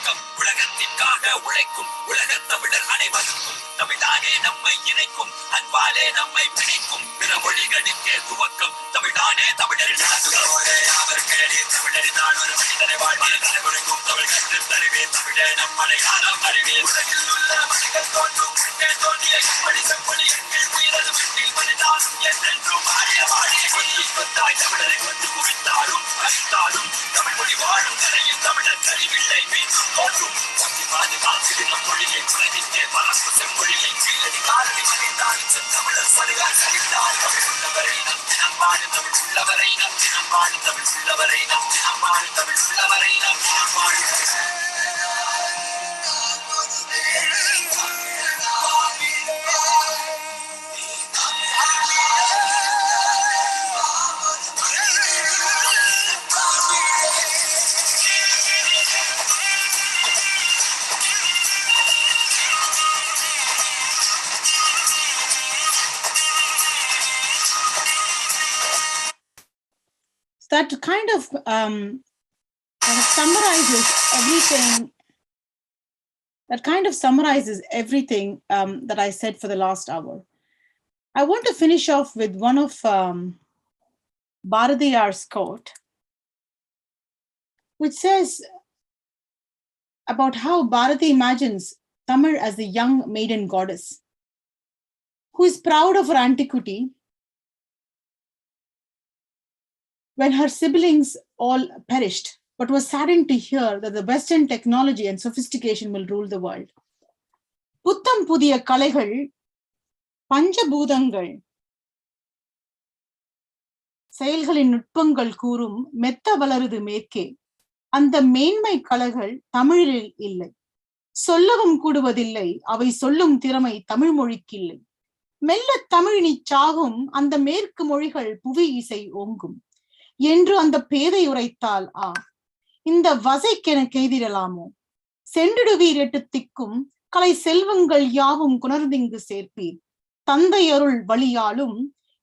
வணக்கம். உலகத்திற்காக உழைக்கும் உலகத் தமிழர் அனைவருக்கும் தமிழ்தானே நம்மை இணைக்கும், அன்பாலே நம்மை பிணைக்கும், பிற மொழிகளுக்கே துவக்கம் தமிழ்தானே தமிழரின் அவர் கேளி தமிழரின் ஒரு மனிதனை வாழ்வில் தலைமுறைக்கும் தமிழ் கற்று தருவே தமிழே நம்மளை நாளம் அறிவே. உலகில் உள்ள மனிதர்கள் தோன்றும் முன்னே தோன்றிய மொழி செம்மொழி எங்கள் உயிரது மண்ணில் மனிதானும் என்றென்றும் ஆடிய வாடிய கொத்தாய் தமிழரை கொண்டு குவித்தாலும் அழித்தாலும் தமிழ் மொழி வாழும் கரையில் தமிழர் கழிவில்லை மீண்டும் தோன்றும். பாதுகாத்து நம் மொழியை உலகிற்கே பரப்பு செம்மொழியை கீழடி காலடி மறைந்தாலும் தமிழர் படுகால் சரிந்தால் தமிழ் உள்ளவரை நம் தினம் வாழு தமிழ் உள்ளவரை நம் தினம் வாழு தமிழ் உள்ளவரை நம் தினம் வாழு தமிழ் உள்ளவரை நம் தினம் வாழு. That kind of summarizes everything. That kind of summarizes everything that I said for the last hour. I want to finish off with one of Bharadiyar's quote, which says about how Bharati imagines Tamil as the young maiden goddess who is proud of her antiquity when her siblings all perished, but was saddened to hear that the Western technology and sophistication will rule the world. புத்தம் புதிய கலைகள், பஞ்சபூதங்கள், செயல்களின் நுட்பங்கள் கூறும் மெத்த வளருது மேற்கே. அந்த மேன்மை கலைகள் தமிழில் இல்லை, சொல்லவும் கூடுவதில்லை, அவை சொல்லும் திறமை தமிழ் மொழிக்கு இல்லை. மெல்ல தமிழினி சாகும் அந்த மேற்கு மொழிகள் புவி இசை ஓங்கும் என்று அந்த பேதை உரைத்தால் இந்த வசைக்கென கெய்திடலாமோ. சென்றிடுவீர் எட்டு திக்கும் கலை செல்வங்கள் யாவும் குணர்ந்திங்கு சேர்ப்பீர். தந்தை அருள் வழியாலும்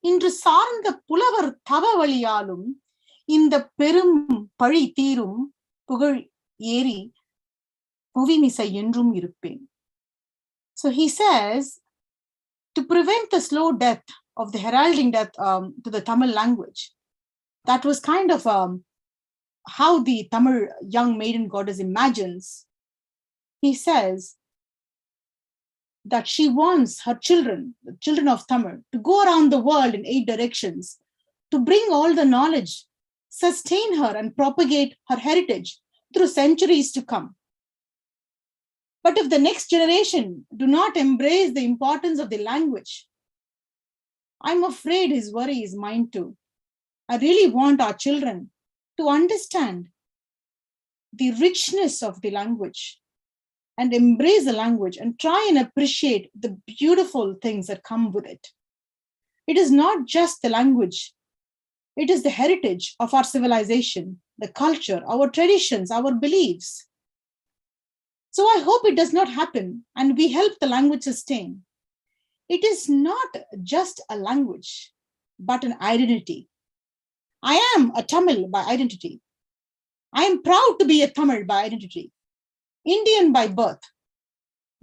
இன்று சார்ந்த புலவர் தவ வழியாலும் இந்த பெரும் பழி தீரும் புகழ் ஏறி புவிமிசை என்றும் இருப்பேன். So he says, to prevent the slow death of the heralding death to the Tamil language, that was kind of how the Tamil young maiden goddess imagines. He says that she wants her children, the children of Tamil, to go around the world in 8 directions, to bring all the knowledge, sustain her and propagate her heritage through centuries to come. But if the next generation do not embrace the importance of the language, I'm afraid his worry is mine too. I really want our children to understand the richness of the language and embrace the language and try and appreciate the beautiful things that come with it. It is not just the language. It is the heritage of our civilization, the culture, our traditions, our beliefs. So I hope it does not happen and we help the language sustain. It is not just a language, but an identity. I am a Tamil by identity. I am proud to be a Tamil by identity, Indian by birth,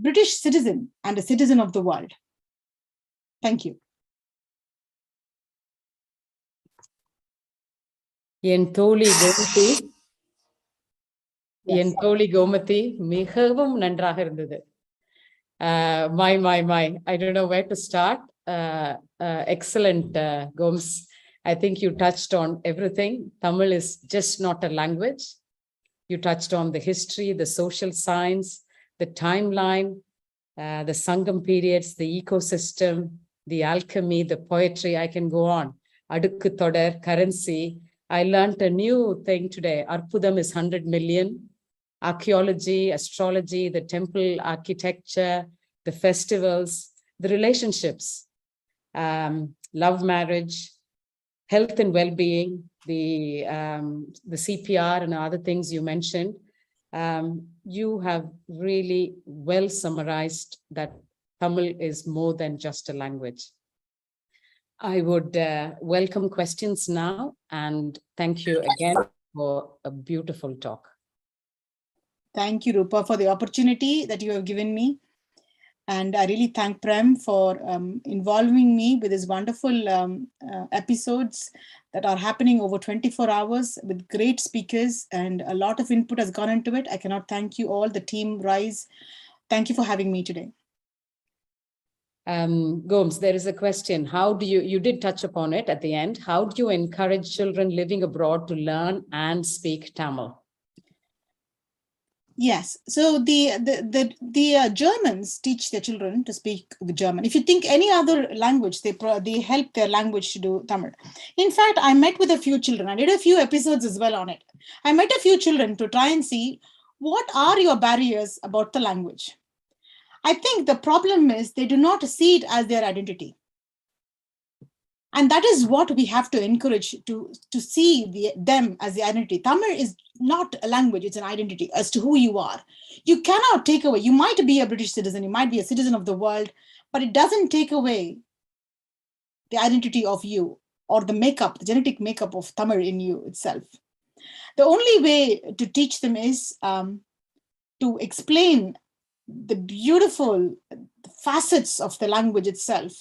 British citizen and a citizen of the world. Thank you. என் தோழி கோமதி மிகவும் நன்றாக இருந்தது. My, I don't know where to start. Excellent, Gomes. I think you touched on everything. Tamil is just not a language. You touched on the history, the social science, the timeline, the Sangam periods, the ecosystem, the alchemy, the poetry. I can go on. Adukku Thodar, currency. I learned a new thing today. Arpudam is 100 million. Archaeology, astrology, the temple architecture, the festivals, the relationships, love marriage, health and well-being, the CPR and other things you mentioned. You have really well summarized that Tamil is more than just a language. I would welcome questions now and thank you again for a beautiful talk. Thank you, Rupa, for the opportunity that you have given me. And I really thank Prem for involving me with his wonderful episodes that are happening over 24 hours with great speakers, and a lot of input has gone into it. I cannot thank you all, the team Rise. Thank you for having me today. Gomes, there is a question. How do you did touch upon it at the end. How do you encourage children living abroad to learn and speak Tamil? Yes, so the Germans teach their children to speak the German. If you think any other language, they help their language to do Tamil. In fact, I met with a few children. I did a few episodes as well on it. I met a few children to try and see what are your barriers about the language. I think the problem is they do not see it as their identity. And that is what we have to encourage, to see them as the identity. Tamil is not a language, it's an identity as to who you are. You cannot take away, you might be a British citizen, you might be a citizen of the world, but it doesn't take away the identity of you or the makeup, the genetic makeup of Tamil in you itself. The only way to teach them is to explain the beautiful facets of the language itself,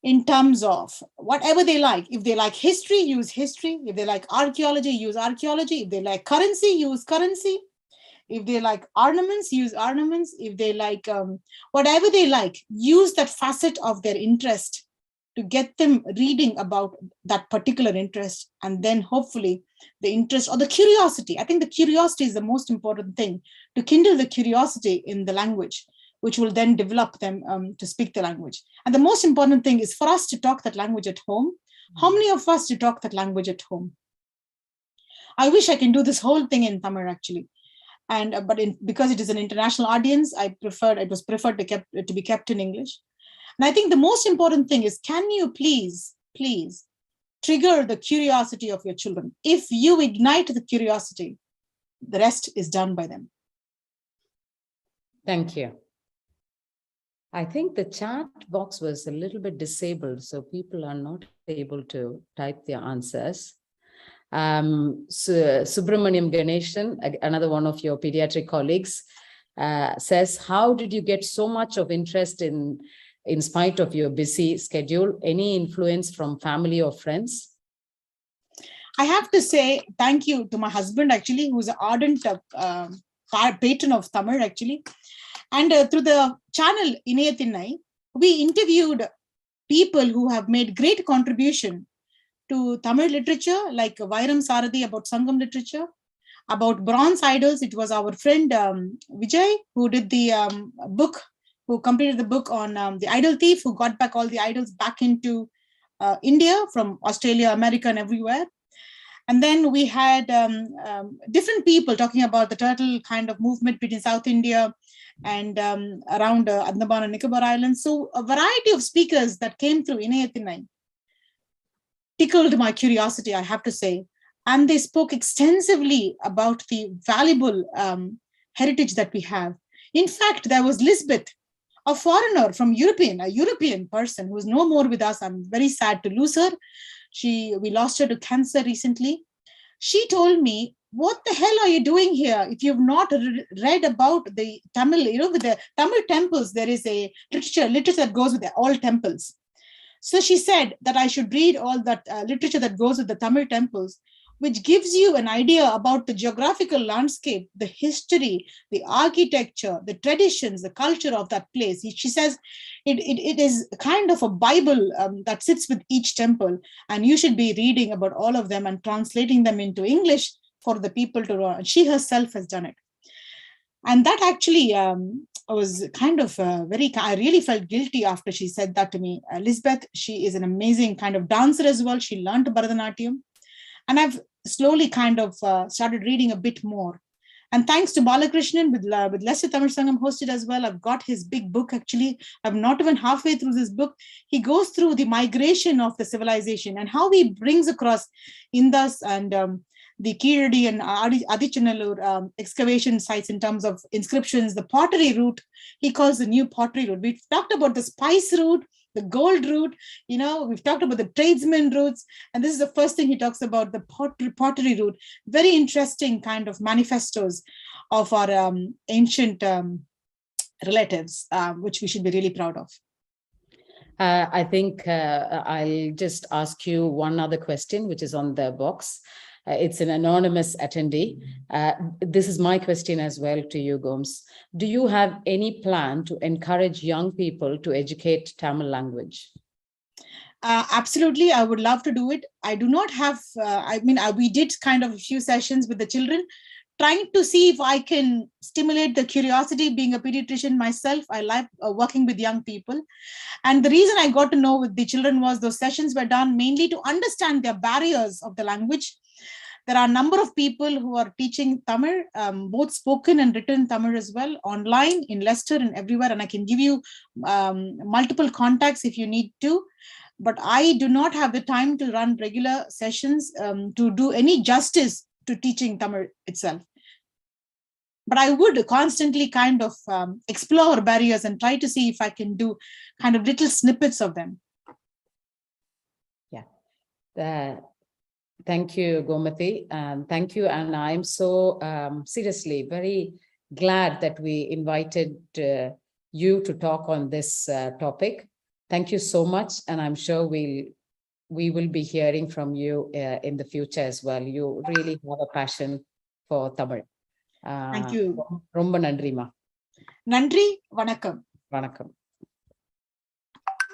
in terms of whatever they like. If they like history, use history. If they like archaeology, use archaeology. If they like currency, use currency. If they like ornaments, use ornaments. If they like whatever they like, use that facet of their interest to get them reading about that particular interest. And then hopefully the interest or the curiosity. I think the curiosity is the most important thing, to kindle the curiosity in the language, which will then develop them to speak the language. And the most important thing is for us to talk that language at home. How many of us do talk that language at home? I wish I can do this whole thing in Tamil actually. And because it is an international audience, it was preferred to be kept in English. And I think the most important thing is, can you please trigger the curiosity of your children? If you ignite the curiosity, the rest is done by them. Thank you. I think the chat box was a little bit disabled, so people are not able to type their answers. Subramaniam Ganeshan, another one of your pediatric colleagues, says, how did you get so much of interest in spite of your busy schedule? Any influence from family or friends? I have to say thank you to my husband, actually, who's an ardent patron of Tamil, actually. And through the channel Inayathinai, we interviewed people who have made great contribution to Tamil literature, like Vairam Sarathi about Sangam literature. About bronze idols, it was our friend Vijay, who did the book, who completed the book on the idol thief, who got back all the idols back into India from Australia, America, and everywhere. And then we had different people talking about the turtle kind of movement between South India and around Andaman and Nicobar Islands. So a variety of speakers that came through Inayathinai tickled my curiosity, I have to say. And they spoke extensively about the valuable heritage that we have. In fact, there was Lisbeth, a foreigner from a European person who is no more with us. I'm very sad to lose her. We lost her to cancer recently. She told me, what the hell are you doing here? If you've not read about the Tamil, with the Tamil temples, there is a literature that goes with all temples. So she said that I should read all that literature that goes with the Tamil temples, which gives you an idea about the geographical landscape, the history, the architecture, the traditions, the culture of that place. She says it is kind of a Bible that sits with each temple, and you should be reading about all of them and translating them into English for the people to learn. She herself has done it. And that actually was kind of I really felt guilty after she said that to me. Lisbeth, she is an amazing kind of dancer as well. She learned Bharatanatyam. And I've slowly kind of started reading a bit more. And thanks to Balakrishnan with Lesser Tamil Sangam hosted as well, I've got his big book actually. I'm not even halfway through this book. He goes through the migration of the civilization and how he brings across Indus and the Kiradi and Adichanallur excavation sites in terms of inscriptions, the pottery route, he calls the new pottery route. We talked about the spice route, the gold route. We've talked about the tradesman routes, and this is the first thing he talks about, the pottery route. Very interesting kind of manifestos of our ancient relatives, which we should be really proud of. I think I'll just ask you one other question, which is on the box. It's an anonymous attendee. This is my question as well to you, Gomes. Do you have any plan to encourage young people to educate Tamil language? Absolutely, I would love to do it. I do not have, we did kind of a few sessions with the children, trying to see if I can stimulate the curiosity. Being a pediatrician myself, I like working with young people. And the reason I got to know with the children was those sessions were done mainly to understand their barriers of the language. There are a number of people who are teaching Tamil, both spoken and written Tamil as well, online, in Leicester and everywhere. And I can give you multiple contacts if you need to. But I do not have the time to run regular sessions to do any justice to teaching Tamil itself. But I would constantly kind of explore barriers and try to see if I can do kind of little snippets of them. Yeah. Thank you, Gomati. Thank you. And I'm so seriously very glad that we invited you to talk on this topic. Thank you so much. And I'm sure we will be hearing from you in the future as well. You really have a passion for Tamil. Thank you. Romba nandrima. Nandri, vanakkam. Vanakkam.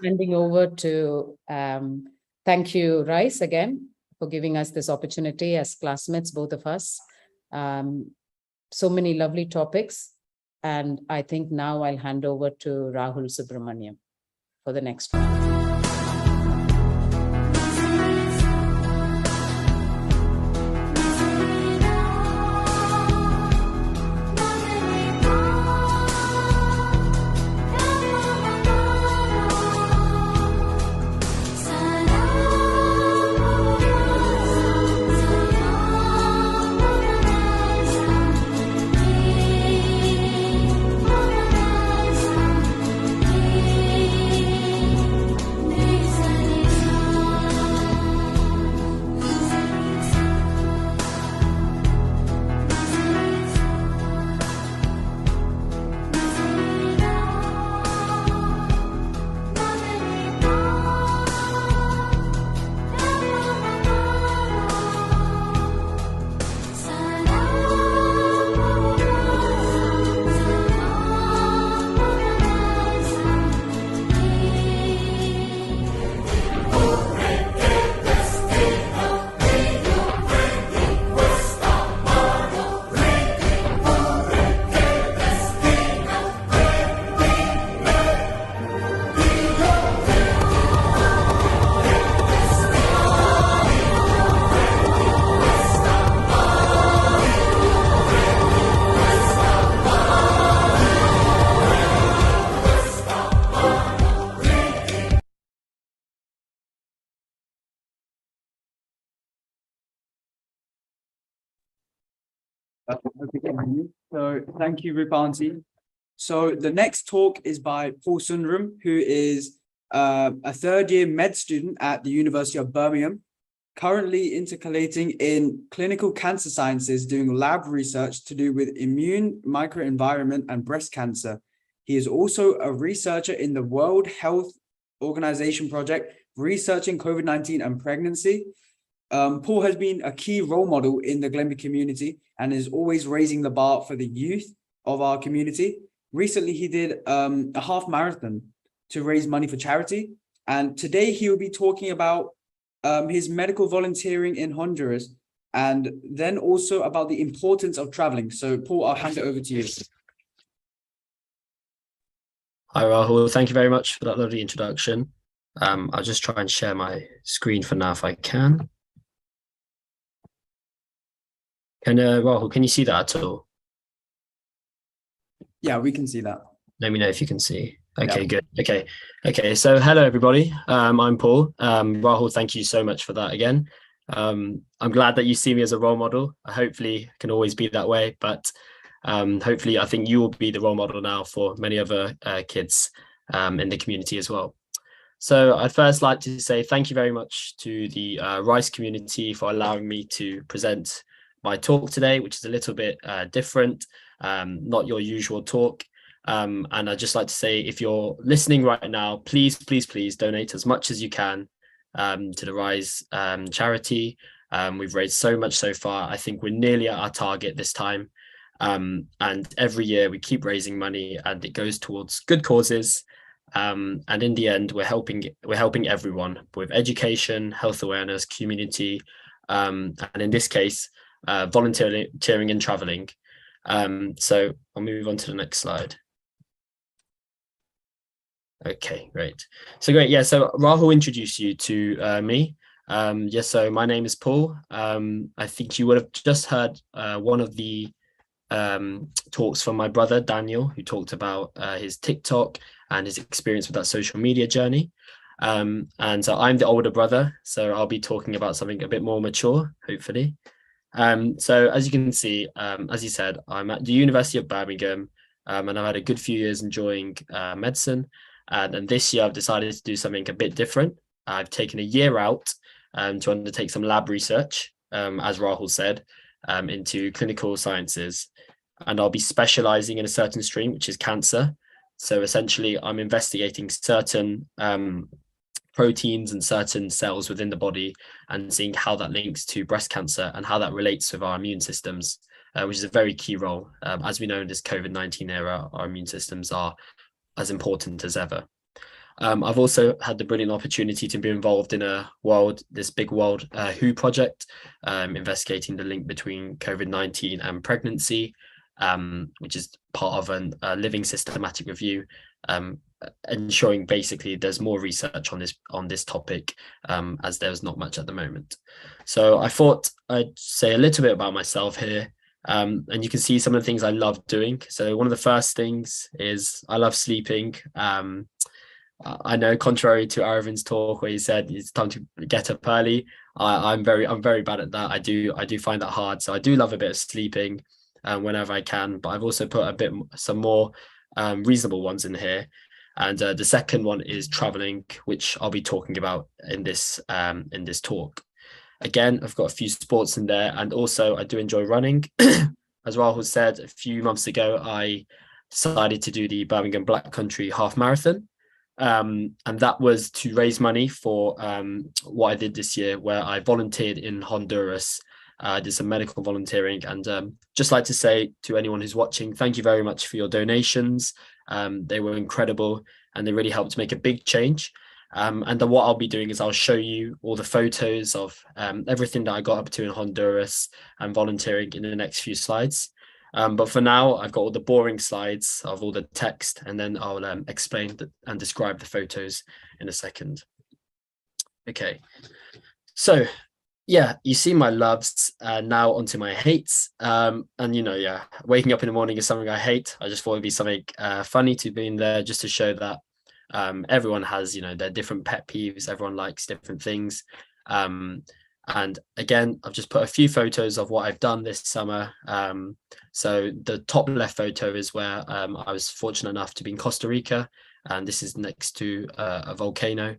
Handing over to, thank you, Rice, again, for giving us this opportunity as classmates, both of us. So many lovely topics. And I think now I'll hand over to Rahul Subramaniam for the next one. So thank you, Rupanti. So the next talk is by Paul Sundaram, who is a third-year med student at the University of Birmingham, currently intercalating in clinical cancer sciences, doing lab research to do with immune microenvironment and breast cancer. He is also a researcher in the World Health Organization project, researching COVID-19 and pregnancy. Paul has been a key role model in the Glenby community and is always raising the bar for the youth of our community. Recently, he did a half marathon to raise money for charity. And today he will be talking about his medical volunteering in Honduras, and then also about the importance of traveling. So Paul, I'll hand it over to you. Hi, Rahul. Thank you very much for that lovely introduction. I'll just try and share my screen for now if I can. Rahul, can you see that at all? Yeah, we can see that. Let me know if you can see. Okay, Yeah. Good. Okay. So hello, everybody. I'm Paul. Rahul, thank you so much for that again. I'm glad that you see me as a role model. Hopefully, it can always be that way, but hopefully, I think you will be the role model now for many other kids in the community as well. So I'd first like to say thank you very much to the Rice community for allowing me to present my talk today, which is a little bit different, not your usual talk. And I'd just like to say, if you're listening right now, please, please, please donate as much as you can to the Rise charity. We've raised so much so far. I think we're nearly at our target this time. And every year we keep raising money and it goes towards good causes. And in the end, we're helping everyone with education, health awareness, community, and in this case, volunteering and traveling. So I'll move on to the next slide. Okay, great. So great, yeah. So Rahul introduced you to me. Yes, so my name is Paul. I think you would have just heard one of the talks from my brother Daniel, who talked about his TikTok and his experience with that social media journey. And so I'm the older brother, so I'll be talking about something a bit more mature, hopefully. So as you can see, as you said, I'm at the University of Birmingham, and I've had a good few years enjoying medicine. And then this year I've decided to do something a bit different. I've taken a year out to undertake some lab research, as Rahul said, into clinical sciences. And I'll be specializing in a certain stream, which is cancer. So essentially, I'm investigating certain proteins and certain cells within the body and seeing how that links to breast cancer and how that relates with our immune systems, which is a very key role. As we know, in this COVID-19 era, our immune systems are as important as ever. I've also had the brilliant opportunity to be involved in this big world WHO project, investigating the link between COVID-19 and pregnancy, which is part of a living systematic review, ensuring basically there's more research on this topic, as there's not much at the moment. So I thought I'd say a little bit about myself here. And you can see some of the things I love doing. So one of the first things is I love sleeping. I know, contrary to Aravin's talk where he said it's time to get up early, I'm very bad at that. I do find that hard. So I do love a bit of sleeping whenever I can, but I've also put some more reasonable ones in here. And the second one is traveling, which I'll be talking about in this talk. Again, I've got a few sports in there, and also I do enjoy running. As Rahul said, a few months ago, I decided to do the Birmingham Black Country Half Marathon. And that was to raise money for what I did this year, where I volunteered in Honduras. I did some medical volunteering, and just like to say to anyone who's watching, thank you very much for your donations. They were incredible and they really helped make a big change. And then what I'll be doing is I'll show you all the photos of everything that I got up to in Honduras and volunteering in the next few slides. But for now, I've got all the boring slides of all the text, and then I'll explain and describe the photos in a second. Okay, so yeah, you see my loves, now onto my hates. And yeah, waking up in the morning is something I hate. I just thought it'd be something funny to be in there, just to show that everyone has, their different pet peeves. Everyone likes different things. And again, I've just put a few photos of what I've done this summer. So the top left photo is where I was fortunate enough to be in Costa Rica, and this is next to a volcano.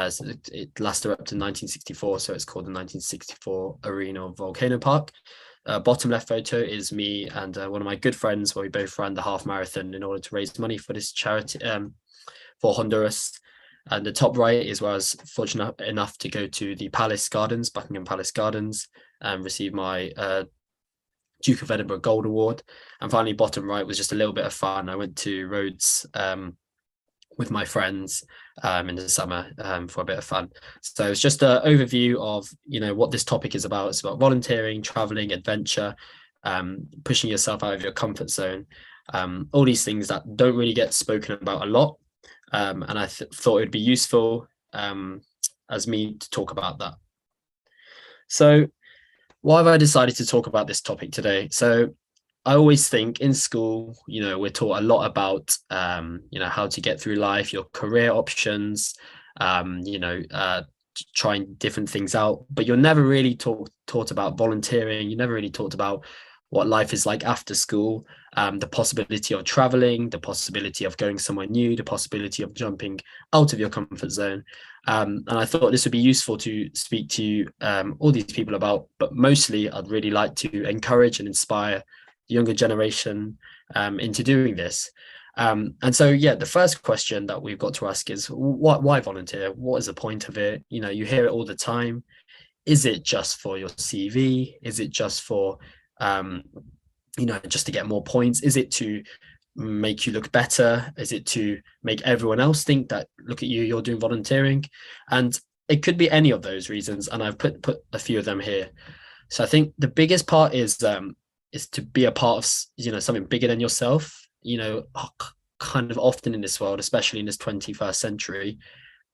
So it last erupted in 1964, so it's called the 1964 Arena Volcano Park. Bottom left photo is me and one of my good friends, where we both ran the half marathon in order to raise money for this charity, for Honduras. And the top right is where I was fortunate enough to go to the Palace Gardens, Buckingham Palace Gardens, and receive my Duke of Edinburgh Gold Award. And finally, bottom right was just a little bit of fun. I went to Rhodes with my friends in the summer for a bit of fun. So it's just an overview of what this topic is about. It's about volunteering, traveling, adventure, pushing yourself out of your comfort zone. All these things that don't really get spoken about a lot. And I thought it would be useful as me to talk about that. So why have I decided to talk about this topic today? So I always think in school, we're taught a lot about, how to get through life, your career options, trying different things out, but you're never really taught about volunteering. You're never really taught about what life is like after school, the possibility of traveling, the possibility of going somewhere new, the possibility of jumping out of your comfort zone. And I thought this would be useful to speak to all these people about, but mostly I'd really like to encourage and inspire the younger generation into doing this. And so, yeah, the first question that we've got to ask is, why volunteer? What is the point of it? You know, you hear it all the time. Is it just for your CV? Is it just for, you know, just to get more points? Is it to make you look better? Is it to make everyone else think that, look at you, you're doing volunteering? And it could be any of those reasons. And I've put a few of them here. So I think the biggest part is to be a part of, you know, something bigger than yourself. You know, kind of often in this world, especially in this 21st century,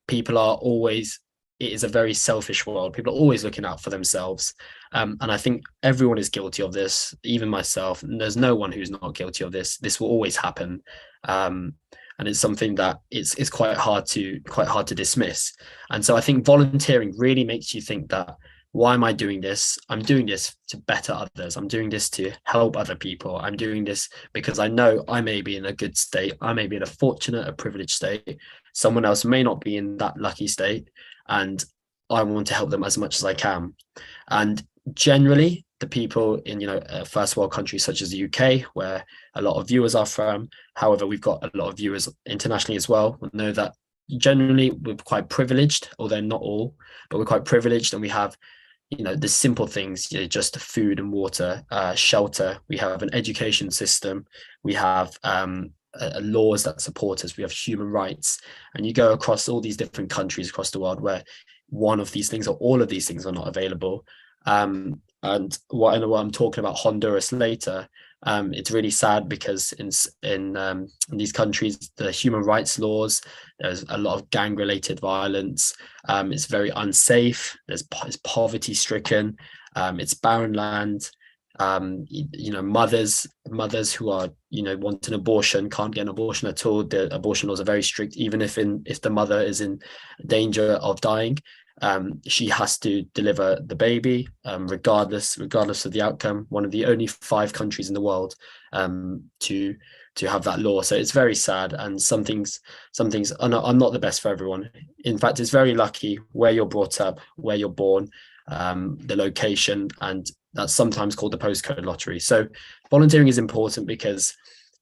people are always, it is a very selfish world. People are always looking out for themselves. And I think everyone is guilty of this, even myself. And there's no one who's not guilty of this. This will always happen. And it's something that it's quite hard to dismiss. And so I think volunteering really makes you think that, why am I doing this? I'm doing this to better others. I'm doing this to help other people. I'm doing this because I know I may be in a good state. I may be in a fortunate, a privileged state. Someone else may not be in that lucky state. And I want to help them as much as I can. And generally, the people in, you know, first world countries such as the UK, where a lot of viewers are from, however, we've got a lot of viewers internationally as well, will know that generally we're quite privileged, although not all, but we're quite privileged, and we have, you know, the simple things, you know, just food and water, shelter. We have an education system. We have laws that support us. We have human rights. And you go across all these different countries across the world where one of these things or all of these things are not available. And what I'm talking about Honduras later, it's really sad because in these countries, the human rights laws, there's a lot of gang-related violence. It's very unsafe. It's poverty stricken. It's barren land. You know, mothers who are, you know, want an abortion can't get an abortion at all. The abortion laws are very strict. Even if the mother is in danger of dying, she has to deliver the baby, regardless of the outcome. One of the only 5 countries in the world to have that law. So it's very sad, and some things are not the best for everyone. In fact, it's very lucky where you're brought up, where you're born, the location, and that's sometimes called the postcode lottery. So volunteering is important because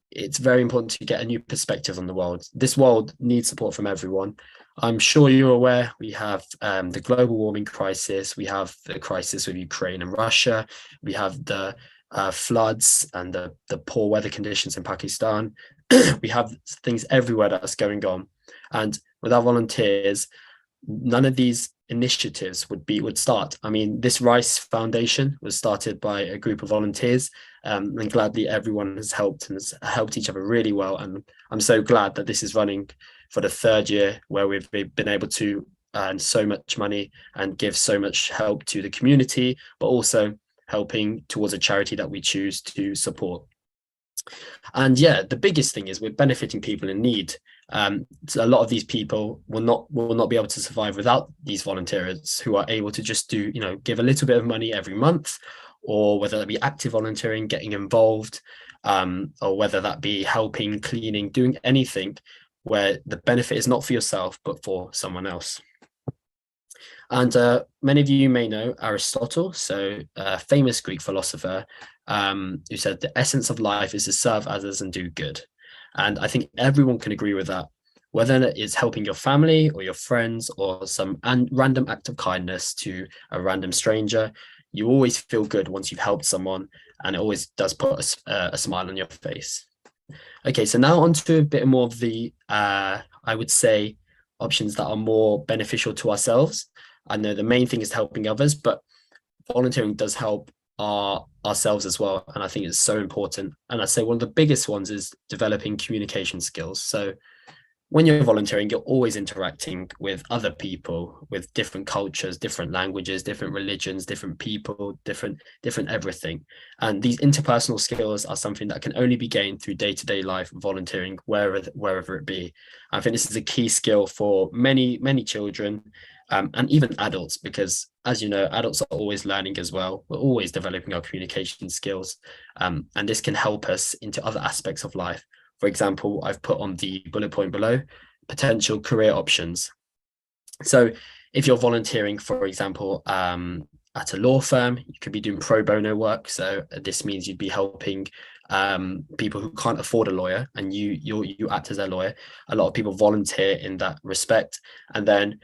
it's very important to get a new perspective on the world. This world needs support from everyone. I'm sure you're aware we have the global warming crisis. We have the crisis with Ukraine and Russia. We have the floods and the poor weather conditions in Pakistan. We have things everywhere that's going on. And without volunteers, none of these initiatives would start. I mean, this Rice Foundation was started by a group of volunteers, and gladly everyone has helped each other really well. And I'm so glad that this is running for the 3rd year, where we've been able to earn so much money and give so much help to the community, but also helping towards a charity that we choose to support. And yeah, the biggest thing is we're benefiting people in need. So a lot of these people will not be able to survive without these volunteers who are able to just do, you know, give a little bit of money every month, or whether that be active volunteering, getting involved, or whether that be helping, cleaning, doing anything where the benefit is not for yourself, but for someone else. And many of you may know Aristotle, so a famous Greek philosopher, who said the essence of life is to serve others and do good. And I think everyone can agree with that, whether it's helping your family or your friends or some random act of kindness to a random stranger. You always feel good once you've helped someone, and it always does put a smile on your face. Okay, so now on to a bit more of the, I would say, options that are more beneficial to ourselves. I know the main thing is helping others, but volunteering does help ourselves as well. And I think it's so important. And I'd say one of the biggest ones is developing communication skills. So when you're volunteering, you're always interacting with other people, with different cultures, different languages, different religions, different people, different everything. And these interpersonal skills are something that can only be gained through day-to-day life volunteering, wherever it be. I think this is a key skill for many children. and even adults, because as you know, adults are always learning as well. We're always developing our communication skills, and this can help us into other aspects of life. For example, I've put on the bullet point below, potential career options. So if you're volunteering, for example, at a law firm, you could be doing pro bono work. So this means you'd be helping people who can't afford a lawyer, and you act as their lawyer. A lot of people volunteer in that respect, and then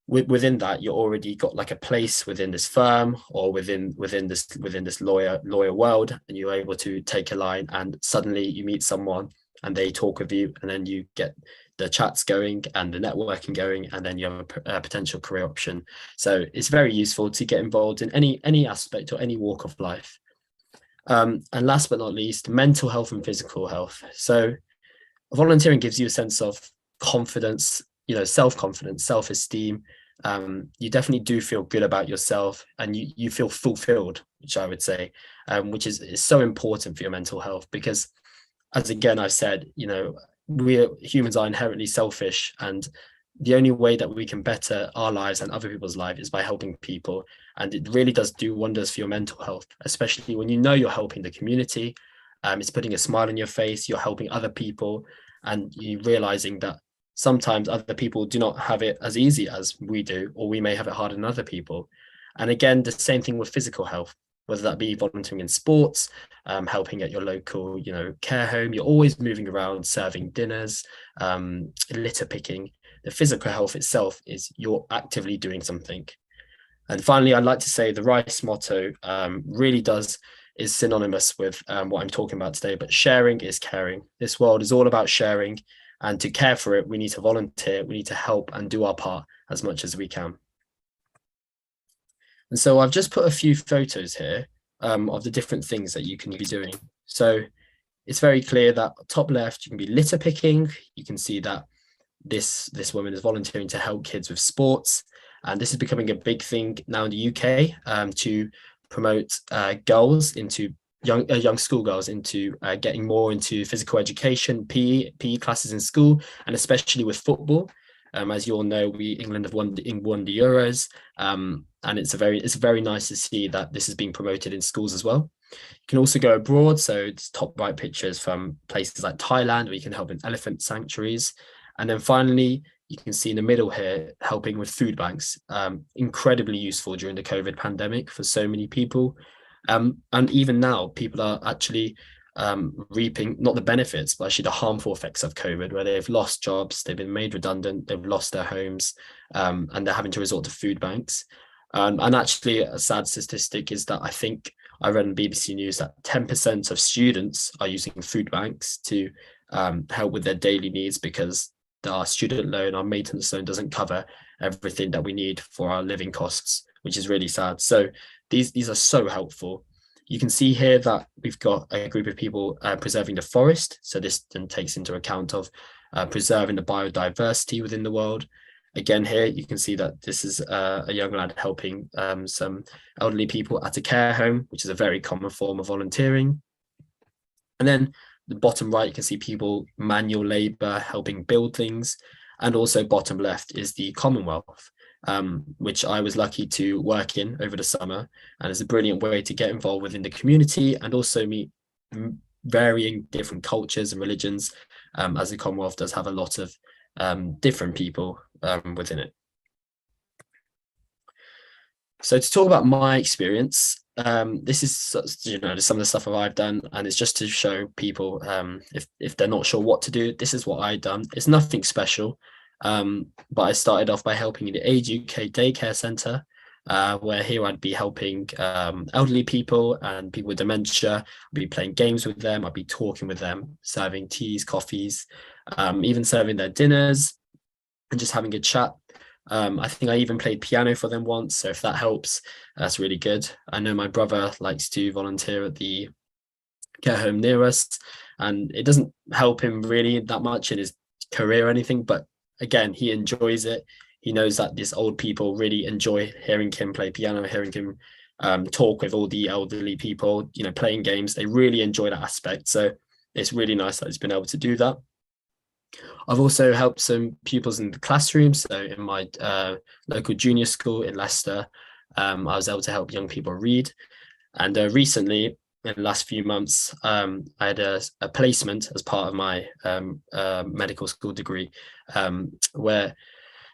within that, you're already got like a place within this firm or within this lawyer world, and you're able to take a line, and suddenly you meet someone and they talk with you, and then you get the chats going and the networking going, and then you have a potential career option. So it's very useful to get involved in any aspect or any walk of life. And last but not least, mental health and physical health. So volunteering gives you a sense of confidence, self-confidence, self-esteem. You definitely do feel good about yourself, and you feel fulfilled, which I would say, which is so important for your mental health, because as again I've said, humans are inherently selfish, and the only way that we can better our lives and other people's lives is by helping people. And it really does do wonders for your mental health, especially when you're helping the community. It's putting a smile on your face, you're helping other people, and you realizing that sometimes other people do not have it as easy as we do, or we may have it harder than other people. And again, the same thing with physical health, whether that be volunteering in sports, helping at your local, care home. You're always moving around, serving dinners, litter picking. The physical health itself is you're actively doing something. And finally, I'd like to say the RICE motto really is synonymous with what I'm talking about today, but sharing is caring. This world is all about sharing, and to care for it, we need to volunteer, we need to help and do our part as much as we can. And so I've just put a few photos here of the different things that you can be doing. So it's very clear that top left, you can be litter picking. You can see that this woman is volunteering to help kids with sports. And this is becoming a big thing now in the UK to promote girls into young schoolgirls into getting more into physical education, PE classes in school, and especially with football. As you all know, England have won the Euros, and it's very nice to see that this is being promoted in schools as well. You can also go abroad, so it's top right pictures from places like Thailand, where you can help in elephant sanctuaries. And then finally, you can see in the middle here, helping with food banks, incredibly useful during the COVID pandemic for so many people. And even now, people are actually reaping not the benefits, but actually the harmful effects of COVID, where they've lost jobs, they've been made redundant, they've lost their homes, and they're having to resort to food banks. And actually, a sad statistic is that I think I read on BBC News that 10% of students are using food banks to help with their daily needs, because our student loan, our maintenance loan doesn't cover everything that we need for our living costs, which is really sad. So these are so helpful. You can see here that we've got a group of people preserving the forest. So this then takes into account of preserving the biodiversity within the world. Again, here you can see that this is a young lad helping some elderly people at a care home, which is a very common form of volunteering. And then the bottom right, you can see people manual labor helping build things. And also bottom left is the Commonwealth, which I was lucky to work in over the summer, and it's a brilliant way to get involved within the community and also meet varying different cultures and religions, as the Commonwealth does have a lot of different people within it. So to talk about my experience, this is some of the stuff that I've done, and it's just to show people if they're not sure what to do, this is what I've done. It's nothing special, but I started off by helping in the Age UK daycare centre, where here I'd be helping elderly people and people with dementia. I'd be playing games with them, I'd be talking with them, serving teas, coffees, even serving their dinners and just having a chat. I think I even played piano for them once, so if that helps, that's really good. I know my brother likes to volunteer at the care home near us, and it doesn't help him really that much in his career or anything, but again, he enjoys it. He knows that these old people really enjoy hearing him play piano, hearing him talk with all the elderly people, playing games. They really enjoy that aspect, so it's really nice that he's been able to do that. I've also helped some pupils in the classroom. So in my local junior school in Leicester, I was able to help young people read. And recently, in the last few months, I had a placement as part of my medical school degree, where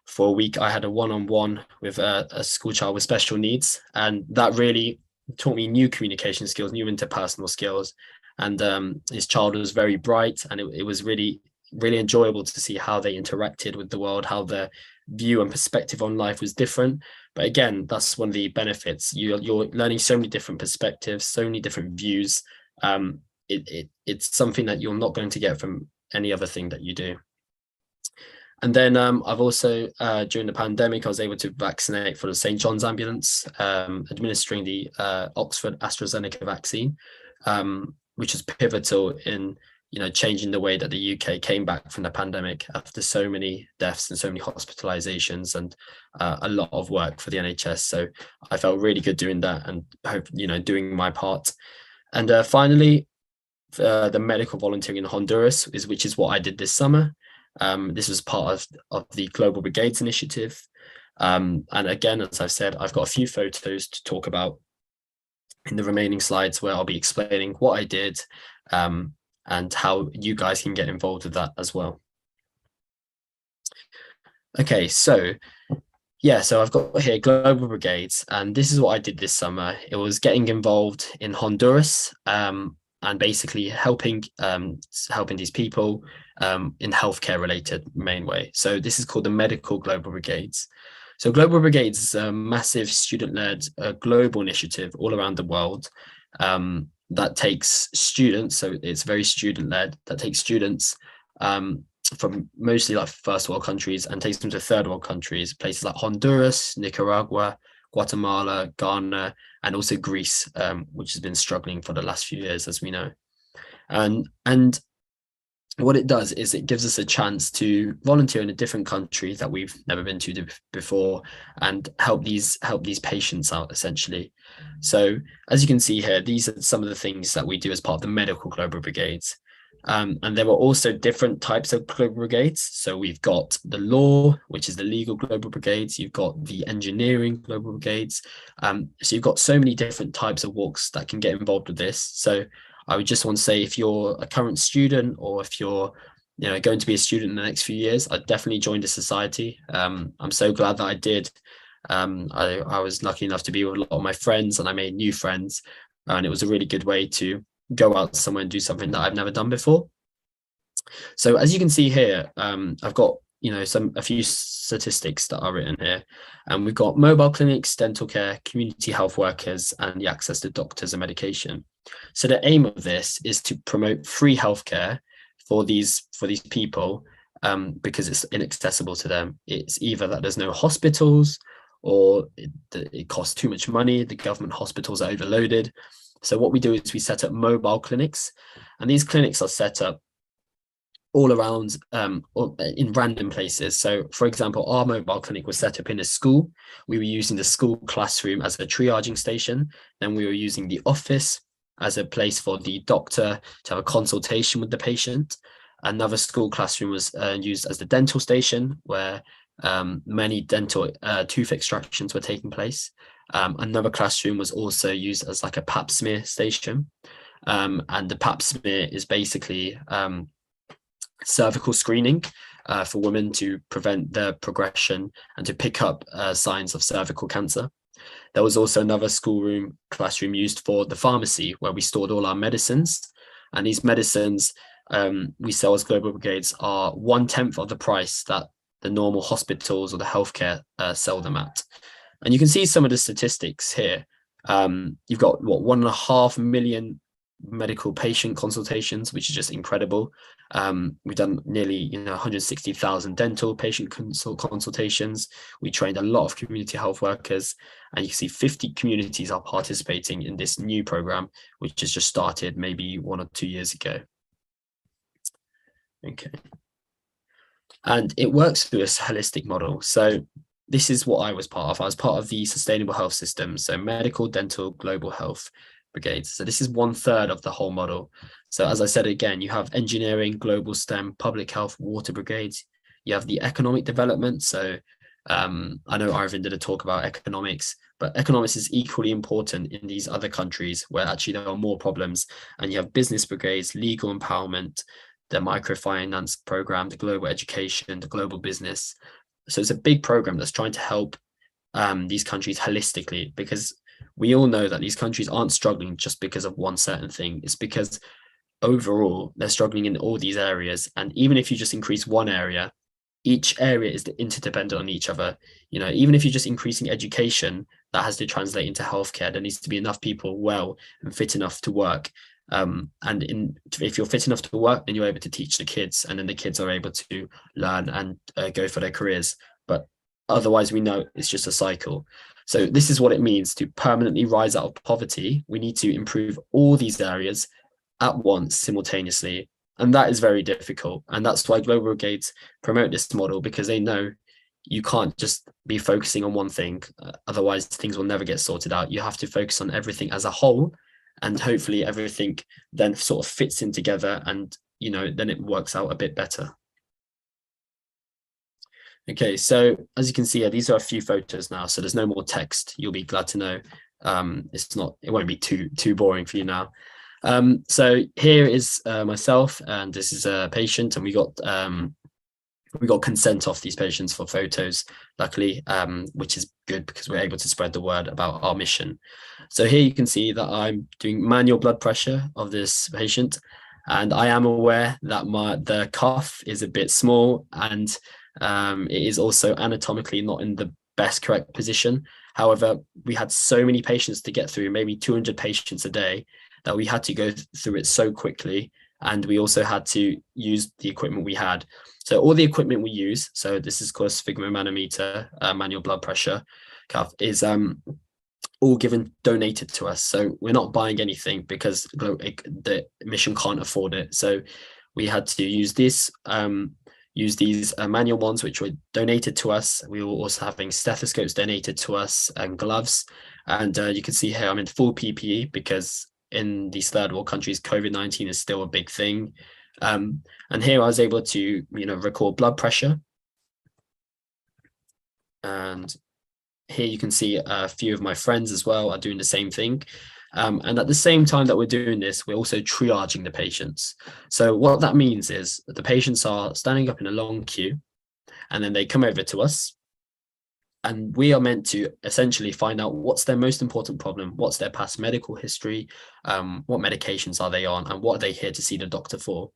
for a week I had a one-on-one with a school child with special needs. And that really taught me new communication skills, new interpersonal skills. And this child was very bright, and it was really enjoyable to see how they interacted with the world, how their view and perspective on life was different. But again, that's one of the benefits. You're learning so many different perspectives, so many different views. It's something that you're not going to get from any other thing that you do. And then I've also, during the pandemic, I was able to vaccinate for the St. John's ambulance, administering the Oxford AstraZeneca vaccine, which was pivotal in changing the way that the UK came back from the pandemic after so many deaths and so many hospitalizations and a lot of work for the NHS. So I felt really good doing that and hope, doing my part. And finally, the medical volunteering in Honduras, which is what I did this summer. This was part of the Global Brigades initiative. And again, as I've said, I've got a few photos to talk about in the remaining slides where I'll be explaining what I did, and how you guys can get involved with that as well. Okay, so I've got here Global Brigades, and this is what I did this summer. It was getting involved in Honduras, and basically helping these people in healthcare related main way. So this is called the Medical Global Brigades. So Global Brigades is a massive student-led global initiative all around the world, that takes students, so it's very student-led, that takes students from mostly like first world countries and takes them to third world countries, places like Honduras, Nicaragua, Guatemala, Ghana, and also Greece, which has been struggling for the last few years, as we know. And what it does is it gives us a chance to volunteer in a different country that we've never been to before and help these patients out, essentially. So as you can see here, these are some of the things that we do as part of the Medical Global Brigades. And there were also different types of global brigades. So we've got the law, which is the legal global brigades. You've got the engineering global brigades. So you've got so many different types of walks that can get involved with this. So I would just want to say, if you're a current student or if you're going to be a student in the next few years, I'd definitely join the society. I'm so glad that I did. I was lucky enough to be with a lot of my friends, and I made new friends, and it was a really good way to go out somewhere and do something that I've never done before. So as you can see here, I've got a few statistics that are written here, and we've got mobile clinics, dental care, community health workers, and the access to doctors and medication. So the aim of this is to promote free healthcare for these people, because it's inaccessible to them. It's either that there's no hospitals, or it costs too much money. The government hospitals are overloaded. So what we do is we set up mobile clinics, and these clinics are set up all around in random places. So for example, our mobile clinic was set up in a school. We were using the school classroom as a triaging station. Then we were using the office as a place for the doctor to have a consultation with the patient. Another school classroom was used as the dental station, where many dental tooth extractions were taking place. Another classroom was also used as like a pap smear station. And the pap smear is basically cervical screening for women to prevent the progression and to pick up signs of cervical cancer. There was also another classroom used for the pharmacy, where we stored all our medicines. And these medicines we sell as Global Brigades are 1/10 of the price that the normal hospitals or the healthcare sell them at. And you can see some of the statistics here. You've got 1.5 million medical patient consultations, which is just incredible. We've done nearly 160,000 dental patient consultations. We trained a lot of community health workers, and you can see 50 communities are participating in this new program, which has just started maybe 1 or 2 years ago. Okay. And it works through a holistic model. So this is what I was part of. I was part of the sustainable health system, so medical, dental, global health brigades. So this is 1/3 of the whole model. So as I said again, you have engineering, global STEM, public health, water brigades. You have the economic development. So I know Arvin did a talk about economics, but economics is equally important in these other countries where actually there are more problems. And you have business brigades, legal empowerment, the microfinance program, the global education, the global business. So it's a big program that's trying to help these countries holistically, because we all know that these countries aren't struggling just because of one certain thing. It's because overall they're struggling in all these areas. And even if you just increase one area, each area is interdependent on each other. You know, even if you're just increasing education, that has to translate into healthcare. There needs to be enough people well and fit enough to work. If you're fit enough to work, then you're able to teach the kids, and then the kids are able to learn and go for their careers. But otherwise, we know it's just a cycle. So this is what it means to permanently rise out of poverty. We need to improve all these areas at once, simultaneously. And that is very difficult. And that's why Global Brigades promote this model, because they know you can't just be focusing on one thing. Otherwise, things will never get sorted out. You have to focus on everything as a whole, and hopefully everything then sort of fits in together, and, you know, then it works out a bit better. Okay, so as you can see here, these are a few photos now, so there's no more text. You'll be glad to know. It won't be too boring for you now. So here is myself, and this is a patient, and we got consent off these patients for photos, luckily, which is good because we're able to spread the word about our mission. So here you can see that I'm doing manual blood pressure of this patient, and I am aware that the cuff is a bit small, and it is also anatomically not in the best correct position. However, we had so many patients to get through, maybe 200 patients a day, that we had to go through it so quickly, and we also had to use the equipment we had. So all the equipment we use, so this is called sphygmomanometer, manual blood pressure cuff, is all donated to us. So we're not buying anything because the mission can't afford it. So we had to use these manual ones, which were donated to us. We were also having stethoscopes donated to us, and gloves. And you can see here I'm in full PPE because in these third world countries, COVID-19 is still a big thing. And here I was able to, you know, record blood pressure. And here you can see a few of my friends as well are doing the same thing. And at the same time that we're doing this, we're also triaging the patients. So what that means is that the patients are standing up in a long queue, and then they come over to us, and we are meant to essentially find out what's their most important problem, what's their past medical history, what medications are they on, and what are they here to see the doctor for.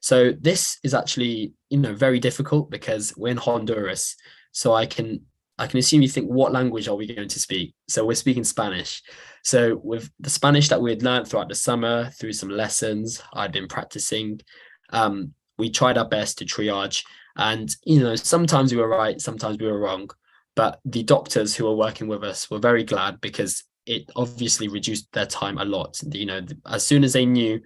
So this is actually, you know, very difficult because we're in Honduras. So I can assume you think, what language are we going to speak? So we're speaking Spanish. So with the Spanish that we had learned throughout the summer, through some lessons I'd been practicing, we tried our best to triage. And, you know, sometimes we were right, sometimes we were wrong. But the doctors who were working with us were very glad, because it obviously reduced their time a lot. You know, as soon as they knew,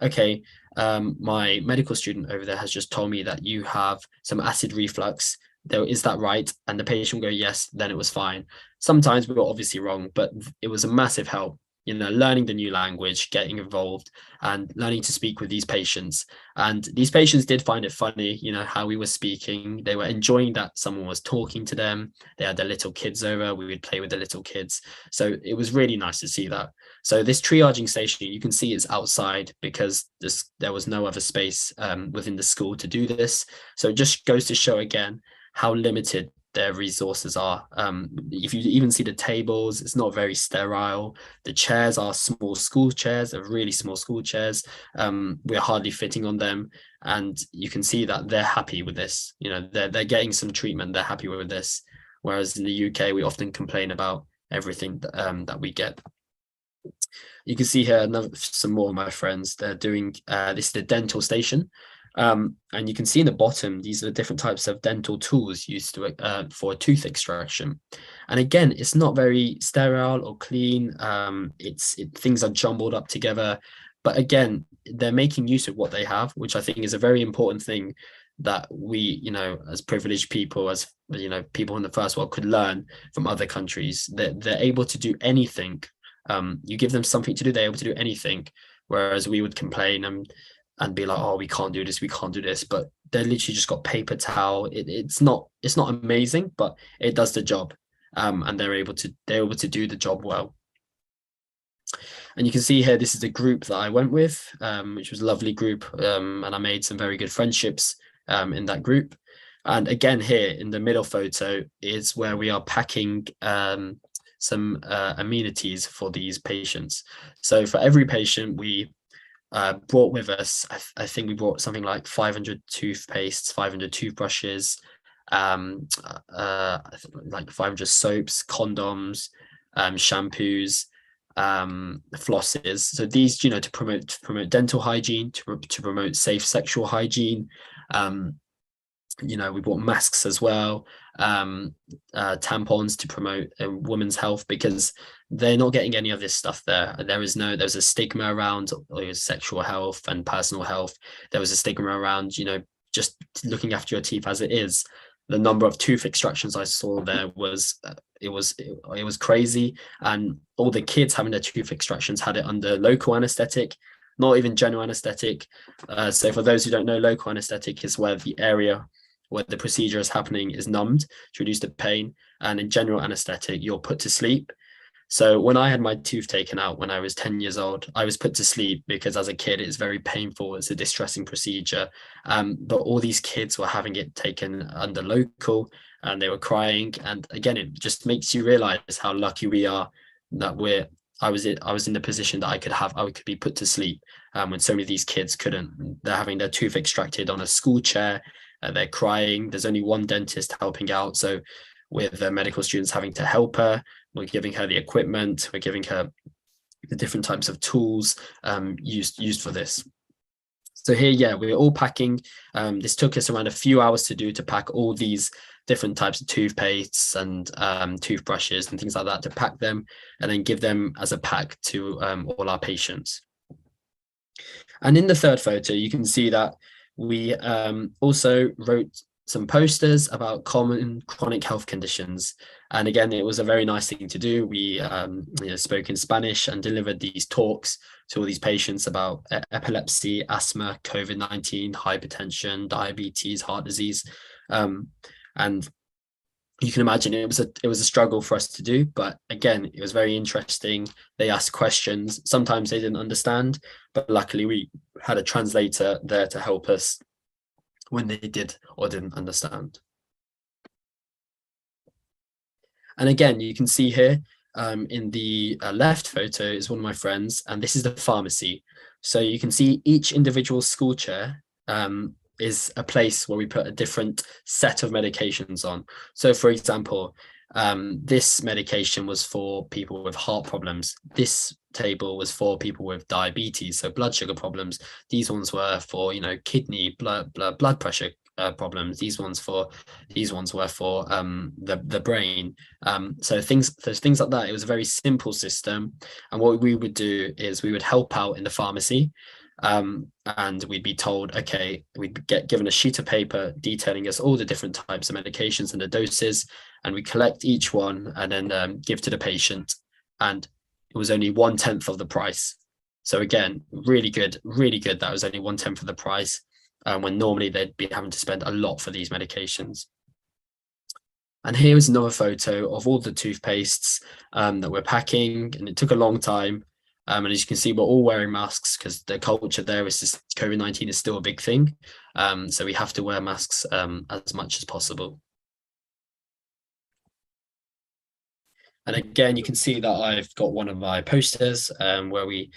okay, my medical student over there has just told me that you have some acid reflux. Is that right? And the patient will go, yes, then it was fine. Sometimes we were obviously wrong, but it was a massive help, you know, learning the new language, getting involved, and learning to speak with these patients. And these patients did find it funny, you know, how we were speaking. They were enjoying that someone was talking to them. They had their little kids over. We would play with the little kids. So it was really nice to see that. So this triaging station, you can see, is outside because there was no other space within the school to do this. So it just goes to show again how limited their resources are. If you even see the tables, it's not very sterile. The chairs are small school chairs, they're really small school chairs. We're hardly fitting on them. And you can see that they're happy with this. You know, they're getting some treatment, they're happy with this. Whereas in the UK, we often complain about everything that we get. You can see here some more of my friends. They're doing, this is the dental station. And you can see in the bottom, these are the different types of dental tools used to for tooth extraction. And again, it's not very sterile or clean. Things are jumbled up together. But again, they're making use of what they have, which I think is a very important thing that we, you know, as privileged people, as, you know, people in the first world could learn from other countries. They're able to do anything. You give them something to do, they're able to do anything. whereas we would complain and be like, oh, we can't do this, we can't do this, but they literally just got paper towel. It's not amazing, but it does the job, and they're able to do the job well. And you can see here, this is the group that I went with, which was a lovely group, and I made some very good friendships in that group. And again, here in the middle photo is where we are packing some amenities for these patients. So for every patient, we brought with us, I think we brought something like 500 toothpastes, 500 toothbrushes, like 500 soaps, condoms, shampoos, flosses. So these, to promote dental hygiene, to promote safe sexual hygiene. We bought masks as well, tampons to promote women's health, because they're not getting any of this stuff there. There's a stigma around sexual health and personal health. There was a stigma around, just looking after your teeth as it is. The number of tooth extractions I saw there was crazy, and all the kids having their tooth extractions had it under local anesthetic, not even general anesthetic. So for those who don't know, local anesthetic is where the area where the procedure is happening is numbed to reduce the pain, and in general anesthetic you're put to sleep. So when I had my tooth taken out when I was 10 years old, I was put to sleep because as a kid it's very painful, it's a distressing procedure, but all these kids were having it taken under local and they were crying. And again, it just makes you realize how lucky we are that I was in the position that I could be put to sleep when so many of these kids couldn't. They're having their tooth extracted on a school chair, they're crying, there's only one dentist helping out. So with the medical students having to help her, we're giving her the equipment, we're giving her the different types of tools used for this. So here, we're all packing. This took us around a few hours to pack all these different types of toothpastes and toothbrushes and things like that, to pack them and then give them as a pack to all our patients. And in the third photo, you can see that we also wrote some posters about common chronic health conditions. And again, it was a very nice thing to do. We spoke in Spanish and delivered these talks to all these patients about epilepsy, asthma, COVID-19, hypertension, diabetes, heart disease. And you can imagine it was a struggle for us to do, but again, it was very interesting. They asked questions. Sometimes they didn't understand, but luckily we had a translator there to help us when they did or didn't understand. And again, you can see here in the left photo is one of my friends, and this is the pharmacy. So you can see each individual school chair is a place where we put a different set of medications on. So for example, this medication was for people with heart problems. This table was for people with diabetes, so blood sugar problems. These ones were for kidney, blood pressure problems. These ones were for the brain. So things like that. It was a very simple system, and what we would do is we would help out in the pharmacy. And we'd be told, okay, we'd get given a sheet of paper detailing us all the different types of medications and the doses, and we collect each one and then give to the patient. And it was only 1/10 of the price. So again, really good. That was only 1/10 of the price, when normally they'd be having to spend a lot for these medications. And here is another photo of all the toothpastes that we're packing, and it took a long time. And as you can see, we're all wearing masks because the culture there is just COVID-19 is still a big thing. So we have to wear masks as much as possible. And again, you can see that I've got one of my posters where we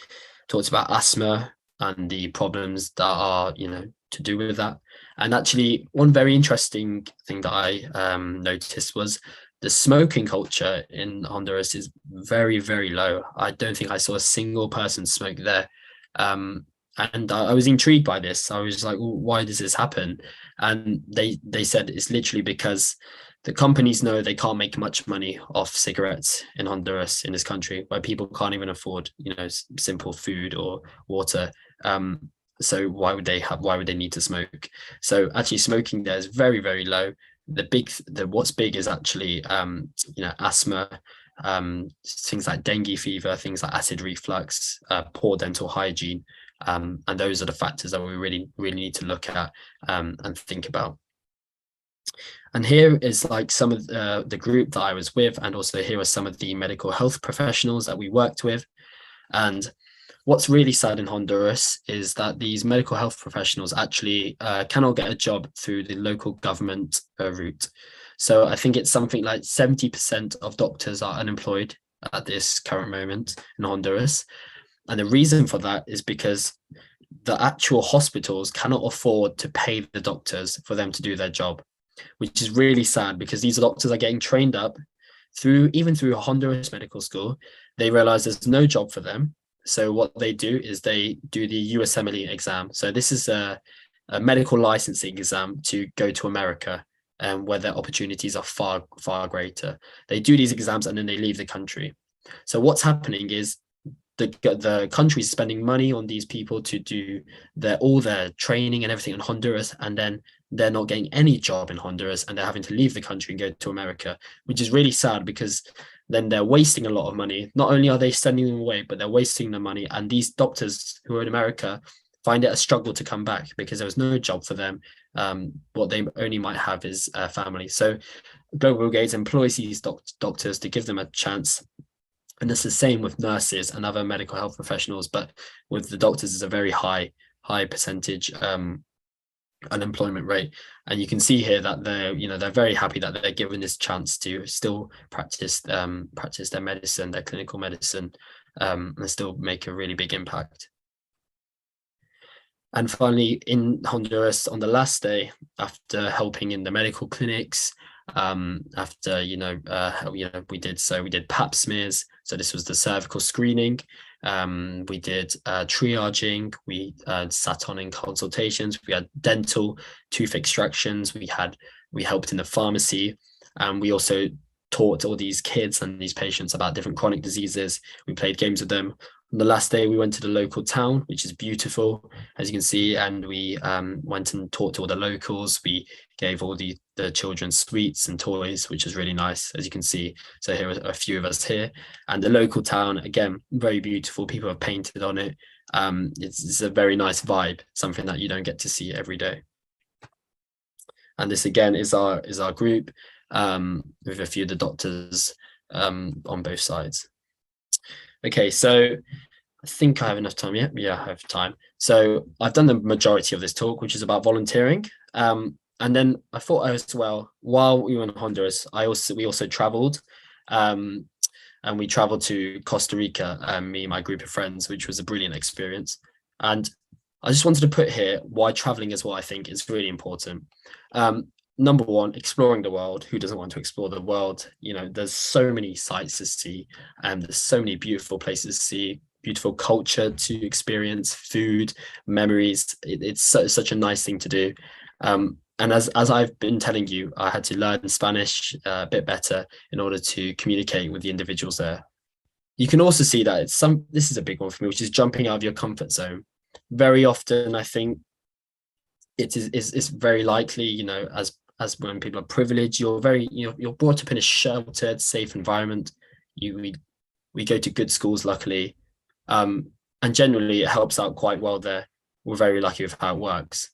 talked about asthma and the problems that are, to do with that. And actually, one very interesting thing that I noticed was the smoking culture in Honduras is very, very low. I don't think I saw a single person smoke there. And I was intrigued by this. I was like, well, why does this happen? And they said it's literally because the companies know they can't make much money off cigarettes in Honduras, in this country, where people can't even afford, simple food or water. So why would they need to smoke? So actually smoking there is very, very low. What's big is actually asthma, things like dengue fever, things like acid reflux, poor dental hygiene. And those are the factors that we really need to look at and think about. And here is like some of the group that I was with, and also here are some of the medical health professionals that we worked with. And what's really sad in Honduras is that these medical health professionals actually cannot get a job through the local government route. So I think it's something like 70% of doctors are unemployed at this current moment in Honduras. And the reason for that is because the actual hospitals cannot afford to pay the doctors for them to do their job, which is really sad, because these doctors are getting trained up even through Honduras medical school. They realize there's no job for them. So what they do is they do the USMLE exam. So this is a medical licensing exam to go to America, where their opportunities are far, far greater. They do these exams and then they leave the country. So what's happening is the country is spending money on these people to do all their training and everything in Honduras, and then they're not getting any job in Honduras, and they're having to leave the country and go to America, which is really sad, because then they're wasting a lot of money. Not only are they sending them away, but they're wasting the money. And these doctors who are in America find it a struggle to come back because there was no job for them. What they only might have is a family. So Global Gates employs these doctors to give them a chance. And it's the same with nurses and other medical health professionals, but with the doctors, it's a very high percentage unemployment rate. And you can see here that they're very happy that they're given this chance to still practice their medicine, their clinical medicine, and still make a really big impact. And finally, in Honduras, on the last day, after helping in the medical clinics, after we did pap smears. So this was the cervical screening. We did triaging. We sat on in consultations. We had dental tooth extractions. We helped in the pharmacy, and we also taught all these kids and these patients about different chronic diseases. We played games with them. On the last day, we went to the local town, which is beautiful, as you can see, and we went and talked to all the locals. We gave all the children sweets and toys, which is really nice, as you can see. So here are a few of us here. And the local town, again, very beautiful. People have painted on it. It's a very nice vibe, something that you don't get to see every day. And this, again, is our group with a few of the doctors on both sides. Okay, so I think I have enough time. Yeah, I have time. So I've done the majority of this talk, which is about volunteering. And then I thought as well, while we were in Honduras, we also traveled, and we traveled to Costa Rica, me and my group of friends, which was a brilliant experience. And I just wanted to put here why traveling as well, I think, is really important. Number one, exploring the world. Who doesn't want to explore the world? There's so many sights to see, and there's so many beautiful places to see, beautiful culture to experience, food, memories. It's such a nice thing to do. And as I've been telling you, I had to learn Spanish a bit better in order to communicate with the individuals there. You can also see that this is a big one for me, which is jumping out of your comfort zone. Very often, I think it's very likely, as when people are privileged, you're brought up in a sheltered, safe environment. We go to good schools, luckily, and generally it helps out quite well there. We're very lucky with how it works.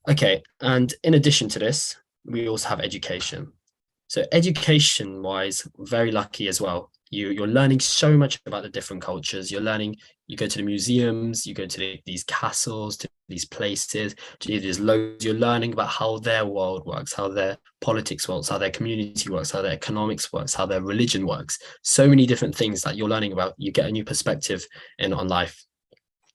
Okay, and in addition to this, we also have education. So education-wise, very lucky as well. You're learning so much about the different cultures. You go to the museums, you go to these castles, to these places, to these loads. You're learning about how their world works, how their politics works, how their community works, how their economics works, how their religion works. So many different things that you're learning about. You get a new perspective on life.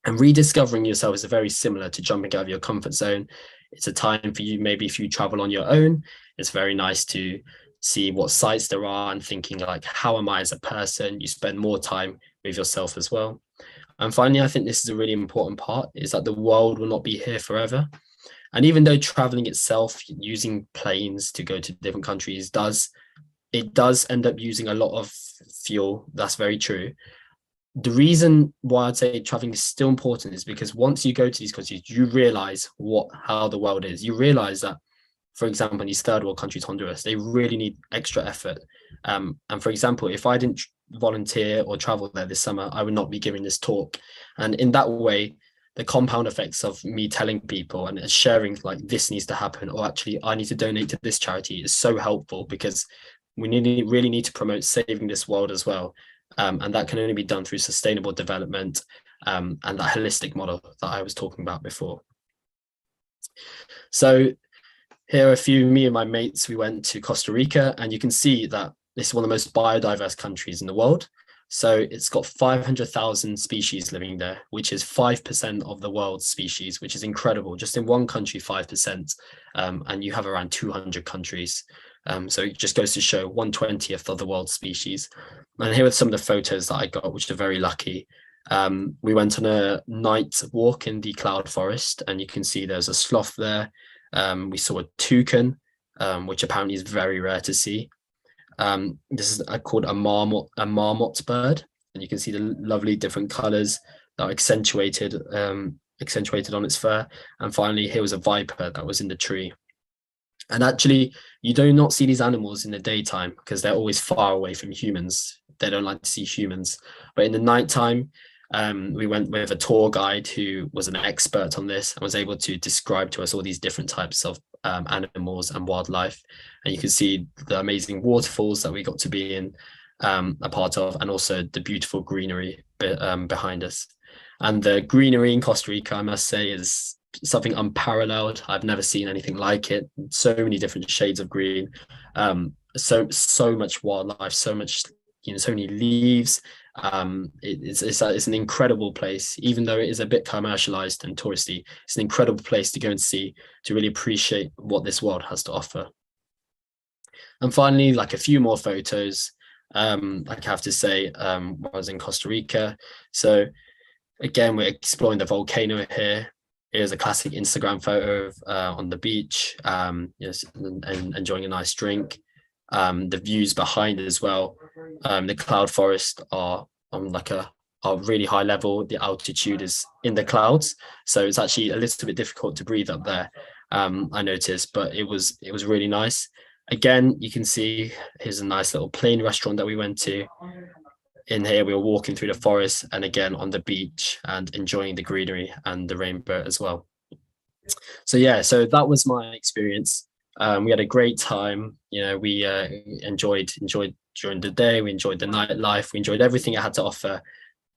And rediscovering yourself is very similar to jumping out of your comfort zone. It's a time for you, maybe if you travel on your own, it's very nice to see what sites there are and thinking like, how am I as a person? You spend more time with yourself as well. And finally, I think this is a really important part, is that the world will not be here forever. And even though traveling itself, using planes to go to different countries does end up using a lot of fuel. That's very true. The reason why I'd say traveling is still important is because once you go to these countries, you realize how the world is. You realize that for example, in these third world countries, Honduras, they really need extra effort. And for example, if I didn't volunteer or travel there this summer, I would not be giving this talk. And in that way, the compound effects of me telling people and sharing like this needs to happen, or actually I need to donate to this charity, is so helpful, because we really need to promote saving this world as well. And that can only be done through sustainable development and that holistic model that I was talking about before. So here are a few, me and my mates, we went to Costa Rica, and you can see that this is one of the most biodiverse countries in the world. So it's got 500,000 species living there, which is 5% of the world's species, which is incredible. Just in one country, 5%, and you have around 200 countries. So it just goes to show 1/20th of the world's species. And here are some of the photos that I got, which are very lucky. We went on a night walk in the cloud forest, and you can see there's a sloth there. We saw a toucan, which apparently is very rare to see. This is called a marmot bird, and you can see the lovely different colors that are accentuated on its fur. And finally, here was a viper that was in the tree. And actually, you do not see these animals in the daytime because they're always far away from humans. They don't like to see humans. But in the nighttime, we went with a tour guide who was an expert on this and was able to describe to us all these different types of animals and wildlife. And you can see the amazing waterfalls that we got to be in a part of, and also the beautiful greenery behind us. And the greenery in Costa Rica, I must say, is something unparalleled. I've never seen anything like it. So many different shades of green, so much wildlife, so much, so many leaves. It's an incredible place, even though it is a bit commercialized and touristy. It's an incredible place to go and see, to really appreciate what this world has to offer. And finally, like a few more photos, I have to say, I was in Costa Rica. So again, we're exploring the volcano here. Here's a classic Instagram photo of, on the beach, and enjoying a nice drink. The views behind as well. The cloud forest are on like a really high level. The altitude is in the clouds, so it's actually a little bit difficult to breathe up there. I noticed, but it was really nice. Again, you can see here's a nice little plain restaurant that we went to. In here, we were walking through the forest, and again on the beach, and enjoying the greenery and the rainbow as well. So yeah, so that was my experience. We had a great time. We enjoyed during the day. We enjoyed the nightlife. We enjoyed everything it had to offer.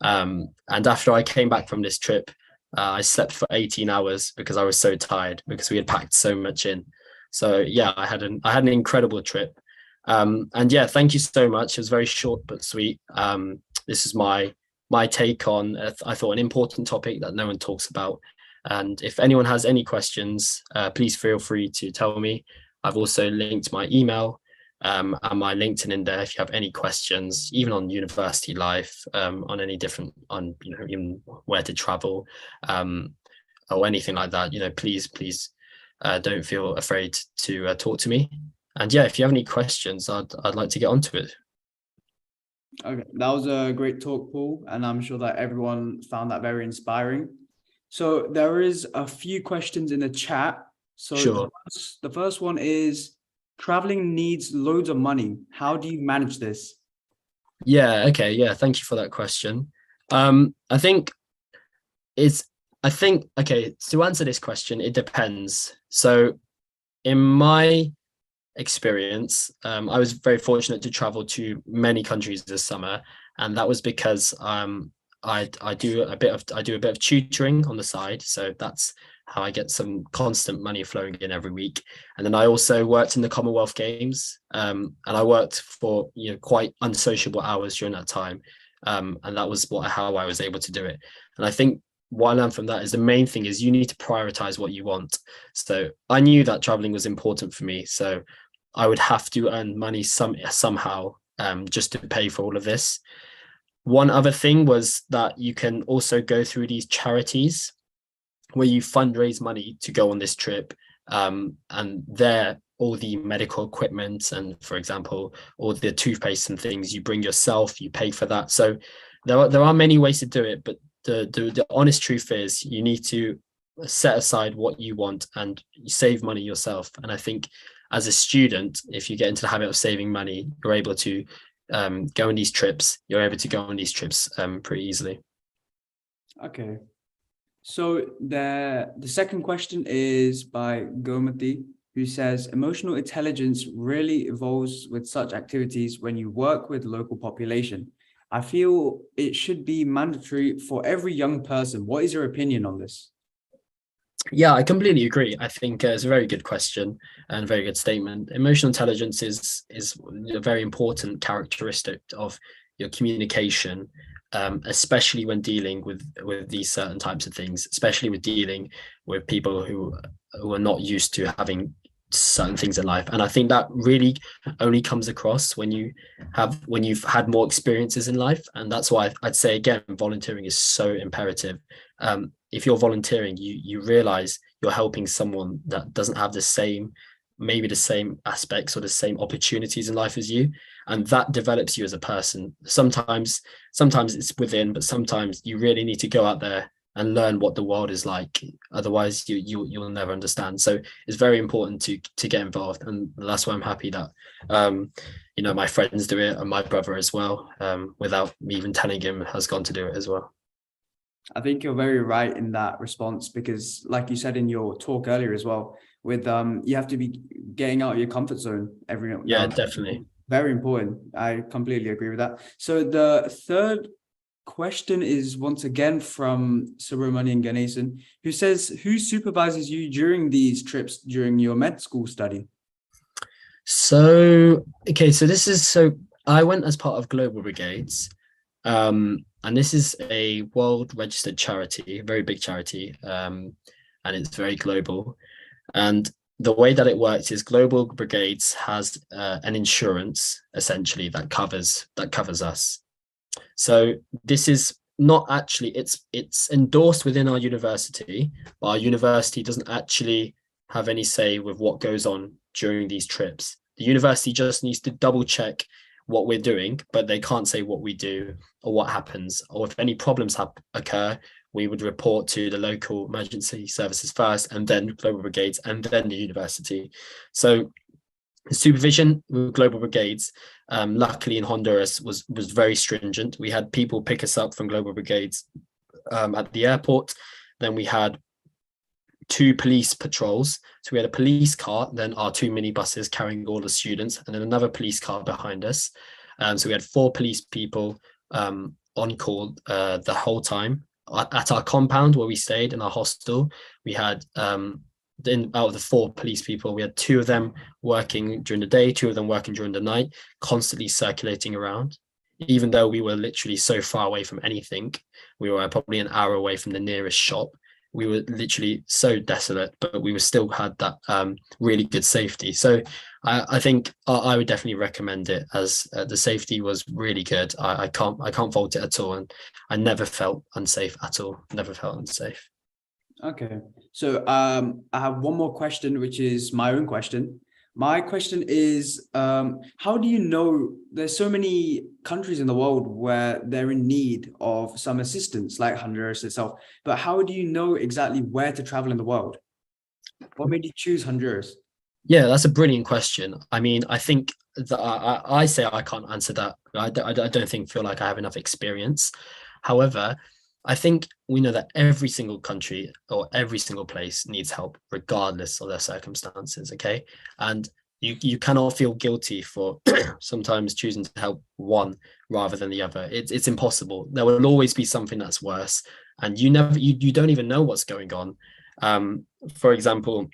And after I came back from this trip, I slept for 18 hours because I was so tired, because we had packed so much in. So yeah, I had an incredible trip. And yeah, thank you so much. It was very short but sweet. This is my take on, I thought, an important topic that no one talks about. And if anyone has any questions, please feel free to tell me. I've also linked my email and my LinkedIn in there if you have any questions, even on university life, on any different, on even where to travel, or anything like that. Please don't feel afraid to talk to me. And yeah, if you have any questions, I'd like to get onto it. Okay, that was a great talk, Paul, and I'm sure that everyone found that very inspiring. So there is a few questions in the chat. So sure. The first one is, traveling needs loads of money. How do you manage this? Yeah, okay, yeah, thank you for that question. I think, okay, to answer this question, it depends. So in my experience, I was very fortunate to travel to many countries this summer, and that was because I do a bit of tutoring on the side, so that's how I get some constant money flowing in every week. And then I also worked in the Commonwealth Games, and I worked for quite unsociable hours during that time, and that was how I was able to do it. And I think what I learned from that is the main thing is you need to prioritize what you want. So I knew that traveling was important for me, so I would have to earn money somehow just to pay for all of this. One other thing was that you can also go through these charities where you fundraise money to go on this trip, and there all the medical equipment and, for example, all the toothpaste and things you bring yourself, you pay for that. So there are many ways to do it, but the honest truth is you need to set aside what you want and you save money yourself. And I think as a student, if you get into the habit of saving money, you're able to go on these trips. You're able to go on these trips pretty easily. Okay. So the second question is by Gomati, who says, emotional intelligence really evolves with such activities when you work with local population. I feel it should be mandatory for every young person. What is your opinion on this? Yeah, I completely agree. I think it's a very good question and a very good statement. Emotional intelligence is a very important characteristic of your communication, especially when dealing with these certain types of things, especially with dealing with people who are not used to having certain things in life. And I think that really only comes across when you've had more experiences in life. And that's why I'd say, again, volunteering is so imperative. If you're volunteering, you realize you're helping someone that doesn't have maybe the same aspects or the same opportunities in life as you, and that develops you as a person. Sometimes it's within, but sometimes you really need to go out there and learn what the world is like. Otherwise you'll never understand. So it's very important to get involved, and that's why I'm happy that my friends do it, and my brother as well, without me even telling him, has gone to do it as well. I think you're very right in that response, because like you said in your talk earlier as well, with you have to be getting out of your comfort zone every now. Yeah, definitely. Very important. I completely agree with that. So the third question is once again from Subramanian Ganesan, who says, who supervises you during these trips during your med school study? So I went as part of Global Brigades, and this is a world registered charity, a very big charity, and it's very global. And the way that it works is Global Brigades has an insurance essentially that covers us. So this is not actually, it's endorsed within our university, but our university doesn't actually have any say with what goes on during these trips. The university just needs to double check what we're doing, but they can't say what we do or what happens, or if any problems occur, we would report to the local emergency services first, and then Global Brigades, and then the university. So supervision with Global Brigades, luckily in Honduras, was very stringent. We had people pick us up from Global Brigades at the airport. Then we had 2 police patrols. So we had a police car, then our 2 minibuses carrying all the students, and then another police car behind us. So we had 4 police people on call the whole time. At our compound where we stayed in our hostel, we had out of the 4 police people, we had 2 of them working during the day, 2 of them working during the night, constantly circulating around. Even though we were literally so far away from anything, we were probably an hour away from the nearest shop. We were literally so desolate, but we still had that really good safety. So I think I would definitely recommend it, as the safety was really good. I can't fault it at all, and I never felt unsafe at all. Never felt unsafe. Okay, so I have one more question, which is my own question. My question is, how do you know, there's so many countries in the world where they're in need of some assistance, like Honduras itself, but how do you know exactly where to travel in the world? What made you choose Honduras? Yeah, that's a brilliant question. I mean, I think that I say I can't answer that. I don't feel like I have enough experience. However, I think we know that every single country or every single place needs help, regardless of their circumstances. Okay. And you cannot feel guilty for sometimes choosing to help one rather than the other. It's impossible. There will always be something that's worse, and you don't even know what's going on. For example,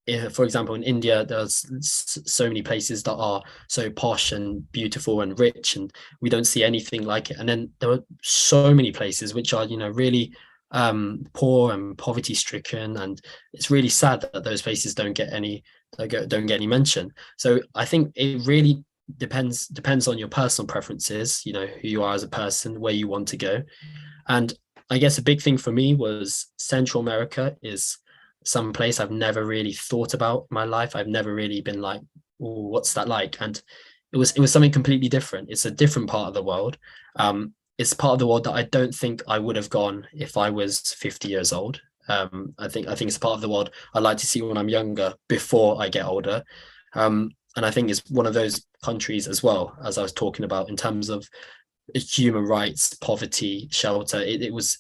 in India, there's so many places that are so posh and beautiful and rich, and we don't see anything like it. And then there are so many places which are, really poor and poverty stricken, and it's really sad that those places don't get any mention. So I think it really depends on your personal preferences, who you are as a person, where you want to go. And I guess a big thing for me was Central America is some place I've never really thought about in my life. I've never really been like, oh, what's that like? And it was something completely different. It's a different part of the world. It's part of the world that I don't think I would have gone if I was 50 years old. I think it's part of the world I'd like to see when I'm younger, before I get older. And I think it's one of those countries as well, as I was talking about, in terms of human rights, poverty, shelter. It was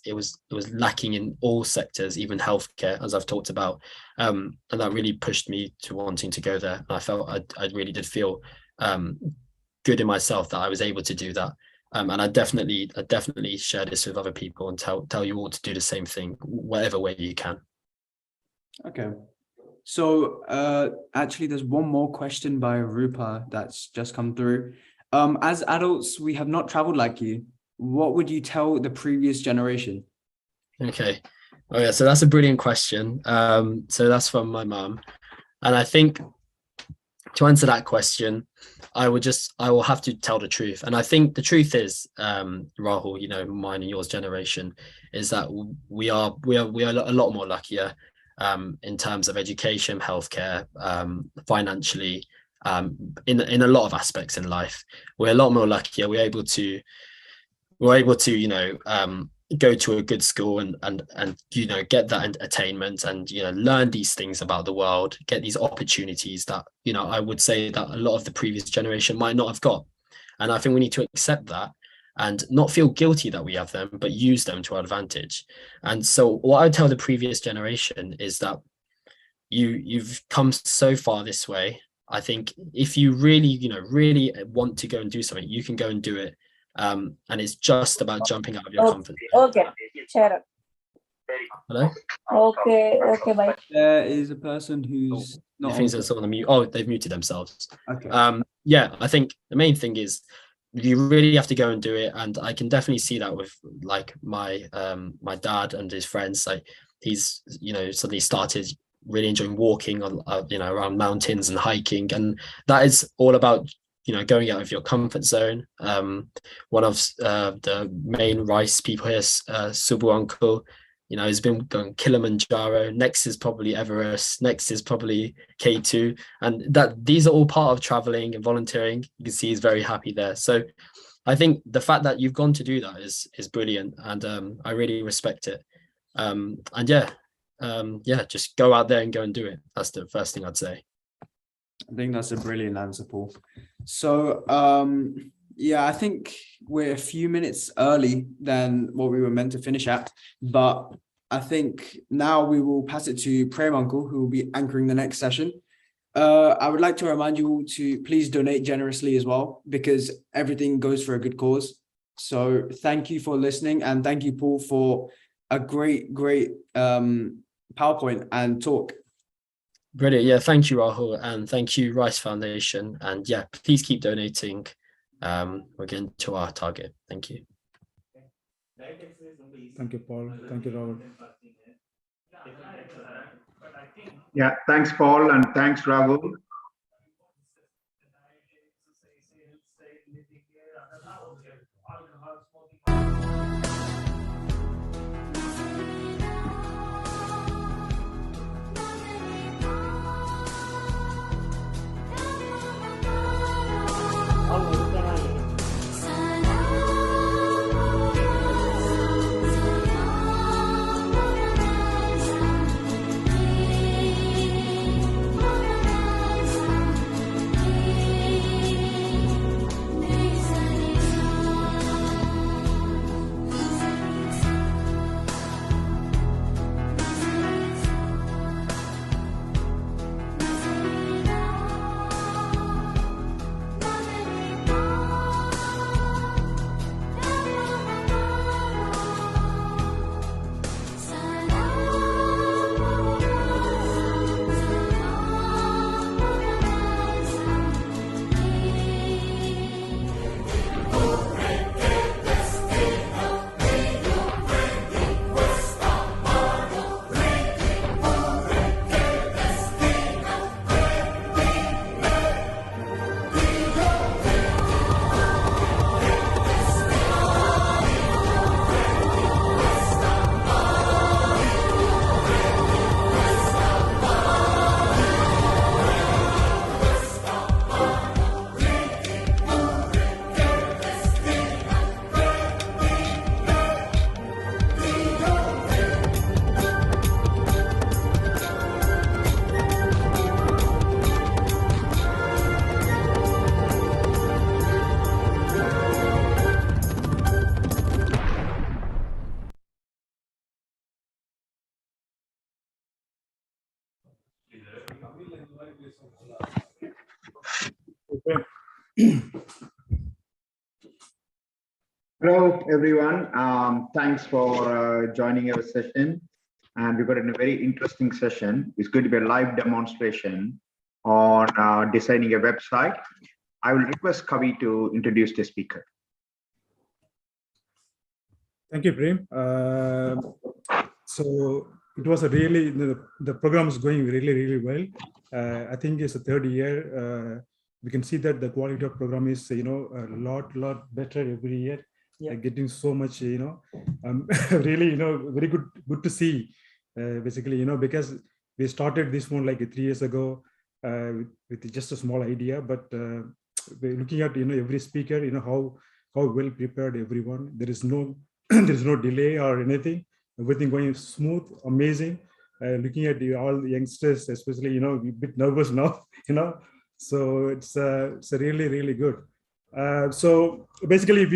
lacking in all sectors, even healthcare, as I've talked about. And that really pushed me to wanting to go there. And I felt I really did feel good in myself that I was able to do that. And I definitely share this with other people and tell you all to do the same thing, whatever way you can. Okay. So actually, there's one more question by Rupa that's just come through. As adults, we have not traveled like you. What would you tell the previous generation? Okay. Oh yeah, so that's a brilliant question. So that's from my mum. And I think to answer that question, I will have to tell the truth. And I think the truth is, Rahul, you know, mine and yours generation, is that we are a lot more luckier in terms of education, healthcare, financially, in a lot of aspects in life. We're a lot more luckier. We're able to, you know, go to a good school and you know, get that attainment and, you know, learn these things about the world, get these opportunities that, you know, I would say that a lot of the previous generation might not have got. And I think we need to accept that and not feel guilty that we have them, but use them to our advantage. And so what I tell the previous generation is that you've come so far this way. I think if you really, you know, really want to go and do something, you can go and do it. And it's just about jumping out of your comfort zone. Okay, share. Hello? Okay, bye. There is a person who's not. I think there's someone on mute. Oh, they've muted themselves. Okay. Yeah, I think the main thing is you really have to go and do it. And I can definitely see that with like my dad and his friends. Like he's, you know, suddenly started really enjoying walking on, you know, around mountains and hiking. And that is all about, you know, going out of your comfort zone. One of the main rice people here, Subu uncle, you know, has been going Kilimanjaro. Next is probably Everest. Next is probably K2. And that these are all part of traveling and volunteering. You can see he's very happy there. So I think the fact that you've gone to do that is brilliant. And I really respect it. And yeah, just go out there and go and do it. That's the first thing I'd say. I think that's a brilliant answer, Paul. So, yeah, I think we're a few minutes early than what we were meant to finish at, but I think now we will pass it to Prem Uncle, who will be anchoring the next session. I would like to remind you all to please donate generously as well, because everything goes for a good cause. So thank you for listening, and thank you, Paul, for a great PowerPoint and talk. Brilliant. Yeah, thank you, Rahul, and thank you, Rice Foundation. And yeah, please keep donating. We're getting to our target. Thank you. Thank you, Paul. Thank you, Rahul. Yeah, thanks, Paul, and thanks, Rahul. Hello, everyone. Thanks for joining our session. And we've got a very interesting session. It's going to be a live demonstration on designing a website. I will request Kavi to introduce the speaker. Thank you, Prem. So it was a really, the program is going really well. I think it's the third year. We can see that the quality of program is, a lot better every year. Yeah. Getting so much, really, very good to see. Basically, because we started this one like 3 years ago with just a small idea, but we're looking at every speaker, how well prepared everyone. There is no there's no delay or anything. Everything going smooth, amazing. Looking at all the youngsters, especially, a bit nervous now, So it's really good. So basically,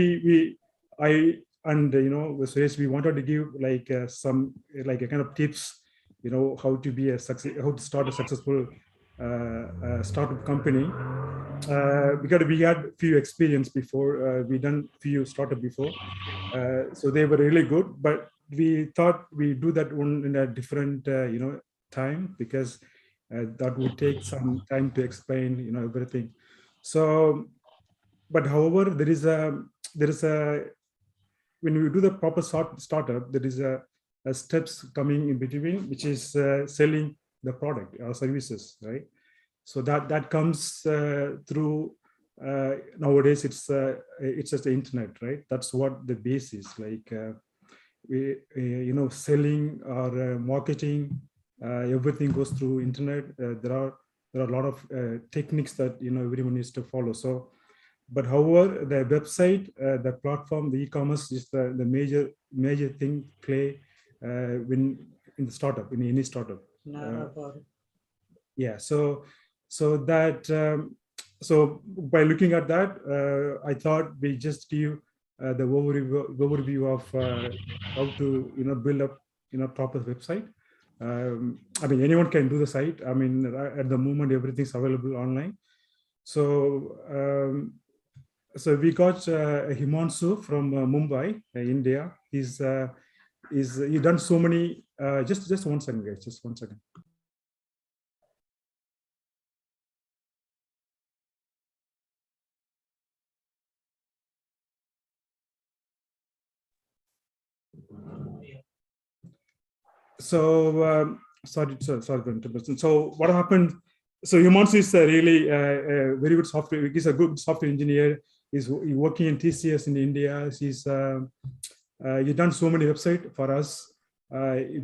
Suresh, we wanted to give like some like a kind of tips, how to be a success, how to start a successful startup company. Because we had few experience before, we done few startup before, so they were really good. But we thought we do that one in a different, time, because that would take some time to explain, everything. So, but however, there is a when we do the proper startup, there is a steps coming in between, which is selling the product or services, right? So that comes through nowadays. It's just the internet, right? That's what the base is like. We selling or marketing, everything goes through internet. There are a lot of techniques that everyone needs to follow. So, but however, the website, the platform, the e-commerce is the major thing play when in the startup, in any startup. Yeah, so that so by looking at that, I thought we just give the overview of how to build up proper website. I mean, anyone can do the site. I mean, at the moment everything's available online. So so we got Himanshu from Mumbai, India. He's done so many. Just 1 second, guys. Just 1 second. So sorry for interruption. So what happened? So Himanshu is really a very good software. He's a good software engineer. He's working in TCS in India. He's done so many websites for us.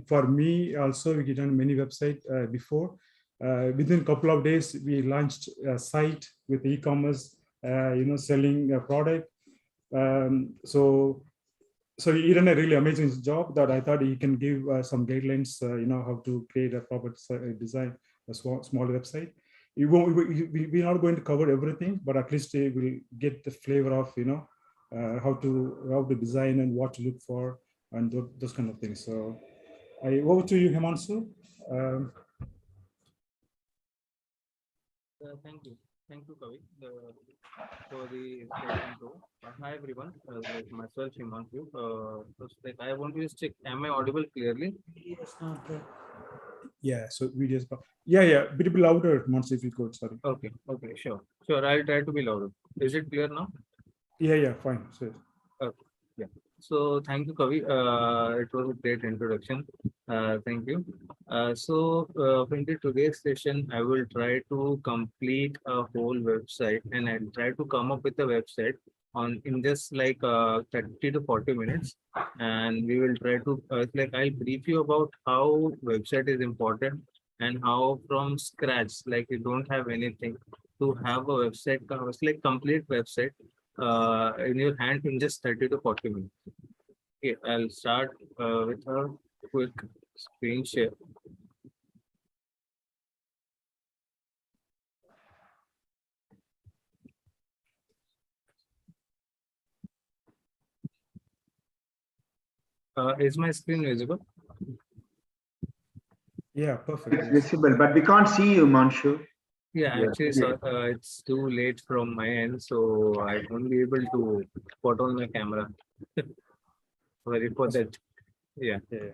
For me also, we done many websites before. Within a couple of days, we launched a site with e-commerce, selling a product. So he done a really amazing job that I thought he can give some guidelines, how to create a proper design, a small website. We're not going to cover everything, but at least we'll get the flavor of, how to design and what to look for and those kind of things. So over to you, Himanshu. Thank you, Kavi, for the intro. Hi everyone, like myself, Himanshu. Like I want to check, am I audible clearly? Yeah, so videos. Yeah, bit louder, Himanshu, if you could. Sorry. Okay, sure. I'll try to be louder. Is it clear now? Yeah, fine. So, okay, yeah. So thank you, Kavi. It was a great introduction. Thank you. In today's session, I will try to complete a whole website, and I'll try to come up with a website in just like 30 to 40 minutes. And we will try to I'll brief you about how website is important and how from scratch, like you don't have anything, to have a website, like complete website in your hand in just 30 to 40 minutes. Okay, I'll start with a quick screen share. Is my screen visible? Yeah, perfect. It's Yes. visible, but we can't see you, Manshu. Yeah, Yeah. actually, so, it's too late from my end, so I won't be able to put on my camera. Sorry for that. Yeah. Yeah.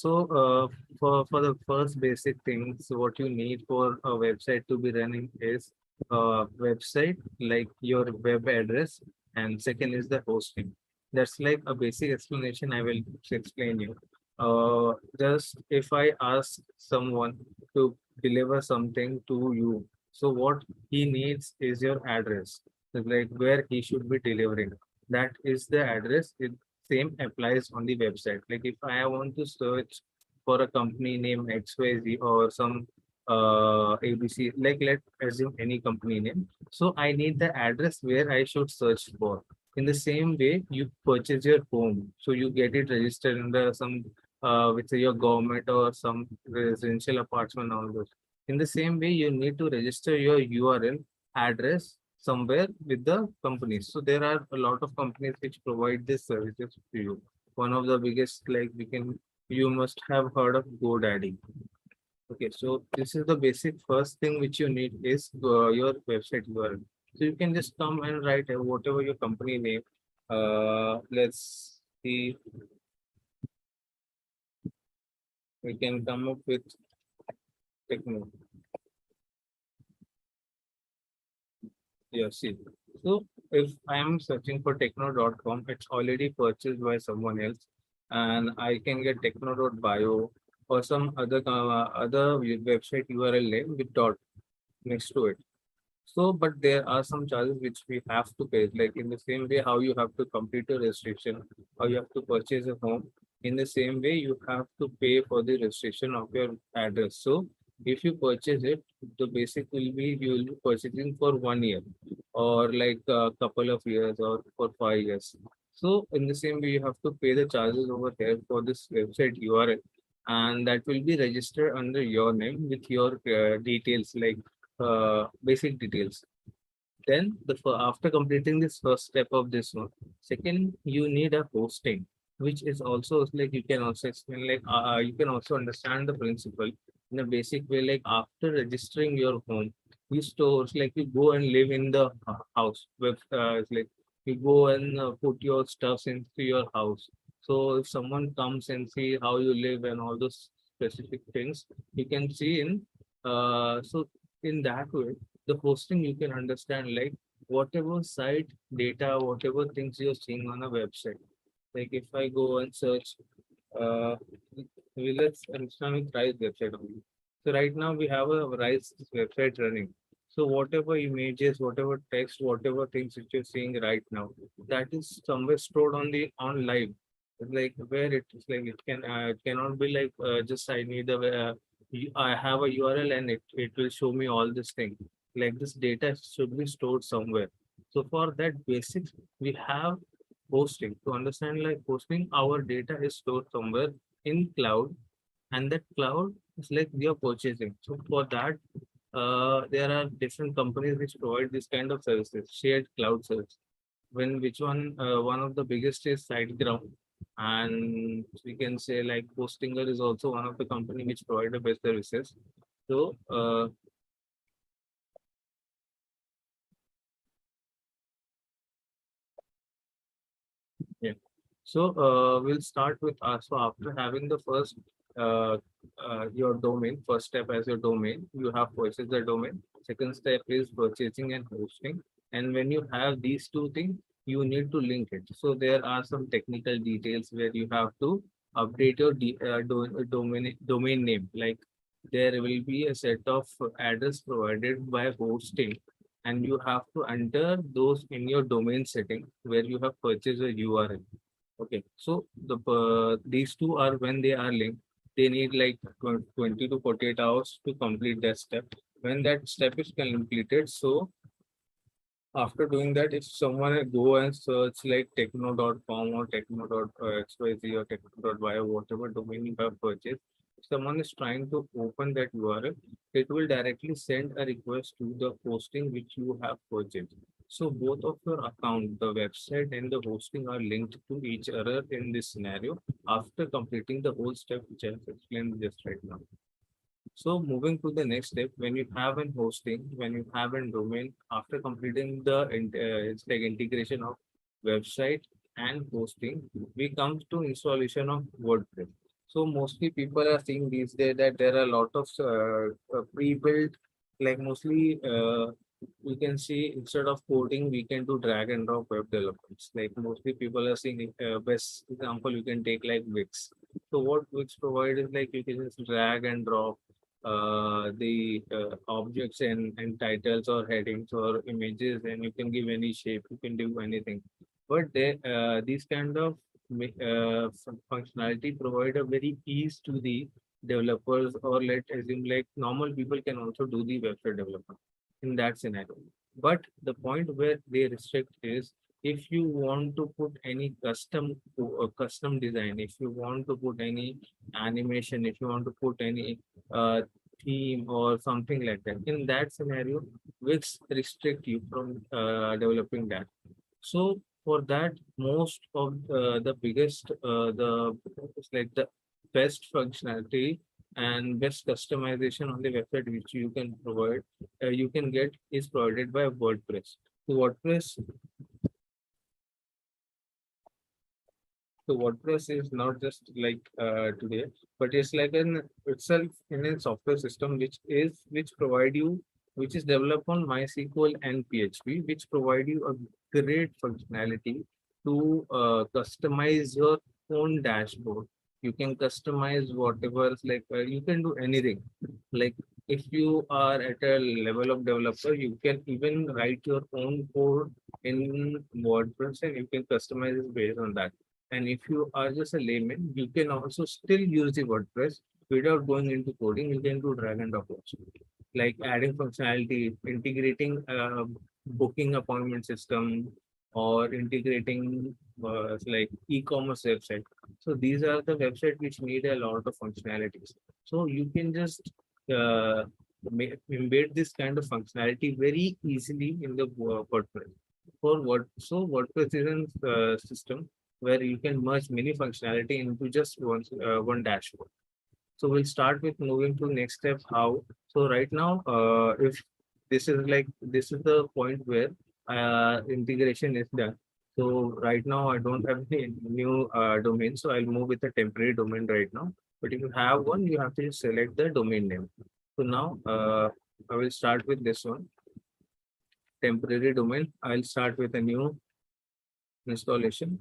For the first basic things, what you need for a website to be running is a website, like your web address, and second is the hosting. That's like a basic explanation. I will explain you. Just if I ask someone to deliver something to you, so what he needs is your address, like where he should be delivering. That is the address. Same applies on the website. Like if I want to search for a company name XYZ or some ABC, like let's assume any company name. So I need the address where I should search for. In the same way, you purchase your home, so you get it registered under some with your government or some residential apartment, all those. In the same way, you need to register your URL address somewhere with the companies. So there are a lot of companies which provide these services to you. One of the biggest, like you must have heard of GoDaddy. Okay, so this is the basic first thing which you need is your website URL. So you can just come and write whatever your company name. Let's see, we can come up with techno. Yeah, see. So if I am searching for techno.com, it's already purchased by someone else, and I can get techno.bio or some other website URL name with dot next to it. So, but there are some charges which we have to pay. Like in the same way, how you have to complete a registration, how you have to purchase a home. In the same way, you have to pay for the registration of your address. So, if you purchase it, the basic will be you will be purchasing for 1 year, or like a couple of years, or for 5 years. So, in the same way, you have to pay the charges over there for this website URL, and that will be registered under your name with your details, like basic details. Then after completing this first step of this one, second you need a hosting, which is also like you can also explain, like you can also understand the principle in a basic way. Like after registering your home, you store, like you go and live in the house. It's like you go and put your stuffs into your house. So if someone comes and see how you live and all those specific things, you can see in so in that way the hosting you can understand, like whatever site data, whatever things you're seeing on a website. Like if I go and search, uh, let's understand with Rise website only. So right now we have a Rise website running. So whatever images, whatever text, whatever things which you're seeing right now, that is somewhere stored on the on live. Like where it is, like it cannot be like just I need a I have a URL and it will show me all this thing. Like this data should be stored somewhere. So for that basics, we have hosting. To understand like hosting, our data is stored somewhere in cloud, and that cloud is like we are purchasing. So for that, there are different companies which provide this kind of services, shared cloud service. When which one of the biggest is SiteGround, and we can say like Hostinger is also one of the company which provide the best services. So yeah. So we'll start with so after having the first uh, your domain, first step as your domain, you have purchased the domain. Second step is purchasing and hosting. And when you have these two things, you need to link it. So there are some technical details where you have to update your domain name. Like there will be a set of address provided by hosting, and you have to enter those in your domain setting where you have purchased a URL. Okay, so these two are when they are linked, they need like 20 to 48 hours to complete that step. When that step is completed, so after doing that, if someone go and search like techno.com or techno.xyz or techno.bio, whatever domain you have purchased, if someone is trying to open that URL, it will directly send a request to the hosting which you have purchased. So both of your account, the website and the hosting are linked to each other in this scenario after completing the whole step which I have explained just right now. So moving to the next step, when you have an hosting, when you have a domain, after completing the it's like integration of website and hosting, we come to installation of WordPress. So mostly people are seeing these days that there are a lot of pre-built, like mostly we can see instead of coding, we can do drag and drop web developments. Like mostly people are seeing best example you can take like Wix. So what Wix provide is like you can just drag and drop the objects and titles or headings or images, and you can give any shape, you can do anything. But they, these kind of functionality provide a very ease to the developers, or let's assume like normal people can also do the website development in that scenario. But the point where they restrict is if you want to put any custom design, if you want to put any animation, if you want to put any uh, theme or something like that. In that scenario, Wix restrict you from developing that. So for that, most of the biggest, it's like the best functionality and best customization on the website which you can provide, you can get is provided by WordPress. So WordPress is not just like today, but it's like an itself in a software system which provide you, which is developed on MySQL and PHP, which provide you a great functionality to customize your own dashboard. You can customize whatever, like you can do anything. Like if you are at a level of developer, you can even write your own code in WordPress and you can customize it based on that. And if you are just a layman, you can also still use the WordPress without going into coding. You can do drag and drop also, like adding functionality, integrating booking appointment system, or integrating like e-commerce website. So these are the websites which need a lot of functionalities. So you can just embed this kind of functionality very easily in the WordPress. WordPress is a system where you can merge many functionality into just one dashboard. So we'll start with moving to next step. How? So right now, if this is the point where integration is done. So right now I don't have any new domain, so I'll move with a temporary domain right now. But if you have one, you have to just select the domain name. So now I will start with this one, temporary domain. I'll start with a new installation.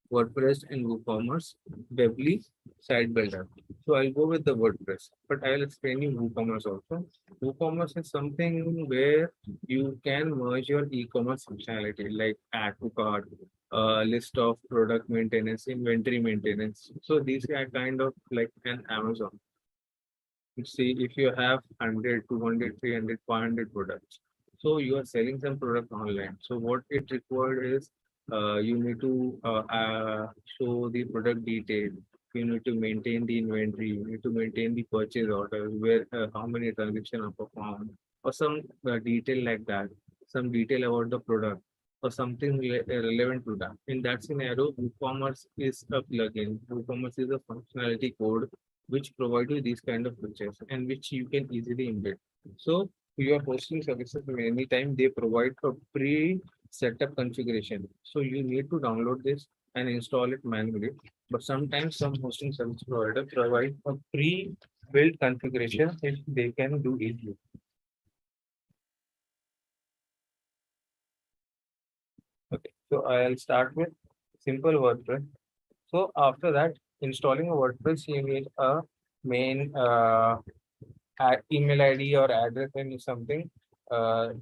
WordPress and WooCommerce, Weebly, Site Builder. So I'll go with the WordPress, but I'll explain you WooCommerce also. WooCommerce is something where you can merge your e-commerce functionality like add to cart, list of product maintenance, inventory maintenance. So these are kind of like an Amazon. See, if you have 100, 200, 300, 500 products, so you are selling some product online. So what it required is you need to show the product detail. You need to maintain the inventory. You need to maintain the purchase order, where how many transactions are performed, or some detail like that. Some detail about the product, or something relevant to that. In that scenario, WooCommerce is a plugin. WooCommerce is a functionality code which provide you these kind of features and which you can easily embed. So your hosting services, anytime they provide a pre-setup configuration. So you need to download this and install it manually. But sometimes some hosting service provider provide a pre-built configuration if they can do easily. Okay, so I'll start with simple WordPress. So after that, installing a WordPress, you need a main email ID or address and something. To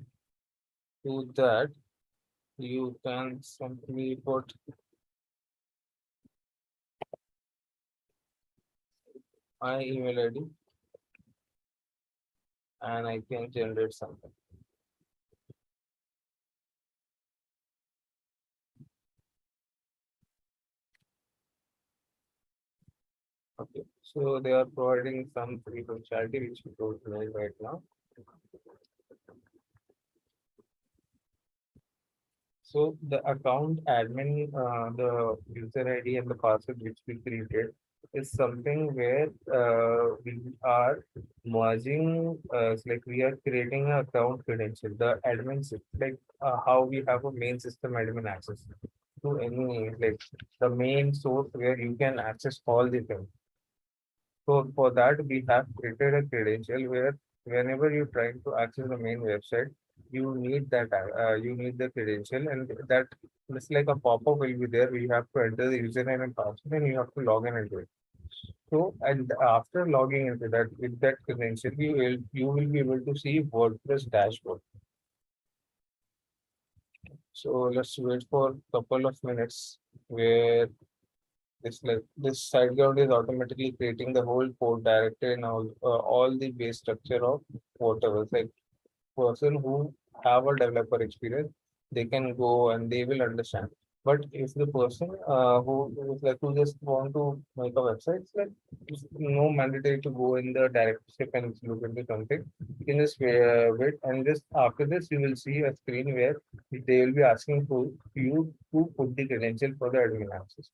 that, you can simply put my email ID and I can generate something. Okay, so they are providing some free functionality which we don't know right now. So the account admin, the user ID and the password which we created is something where we are merging, it's like we are creating an account credential. The admin, like how we have a main system admin access to any, like the main source where you can access all the things. So for that, we have created a credential where whenever you're trying to access the main website, you need that you need the credential, and that it's like a pop-up will be there. We have to enter the username and password, and you have to log in into it. So and after logging into that with that credential, you will be able to see WordPress dashboard. So let's wait for a couple of minutes where this SiteGround is automatically creating the whole port directory and all the base structure of whatever. It's like person who have a developer experience, they can go and they will understand. But if the person who is like who just want to make a website, it's no mandatory to go in the direct step and look into something. You can just wait, and just after this you will see a screen where they will be asking for you to put the credential for the admin access.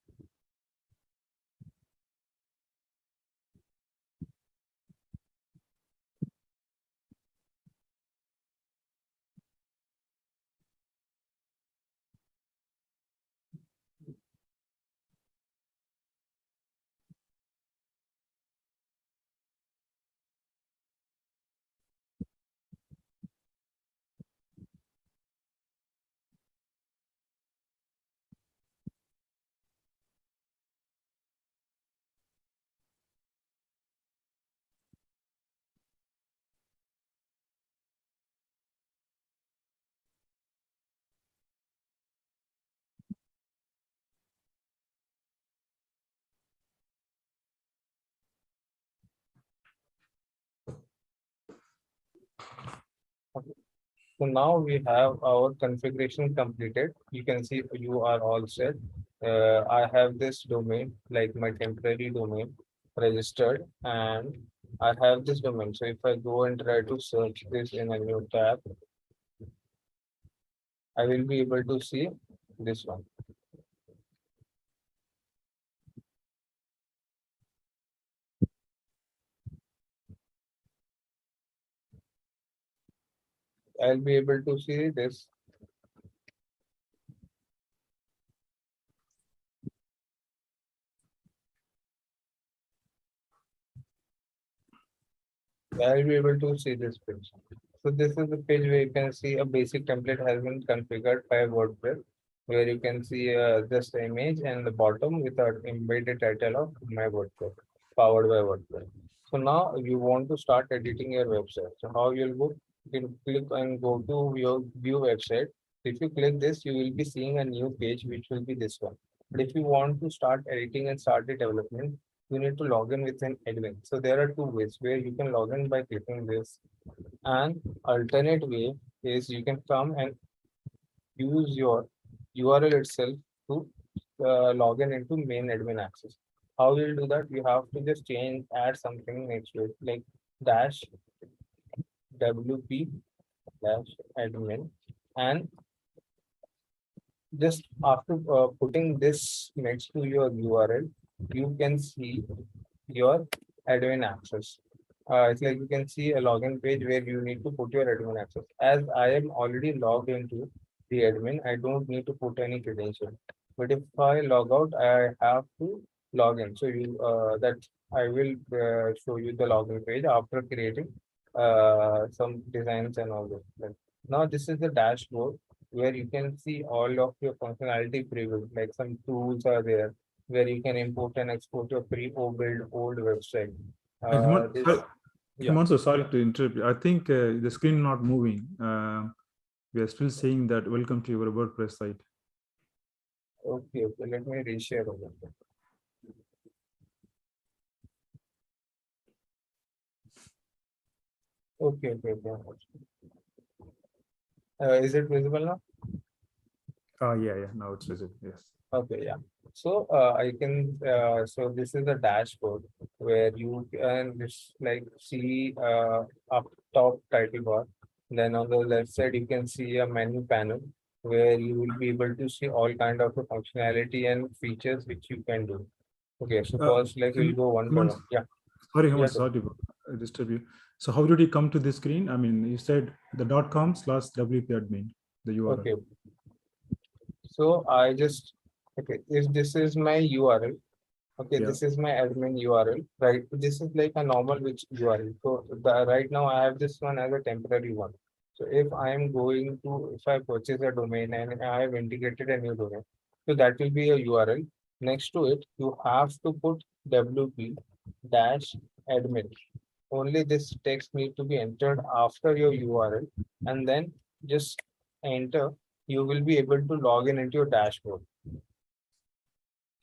Okay. So now we have our configuration completed. You can see you are all set. I have this domain, like my temporary domain registered, and I have this domain. So if I go and try to search this in a new tab, I will be able to see this one. I'll be able to see this. I'll be able to see this page. So this is the page where you can see a basic template has been configured by WordPress, where you can see just the image and the bottom with our embedded title of my WordPress, powered by WordPress. So now you want to start editing your website. So how you'll go? You can click and go to your view website. If you click this, you will be seeing a new page, which will be this one. But if you want to start editing and start the development, you need to log in with an admin. So there are two ways where you can log in by clicking this. And alternate way is you can come and use your URL itself to log in into main admin access. How you'll do that? You have to just add something next to it, like dash WP dash admin, and just after putting this next to your URL, you can see your admin access. It's like you can see a login page where you need to put your admin access. As I am already logged into the admin, I don't need to put any credential. But if I log out, I have to log in. So that I will show you the login page after creating some designs and all that. Now this is the dashboard where you can see all of your functionality preview, like some tools are there where you can import and export your pre-built old website. Yeah. I'm also sorry to interrupt. I think the screen not moving. We are still saying that welcome to your WordPress site. Okay, let me reshare over there. Okay. Is it visible now? Yeah, now it's visible. Yes. Okay, yeah. So I can so this is the dashboard where you can just like see up top title bar. Then on the left side you can see a menu panel where you will be able to see all kind of functionality and features which you can do. Okay, so first, like we'll go one by one. Yeah. Sorry, Yeah, sorry to disturb you. So how did you come to this screen? I mean, you said the .com/wp admin, the URL. Okay. So I just, okay, if this is my URL, okay, Yeah. this is my admin URL, right? This is like a normal which URL. So right now I have this one as a temporary one. So if I am going to, if I purchase a domain and I have integrated a new domain, so that will be a URL. Next to it, you have to put wp dash admin. Only this text need to be entered after your URL, and then just enter. You will be able to log in into your dashboard.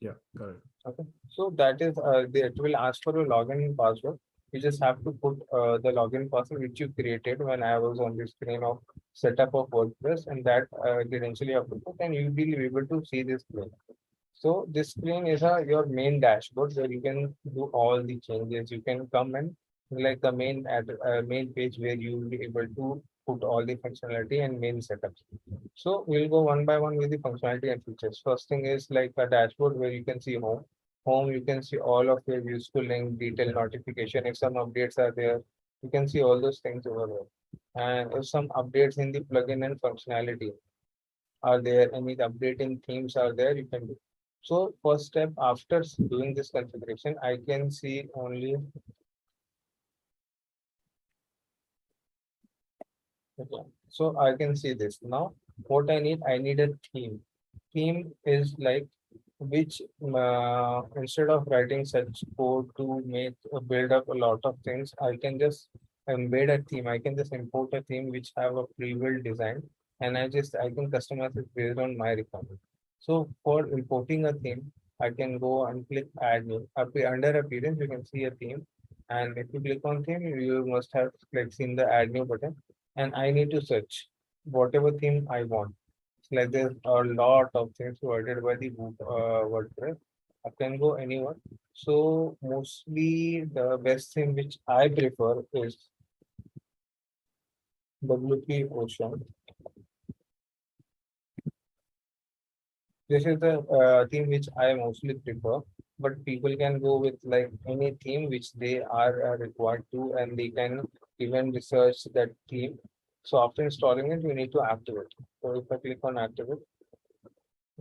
Yeah, correct. Okay, so that is it will ask for your login and password. You just have to put the login password which you created when I was on the screen of setup of WordPress, and that eventually you have to put, and you will be able to see this screen. So this screen is your main dashboard where you can do all the changes. You can come and like the main page where you will be able to put all the functionality and main setups. So we'll go one by one with the functionality and features. First thing is like a dashboard where you can see home. Home, you can see all of your useful link, detail notification. If some updates are there, you can see all those things over there. And if some updates in the plugin and functionality are there, any updating themes are there, you can do. So first step after doing this configuration, I can see only. Okay. So I can see this now. What I need a theme. Theme is like which instead of writing such code to make build up a lot of things, I can just embed a theme. I can just import a theme which have a pre-built design, and I can customize it based on my requirement. So for importing a theme, I can go and click add new. Under appearance, you can see a theme, and if you click on theme, you must have like seen the add new button, and I need to search whatever theme I want. Like there's a lot of things provided by the WordPress. I can go anywhere. So mostly the best thing which I prefer is WP Ocean. This is the theme which I mostly prefer, but people can go with like any theme which they are required to, and they can even research that theme. So after installing it, you need to activate. So if I click on activate,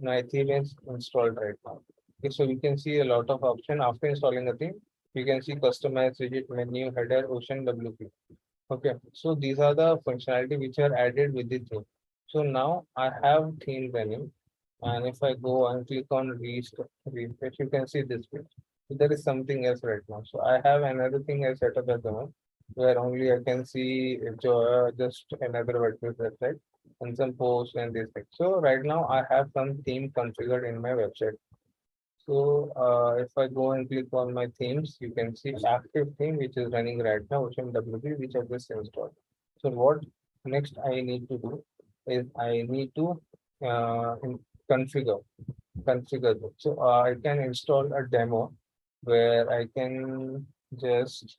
my theme is installed right now. Okay, so you can see a lot of option after installing a theme. You can see customize widget menu, header, ocean, WP. Okay, so these are the functionality which are added with the theme. So now I have theme running, and if I go and click on refresh, you can see this page. So there is something else right now. So I have another thing I set up at the moment where only I can see just another WordPress website and some posts and this thing. So right now I have some theme configured in my website. So if I go and click on my themes, you can see active theme which is running right now, Ocean WP, which I just installed. So what next I need to do is I need to configure them. So I can install a demo where I can just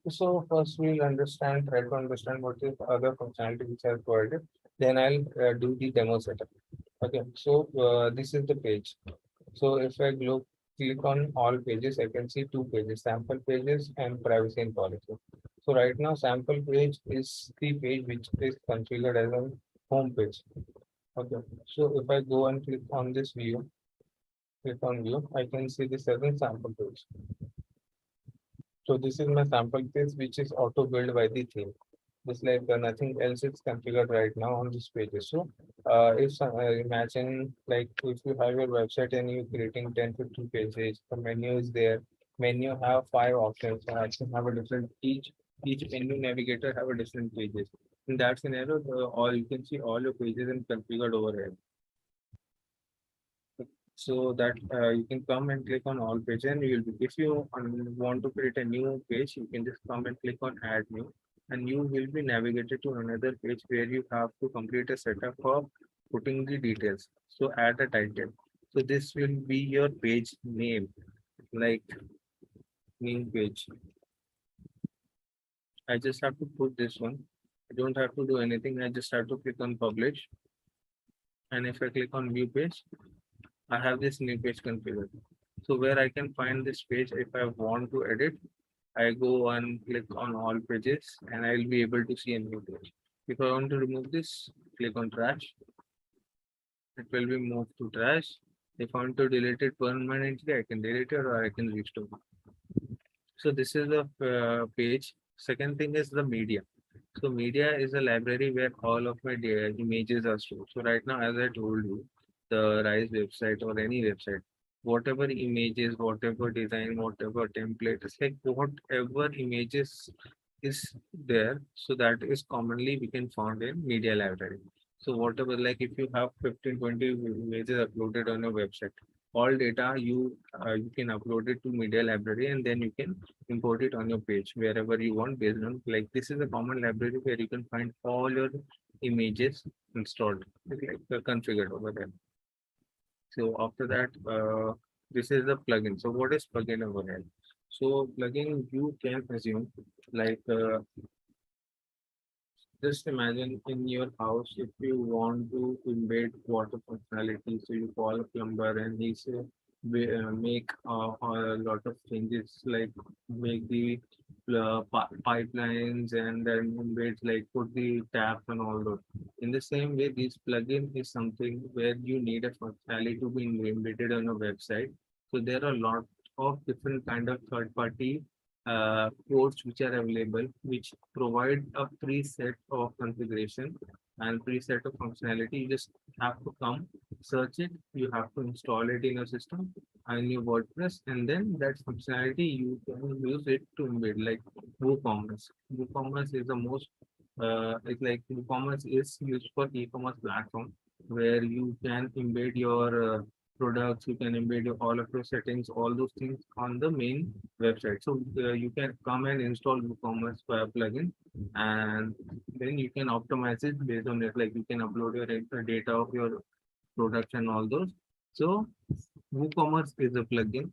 so first we'll try to understand what is the other functionality which I provided. Then I'll do the demo setup. Okay, so this is the page. So if I click on all pages, I can see two pages, sample pages and privacy and policy. So right now, sample page is the page which is configured as a home page. Okay, so if I go and click on this view, click on view, I can see this as a sample page. So this is my sample page, which is auto built by the theme. Just like nothing else is configured right now on this page. So if imagine like if you have your website and you're creating 10-15 pages, the menu is there. Menu have 5 options. So I can have a different each menu navigator have a different pages. In that scenario, all you can see all your pages and configured over here. So that you can come and click on all pages, and you will be, if you want to create a new page, you can just come and click on add new, and you will be navigated to another page where you have to complete a setup for putting the details. So add a title. So this will be your page name. like main page. I just have to put this one. I don't have to do anything. I just have to click on publish. And if I click on view page, I have this new page configured. So where I can find this page, if I want to edit, I go and click on all pages and I'll be able to see a new page. If I want to remove this, click on trash. It will be moved to trash. If I want to delete it permanently, I can delete it or I can restore. So this is the page. Second thing is the media. So media is a library where all of my images are stored. So right now, as I told you, the Rise website or any website, whatever images, whatever design, whatever template, it's like whatever images is there. So that is commonly we can find in media library. So whatever, like if you have 15, 20 images uploaded on your website, all data you can upload it to media library and then you can import it on your page wherever you want based on, like, this is a common library where you can find all your images installed, like configured over there. So after that, this is the plugin. So what is plugin over here? So plugin, you can assume like just imagine in your house, if you want to embed water functionality, so you call a plumber and he say make a lot of changes, like make the pipelines and then embed, like put the tap and all those. In the same way, this plugin is something where you need a functionality to be embedded on a website. So there are a lot of different kind of third-party codes which are available, which provide a preset of configuration and preset of functionality. You just have to come, search it, you have to install it in your system and your WordPress, and then that functionality you can use it to embed, like WooCommerce. WooCommerce is the most it's like WooCommerce is used for e-commerce platform where you can embed your products, you can embed all of your settings, all those things on the main website. So you can come and install WooCommerce plugin, and then you can optimize it based on it. Like you can upload your data of your products and all those. So WooCommerce is a plugin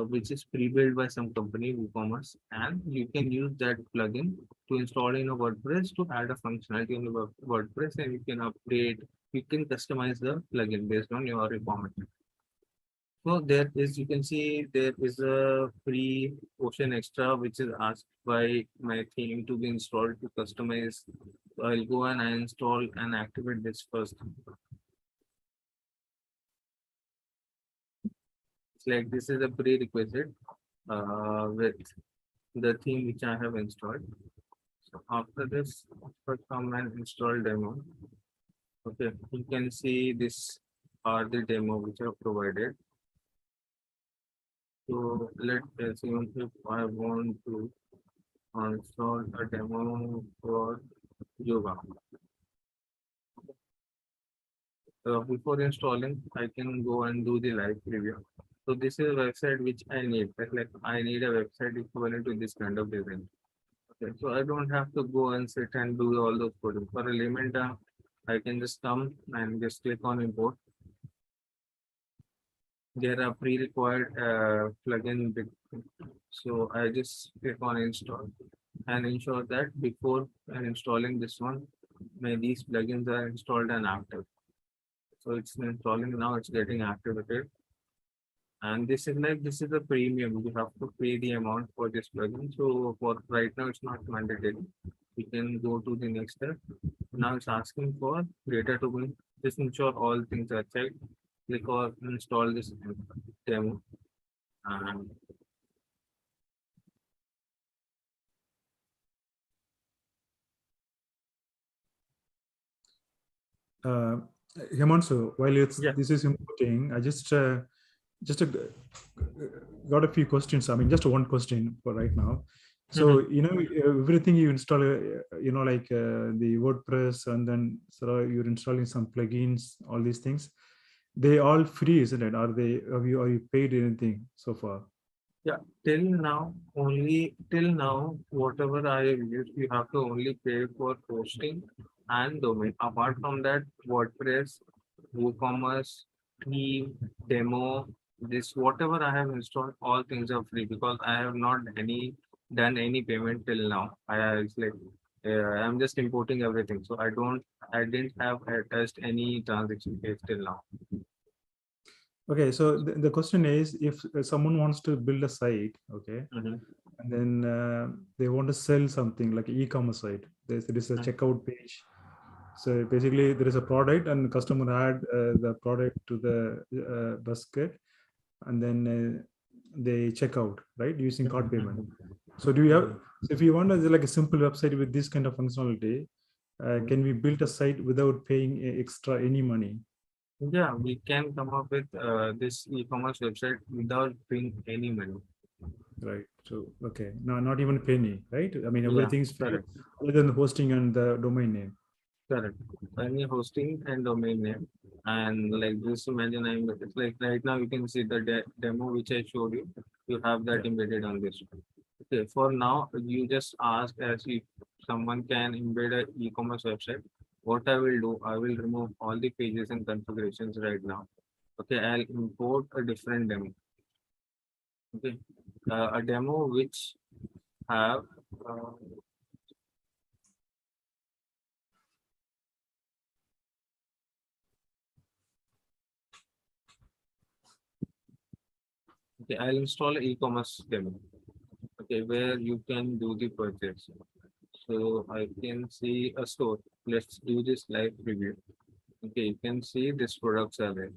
which is pre-built by some company, WooCommerce, and you can use that plugin to install in a WordPress to add a functionality on the WordPress, and you can update, you can customize the plugin based on your requirement. So there is, you can see there is a free Ocean Extra which is asked by my team to be installed to customize. So I'll go and I install and activate this first. It's like this is a prerequisite with the theme which I have installed. So after this, first come and install demo. Okay, you can see this are the demo which are provided. So let's assume if I want to install a demo for yoga. Before installing, I can go and do the live preview. So this is a website which I need. Like I need a website equivalent to this kind of design. Okay, so I don't have to go and sit and do all those coding. For Elementor, I can just come and just click on import. There are pre-required plugin. So I just click on install and ensure that before installing this one, these plugins are installed and active. So it's installing now, it's getting activated. And this is a premium. You have to pay the amount for this plugin. So for right now, it's not mandatory. You can go to the next step. Now it's asking for data to be, just ensure all things are checked. Click or install this demo. And Himanshu, while this is importing, I just got a few questions. I mean, just one question for right now. So everything you install, like the WordPress, and then you're installing some plugins, all these things. They all free, isn't it? Are you paid anything so far? Yeah, till now, whatever I have used, you have to only pay for hosting and domain. Apart from that, WordPress, WooCommerce, theme, demo, this whatever I have installed, all things are free because I have not done any payment till now. It's like I'm just importing everything, so I didn't have touched any transaction page till now. Okay, so the question is, if someone wants to build a site, okay, Mhm. and then they want to sell something like e-commerce site, there is a checkout page. So basically, there is a product, and the customer add the product to the basket, and then they check out, right, using card payment. So do you have? So if you want like a simple website with this kind of functionality, can we build a site without paying extra any money? Yeah, we can come up with this e-commerce website without paying any money. Right. So okay, no, not even a penny, right? I mean, Yeah, everything's free correct. other than the hosting and the domain name. Correct. Any hosting and domain name. And like this, imagine it's like right now you can see the demo which I showed you. You have that Yeah. embedded on this. Okay, for now, you just ask as if someone can embed a e-commerce website. What I will do, I will remove all the pages and configurations right now. Okay, I'll import a different demo. Okay, a demo which have okay, I'll install an e-commerce demo. Okay, where you can do the purchase. So I can see a store. Let's do this live preview. Okay, you can see this products are there.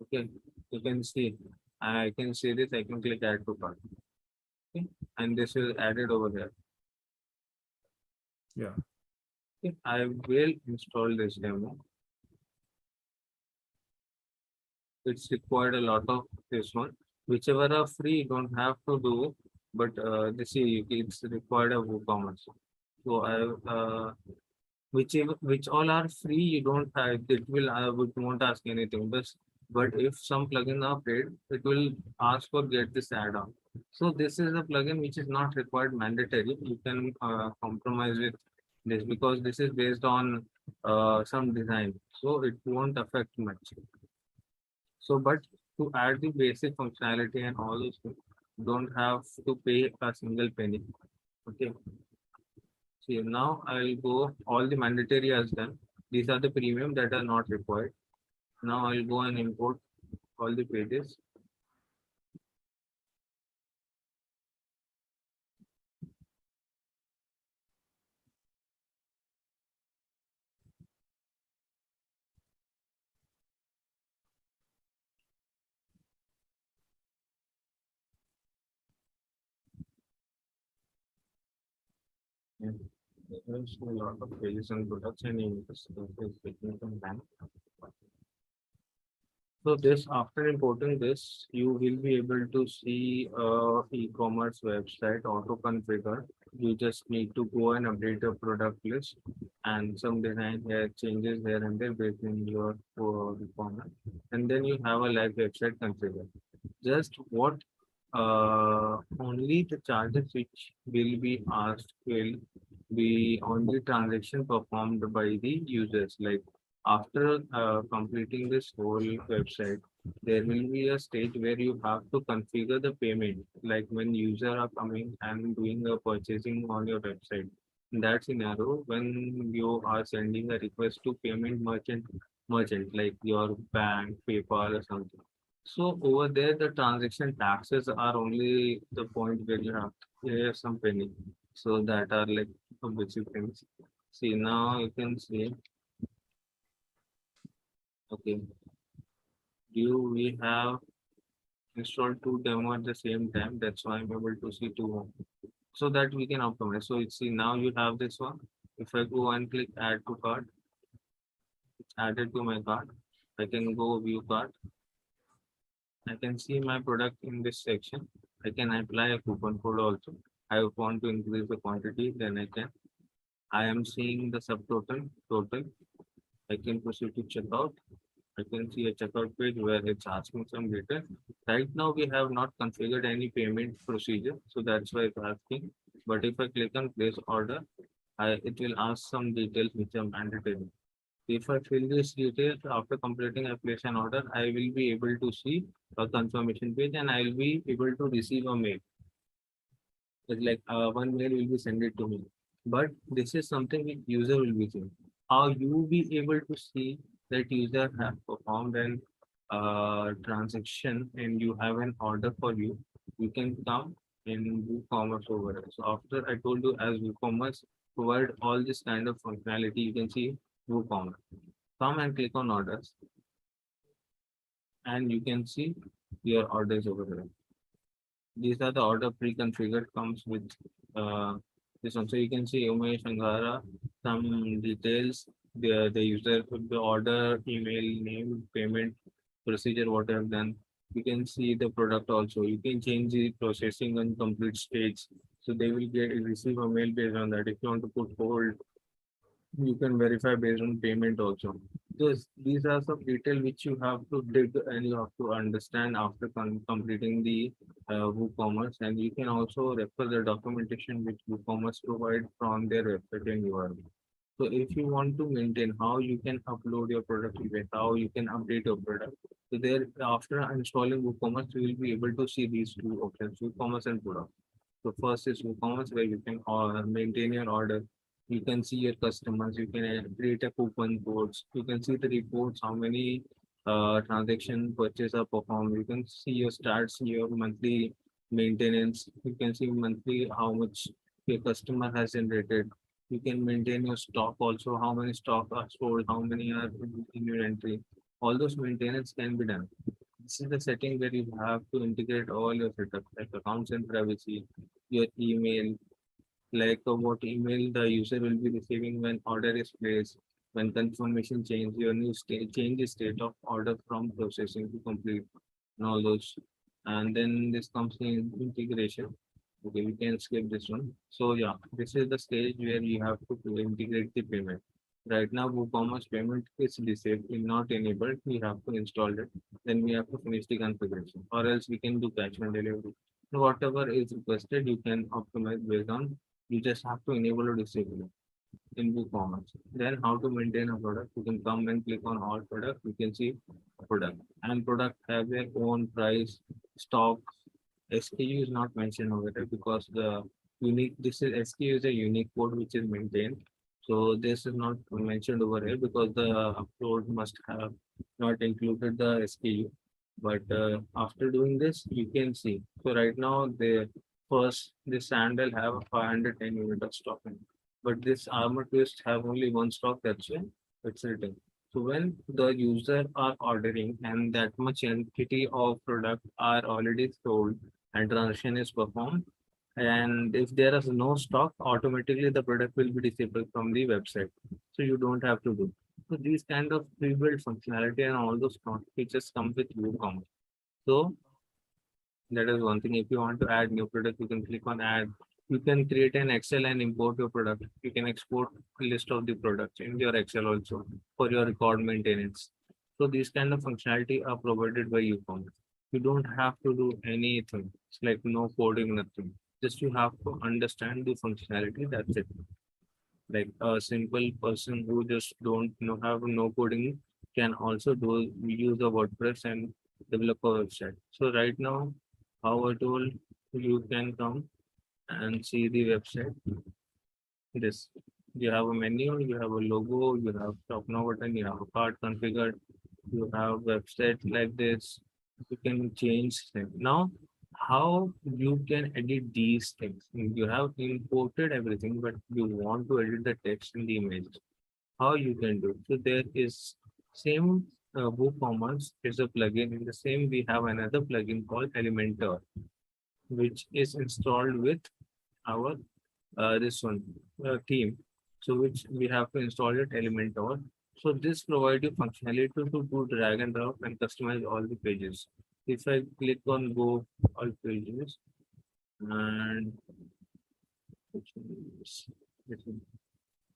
Okay, you can see. I can see this. I can click add to cart. Okay, and this is added over there. Yeah. Okay, I will install this demo. It's required a lot of this one. Whichever are free, you don't have to do. But this is it's required of WooCommerce. So which all are free, you don't have it will won't ask anything. But if some plugin are paid, it will ask for get this add-on. So this is a plugin which is not required mandatory. You can compromise with this because this is based on some design, so it won't affect much. So but to add the basic functionality and all those things, you don't have to pay a single penny. Okay. See, now I'll go, all the mandatory has done. These are the premium that are not required. Now I'll go and import all the pages. And there's a lot of pages and products and images. So it's taking some time. So this, after importing this, you will be able to see e-commerce website auto configure. You just need to go and update your product list and some design here changes here and there based on your requirement. And then you have a live website configured. Just what only the charges which will be asked will be on the transaction performed by the users. Like after completing this whole website, there will be a stage where you have to configure the payment, like when user are coming and doing a purchasing on your website. In that scenario, when you are sending a request to payment merchant like your bank, PayPal or something. So over there, the transaction taxes are only the point where you have to pay some penny. So that are like basic things. See, now you can see, okay, we have installed two demo at the same time. That's why I'm able to see two so that we can optimize. So you see, now you have this one. If I go and click add to cart, it's added to my cart. I can go view cart. I can see my product in this section. I can apply a coupon code also. I want to increase the quantity, then I can. I am seeing the subtotal, total. I can proceed to checkout. I can see a checkout page where it's asking some data. Right now, we have not configured any payment procedure, so that's why it's asking. But if I click on place order, it will ask some details which are mandatory. If I fill this details after completing a place an order, I will be able to see a confirmation page and I will be able to receive a mail. It's like one mail will be sent it to me. But this is something which user will be seeing. How you be able to see that user have performed an transaction and you have an order for you, you can come in WooCommerce over there. So after I told you as WooCommerce provide all this kind of functionality, you can see WooCommerce. Come and click on orders and you can see your orders over there. These are the order pre-configured comes with this one. So you can see Umesh Angara, some details, the user, the order, email, name, payment, procedure, what I have done. You can see the product also. You can change the processing and complete stage. So they will receive a mail based on that. If you want to put hold, you can verify based on payment also. These are some detail which you have to dig and you have to understand after completing the WooCommerce, and you can also refer the documentation which WooCommerce provide from their website and URL. So if you want to maintain how you can upload your product, how you can update your product. So there after installing WooCommerce, you will be able to see these two options, WooCommerce and product. So first is WooCommerce where you can maintain your order. You can see your customers. You can create a coupon codes. You can see the reports, how many transaction purchase are performed. You can see your stats, your monthly maintenance. You can see monthly how much your customer has generated. You can maintain your stock also, how many stock are sold, how many are in your entry. All those maintenance can be done. This is the setting where you have to integrate all your setup, like accounts and privacy, your email, like what email the user will be receiving when order is placed, when confirmation change, your new state change the state of order from processing to complete, and all those. And then this comes in integration. Okay, we can skip this one. So yeah, this is the stage where you have to integrate the payment. Right now, WooCommerce payment is disabled, not enabled. We have to install it. Then we have to finish the configuration, or else we can do cash on delivery. So whatever is requested, you can optimize based on. You just have to enable or disable it in WooCommerce. Then how to maintain a product? You can come and click on all product. You can see product, and product have their own price, stock. SKU is not mentioned over there because the unique. This is SKU is a unique code which is maintained. So this is not mentioned over here because the upload must have not included the SKU. But after doing this, you can see. So right now, the first this sandal have 510 unit of stock in, but this armor twist have only one stock. That's why it's written. So when the user are ordering and that much entity of product are already sold and transaction is performed, and if there is no stock, automatically the product will be disabled from the website. So you don't have to do. So these kind of pre-built functionality and all those features come with WooCommerce. So that is one thing. If you want to add new product, you can click on add. You can create an Excel and import your product. You can export a list of the products in your Excel also for your record maintenance. So these kind of functionality are provided by WooCommerce. You don't have to do anything. It's like no coding, nothing. Just you have to understand the functionality. That's it. Like a simple person who just don't know have no coding can also do use the WordPress and develop a website. So right now, how I told you can come and see the website. This you have a menu, you have a logo, you have shop now button, you have a cart configured, you have website like this. You can change things. Now, how you can edit these things? You have imported everything, but you want to edit the text in the image. How you can do? So there is same WooCommerce is a plugin. In the same, we have another plugin called Elementor, which is installed with our this one theme. So which we have to install it Elementor. So this provides you functionality to do drag and drop and customize all the pages. If I click on go all pages and which one is this? This one.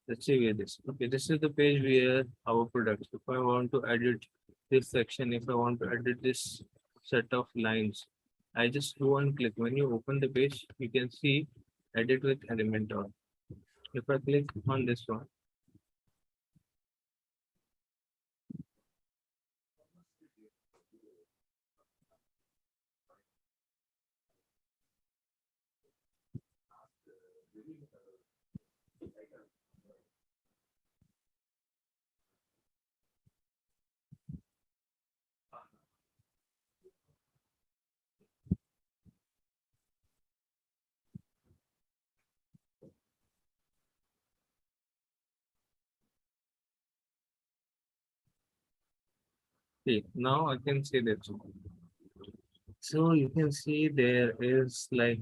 Let's see where this. Okay, this is the page where our products. If I want to edit this section, if I want to edit this set of lines, I just go and click. When you open the page, you can see edit with Elementor. If I click on this one, See, now I can see that. So you can see there is like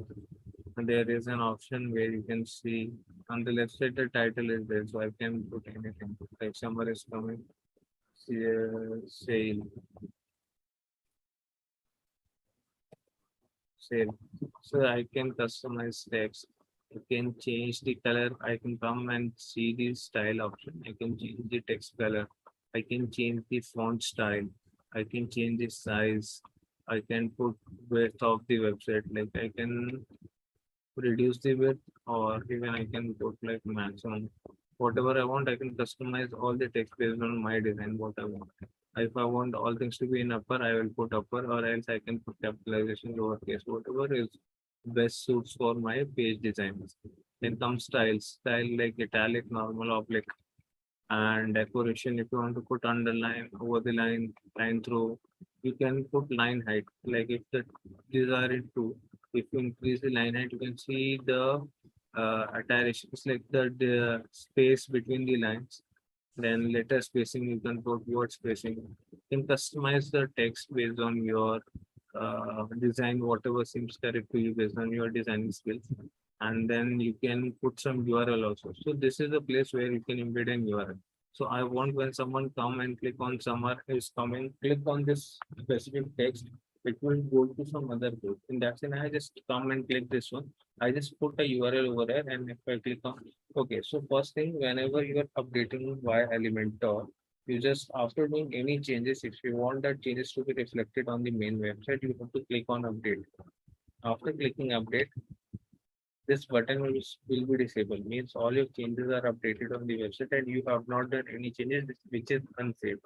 there is an option where you can see on the left side the title is there, so I can put anything. Like summer is coming, sale, sale. So I can customize text. I can change the color. I can come and see the style option. I can change the text color. I can change the font style. I can change the size. I can put width of the website. Like I can reduce the width, or even I can put like maximum. Whatever I want, I can customize all the text based on my design, what I want. If I want all things to be in upper, I will put upper, or else I can put capitalization lowercase, whatever is best suits for my page designs. Then comes styles, style like italic, normal, oblique, and decoration. If you want to put underline, over the line, line through, you can put line height. Like if these are in two, if you increase the line height, you can see the iteration. It's like the space between the lines. Then letter spacing, you can put word spacing. You can customize the text based on your design, whatever seems correct to you based on your designing skills. And then you can put some URL also. So this is a place where you can embed an URL. So I want when someone come and click on summer is coming, click on this specific text, it will go to some other page. In that sense, I just come and click this one. I just put a URL over there, and if I click on, okay. So first thing, whenever you are updating via Elementor, you just after doing any changes, if you want that changes to be reflected on the main website, you have to click on update. After clicking update, this button will be disabled. Means all your changes are updated on the website and you have not done any changes, which is unsafe.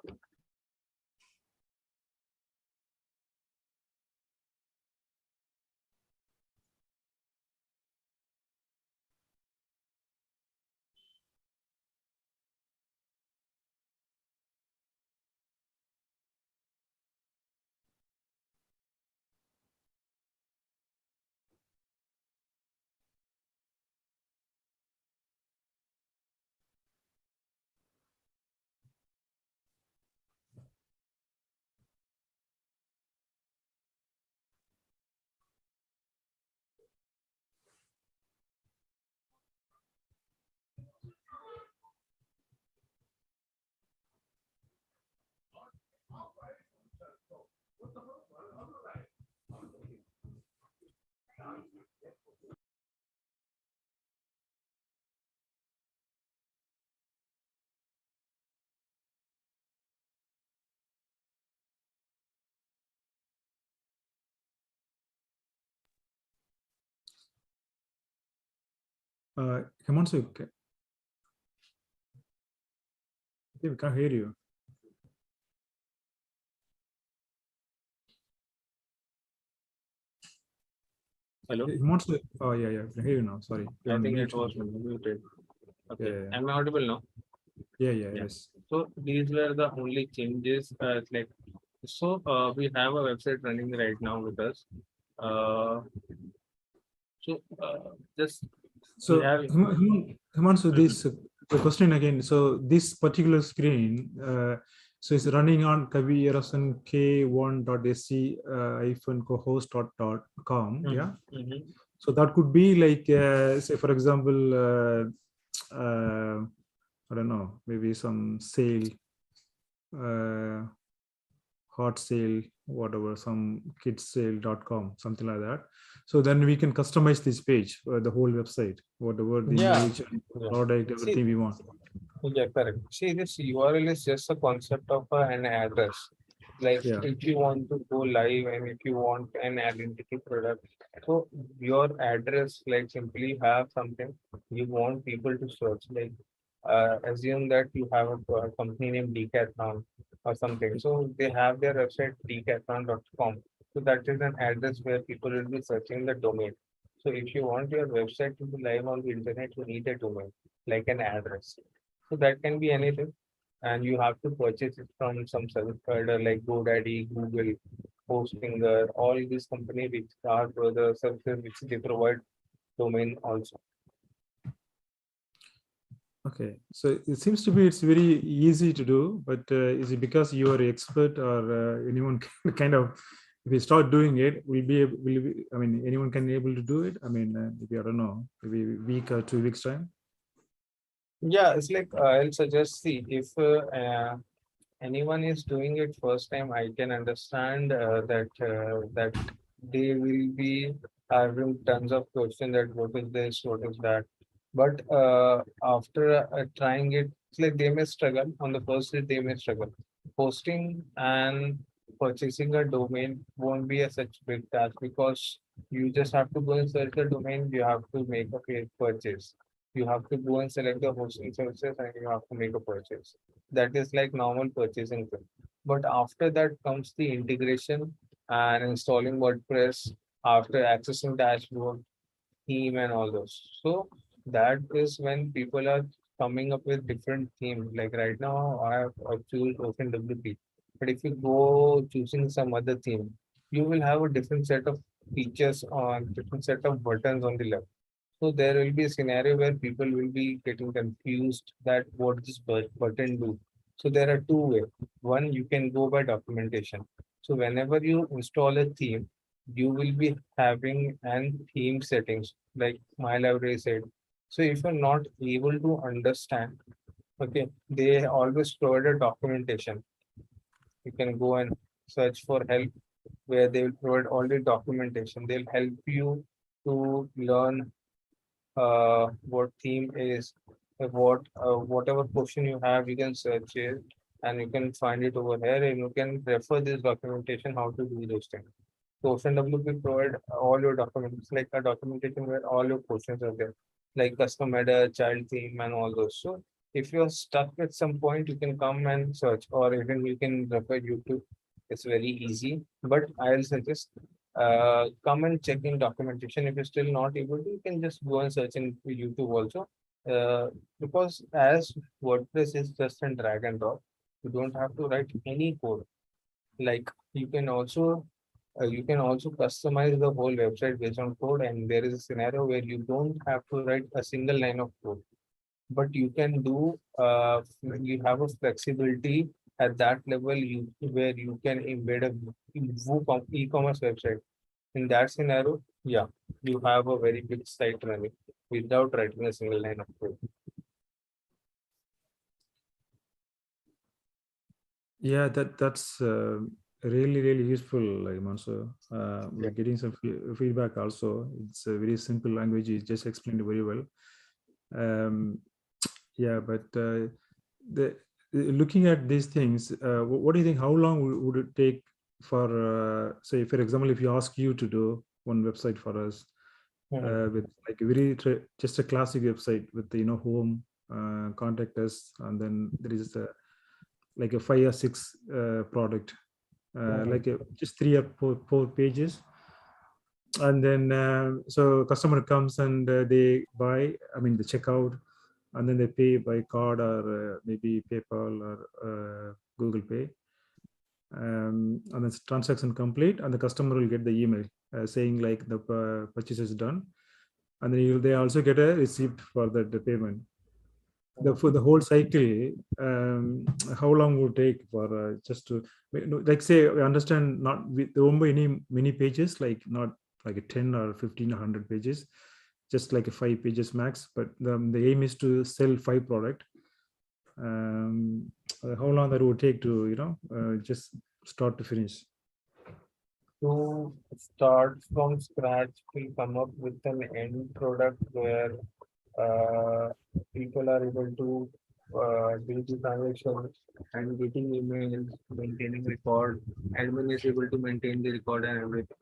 Himanshu, okay, we can't hear you. Hello? Himanshu, oh yeah, I can hear you now. Sorry. I think it was muted. Okay. Yeah. Am I audible now? Yeah, Yeah. yes. So these were the only changes. Like so, we have a website running right now with us. So just So we have. Himanshu, this the question again. So this particular screen, so it's running on Kavi K1.sc -cohost.com. Yeah. So that could be like, say, for example, I don't know, maybe some sale, hot sale, whatever, some kidsale.com, something like that. So then we can customize this page, the whole website, whatever the image, product, everything we want. Yeah, correct. See, this URL is just a concept of an address. Like if you want to go live and if you want an identity product, so your address, like simply have something you want people to search. Like assume that you have a company named Decathlon or something. So they have their website decathlon.com. So that is an address where people will be searching the domain. So if you want your website to be live on the internet, you need a domain, like an address. So that can be anything. And you have to purchase it from some service provider like GoDaddy, Google, Hostinger, all these companies which are for the services which they provide domain also. Okay, so it seems to be it's very easy to do, but is it because you are expert or anyone can kind of, if you start doing it, will be, I mean, anyone can able to do it? I mean, maybe I don't know, maybe a week or 2 weeks time. Yeah, it's like I'll suggest, see, if anyone is doing it first time, I can understand that they will be having tons of questions that what is this, what is that. But after trying it, it's like they may struggle on the first day. They may struggle. Hosting and purchasing a domain won't be a such big task because you just have to go and search the domain. You have to make a paid purchase. You have to go and select the hosting services and you have to make a purchase. That is like normal purchasing thing. But after that comes the integration and installing WordPress, after accessing dashboard, theme and all those. So that is when people are coming up with different themes. Like right now, I've choose OpenWP. But if you go choosing some other theme, you will have a different set of features on different set of buttons on the left. So there will be a scenario where people will be getting confused that what this button do. So there are two ways. One, you can go by documentation. So whenever you install a theme, you will be having an theme settings like my library said. So if you're not able to understand, okay, they always provide a documentation. You can go and search for help where they will provide all the documentation. They'll help you to learn what theme is, whatever question you have, you can search it and you can find it over here and you can refer this documentation how to do those things. So OceanW will provide all your documents, like a documentation where all your questions are there, like custom header, child theme, and all those. So if you're stuck at some point, you can come and search, or even you can refer YouTube. It's very easy. But I'll suggest come and check in documentation. If you're still not able to, you can just go and search in YouTube also. Because as WordPress is just a drag and drop, you don't have to write any code. Like you can also customize the whole website based on code, and there is a scenario where you don't have to write a single line of code, but you can do you have a flexibility at that level where you can embed a e-commerce website. In that scenario, yeah, you have a very big site running without writing a single line of code. Yeah, that's really useful, like Manso. We're getting some feedback also. It's a very simple language. You just explained it very well. Yeah, but the looking at these things, what do you think? How long would it take for, say, for example, if you ask you to do one website for us, with like just a classic website with the home, contact us, and then there is like a 5 or 6 product, like just 3 or 4 pages, and then so customer comes and they buy, I mean, the checkout, and then they pay by card or maybe PayPal or Google Pay, and then transaction complete, and the customer will get the email saying like the purchase is done, and then they also get a receipt for the payment. For the whole cycle, how long would take for just to, like, say, I understand not with many pages, like not like a 10 or 15 or 100 pages, just like a 5 pages max, but the aim is to sell 5 product. How long that would take to just start to finish? To start from scratch, we come up with an end product where people are able to do the transactions and getting emails, maintaining record. Admin is able to maintain the record and everything.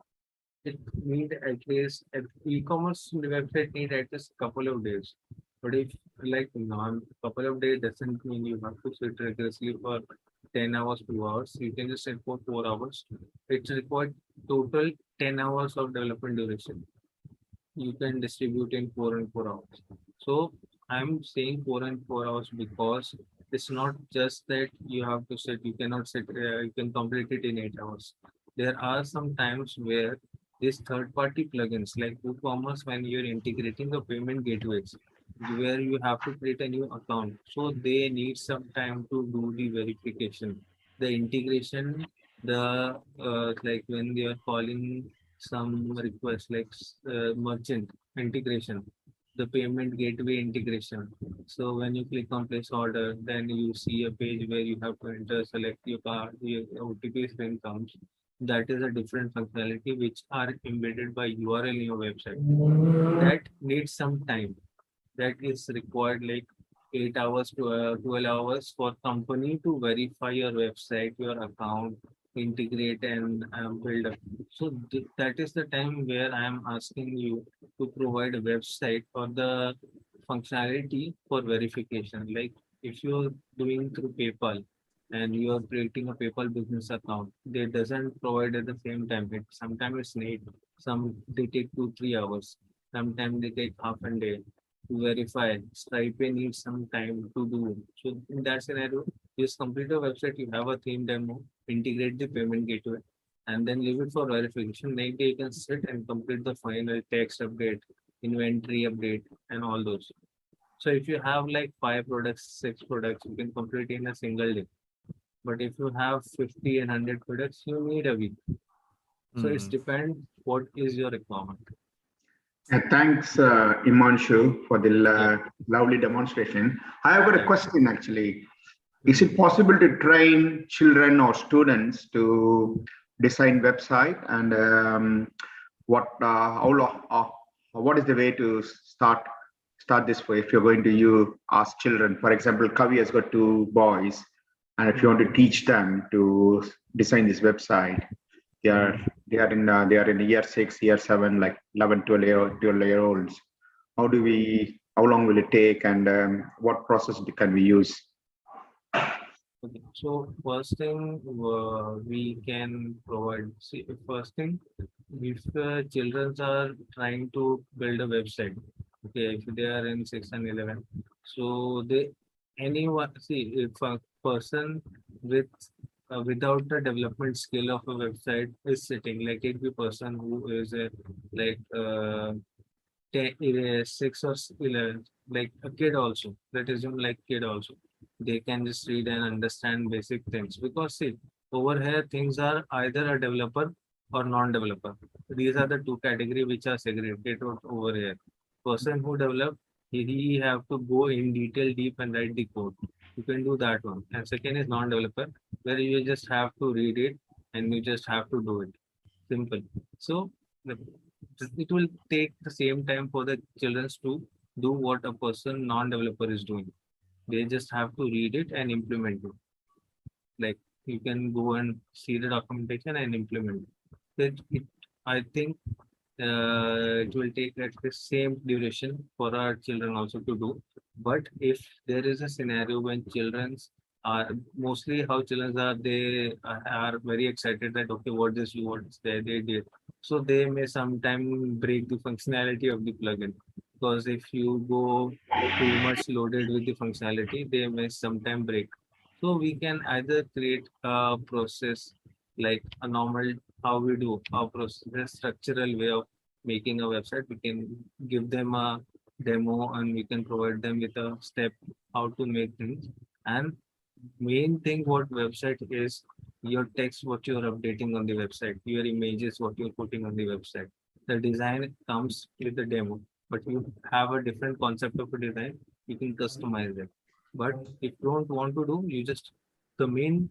It need at least e-commerce website need at least couple of days. But if like couple of days doesn't mean you have to sit rigorously for 10 hours, 2 hours. You can just sit for 4 hours. It's required total 10 hours of development duration. You can distribute in 4 and 4 hours. So I'm saying 4 and 4 hours because it's not just that you have to sit, you cannot sit, you can complete it in 8 hours. There are some times where these third-party plugins like WooCommerce, when you're integrating the payment gateways, they are also providing 4 hours. So if you are not able to sit rigorously for 10 hours, you can just sit for 4 hours. But if like where you have to create a new account. So they need some time to do the verification, the integration, the like when they are calling some request like merchant integration, the payment gateway integration. So when you click on place order, then you see a page where you have to enter, select your card, your OTP then comes. That is a different functionality which are embedded by URL in your website. That needs some time. That is required like 8 hours to 12 hours for company to verify your website, your account, integrate and build up. So that is the time where I am asking you to provide a website or the functionality for verification. Like if you're doing through PayPal and you are creating a PayPal business account, they doesn't provide at the same time. Sometimes it's late, some they take 2-3 hours, sometimes they take half a day to verify. Stripe needs some time to do. So in that scenario, just complete a website, you have a theme demo, integrate the payment gateway, and then leave it for verification. Next day you can sit and complete the final text update, inventory update, and all those. So if you have like 5 products, 6 products, you can complete in a single day. But if you have 50 and 100 products, you need a week. So it's depends what is your requirement. Thanks, Imanshu, for the lovely demonstration. I have got a question actually. Is it possible to train children or students to design website? And what is the way to start this way if you're going to ask children? For example, Kavi has got 2 boys, and if you want to teach them to design this website, they are in year 6, year 7, like 11, 12 year olds. How long will it take, and what process can we use? Okay. So first thing we can provide. See, first thing, if children are trying to build a website, okay, if they are in 6 and 11, so if a person with without the development skill of a website is sitting, like it be person who is like 6 or 11, like a kid also. Let us assume like kid also. They can just read and understand basic things, because see, over here things are either a developer or non-developer. These are the 2 categories which are segregated over here. Person who develop, he have to go in detail deep and write the code. You can do that one. And second is non-developer, where you just have to read it and you just have to do it. Simple. So it will take the same time for the children to do what a person non-developer is doing. They just have to read it and implement it. Like you can go and see the documentation and implement it. I think it will take at the same duration for our children also to do. But if there is a scenario when children are mostly how children are, they are very excited that okay, what this do, what's there, they did. So they may sometime break the functionality of the plugin, because if you go too much loaded with the functionality, they may sometime break. So we can either create a process like a normal how we do our process, a structural way of making a website. We can give them a demo and we can provide them with a step how to make things. And main thing what website is your text, what you're updating on the website, your images, what you're putting on the website. The design comes with the demo, but you have a different concept of a design, you can customize it. But if you don't want to do, you just the main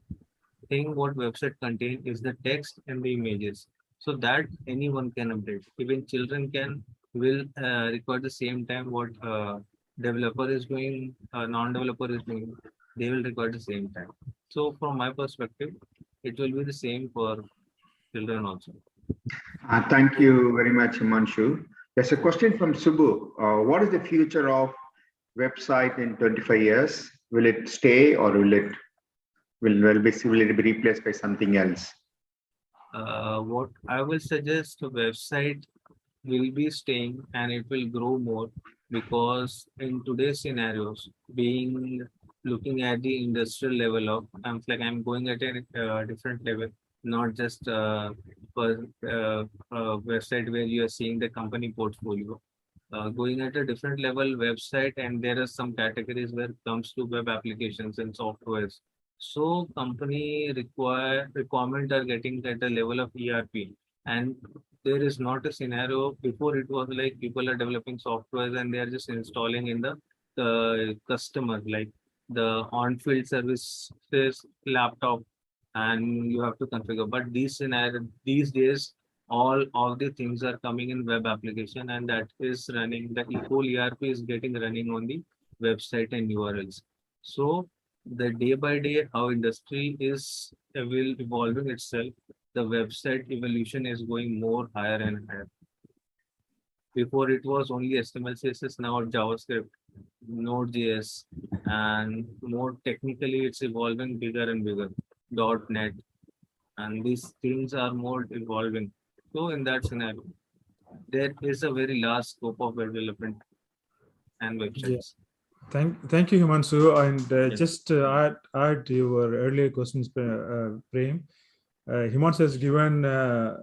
thing what website contain is the text and the images, so that anyone can update. Even children will record the same time what developer is doing, non-developer is doing. They will record the same time. So from my perspective, it will be the same for children also. Thank you very much, Manshu. There's a question from Subbu. What is the future of website in 25 years? Will it stay, or will it be replaced by something else? What I will suggest, the website will be staying and it will grow more, because in today's scenarios, looking at the industrial level of, I'm going at a different level, not just website where you are seeing the company portfolio. going at a different level website, and there are some categories where it comes to web applications and softwares. So company requirement are getting at a level of ERP, and there is not a scenario. Before it was like people are developing softwares and they are just installing in the customer, like the on-field services laptop, and you have to configure. But these days, all of the things are coming in web application, and that is running, the whole ERP is getting running on the website and URLs. So the day by day how industry is evolving itself, the website evolution is going more higher and higher. Before it was only HTML, CSS, now JavaScript, Node.js, and more technically it's evolving bigger and bigger, .NET, and these things are more evolving. So in that scenario, there is a very large scope of web development and websites. Thank you, Himanshu. And Yes. just add your earlier questions, Prem. Himanshu has given a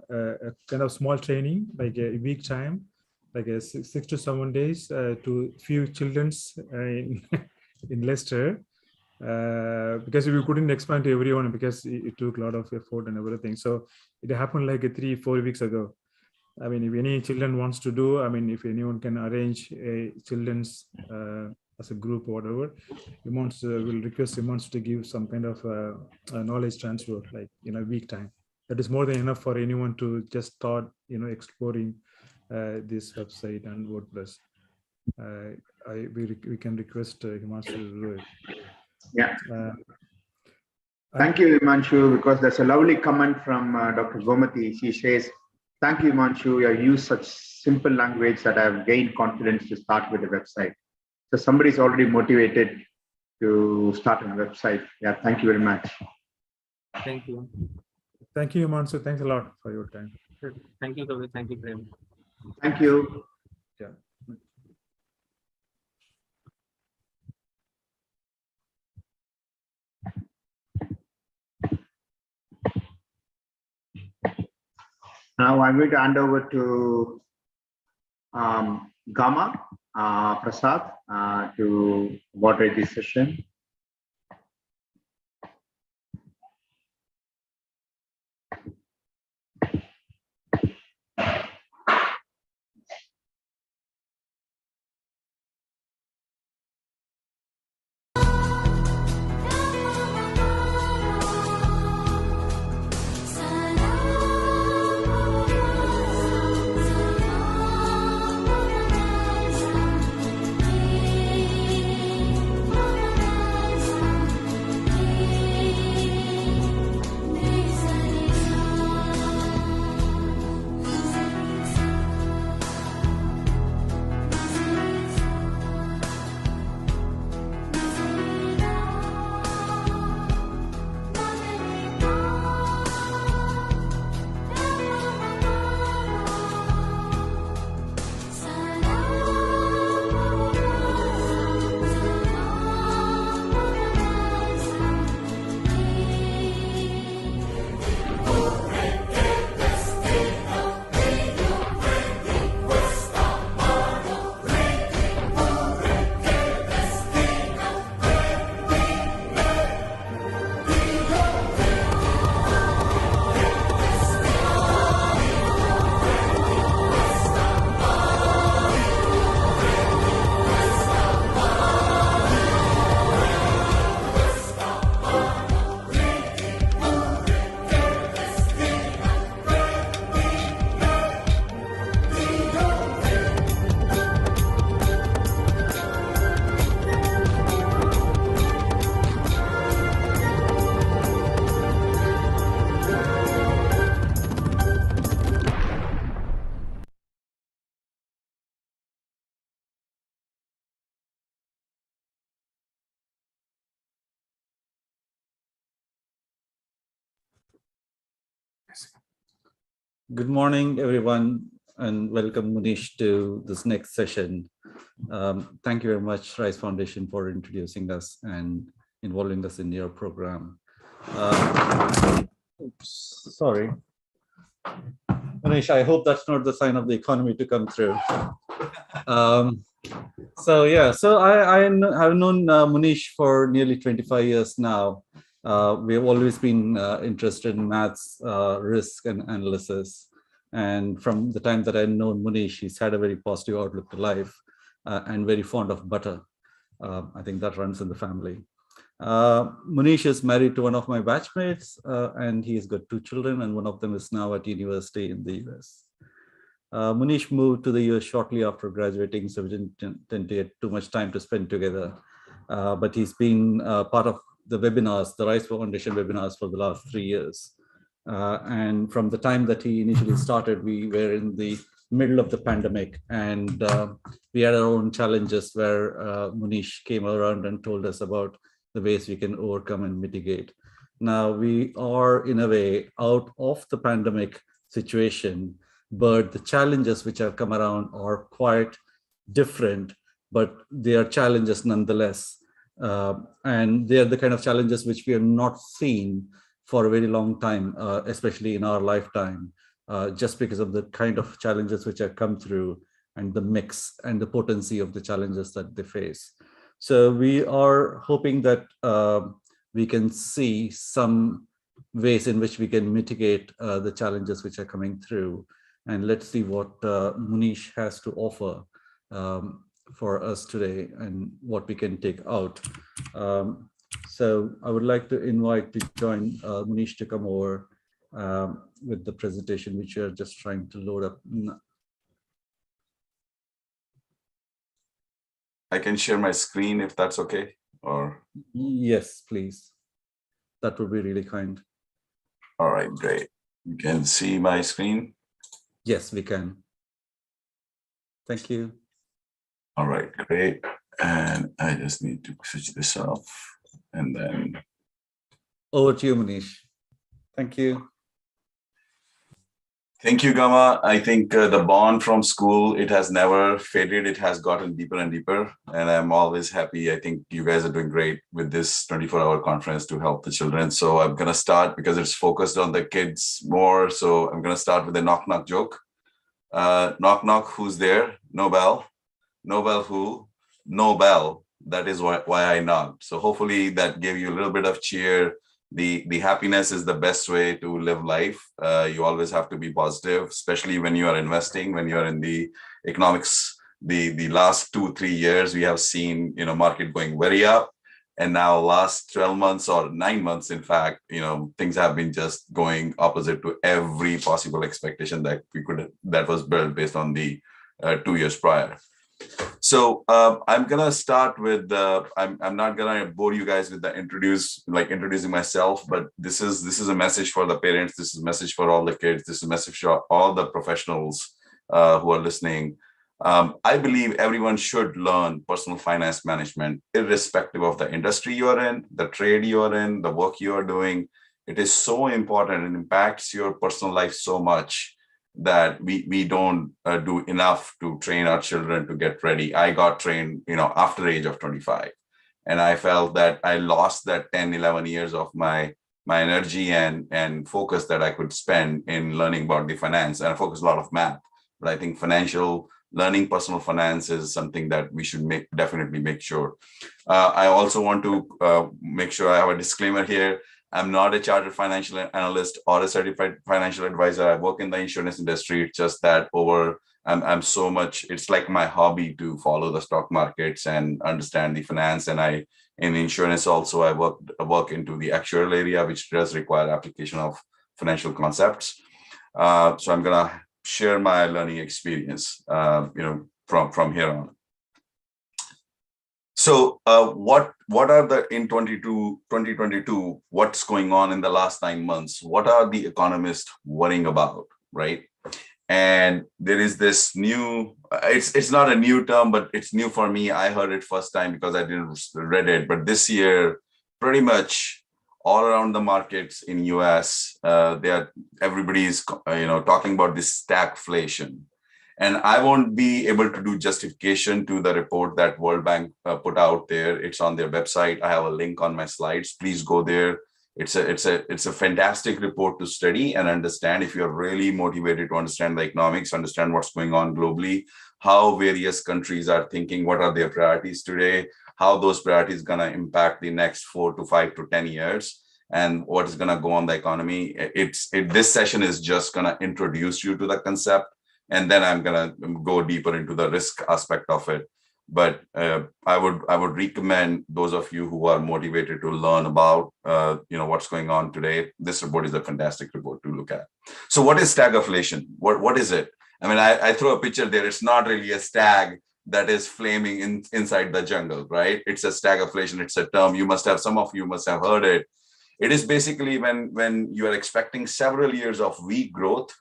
kind of small training, like a week time, like a 6 to 7 days to few childrens in in Leicester. Because we couldn't explain to everyone because it took a lot of effort and everything. So it happened like 3-4 weeks ago. I mean, if any children wants to do, I mean, if anyone can arrange a children's as a group or whatever, will request Himanshu to give some kind of knowledge transfer, like in a week time. That is more than enough for anyone to just start, exploring this website and WordPress. We can request Himanshu to do it. Yeah. Thank you, Himanshu, because there's a lovely comment from Dr. Gomati. She says, "Thank you, Himanshu. You have used such simple language that I have gained confidence to start with a website." So somebody's already motivated to start a website. Yeah, thank you very much. Thank you. Thank you, Himanshu. Thanks a lot for your time. Thank you, Kavi. Thank you, Prem. Thank you. Yeah. Now I'm going to hand over to Gama Prasad to moderate this session. Good morning, everyone, and welcome, Munish, to this next session. Thank you very much, Rice Foundation, for introducing us and involving us in your program. Sorry. Manish, I hope that's not the sign of the economy to come through. So yeah, so I've known Manish for nearly 25 years now. We've always been interested in maths, risk and analysis. And from the time that I've known Manish, he's had a very positive outlook to life and very fond of butter. I think that runs in the family. Manish is married to one of my batchmates, and he's got 2 children, and one of them is now at university in the US. Manish moved to the US shortly after graduating, so we didn't tend to get too much time to spend together. But he's been part of the webinars, the Rice Foundation webinars for the last 3 years. And from the time that he initially started, we were in the middle of the pandemic, and we had our own challenges where Manish came around and told us about the ways we can overcome and mitigate. Now we are in a way out of the pandemic situation, but the challenges which have come around are quite different, but they are challenges nonetheless. And they are the kind of challenges which we have not seen for a very long time, especially in our lifetime, just because of the kind of challenges which have come through and the mix and the potency of the challenges that they face. So we are hoping that we can see some ways in which we can mitigate the challenges which are coming through. And let's see what Manish has to offer for us today and what we can take out. So I would like to invite to join Manish to come over with the presentation, which we are just trying to load up. I can share my screen if that's okay, or? Yes, please. That would be really kind. All right, great. You can see my screen? Yes, we can. Thank you. All right, great. And I just need to switch this off and then. Over to you, Manish. Thank you. Thank you, Gama. I think the bond from school, it has never faded. It has gotten deeper and deeper. And I'm always happy. I think you guys are doing great with this 24-hour conference to help the children. So I'm going to start because it's focused on the kids more. So I'm going to start with a knock-knock joke. Knock, knock, who's there? Nobel. Nobel who? Nobel. That is why I knocked. So hopefully that gave you a little bit of cheer. The happiness is the best way to live life. You always have to be positive, especially when you are investing, when you are in the economics. The last 2-3 years, we have seen, market going very up. And now last 12 months or 9 months, in fact, things have been just going opposite to every possible expectation that was built based on the 2 years prior. So I'm gonna start with I'm not gonna bore you guys with the introducing myself, but this is a message for the parents. This is a message for all the kids. This is a message for all the professionals who are listening. I believe everyone should learn personal finance management, irrespective of the industry you are in, the trade you are in, the work you are doing. It is so important and impacts your personal life so much that we don't do enough to train our children to get ready. I got trained, after the age of 25, and I felt that I lost that 10, 11 years of my energy and focus that I could spend in learning about the finance. And I focus a lot of math, but I think financial learning, personal finance is something that we should definitely make sure. I also want to make sure I have a disclaimer here. I'm not a chartered financial analyst or a certified financial advisor. I work in the insurance industry. It's just that I'm so much, it's like my hobby to follow the stock markets and understand the finance. And in insurance also, I work into the actuarial area, which does require application of financial concepts. So I'm gonna share my learning experience, from here on. So what are in 2022, what's going on in the last 9 months? What are the economists worrying about, right? And there is this new, it's not a new term, but it's new for me. I heard it first time because I didn't read it. But this year, pretty much all around the markets in US, everybody's talking about this stagflation. And I won't be able to do justification to the report that World Bank put out there. It's on their website. I have a link on my slides. Please go there. It's a fantastic report to study and understand if you're really motivated to understand the economics, understand what's going on globally, how various countries are thinking, what are their priorities today, how those priorities gonna impact the next 4 to 5 to 10 years, and what is gonna go on the economy. This session is just gonna introduce you to the concept, and then I'm gonna go deeper into the risk aspect of it. But I would recommend those of you who are motivated to learn about what's going on today. This report is a fantastic report to look at. So what is stagflation? What is it? I mean, I throw a picture there. It's not really a stag that is flaming inside the jungle, right? It's a stagflation. It's a term some of you must have heard it. It is basically when you are expecting several years of weak growth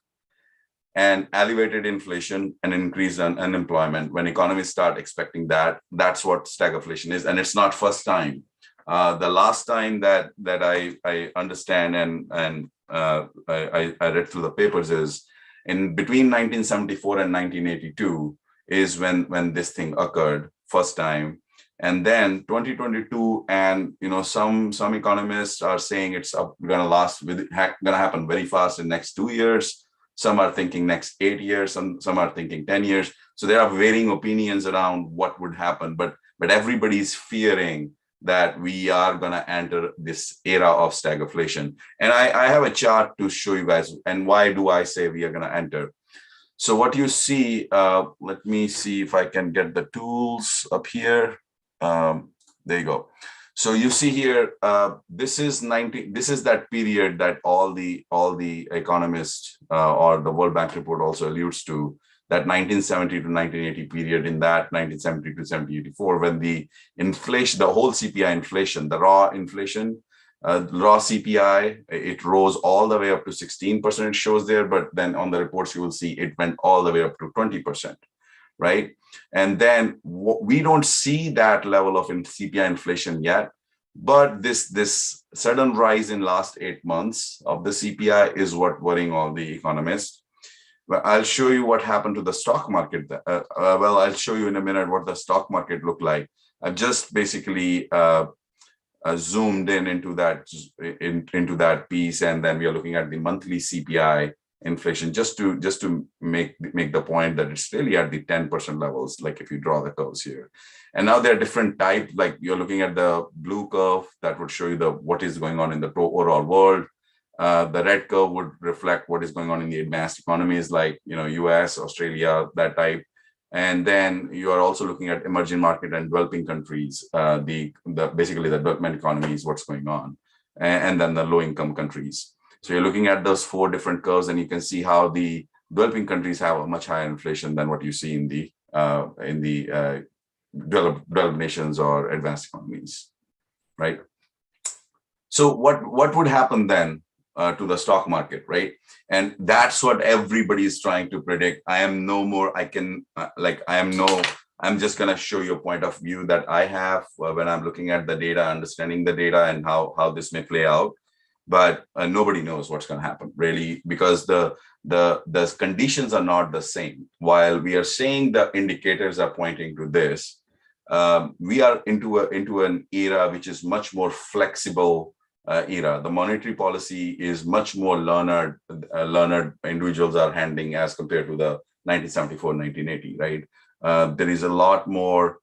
and elevated inflation and increased unemployment. When economies start expecting that, that's what stagflation is, and it's not first time. The last time that I understand and I read through the papers is in between 1974 and 1982 is when this thing occurred first time. And then 2022, and some economists are saying it's gonna happen very fast in next 2 years. Some are thinking next 8 years, some are thinking 10 years. So there are varying opinions around what would happen, but everybody's fearing that we are going to enter this era of stagflation. And I have a chart to show you guys. And why do I say we are going to enter? So what you see, let me see if I can get the tools up here. There you go. So you see here, this is that period that all the economists or the World Bank report also alludes to, that 1970 to 1980 period. In that 1970 to 1984, when the inflation, the whole CPI inflation, the raw inflation, raw CPI, it rose all the way up to 16%. It shows there, but then on the reports you will see it went all the way up to 20%. Right? And then we don't see that level of CPI inflation yet, but this sudden rise in last 8 months of the CPI is what worrying all the economists. But I'll show you what happened to the stock market. Well, I'll show you in a minute what the stock market looked like. I've just basically zoomed into that piece, and then we are looking at the monthly CPI inflation just to make the point that it's really at the 10% levels, like if you draw the curves here. And now there are different types, like you're looking at the blue curve that would show you what is going on in the overall world. The red curve would reflect what is going on in the advanced economies like US, Australia, that type. And then you are also looking at emerging market and developing countries, basically the development economies, what's going on, and then the low income countries. So you're looking at those 4 different curves, and you can see how the developing countries have a much higher inflation than what you see in the developed nations or advanced economies, right? So what would happen then to the stock market, right? And that's what everybody is trying to predict. I'm just going to show you a point of view that I have when I'm looking at the data, understanding the data, and how this may play out. But nobody knows what's going to happen, really, because the conditions are not the same. While we are saying the indicators are pointing to this, we are into an era which is much more flexible era. The monetary policy is much more learned individuals are handling as compared to the 1974, 1980, right? There is a lot more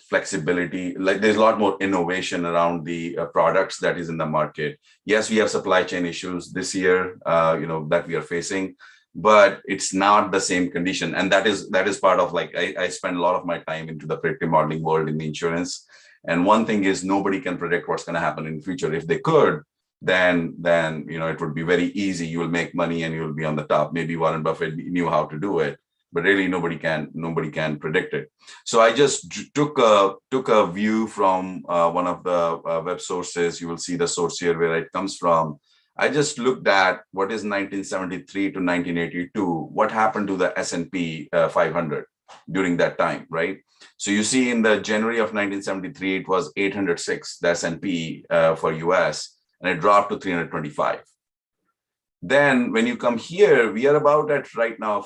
flexibility, like there's a lot more innovation around the products that is in the market. Yes, we have supply chain issues this year, that we are facing, but it's not the same condition. And that is part of, like, I spend a lot of my time into the predictive modeling world in the insurance. And one thing is, nobody can predict what's going to happen in the future. If they could, then it would be very easy. You will make money and you will be on the top. Maybe Warren Buffett knew how to do it, but really nobody can predict it. So I just took a view from one of the web sources. You will see the source here where it comes from. I just looked at what is 1973 to 1982. What happened to the S&P 500 during that time, right? So you see in the January of 1973, it was 806, the S&P for US, and it dropped to 325. Then when you come here, we are about at right now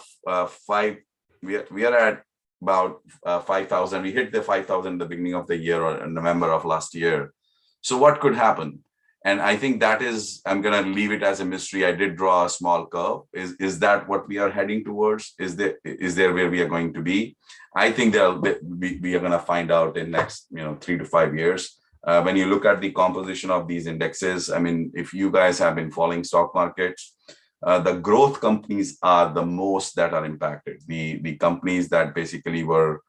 we are at about 5,000. We hit the 5,000 at the beginning of the year, or in November of last year. So what could happen? And I think that is, I'm going to leave it as a mystery. I did draw a small curve. Is that what we are heading towards? Is there where we are going to be? I think we are going to find out in next 3 to 5 years. When you look at the composition of these indexes, I mean, if you guys have been following stock markets, the growth companies are the most that are impacted. The companies that basically were,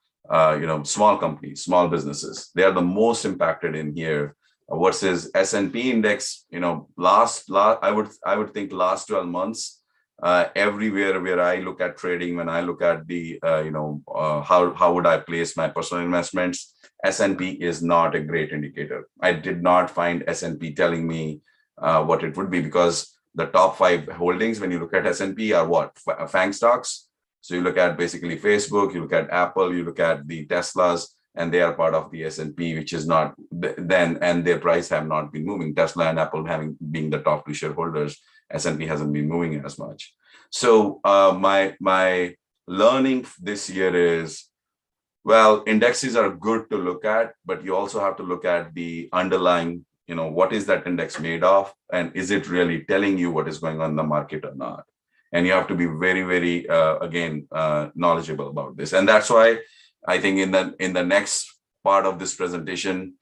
small companies, small businesses, they are the most impacted in here versus S&P index. I would think last 12 months, everywhere where I look at trading, when I look at the, how would I place my personal investments, S&P is not a great indicator. I did not find S&P telling me what it would be, because the top 5 holdings, when you look at S&P, are what? FANG stocks. So you look at basically Facebook, you look at Apple, you look at the Teslas, and they are part of the S&P, which is not then, and their price have not been moving. Tesla and Apple being the top 2 shareholders, S&P hasn't been moving as much. So my learning this year is, well, indexes are good to look at, but you also have to look at the underlying, what is that index made of, and is it really telling you what is going on in the market or not? And you have to be very, very, knowledgeable about this. And that's why I think in the next part of this presentation,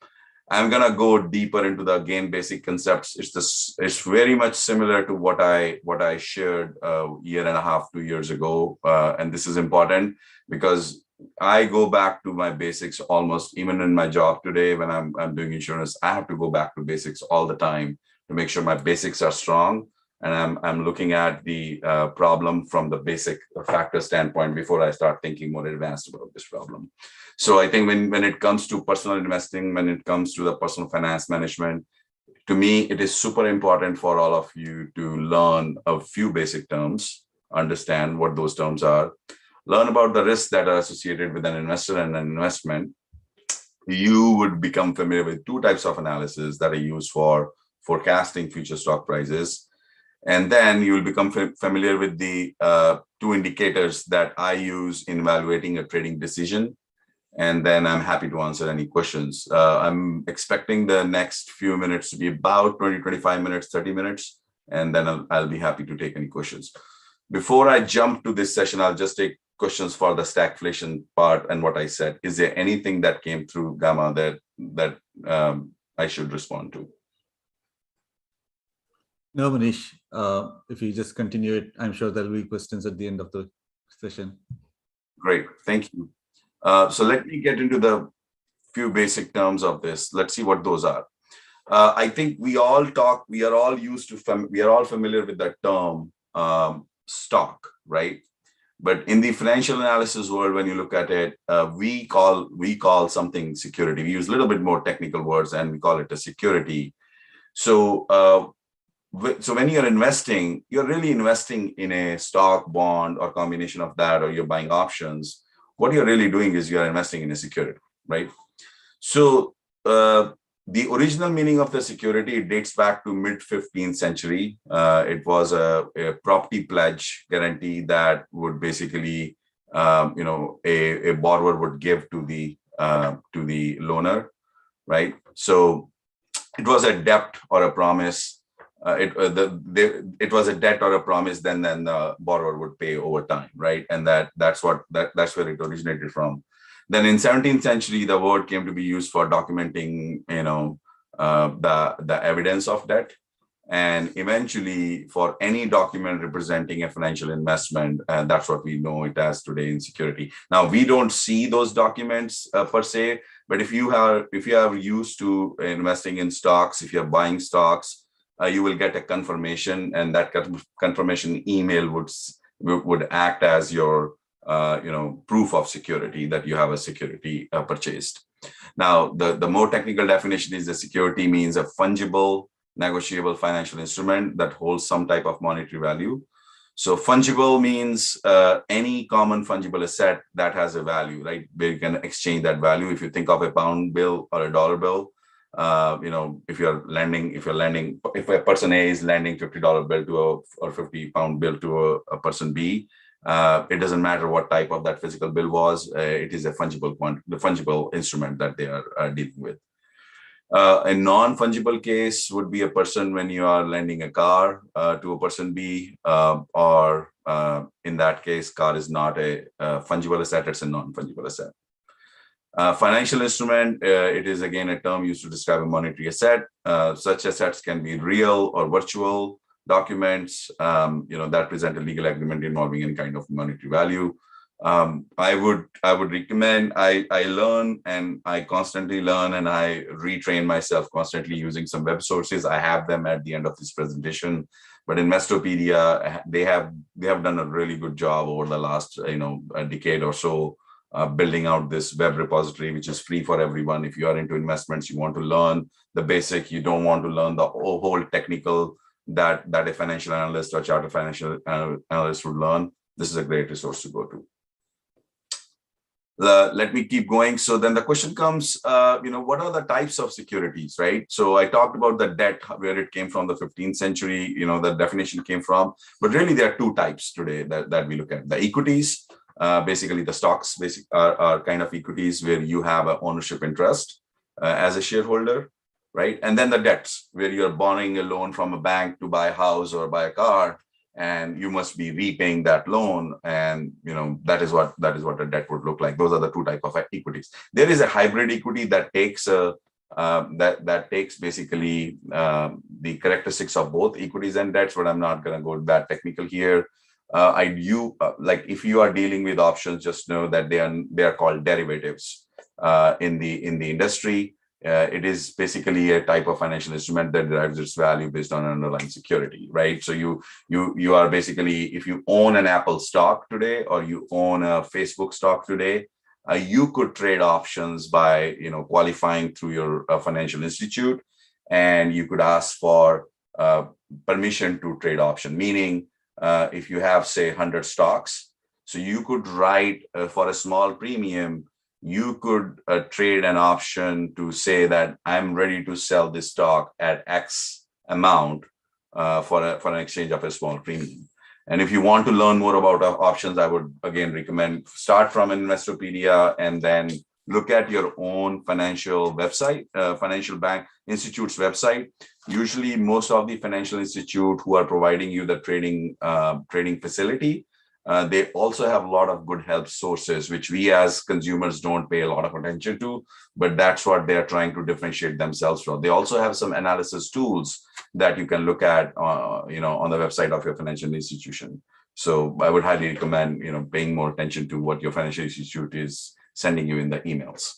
I'm gonna go deeper into the basic concepts. It's very much similar to what I shared a year and a half, 2 years ago, and this is important because I go back to my basics almost even in my job today. When I'm doing insurance, I have to go back to basics all the time to make sure my basics are strong. And I'm looking at the problem from the basic factor standpoint before I start thinking more advanced about this problem. So I think when it comes to personal investing, when it comes to the personal finance management, to me, it is super important for all of you to learn a few basic terms, understand what those terms are, learn about the risks that are associated with an investor and an investment. You would become familiar with 2 types of analysis that are used for forecasting future stock prices. And then you will become familiar with the 2 indicators that I use in evaluating a trading decision. And then I'm happy to answer any questions. I'm expecting the next few minutes to be about 20, 25 minutes, 30 minutes, and then I'll be happy to take any questions. Before I jump to this session, I'll just take questions for the stagflation part and what I said. Is there anything that came through, Gamma, that I should respond to? No, Manish, if you just continue it, I'm sure there'll be questions at the end of the session. Great, thank you. So let me get into the few basic terms of this. Let's see what those are. I think we are all familiar with that term stock, right? But in the financial analysis world, when you look at it, we call something security. We use a little bit more technical words and we call it a security. So when you're investing, you're really investing in a stock, bond, or combination of that, or you're buying options. What you're really doing is you're investing in a security, right? So the original meaning of the security dates back to mid-15th century. It was a property pledge guarantee that would basically, a borrower would give to the loaner, right? So it was a debt or a promise. It was a debt or a promise, then the borrower would pay over time, right? And that's where it originated from. Then in 17th century, the word came to be used for documenting, the evidence of debt, and eventually for any document representing a financial investment, and that's what we know it as today in security. Now we don't see those documents per se, but if you are used to investing in stocks, if you're buying stocks, you will get a confirmation, and that confirmation email would act as your proof of security that you have a security purchased. Now, the more technical definition is the security means a fungible, negotiable financial instrument that holds some type of monetary value. So fungible means any common fungible asset that has a value, right? Where you can exchange that value. If you think of a pound bill or a dollar bill, if a person A is lending $50 bill or 50 pound bill to a person B, it doesn't matter what type of that physical bill was. It is a fungible instrument that they are dealing with. A non-fungible case would be a person when you are lending a car to a person B, or in that case, car is not a fungible asset, it's a non-fungible asset. Financial instrument, it is again a term used to describe a monetary asset. Such assets can be real or virtual documents, that present a legal agreement involving any kind of monetary value. I would recommend, I learn and I constantly learn and I retrain myself constantly using some web sources. I have them at the end of this presentation, but Investopedia, they have done a really good job over the last a decade or so, building out this web repository, which is free for everyone. If you are into investments, you want to learn the basic, you don't want to learn the whole technical that a financial analyst or chartered financial analyst would learn, this is a great resource to go to. Let me keep going. So then the question comes, what are the types of securities, right? So I talked about the debt, where it came from the 15th century, the definition came from, but really there are two types today that we look at. The equities, basically the stocks are kind of equities where you have an ownership interest as a shareholder, right? And then the debts, where you're borrowing a loan from a bank to buy a house or buy a car, and you must be repaying that loan, and that is what a debt would look like. Those are the two types of equities. There is a hybrid equity that takes that takes basically the characteristics of both equities and debts, but I'm not going to go that technical here. Like if you are dealing with options, just know that they are called derivatives in the industry. It is basically a type of financial instrument that derives its value based on an underlying security, right? So you are basically, if you own an Apple stock today or you own a Facebook stock today, you could trade options by qualifying through your financial institute, and you could ask for permission to trade option. Meaning, if you have say 100 stocks, so you could write for a small premium. You could trade an option to say that I'm ready to sell this stock at X amount for an exchange of a small premium. And if you want to learn more about options, I would again recommend start from Investopedia and then look at your own financial website, financial bank institute's website. Usually most of the financial institute who are providing you the trading facility, they also have a lot of good help sources, which we as consumers don't pay a lot of attention to, but that's what they're trying to differentiate themselves from. They also have some analysis tools that you can look at, on the website of your financial institution. So I would highly recommend, paying more attention to what your financial institute is sending you in the emails.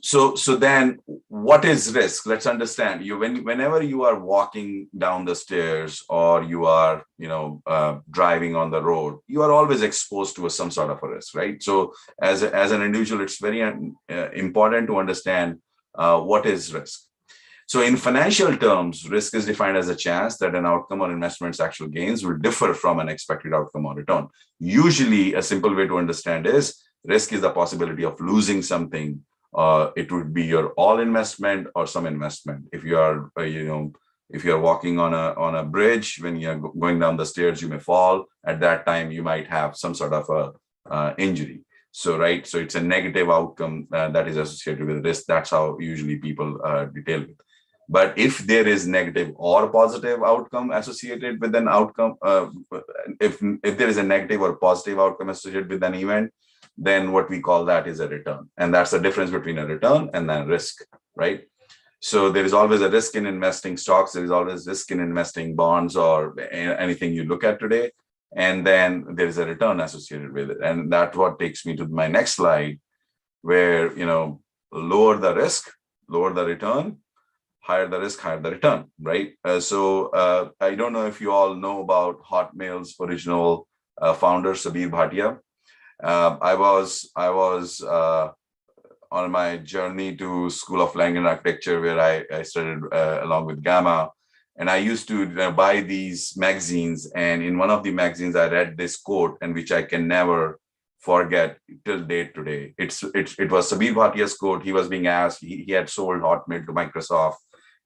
So then what is risk? Let's understand. Whenever you are walking down the stairs or you are, driving on the road, you are always exposed to some sort of a risk, right? So as an individual, it's very important to understand what is risk. So in financial terms, risk is defined as a chance that an outcome or investment's actual gains will differ from an expected outcome or return. Usually a simple way to understand is risk is the possibility of losing something. It would be your all investment or some investment. If you are, if you're walking on a bridge, when you're going down the stairs, you may fall. At that time, you might have some sort of a injury. So, right. So it's a negative outcome that is associated with risk. That's how usually people detail it. But if there is negative or positive outcome associated with an outcome, if there is a negative or positive outcome associated with an event, then what we call that is a return. And that's the difference between a return and then risk, right? So there is always a risk in investing stocks. There is always risk in investing bonds or anything you look at today. And then there is a return associated with it. And that's what takes me to my next slide, where, lower the risk, lower the return, higher the risk, higher the return, right? So I don't know if you all know about Hotmail's original founder, Sabir Bhatia. I was on my journey to School of Language and Architecture, where I studied along with Gamma, and I used to buy these magazines. And in one of the magazines, I read this quote, and which I can never forget till date today. It was Sabir Bhatia's quote. He was being asked. He had sold Hotmail to Microsoft,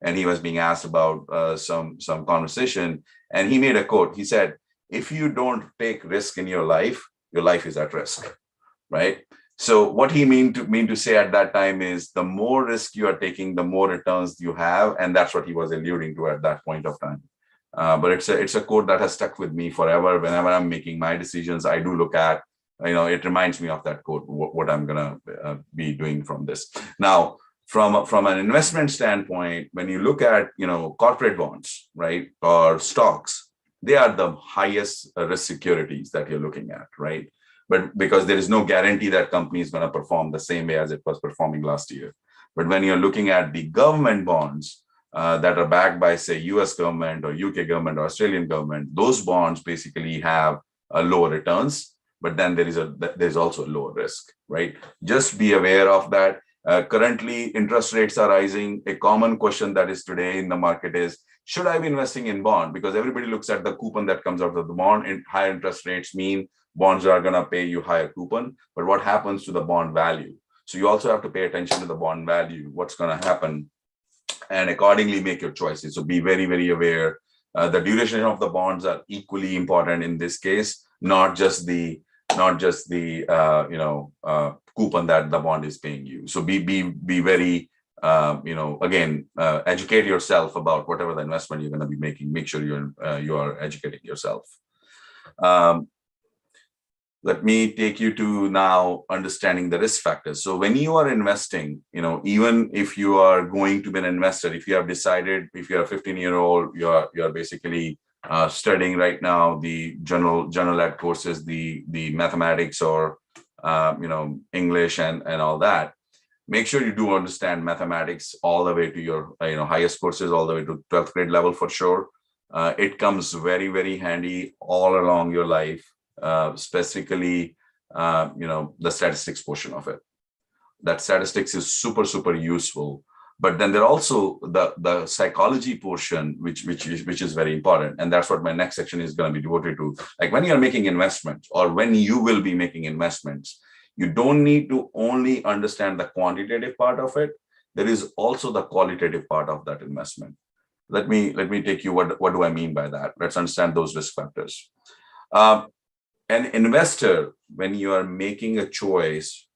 and he was being asked about some conversation. And he made a quote. He said, "If you don't take risk in your life is at risk," right? So what he mean to say at that time is the more risk you are taking, the more returns you have, and that's what he was alluding to at that point of time. But it's a quote that has stuck with me forever. Whenever I'm making my decisions, I do look at, it reminds me of that quote, what I'm gonna be doing from this. Now, from an investment standpoint, when you look at corporate bonds, right, or stocks, they are the highest risk securities that you're looking at, right? But because there is no guarantee that company is going to perform the same way as it was performing last year. But when you're looking at the government bonds that are backed by, say, US government or UK government or Australian government, those bonds basically have lower returns, but then there's also lower risk, right? Just be aware of that. Currently, interest rates are rising. A common question that is today in the market is, should I be investing in bond? Because everybody looks at the coupon that comes out of the bond, and higher interest rates mean bonds are going to pay you higher coupon. But what happens to the bond value? So you also have to pay attention to the bond value, what's going to happen, and accordingly make your choices. So be very, very aware. The duration of the bonds are equally important in this case, not just the coupon that the bond is paying you. So be very educate yourself about whatever the investment you're going to be making. Make sure you are educating yourself. Let me take you to now understanding the risk factors. So when you are investing, even if you are going to be an investor, if you have decided, if you're a 15-year-old, you're basically studying right now the general ed courses, the mathematics or English and all that. Make sure you do understand mathematics all the way to your highest courses, all the way to 12th grade level for sure. It comes very, very handy all along your life. Specifically, the statistics portion of it. That statistics is super, super useful. But then there are also the psychology portion, which is very important. And that's what my next section is going to be devoted to. Like when you're making investments or when you will be making investments, you don't need to only understand the quantitative part of it. There is also the qualitative part of that investment. Let me take you, what do I mean by that? Let's understand those risk factors. An investor, when you are making a choice,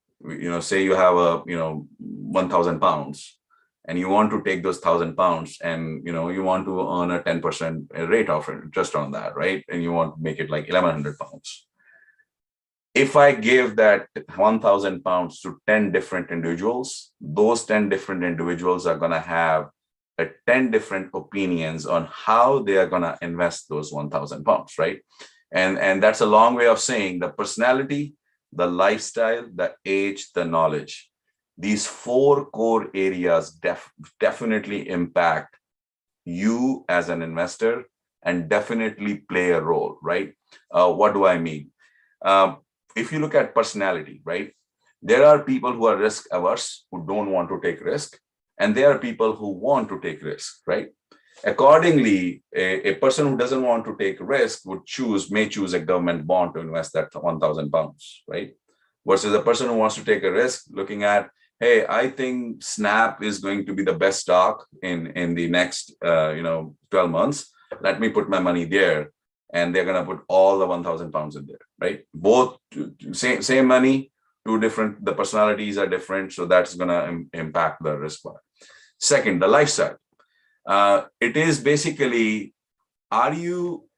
say you have a 1,000 pounds and you want to take those 1,000 pounds and you want to earn a 10% rate of interest on that, right? And you want to make it like 1,100 pounds. If I give that 1,000 pounds to 10 different individuals, those 10 different individuals are going to have 10 different opinions on how they are going to invest those 1,000 pounds, right? And that's a long way of saying the personality, the lifestyle, the age, the knowledge. These 4 core areas definitely impact you as an investor and definitely play a role, right? What do I mean? If you look at personality, right? There are people who are risk averse, who don't want to take risk, and there are people who want to take risk, right? Accordingly, a person who doesn't want to take risk may choose a government bond to invest that 1,000 pounds, right? Versus a person who wants to take a risk looking at, hey, I think Snap is going to be the best stock in the next 12 months. Let me put my money there. And they're going to put all the 1,000 pounds in there, right? Both same money, the personalities are different. So that's going to impact the risk part. Second, the lifestyle. It is basically, are you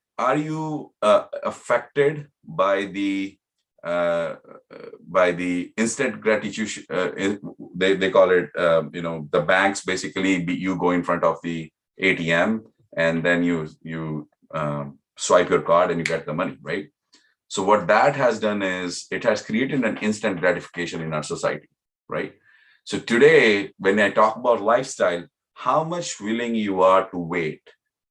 affected by the instant gratification? They call it, the banks basically you go in front of the ATM and then you swipe your card and you get the money, right? So what that has done is it has created an instant gratification in our society, right? So today, when I talk about lifestyle, how much willing you are to wait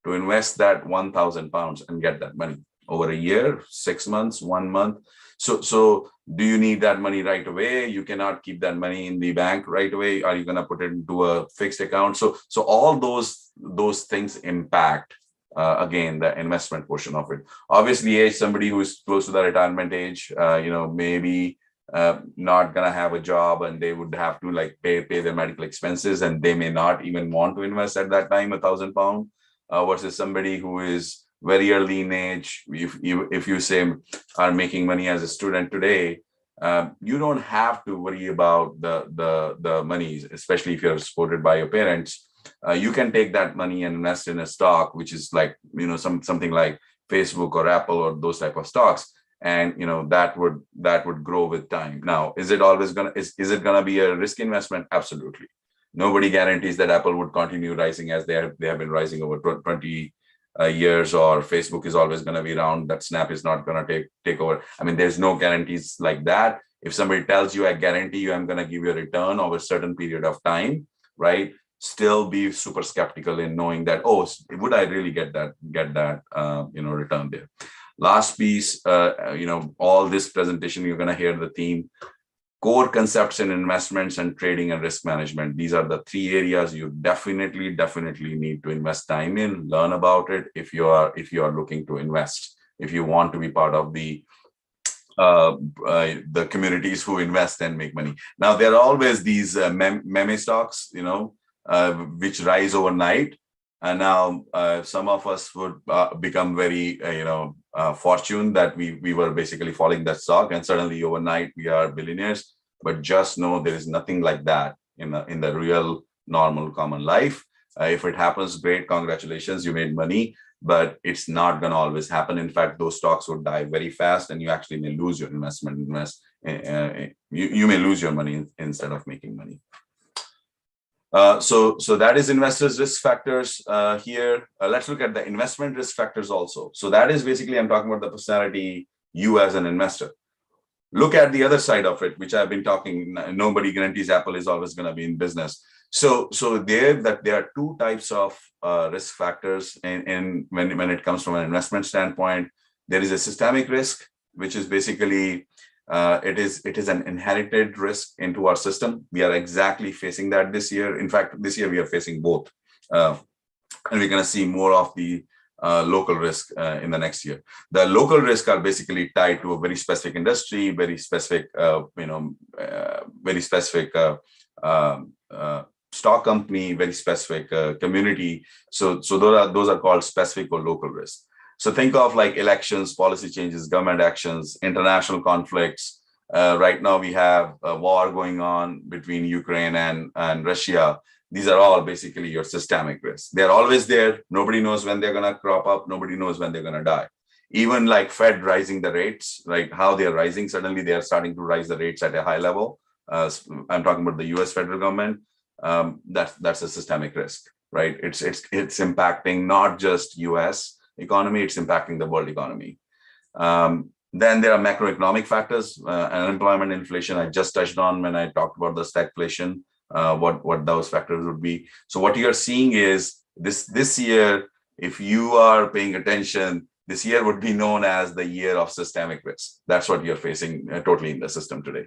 to invest that 1,000 pounds and get that money over a year, 6 months, 1 month. So do you need that money right away? You cannot keep that money in the bank right away. Are you going to put it into a fixed account? So all those things impact, again, the investment portion of it. Obviously, somebody who is close to the retirement age, maybe not gonna have a job and they would have to like pay their medical expenses, and they may not even want to invest at that time 1,000 pounds, versus somebody who is very early in age. If you say are making money as a student today, you don't have to worry about the money, especially if you're supported by your parents. You can take that money and invest in a stock, which is like, something like Facebook or Apple or those type of stocks. And, that would grow with time. Now, is it always is it gonna be a risk investment? Absolutely. Nobody guarantees that Apple would continue rising as they have been rising over 20 years, or Facebook is always going to be around, that Snap is not going to take over. I mean, there's no guarantees like that. If somebody tells you, I guarantee you I'm going to give you a return over a certain period of time, right? Still be super skeptical in knowing that, oh, would I really get that return there? Last piece, all this presentation, you're going to hear the theme: core concepts in investments and trading and risk management. These are the three areas you definitely need to invest time in, learn about it if you are looking to invest, if you want to be part of the communities who invest and make money. Now, there are always these meme stocks, which rise overnight. And now some of us would become very, fortunate that we were basically following that stock, and suddenly overnight we are billionaires. But just know there is nothing like that in the real, normal, common life. If it happens, great, congratulations, you made money. But it's not going to always happen. In fact, those stocks would die very fast, and you actually may lose your investment. You may lose your money instead of making money. So that is investors' risk factors here. Let's look at the investment risk factors also. So that is basically, I'm talking about the personality, you as an investor. Look at the other side of it, which I've been talking. Nobody guarantees Apple is always going to be in business. So there are two types of risk factors, and when it comes from an investment standpoint, there is a systemic risk, which is basically it is an inherited risk into our system. We are exactly facing that this year. In fact, this year we are facing both, and we're going to see more of the local risk in the next year. The local risks are basically tied to a very specific industry, very specific, stock company, very specific community. So those are called specific or local risks. So think of like elections, policy changes, government actions, international conflicts. Right now we have a war going on between Ukraine and Russia. These are all basically your systemic risks. They're always there. Nobody knows when they're going to crop up. Nobody knows when they're going to die. Even like Fed rising the rates, like how they're rising, suddenly they are starting to rise the rates at a high level. I'm talking about the US federal government. That's a systemic risk, right? It's impacting not just US economy, it's impacting the world economy. Then there are macroeconomic factors, unemployment, inflation. I just touched on when I talked about the stagflation, what those factors would be. So what you're seeing is this year, if you are paying attention, this year would be known as the year of systemic risk. That's what you're facing totally in the system today.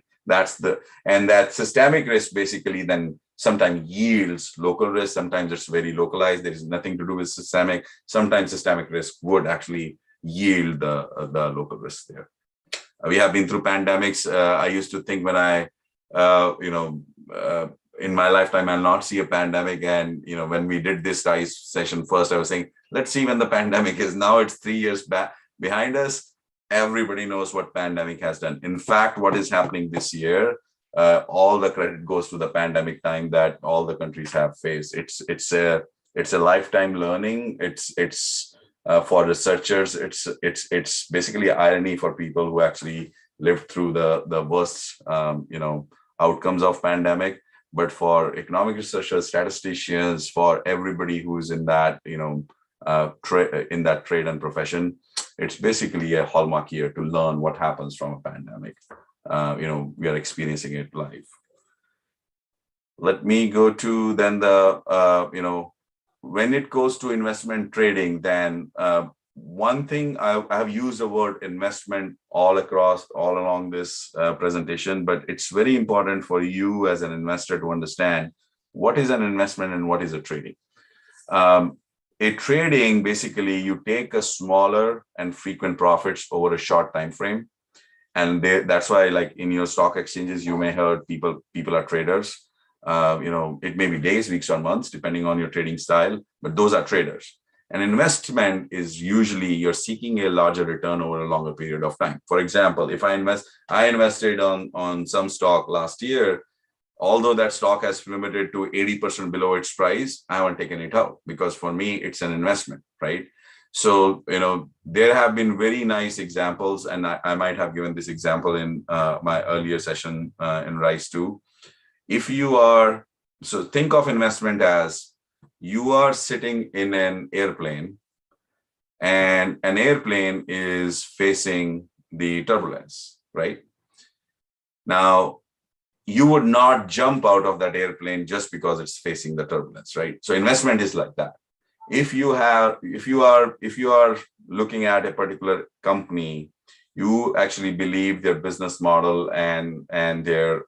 And that systemic risk basically then sometimes yields local risk. Sometimes it's very localized. There is nothing to do with systemic. Sometimes systemic risk would actually yield the local risk there. We have been through pandemics. I used to think when in my lifetime, I'll not see a pandemic. And, when we did this RISE session first, I was saying, let's see when the pandemic is. Now it's 3 years back behind us. Everybody knows what pandemic has done. In fact, what is happening this year, all the credit goes to the pandemic time that all the countries have faced. It's a lifetime learning. It's for researchers. It's basically irony for people who actually lived through the worst, outcomes of pandemic. But for economic researchers, statisticians, for everybody who's in that, in that trade and profession, it's basically a hallmark year to learn what happens from a pandemic. We are experiencing it live. Let me go to then when it goes to investment trading, then one thing I have used the word investment all along this presentation, but it's very important for you as an investor to understand what is an investment and what is a trading. A trading, basically, you take a smaller and frequent profits over a short time frame, and that's why, like in your stock exchanges, you may heard people are traders. It may be days, weeks, or months, depending on your trading style, but those are traders. An investment is usually you're seeking a larger return over a longer period of time. For example, if I invested on some stock last year, although that stock has plummeted to 80% below its price, I haven't taken it out because for me, it's an investment, right? So, there have been very nice examples, and I might have given this example in my earlier session in RISE 2. So think of investment as you are sitting in an airplane and an airplane is facing the turbulence, right? Now, you would not jump out of that airplane just because it's facing the turbulence, right? So investment is like that. If you are looking at a particular company, you actually believe their business model and their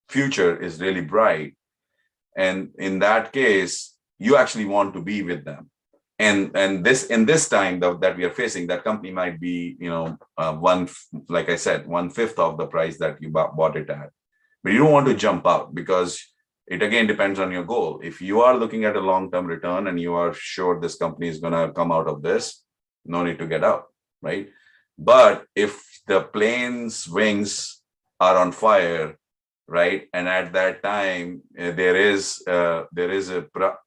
future is really bright, and in that case, you actually want to be with them. And in this time that we are facing, that company might be, like I said, 1/5 of the price that you bought it at. But you don't want to jump out because it again depends on your goal. If you are looking at a long-term return and you are sure this company is going to come out of this, no need to get out, right? But if the plane's wings are on fire, right, and at that time there is a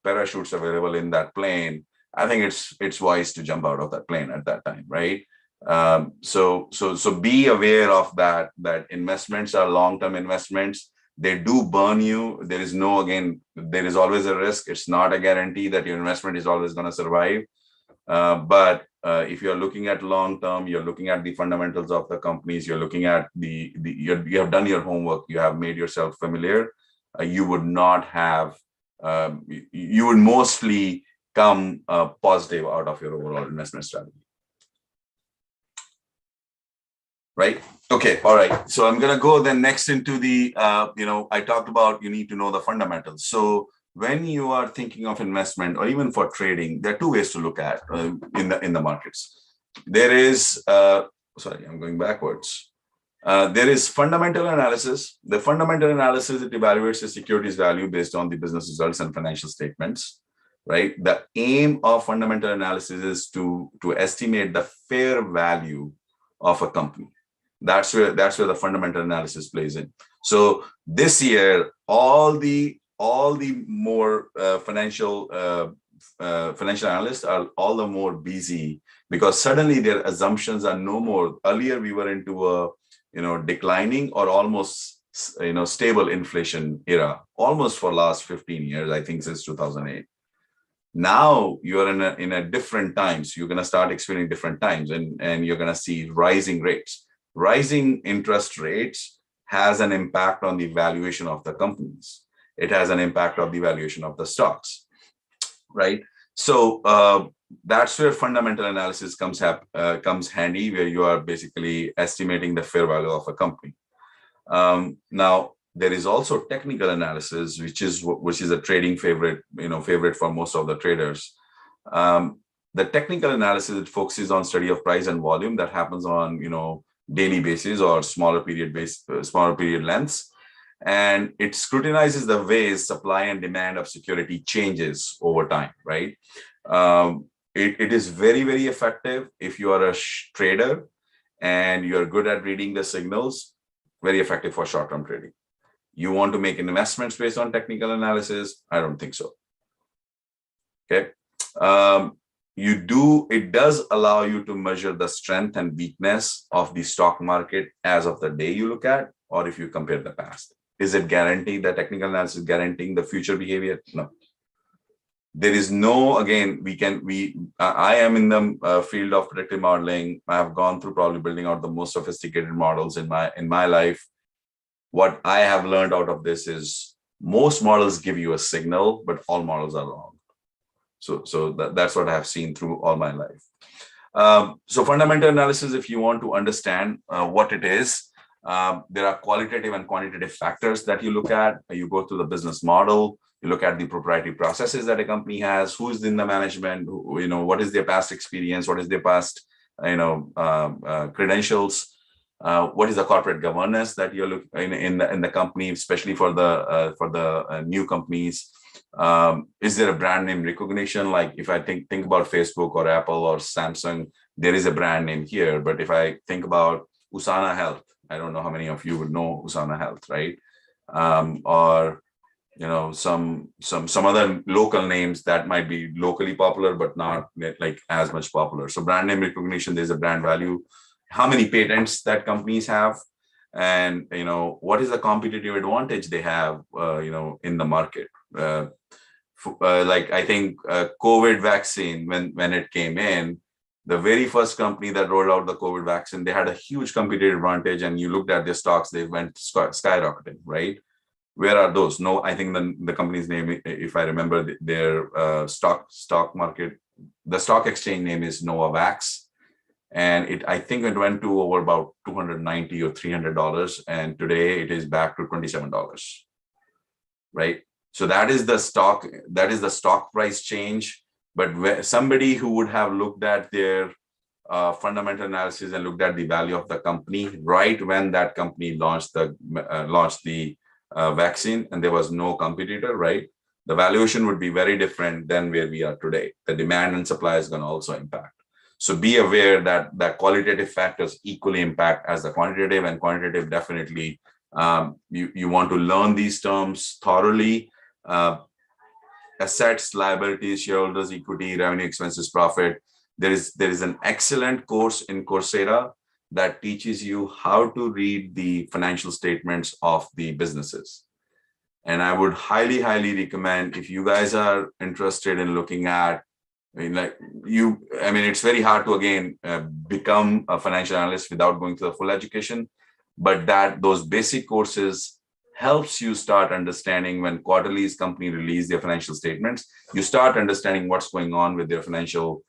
parachutes available in that plane, I think it's wise to jump out of that plane at that time, right? So be aware of that investments are long-term investments. They do burn you. There is always a risk. It's not a guarantee that your investment is always going to survive. But if you're looking at long-term, you're looking at the fundamentals of the companies, you're looking at you have done your homework, you have made yourself familiar, you would mostly come positive out of your overall investment strategy. Right? Okay, all right. So I'm going to go then next into the, I talked about you need to know the fundamentals. So when you are thinking of investment or even for trading, there are two ways to look at in the markets. There is, sorry, I'm going backwards. There is fundamental analysis. The fundamental analysis, it evaluates the security's value based on the business results and financial statements, right? The aim of fundamental analysis is to estimate the fair value of a company. That's where the fundamental analysis plays in. So this year, all the more financial analysts are all the more busy because suddenly their assumptions are no more. Earlier we were into a declining or almost stable inflation era, almost for last 15 years, I think since 2008. Now you're in a different times. You're going to start experiencing different times, and you're going to see rising rates. Rising interest rates has an impact on the valuation of the companies. It has an impact on the valuation of the stocks, right? So that's where fundamental analysis comes handy, where you are basically estimating the fair value of a company. Now, there is also technical analysis, which is a trading favorite for most of the traders. The technical analysis, it focuses on study of price and volume that happens on daily basis or smaller period lengths, and it scrutinizes the ways supply and demand of security changes over time, right? It is very, very effective if you are a trader and you're good at reading the signals. Very effective for short-term trading. You want to make investments based on technical analysis? I don't think so. Okay. It does allow you to measure the strength and weakness of the stock market as of the day you look at, or if you compare the past. Is it guaranteed that technical analysis is guaranteeing the future behavior? No. There is no, again, I am in the field of predictive modeling. I have gone through probably building out the most sophisticated models in my life. What I have learned out of this is most models give you a signal, but all models are wrong. So that's what I have seen through all my life. So fundamental analysis, if you want to understand what it is, there are qualitative and quantitative factors that you look at. You go through the business model, you look at the proprietary processes that a company has, who's in the management, what is their past experience, what is their past, credentials, what is the corporate governance that you're looking in the company, especially for the new companies. Is there a brand name recognition? Like if I think about Facebook or Apple or Samsung, there is a brand name here. But if I think about Usana Health, I don't know how many of you would know Usana Health, right? Or some other local names that might be locally popular but not like as much popular. So brand name recognition, there's a brand value. How many patents that companies have, and what is the competitive advantage they have in the market. Like I think COVID vaccine, when it came in, the very first company that rolled out the COVID vaccine, they had a huge competitive advantage, and you looked at their stocks, they went skyrocketing, right? Where are those? No, I think the company's name, if I remember, their stock market, the stock exchange name is Novavax. And I think it went to over about $290 or $300, and today it is back to $27, right? So that is the stock price change. But somebody who would have looked at their fundamental analysis and looked at the value of the company right when that company launched the vaccine, and there was no competitor, right? The valuation would be very different than where we are today. The demand and supply is going to also impact. So be aware that qualitative factors equally impact as the quantitative, and quantitative definitely, you want to learn these terms thoroughly. Assets, liabilities, shareholders' equity, revenue, expenses, profit. There is an excellent course in Coursera that teaches you how to read the financial statements of the businesses. And I would highly, highly recommend, if you guys are interested in looking at, it's very hard to again become a financial analyst without going through the full education, but those basic courses helps you start understanding when quarterly's company release their financial statements, you start understanding what's going on with their financial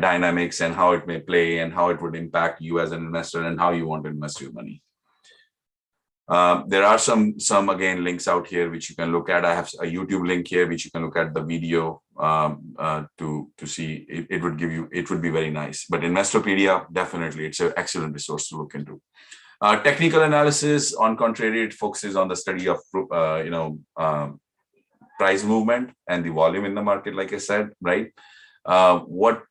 dynamics and how it may play and how it would impact you as an investor and how you want to invest your money. There are some again links out here which you can look at. I have a YouTube link here which you can look at the video to see. It would be very nice. But Investopedia, definitely, it's an excellent resource to look into. Technical analysis, on contrary, it focuses on the study of price movement and the volume in the market, like I said, right? What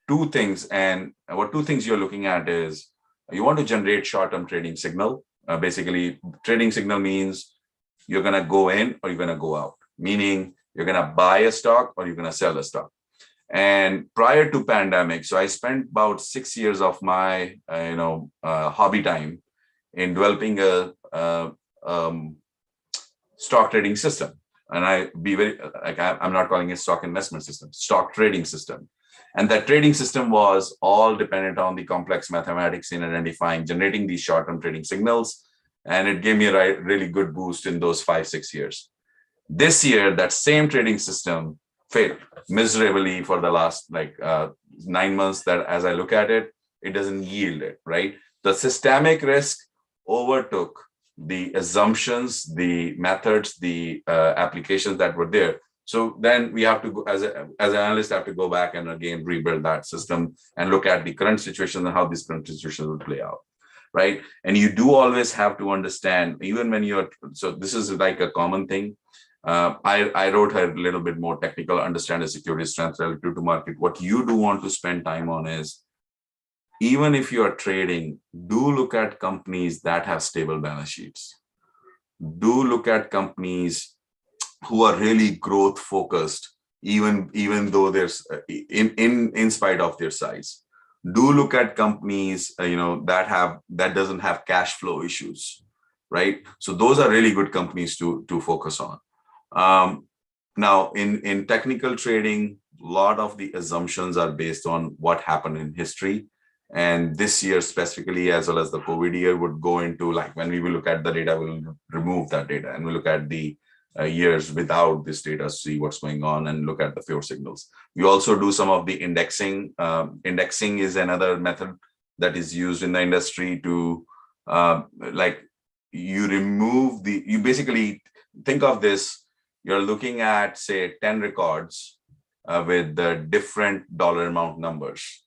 two things you're looking at is you want to generate short-term trading signal. Basically, trading signal means you're going to go in or you're going to go out, meaning you're going to buy a stock or you're going to sell a stock. And prior to pandemic, so I spent about 6 years of my hobby time in developing a stock trading system. And I'm not calling it stock investment system, stock trading system. And that trading system was all dependent on the complex mathematics in generating these short-term trading signals. And it gave me a really good boost in those 5-6 years. This year, that same trading system failed miserably for the last 9 months. That as I look at it, it doesn't yield it, right? The systemic risk overtook the assumptions, the methods, the applications that were there. So then we have to go, as an analyst, have to go back and again rebuild that system and look at the current situation and how this current situation will play out, right? And you do always have to understand, even when so this is like a common thing. I wrote a little bit more technical, understand the security strength relative to market. What you do want to spend time on is, even if you are trading, do look at companies that have stable balance sheets. Do look at companies who are really growth focused, even though there's in spite of their size. Do look at companies that doesn't have cash flow issues, right? So those are really good companies to focus on. Now in technical trading, a lot of the assumptions are based on what happened in history. And this year specifically, as well as the COVID year, would go into, like, when we will look at the data, we'll remove that data and we'll look at the years without this data, see what's going on and look at the pure signals. We also do some of the indexing. Indexing is another method that is used in the industry to you basically think of this, you're looking at, say, 10 records with the different dollar amount numbers.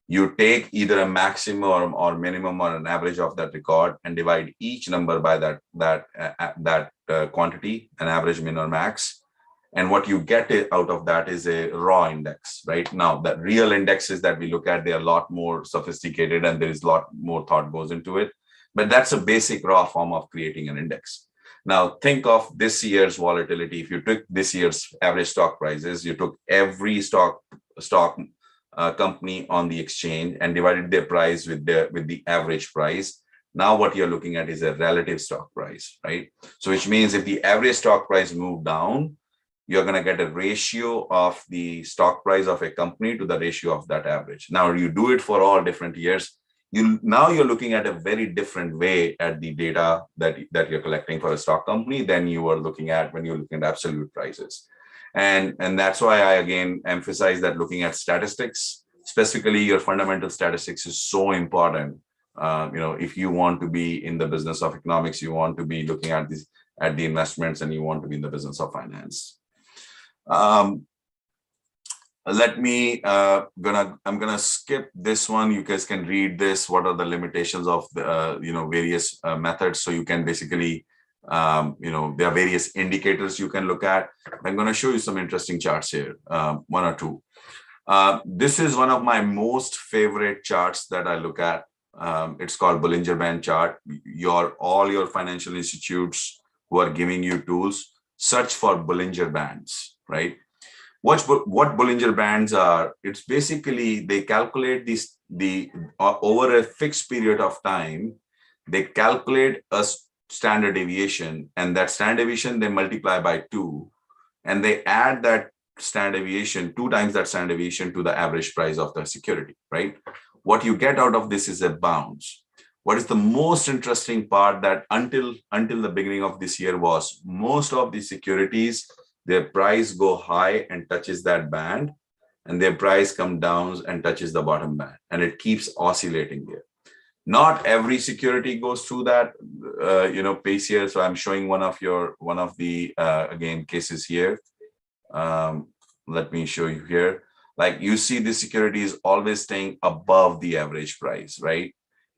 You take either a maximum or minimum or an average of that record and divide each number by that quantity, an average, min, or max. And what you get out of that is a raw index, right? Now, the real indexes that we look at, they are a lot more sophisticated and there is a lot more thought goes into it. But that's a basic raw form of creating an index. Now, think of this year's volatility. If you took this year's average stock prices, you took every stock company on the exchange and divided their price with the average price. Now what you're looking at is a relative stock price, right? So which means if the average stock price moved down, you're going to get a ratio of the stock price of a company to the ratio of that average. Now you do it for all different years. Now you're looking at a very different way at the data that you're collecting for a stock company than you were looking at when you're looking at absolute prices. And that's why I again emphasize that looking at statistics, specifically your fundamental statistics, is so important. If you want to be in the business of economics, you want to be looking at the investments, and you want to be in the business of finance. I'm gonna skip this one. You guys can read this. What are the limitations of the various methods? So you can basically there are various indicators you can look at. I'm going to show you some interesting charts here, one or two. This is one of my most favorite charts that I look at. It's called Bollinger Band chart. All your financial institutes who are giving you tools, search for Bollinger Bands, right? What Bollinger Bands are, it's basically they calculate over a fixed period of time, they calculate a standard deviation, and that standard deviation they multiply by 2, and they add that standard deviation, 2 times that standard deviation, to the average price of the security, right? What you get out of this is a bounce. What is the most interesting part, that until the beginning of this year was most of the securities, their price go high and touches that band, and their price come down and touches the bottom band, and it keeps oscillating there. Not every security goes through that pace here. So I'm showing one of the again cases here. Let me show you here. Like you see, the security is always staying above the average price, right?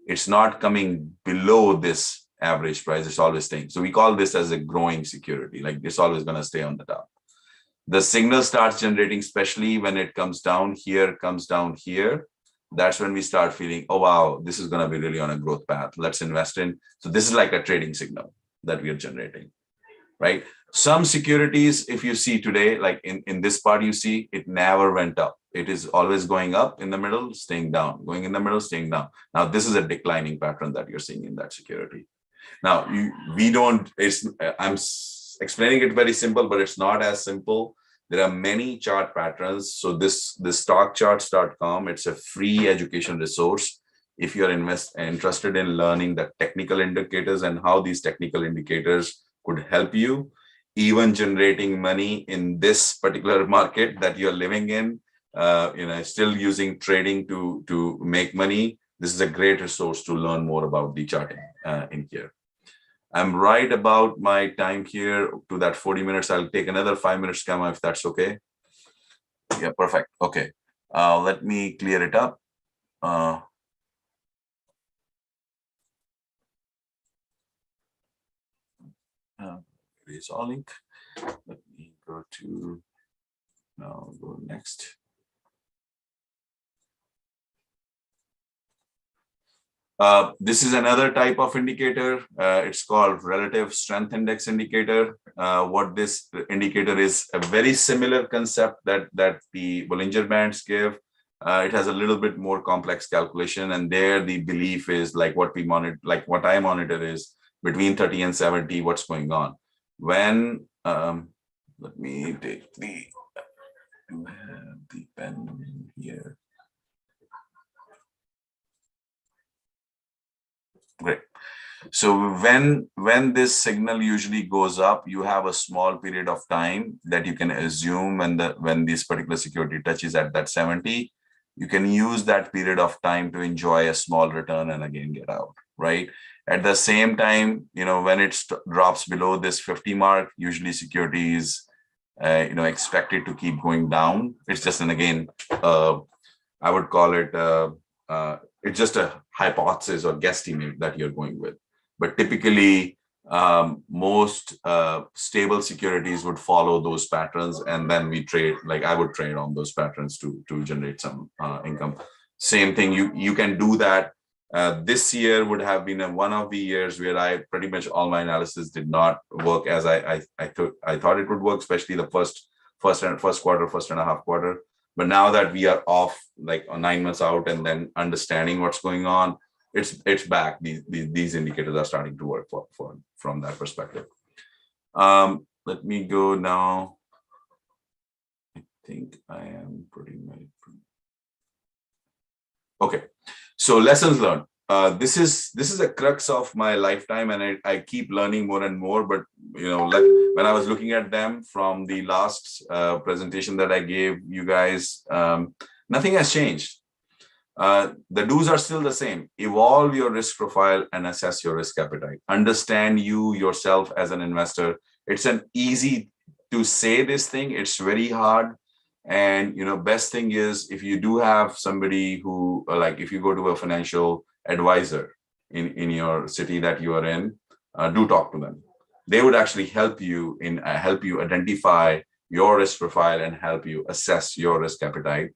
It's not coming below this average price. It's always staying. So we call this as a growing security. Like it's always going to stay on the top. The signal starts generating, especially when it comes down here, comes down here. That's when we start feeling, oh, wow, this is going to be really on a growth path. Let's invest in. So this is like a trading signal that we are generating, right? Some securities, if you see today, like in this part, you see it never went up. It is always going up in the middle, staying down, going in the middle, staying down. Now, this is a declining pattern that you're seeing in that security. Now, I'm explaining it very simple, but it's not as simple. There are many chart patterns. So this stockcharts.com, it's a free education resource. If you're interested in learning the technical indicators and how these technical indicators could help you, even generating money in this particular market that you're living in, still using trading to make money. This is a great resource to learn more about the charting in here. I'm right about my time here to that 40 minutes. I'll take another 5 minutes, Kama, if that's okay. Yeah, perfect. Okay. Let me clear it up. Erase all link. Let me go to, now go next. This is another type of indicator. It's called relative strength index indicator. What this indicator is, a very similar concept that the Bollinger Bands give. It has a little bit more complex calculation, and there the belief is like what we monitor, like what I monitor is between 30 and 70, what's going on. When, let me take the pen here. Great. So when this signal usually goes up, you have a small period of time that you can assume when this particular security touches at that 70, you can use that period of time to enjoy a small return and again get out, right? At the same time, when it drops below this 50 mark, usually security is expected to keep going down. It's just, and again, I would call it it's just a hypothesis or guesstimate that you're going with. But typically, most stable securities would follow those patterns, and then we trade, like I would trade on those patterns to generate some income. Same thing, you can do that. This year would have been one of the years where I pretty much all my analysis did not work as I thought it would work, especially the first quarter, first and a half quarter. But now that we are off like 9 months out and then understanding what's going on, it's back. These indicators are starting to work from that perspective. Let me go now. I think I am pretty much okay. So lessons learned. This is a crux of my lifetime, and I keep learning more and more. But you know, like when I was looking at them from the last presentation that I gave you guys, nothing has changed. The do's are still the same. Evolve your risk profile and assess your risk appetite. Understand you yourself as an investor. It's an easy to say this thing. It's very hard. And, you know, best thing is if you do have somebody who, like if you go to a financial advisor in your city that you are in, do talk to them. They would actually help you identify your risk profile and help you assess your risk appetite.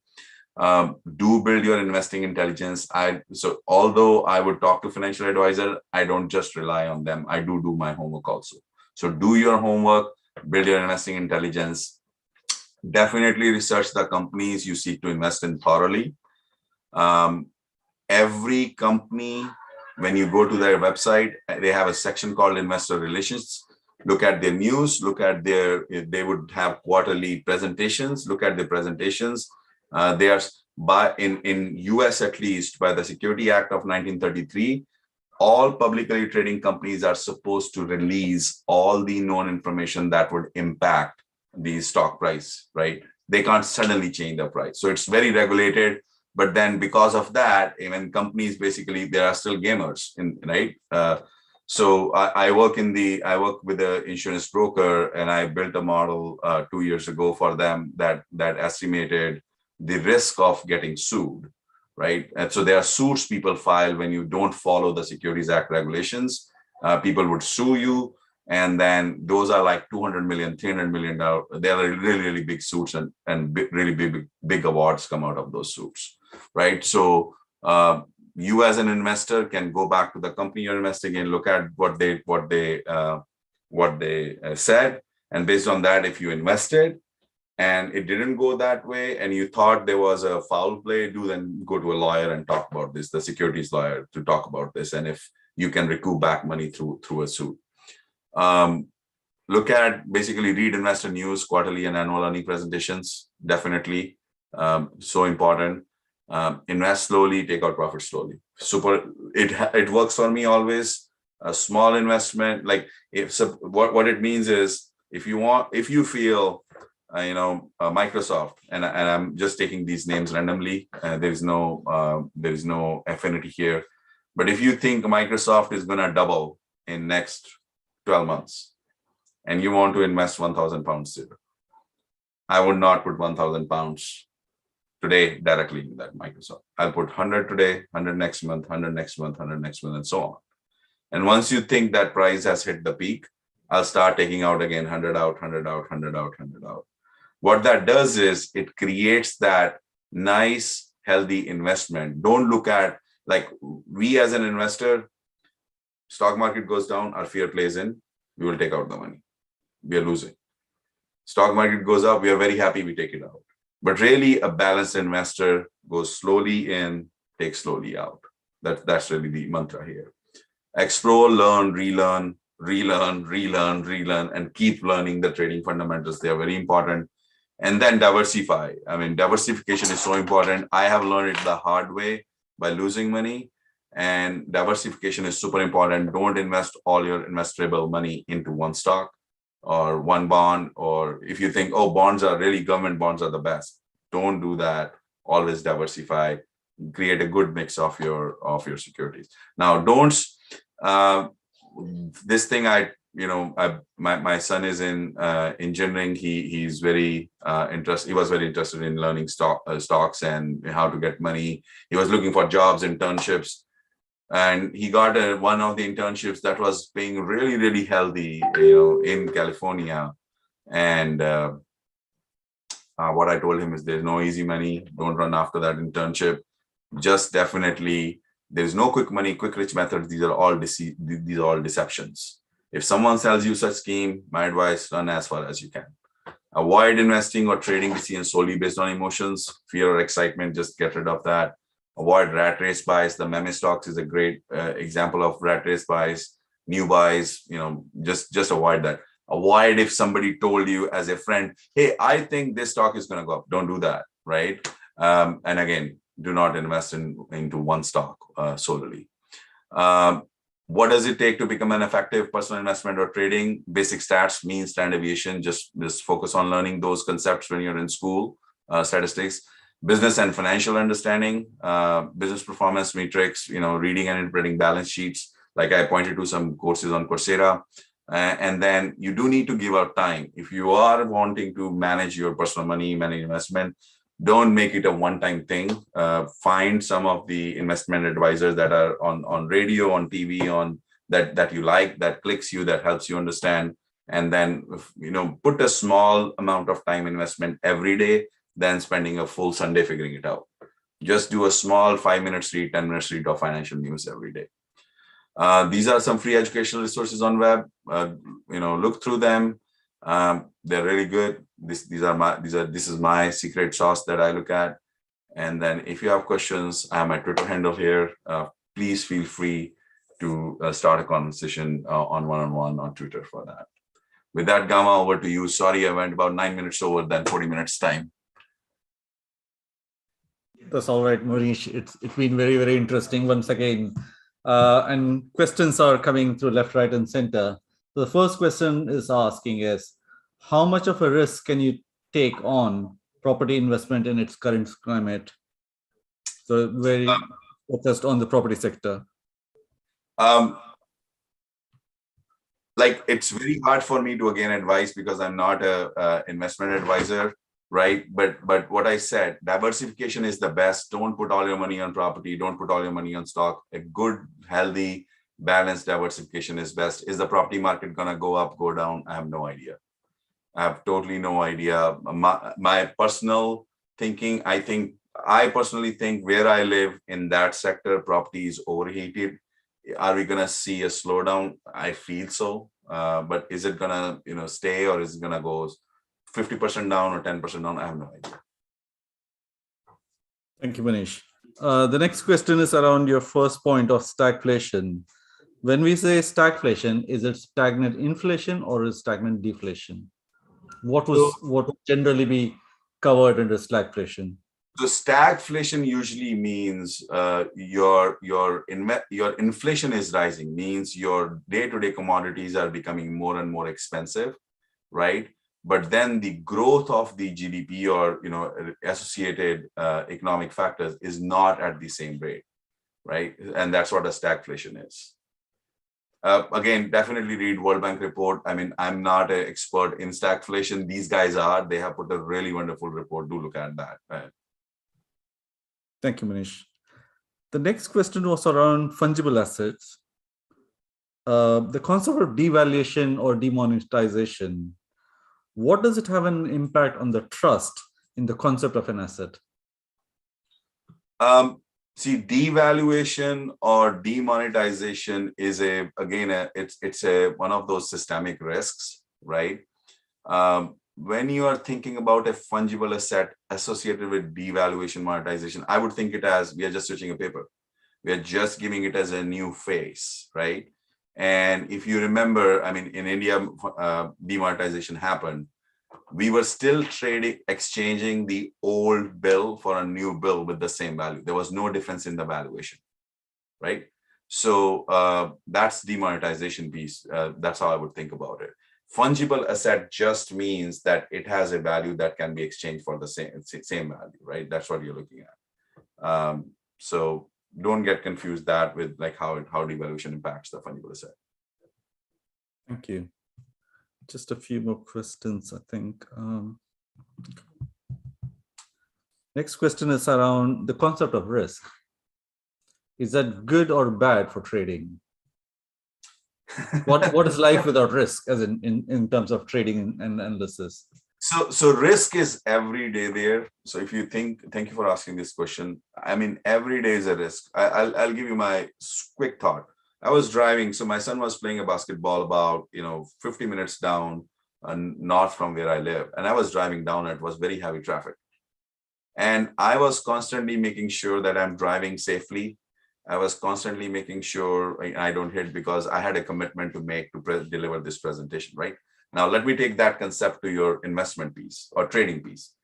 Do build your investing intelligence. So although I would talk to financial advisor, I don't just rely on them. I do my homework also. So do your homework, build your investing intelligence. Definitely research the companies you seek to invest in thoroughly. Every company, when you go to their website, they have a section called investor relations. Look at their news, they would have quarterly presentations, look at the presentations. They are in US, at least by the Security Act of 1933, all publicly trading companies are supposed to release all the known information that would impact the stock price, right? They can't suddenly change the price. So it's very regulated. But then because of that, even companies, basically, there are still gamers, right? So I work with an insurance broker, and I built a model 2 years ago for them that estimated the risk of getting sued, right? And so there are suits people file when you don't follow the Securities Act regulations. People would sue you, and then those are like $200 million, $300 million. They are really, really big suits, and really big awards come out of those suits, right? So you as an investor can go back to the company you're investing in, look at what they said, and based on that, if you invested and it didn't go that way, and you thought there was a foul play, do then go to a lawyer and talk about this, the securities lawyer, to talk about this, and if you can recoup back money through a suit. Look at, basically read investor news, quarterly and annual earning presentations, definitely, so important. Invest slowly, take out profit slowly. It works for me always. A small investment, like what it means is, if you feel, Microsoft, and I'm just taking these names randomly. There is no affinity here, but if you think Microsoft is gonna double in next 12 months, and you want to invest 1,000 pounds there, I would not put 1,000 pounds today directly in that Microsoft. I'll put 100 today, 100 next month, 100 next month, 100 next month, and so on. And once you think that price has hit the peak, I'll start taking out again, 100 out, 100 out, 100 out, 100 out. What that does is it creates that nice, healthy investment. Don't look at, like, we as an investor, stock market goes down, our fear plays in, we will take out the money. We are losing. Stock market goes up, we are very happy, we take it out. But really, a balanced investor goes slowly in, takes slowly out. That's really the mantra here. Explore, learn, relearn, and keep learning the trading fundamentals. They are very important. And then diversify. I mean, diversification is so important. I have learned it the hard way by losing money. And diversification is super important. Don't invest all your investable money into one stock or one bond, or if you think, oh, government bonds are the best, don't do that. Always diversify, create a good mix of your securities. Now, don't this thing, my son is in engineering. He's very interested. He was very interested in learning stocks and how to get money. He was looking for jobs, internships. and he got one of the internships that was paying really, really healthy, in California. And what I told him is there's no easy money. Don't run after that internship. Just definitely, there's no quick money, quick rich methods. These are all deceptions. If someone sells you such scheme, my advice, run as far as you can. Avoid investing or trading decisions solely based on emotions, fear or excitement. Just get rid of that. Avoid rat race buys. The meme stocks is a great example of rat race buys, new buys. Just avoid that. Avoid if somebody told you as a friend, hey, I think this stock is going to go up. Don't do that, right? And again, do not invest into one stock solely. What does it take to become an effective personal investment or trading? Basic stats, mean, standard deviation. Just focus on learning those concepts when you're in school. Statistics, business and financial understanding, business performance metrics. Reading and interpreting balance sheets. Like I pointed to some courses on Coursera. And then you do need to give out time. If you are wanting to manage your personal money, manage investment, don't make it a one-time thing. Find some of the investment advisors that are on radio, on TV, on that you like, that clicks you, that helps you understand. And then, put a small amount of time investment every day, than spending a full Sunday figuring it out. Just do a small 5-minute read, 10-minute read of financial news every day. These are some free educational resources on web. Look through them. They're really good. This is my secret sauce that I look at. And then if you have questions, I have my Twitter handle here. Please feel free to start a conversation on one-on-one on Twitter for that. With that, Gama, over to you. Sorry, I went about 9 minutes over than 40 minutes time. That's all right, Manish. It's been very, very interesting once again. And questions are coming through left, right, and center. So the first question is asking is, how much of a risk can you take on property investment in its current climate? So very focused on the property sector. It's very hard for me to again advise because I'm not a investment advisor, right? But what I said, diversification is the best. Don't put all your money on property. Don't put all your money on stock. A good, healthy, balanced diversification is best. Is the property market gonna go up, go down? I have no idea. I have totally no idea. My personal thinking, I personally think where I live in that sector, property is overheated. Are we gonna see a slowdown? I feel so. But is it gonna, stay, or is it gonna go 50% down or 10% down? I have no idea. Thank you, Manish. The next question is around your first point of stagflation. When we say stagflation, is it stagnant inflation or is stagnant deflation? What would generally be covered under stagflation? So stagflation usually means your inflation is rising, means your day-to-day commodities are becoming more and more expensive, right? But then the growth of the GDP or associated economic factors is not at the same rate, right? And that's what a stagflation is. Again, definitely read World Bank report. I mean, I'm not an expert in stagflation. These guys are. They have put a really wonderful report. Do look at that. Right? Thank you, Manish. The next question was around fungible assets. The concept of devaluation or demonetization, what does it have an impact on the trust in the concept of an asset? See, devaluation or demonetization is it's one of those systemic risks, right? When you are thinking about a fungible asset associated with devaluation, monetization, I would think it as we are just switching a paper. We are just giving it as a new face, right? And if you remember, I mean, in India, demonetization happened. We were still exchanging the old bill for a new bill with the same value. There was no difference in the valuation, right? So that's demonetization piece. That's how I would think about it. Fungible asset just means that it has a value that can be exchanged for the same value, right? That's what you're looking at. So don't get confused that with like how devaluation impacts the fungible asset. Thank you. Just a few more questions, I think. Next question is around the concept of risk. Is that good or bad for trading? What is life without risk, as in terms of trading and analysis? So risk is every day there. So if you think, thank you for asking this question. I mean, every day is a risk. I'll give you my quick thought. I was driving, so my son was playing a basketball about 50 minutes down north from where I live, and I was driving down. It was very heavy traffic, and I was constantly making sure that I'm driving safely. I was constantly making sure I don't hit, because I had a commitment to make to deliver this presentation, right? Now, let me take that concept to your investment piece or trading piece.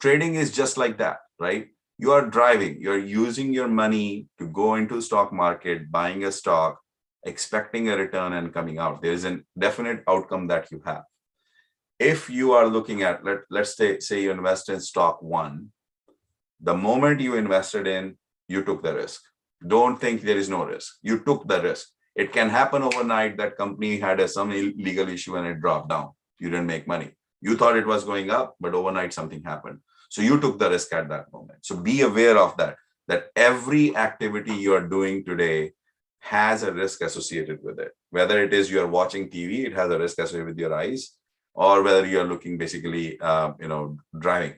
Trading is just like that, right? You are driving, you're using your money to go into stock market, buying a stock, expecting a return and coming out. There is a definite outcome that you have. If you are looking at, let's say you invest in stock one, the moment you invested in, you took the risk. Don't think there is no risk. You took the risk. It can happen overnight that company had some illegal issue and it dropped down. You didn't make money. You thought it was going up, but overnight something happened. So you took the risk at that moment. So be aware of that every activity you are doing today has a risk associated with it. Whether it is you are watching TV, it has a risk associated with your eyes, or whether you are looking basically, driving.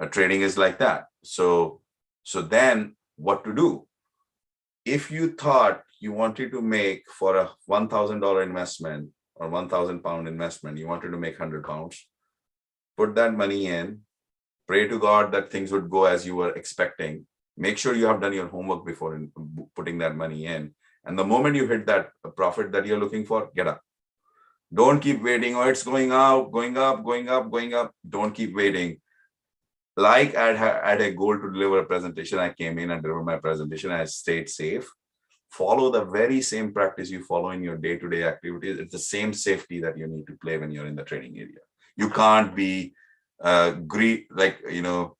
Trading is like that. So then what to do? If you thought you wanted to make for a $1,000 investment or £1,000 investment, you wanted to make 100 pounds, put that money in, pray to God that things would go as you were expecting. Make sure you have done your homework before putting that money in. And the moment you hit that profit that you're looking for, get up. Don't keep waiting. Oh, it's going up, going up, going up, going up. Don't keep waiting. Like I had a goal to deliver a presentation. I came in and delivered my presentation. I stayed safe. Follow the very same practice you follow in your day-to-day activities. It's the same safety that you need to play when you're in the trading area. You can't be greedy, there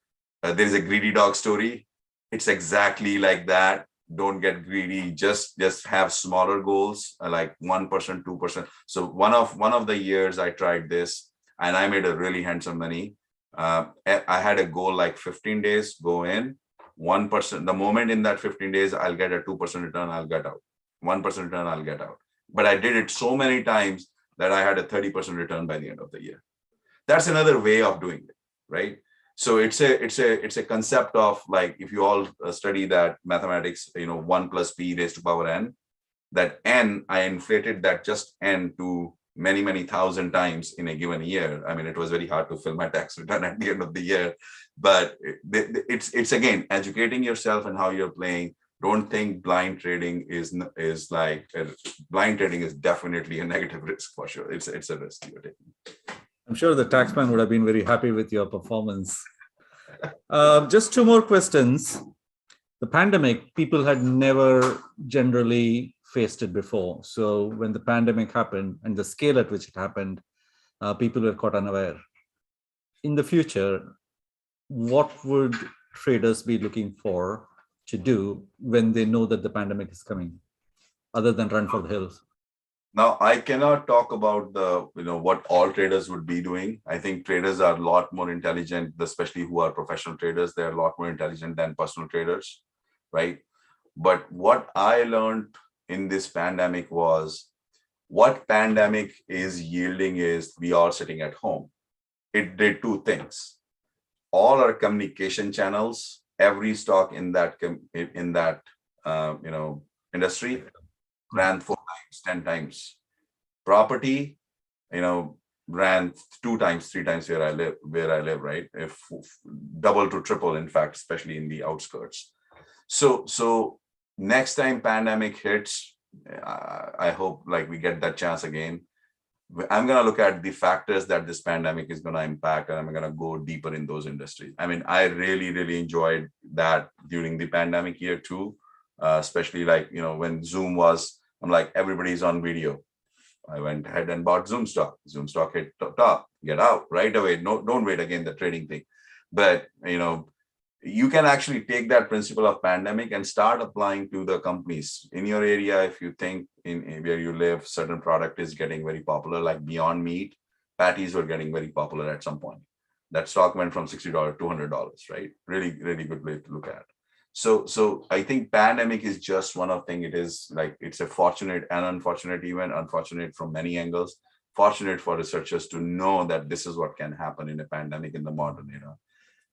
is a greedy dog story. It's exactly like that. Don't get greedy. Just have smaller goals, like 1%, 2%. So one of the years I tried this, and I made a really handsome money. I had a goal like 15 days, go in, 1%. The moment in that 15 days, I'll get a 2% return, I'll get out. 1% return, I'll get out. But I did it so many times that I had a 30% return by the end of the year. That's another way of doing it, right? So it's a concept of, like, if you all study that mathematics, 1 plus p raised to power n, that n, I inflated that just n to many thousand times in a given year. I mean, it was very hard to fill my tax return at the end of the year, but it's again educating yourself and how you're playing. Don't think blind trading is like blind trading is definitely a negative risk for sure. It's a risk you're taking. I'm sure the taxman would have been very happy with your performance. Just two more questions. The pandemic, people had never generally faced it before. So when the pandemic happened and the scale at which it happened, people were caught unaware. In the future, what would traders be looking for to do when they know that the pandemic is coming, other than run for the hills? Now, I cannot talk about what all traders would be doing. I think traders are a lot more intelligent, especially who are professional traders. They're a lot more intelligent than personal traders, right? But what I learned in this pandemic was, what pandemic is yielding is we are sitting at home. It did two things. All our communication channels, every stock in that industry ran 4 times, 10 times. Property, ran 2 times, 3 times where I live, right? If double to triple, in fact, especially in the outskirts. So next time pandemic hits, I hope like we get that chance again. I'm going to look at the factors that this pandemic is going to impact, and I'm going to go deeper in those industries. I mean, I really enjoyed that during the pandemic year too, especially like, when Zoom was, I'm like, everybody's on video. I went ahead and bought Zoom stock. Zoom stock hit top, get out right away. No, don't wait again, the trading thing. But, you can actually take that principle of pandemic and start applying to the companies in your area. If you think in where you live, certain product is getting very popular, like Beyond Meat, patties were getting very popular at some point. That stock went from $60 to $200, right? Really good way to look at. So I think pandemic is just one of thing. It is like, it's a fortunate and unfortunate event, unfortunate from many angles, fortunate for researchers to know that this is what can happen in a pandemic in the modern era.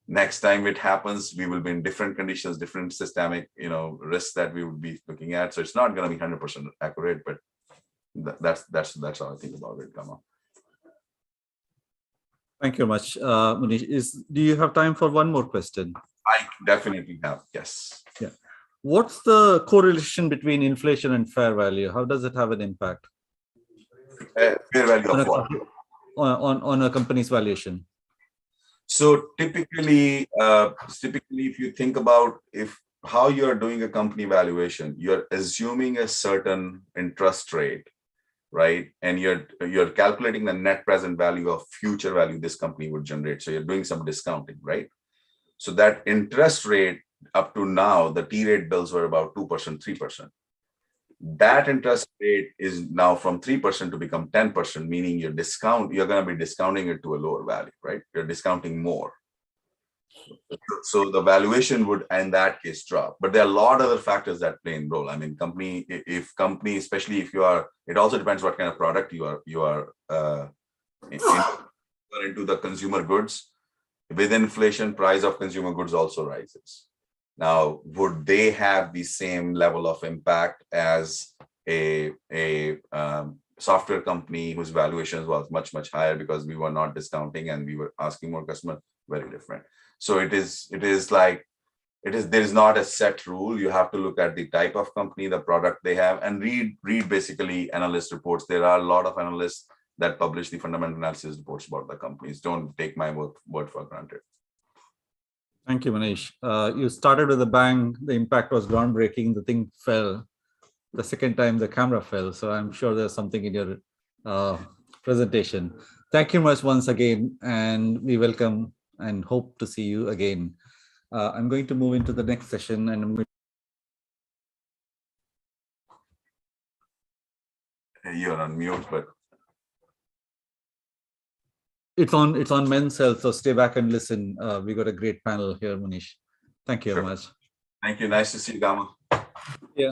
Next time it happens, we will be in different conditions, different systemic, risks that we would be looking at. So it's not going to be 100% accurate, but that's how I think about it, Kama. Thank you very much. Munish, do you have time for one more question? I definitely have, yes. Yeah. What's the correlation between inflation and fair value? How does it have an impact? Fair value of what? On a company's valuation. So typically, if you think about how you're doing a company valuation, you're assuming a certain interest rate, right? And you're calculating the net present value of future value this company would generate. So you're doing some discounting, right? So that interest rate up to now, the T-rate bills were about 2%, 3%. That interest rate is now from 3% to become 10%, meaning you're going to be discounting it to a lower value, right? You're discounting more. So the valuation would, in that case, drop. But there are a lot of other factors that play a role. I mean, especially if you are, it also depends what kind of product you are into the consumer goods. With inflation, price of consumer goods also rises. Now, would they have the same level of impact as a software company whose valuations was much, much higher because we were not discounting and we were asking more customers? Very different. So there is not a set rule. You have to look at the type of company, the product they have, and read basically analyst reports. There are a lot of analysts that publish the fundamental analysis reports about the companies. Don't take my word for granted. Thank you, Manish. You started with a bang. The impact was groundbreaking. The thing fell. The second time, the camera fell. So I'm sure there's something in your presentation. Thank you much once again, and we welcome and hope to see you again. I'm going to move into the next session, and I'm going. You're on mute, but it's on men's health, so stay back and listen. We got a great panel here, Manish. Thank you very much. Thank you. Nice to see you, Gama. Yeah.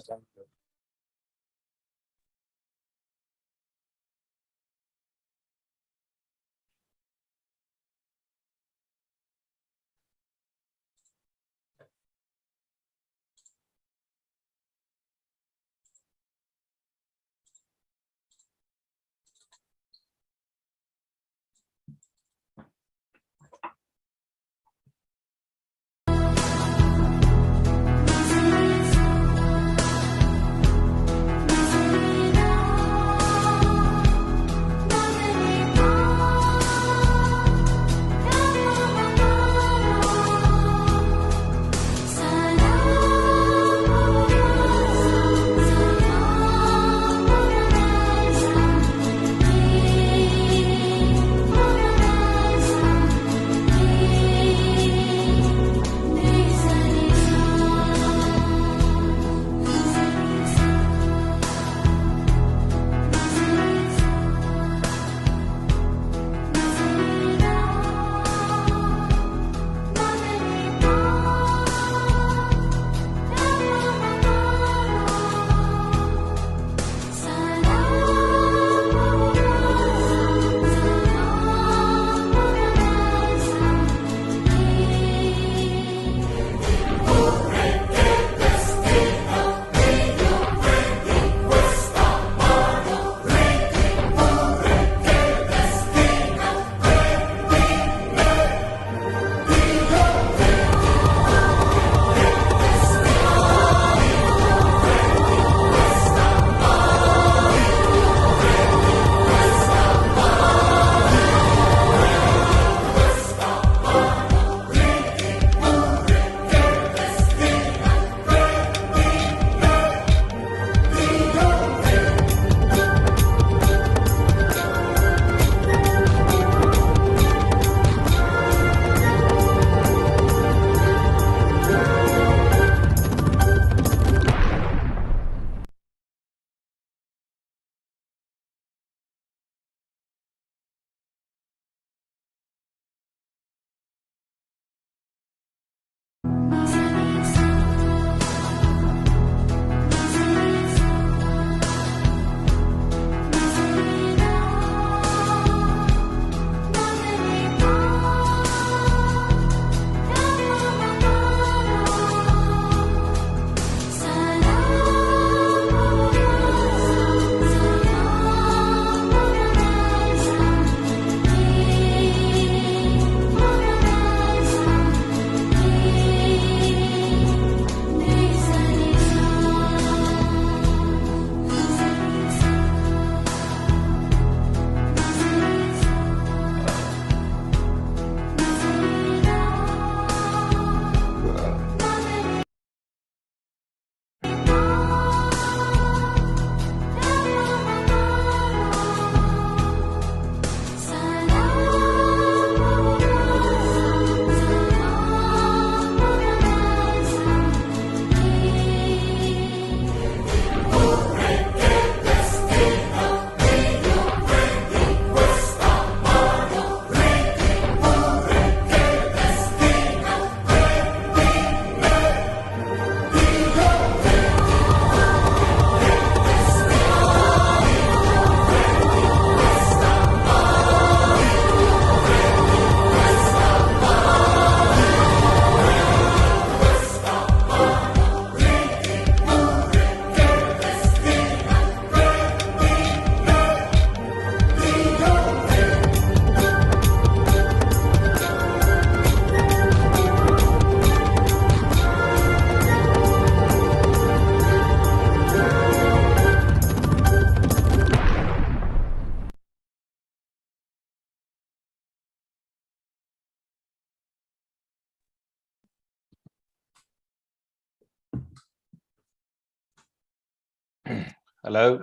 Hello.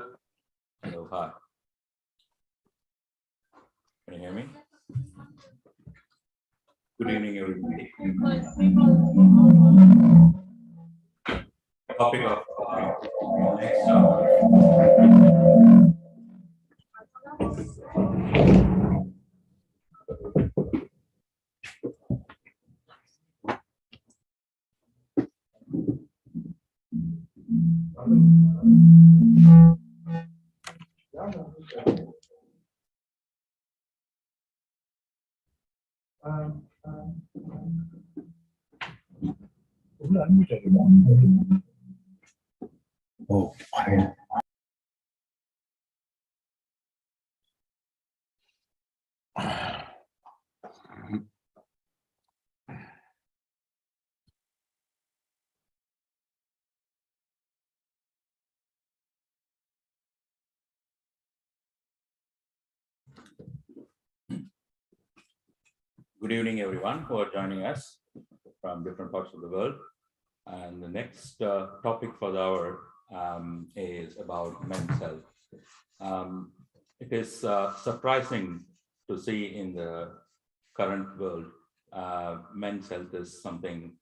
Hello, hi. Can you hear me? Good evening, everybody. Topic of next Oh, fine. Good evening, everyone who are joining us from different parts of the world. And the next topic for the hour is about men's health. It is surprising to see in the current world, men's health is something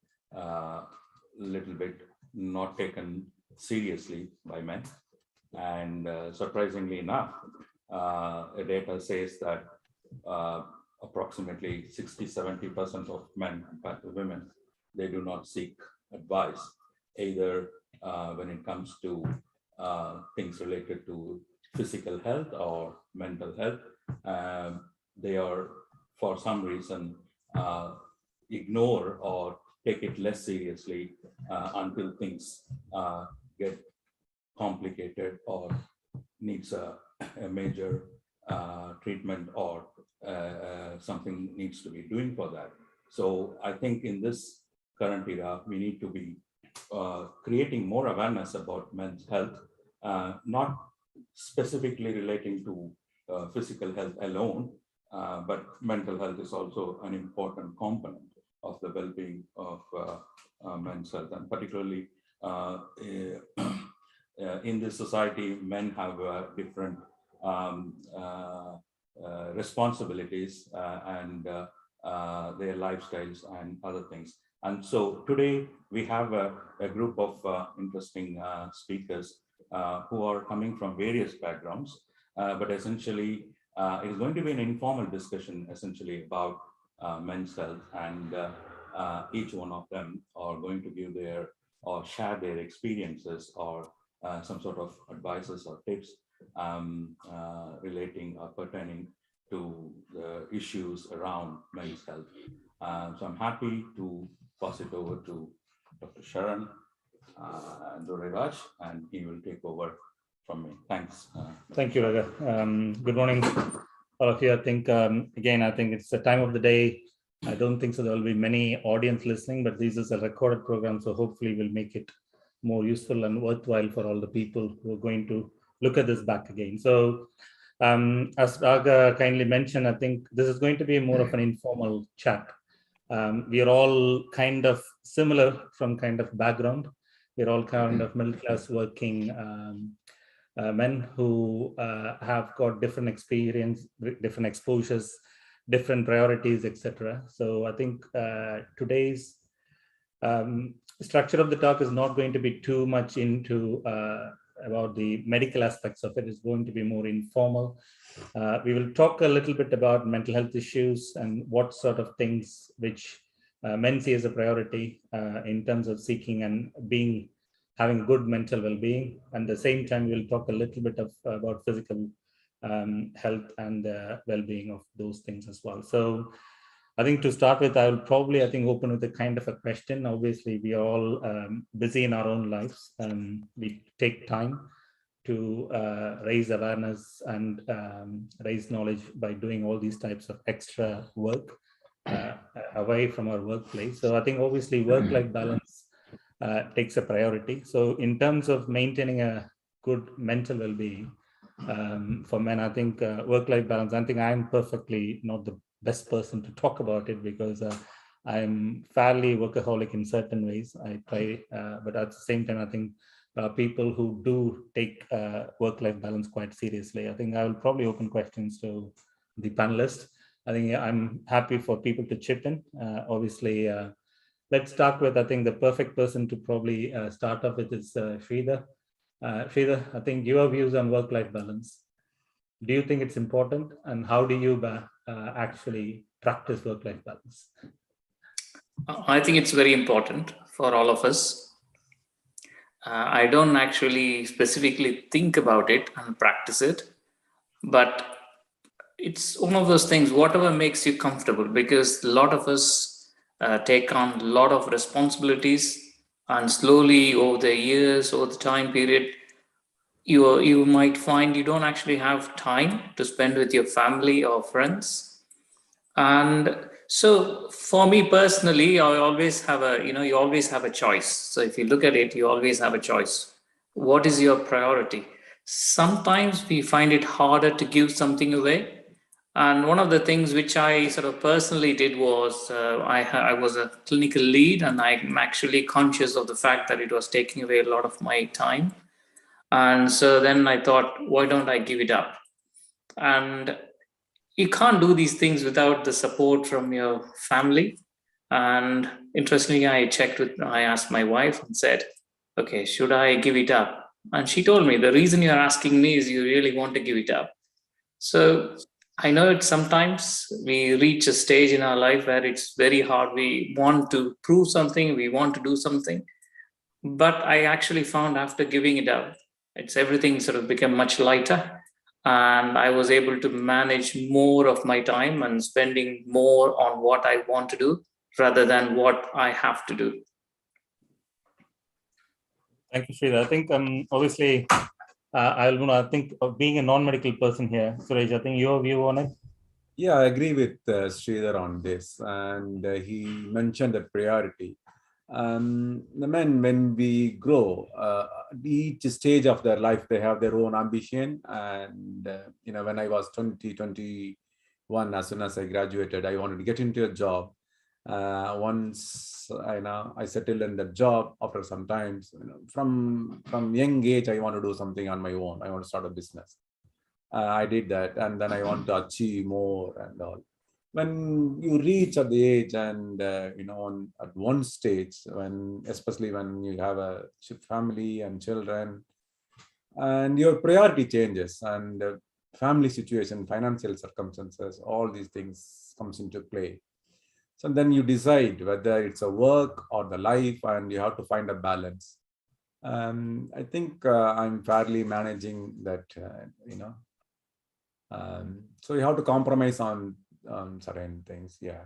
little bit not taken seriously by men. And surprisingly enough, data says that approximately 60–70% of men, in fact women, they do not seek advice, either when it comes to things related to physical health or mental health. They are, for some reason, ignore or take it less seriously until things get complicated or needs a major treatment or something needs to be doing for that. So I think in this current era, we need to be creating more awareness about men's health, not specifically relating to physical health alone, but mental health is also an important component of the well-being of men's health, and particularly in this society, men have different responsibilities and their lifestyles and other things. And so today we have a group of interesting speakers who are coming from various backgrounds, but essentially it is going to be an informal discussion essentially about men's health, and each one of them are going to give their or share their experiences or some sort of advices or tips relating or pertaining to the issues around men's health. So I'm happy to pass it over to Dr. Sharan Dureraj, and he will take over from me. Thanks. Thank you, Raga. Good morning, all of you. I think, again, I think it's the time of the day. I don't think so there will be many audience listening, but this is a recorded program, so hopefully we'll make it more useful and worthwhile for all the people who are going to look at this back again. So as Raga kindly mentioned, I think this is going to be more of an informal chat. We are all kind of similar from kind of background. We're all kind of middle class working men who have got different experience, different exposures, different priorities, etc. So I think today's structure of the talk is not going to be too much into about the medical aspects of it. It's going to be more informal. We will talk a little bit about mental health issues and what sort of things which men see as a priority in terms of seeking and having good mental well-being. And at the same time, we'll talk a little bit about physical health and well-being of those things as well. So I think to start with, I will probably, open with a kind of a question. Obviously, we are all busy in our own lives. We take time to raise awareness and raise knowledge by doing all these types of extra work away from our workplace. So I think obviously work-life balance takes a priority. So in terms of maintaining a good mental well-being for men, I think work-life balance, I think I'm perfectly not the best person to talk about it because I'm fairly workaholic in certain ways. I try, but at the same time, I think people who do take work-life balance quite seriously. I think I will probably open questions to the panelists. I think I'm happy for people to chip in. Obviously, let's start with, I think the perfect person to probably start off with is Sridhar. Sridhar, I think your views on work-life balance. Do you think it's important, and how do you actually practice work-life balance? I think it's very important for all of us. I don't actually specifically think about it and practice it, but it's one of those things, whatever makes you comfortable, because a lot of us take on a lot of responsibilities, and slowly over the years, over the time period, you might find you don't actually have time to spend with your family or friends. And so for me personally, I always have you always have a choice. So if you look at it, you always have a choice. What is your priority? Sometimes we find it harder to give something away. And one of the things which I sort of personally did was I was a clinical lead, and I'm actually conscious of the fact that it was taking away a lot of my time. And so then I thought, why don't I give it up? And you can't do these things without the support from your family. And interestingly, I asked my wife and said, okay, should I give it up? And she told me, the reason you're asking me is you really want to give it up. So I know it sometimes we reach a stage in our life where it's very hard. We want to prove something, we want to do something. But I actually found after giving it up, everything sort of became much lighter. And I was able to manage more of my time and spending more on what I want to do rather than what I have to do. Thank you, Sridhar. I think obviously, I think of being a non-medical person here, Suresh, I think your view on it? Yeah, I agree with Sridhar on this. And he mentioned that priority. The men, when we grow, each stage of their life, they have their own ambition. And, when I was 21, as soon as I graduated, I wanted to get into a job. Once I settled in the job, after some time, from young age, I want to do something on my own. I want to start a business. I did that, and then I want to achieve more and all. When you reach at the age and at one stage, especially when you have a family and children, and your priority changes, and family situation, financial circumstances, all these things comes into play. So then you decide whether it's a work or the life, and you have to find a balance. I think I'm fairly managing that, so you have to compromise on certain things. Yeah.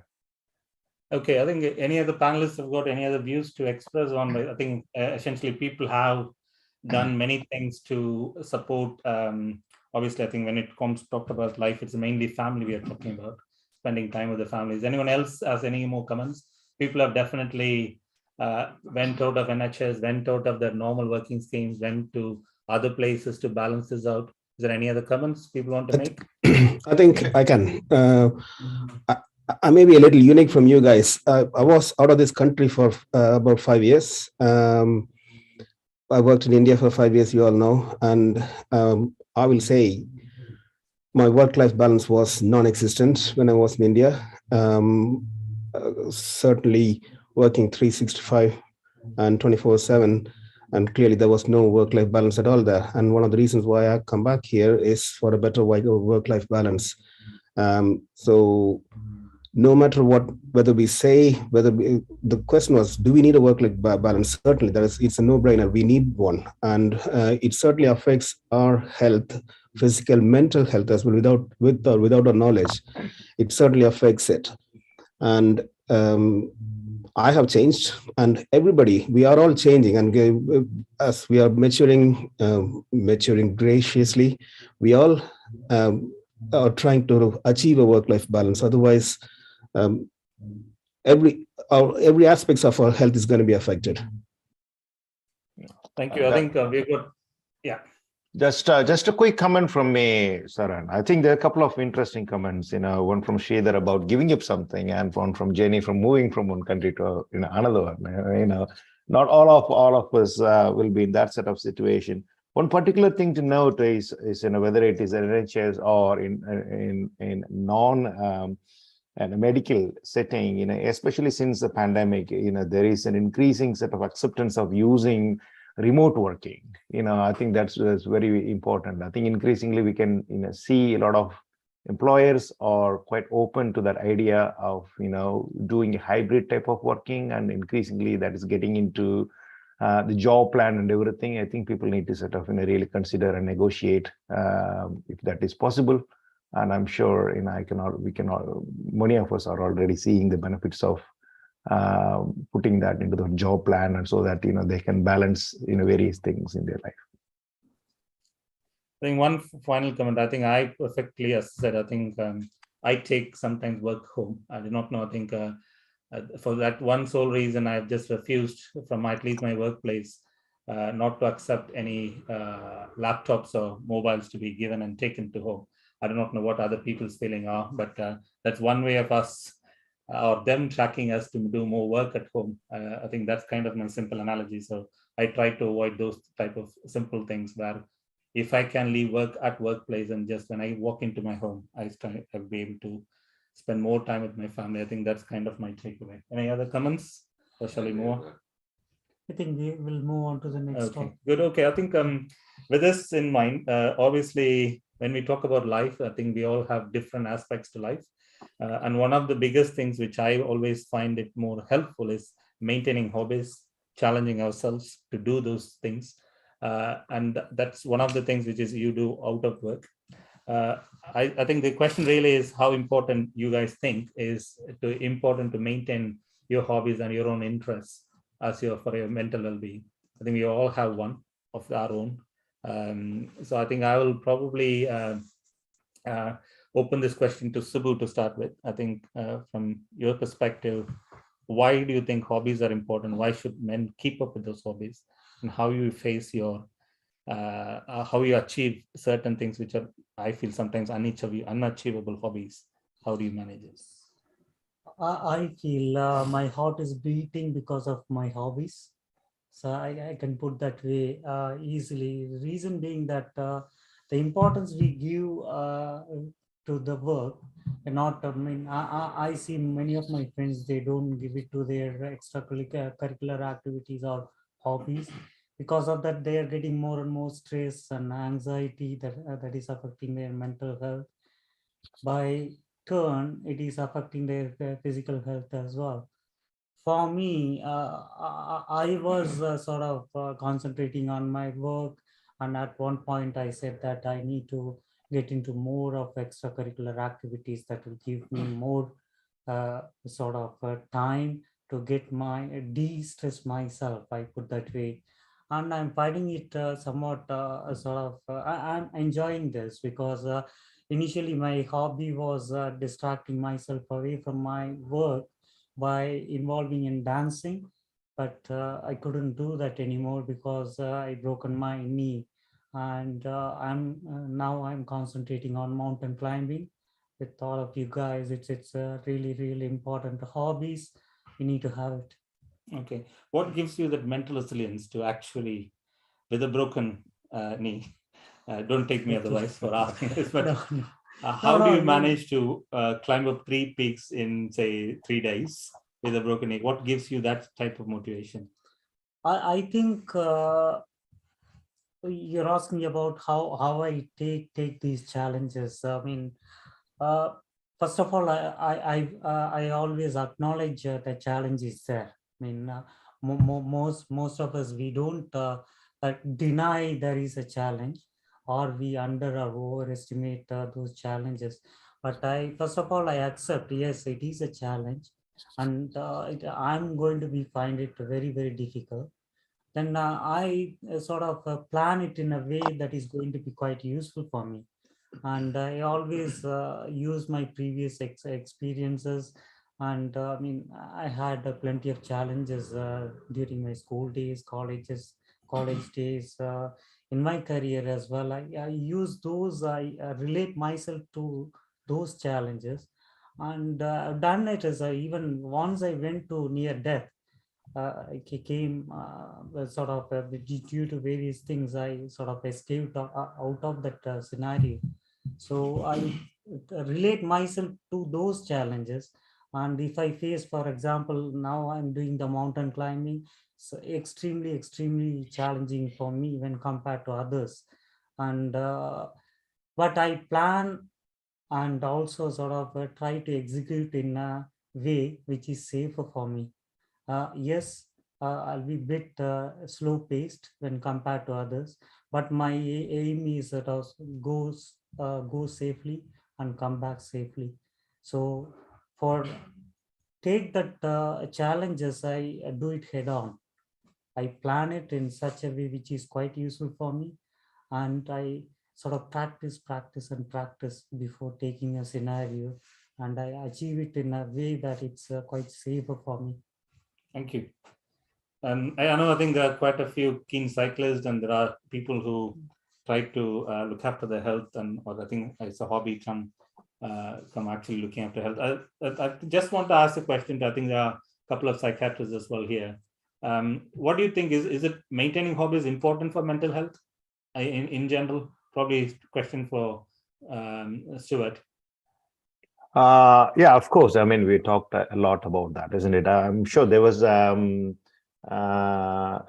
Okay, I think any other panelists have got any other views to express on? I think essentially people have done many things to support. Obviously, I think when it comes to talk about life, it's mainly family we are talking about, spending time with the families. Anyone else has any more comments? People have definitely went out of NHS, went out of their normal working schemes, went to other places to balance this out. Is there any other comments people want to make? I think I can. I may be a little unique from you guys. I was out of this country for about 5 years. I worked in India for 5 years, you all know, and I will say my work-life balance was non-existent when I was in India. Certainly working 365 and 24/7, and clearly there was no work-life balance at all there. And one of the reasons why I come back here is for a better work-life balance. So no matter whether we say, the question was, do we need a work-life balance? Certainly, it's a no-brainer. We need one. And it certainly affects our health, physical, mental health as well, without our knowledge. It certainly affects it. And I have changed, and everybody, we are all changing. And as we are maturing graciously, we all are trying to achieve a work-life balance. Otherwise, every aspects of our health is going to be affected. Thank you. I think we've got, yeah. Just a quick comment from me, Saran. I think there are a couple of interesting comments. One from Sridhar about giving up something, and one from Jenny from moving from one country to another one. not all of us will be in that sort of situation. One particular thing to note is whether it is NHS or in non and a medical setting, especially since the pandemic, there is an increasing set of acceptance of using remote working. I think that's very important. I think increasingly we can see a lot of employers are quite open to that idea of doing a hybrid type of working, and increasingly that is getting into the job plan and everything. I think people need to sort of really consider and negotiate if that is possible. And I'm sure many of us are already seeing the benefits of putting that into the job plan, and so that they can balance various things in their life. I think one final comment. I think I perfectly, as I said, I think I take sometimes work home. I do not know. I think for that one sole reason, I've just refused from at least my workplace not to accept any laptops or mobiles to be given and taken to home. I do not know what other people's feeling are, but that's one way of us or them tracking us to do more work at home. I think that's kind of my simple analogy. So I try to avoid those type of simple things where if I can leave work at workplace and just when I walk into my home, I'll be able to spend more time with my family. I think that's kind of my takeaway. Any other comments? Or shall we move on? I think we will move on to the next Okay, topic. good. Okay, I think with this in mind, obviously, when we talk about life, I think we all have different aspects to life. And one of the biggest things which I always find it more helpful is maintaining hobbies, challenging ourselves to do those things. And that's one of the things which is you do out of work. I think the question really is how important you guys think is important to maintain your hobbies and your own interests as for your mental well-being. I think we all have one of our own. So I think I will probably open this question to Subbu to start with. I think from your perspective, why do you think hobbies are important? Why should men keep up with those hobbies? And how you face your how you achieve certain things which are, I feel, sometimes unachievable hobbies. How do you manage it? I feel my heart is beating because of my hobbies. So I can put that way easily. The reason being that the importance we give to the work, and not, I see many of my friends, they don't give it to their extracurricular activities or hobbies. Because of that, they are getting more and more stress and anxiety that is affecting their mental health. By turn, it is affecting their physical health as well. For me, I was sort of concentrating on my work, and at one point I said that I need to get into more of extracurricular activities that will give me more sort of time to get de-stress myself, I put that way. And I'm finding it somewhat I'm enjoying this because initially my hobby was distracting myself away from my work by involving in dancing, but I couldn't do that anymore because I broken my knee, and now I'm concentrating on mountain climbing with all of you guys. It's a really important hobbies. You need to have it. Okay, what gives you that mental resilience to actually, with a broken knee? Don't take me otherwise for asking this, but how do you manage to climb up 3 peaks in, say, 3 days with a broken knee? What gives you that type of motivation? I think you're asking about how I take these challenges. I mean, first of all, I always acknowledge the challenge is there. I mean, most of us, we don't deny there is a challenge, or we under or overestimate those challenges. But first of all, I accept, yes, it is a challenge, and I'm going to find it very difficult. Then I sort of plan it in a way that is going to be quite useful for me. And I always use my previous experiences. And I mean, I had plenty of challenges during my school days, college days, in my career as well. I use those, I relate myself to those challenges. And I've done it as even once I went to near death. came sort of due to various things, I sort of escaped out of that scenario. So I relate myself to those challenges. And if I face, for example, now I'm doing the mountain climbing, so extremely challenging for me when compared to others. And but I plan and also sort of try to execute in a way which is safer for me. Yes, I'll be a bit slow paced when compared to others, but my aim is that I go safely and come back safely. So for take that challenges, I do it head on. I plan it in such a way which is quite useful for me, and I sort of practice before taking a scenario, and I achieve it in a way that it's quite safer for me. Thank you. I know, I think there are quite a few keen cyclists, and there are people who try to look after their health, and or I think it's a hobby from actually looking after health. I just want to ask a question. I think there are a couple of psychiatrists as well here. What do you think, is it maintaining hobbies important for mental health in general? Probably a question for Stuart. Yeah, of course. I mean, we talked a lot about that, isn't it? I'm sure there was a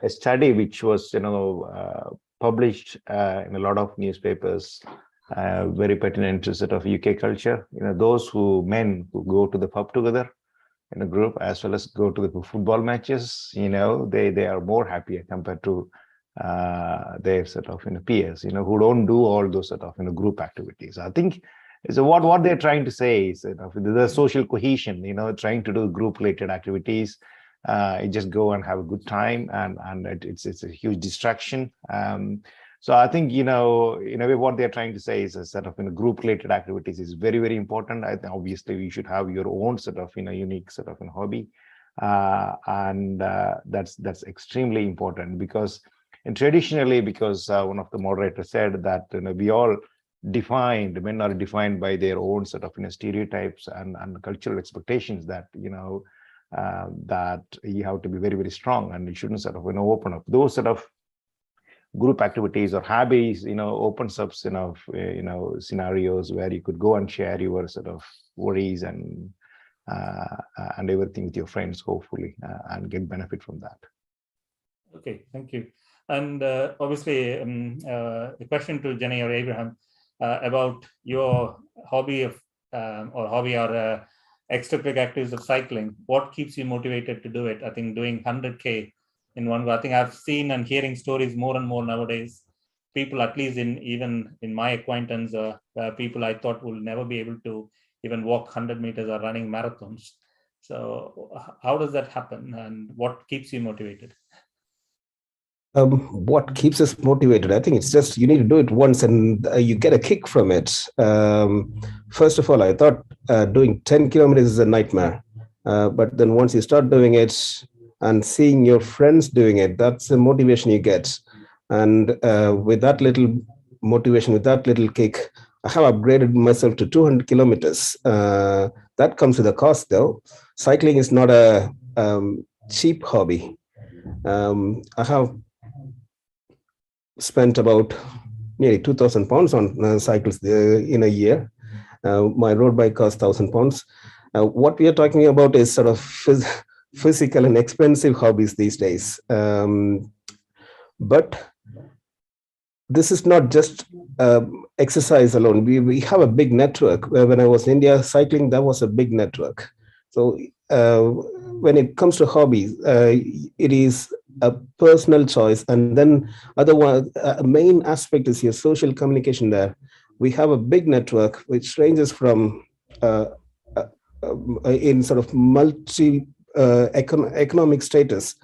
study which was, published in a lot of newspapers, very pertinent to sort of UK culture. Those men who go to the pub together in a group, as well as go to the football matches, they are more happier compared to their sort of peers, who don't do all those sort of group activities. I think so what they're trying to say is the social cohesion, trying to do group related activities. You just go and have a good time, and it's a huge distraction. So I think, in a way, what they're trying to say is a sort of group related activities is very, very important. I think obviously you should have your own sort of unique sort of hobby, and that's extremely important, because traditionally, because one of the moderators said that we all men are defined by their own sort of stereotypes and cultural expectations that that you have to be very, very strong, and you shouldn't sort of open up. Those sort of group activities or hobbies opens up scenarios where you could go and share your sort of worries and everything with your friends, hopefully, and get benefit from that. Okay, thank you. And obviously a question to Jenny or Abraham about your hobby of or extracurricular activities of cycling. What keeps you motivated to do it? I think doing 100K in one go. I think I've seen and hearing stories more and more nowadays. People, at least even in my acquaintance, people I thought will never be able to even walk 100 meters or running marathons. So how does that happen, and what keeps you motivated? What keeps us motivated? I think it's just you need to do it once and you get a kick from it. First of all, I thought doing 10 kilometers is a nightmare. But then once you start doing it and seeing your friends doing it, that's the motivation you get. And with that little motivation, with that little kick, I have upgraded myself to 200 kilometers. That comes with a cost, though. Cycling is not a cheap hobby. I have spent about nearly 2,000 pounds on cycles in a year. My road bike costs 1,000 pounds. What we are talking about is sort of physical and expensive hobbies these days. But this is not just exercise alone. We have a big network. When I was in India cycling, that was a big network. So when it comes to hobbies, it is a personal choice. And then otherwise, a main aspect is your social communication there. We have a big network which ranges from in sort of multi economic status.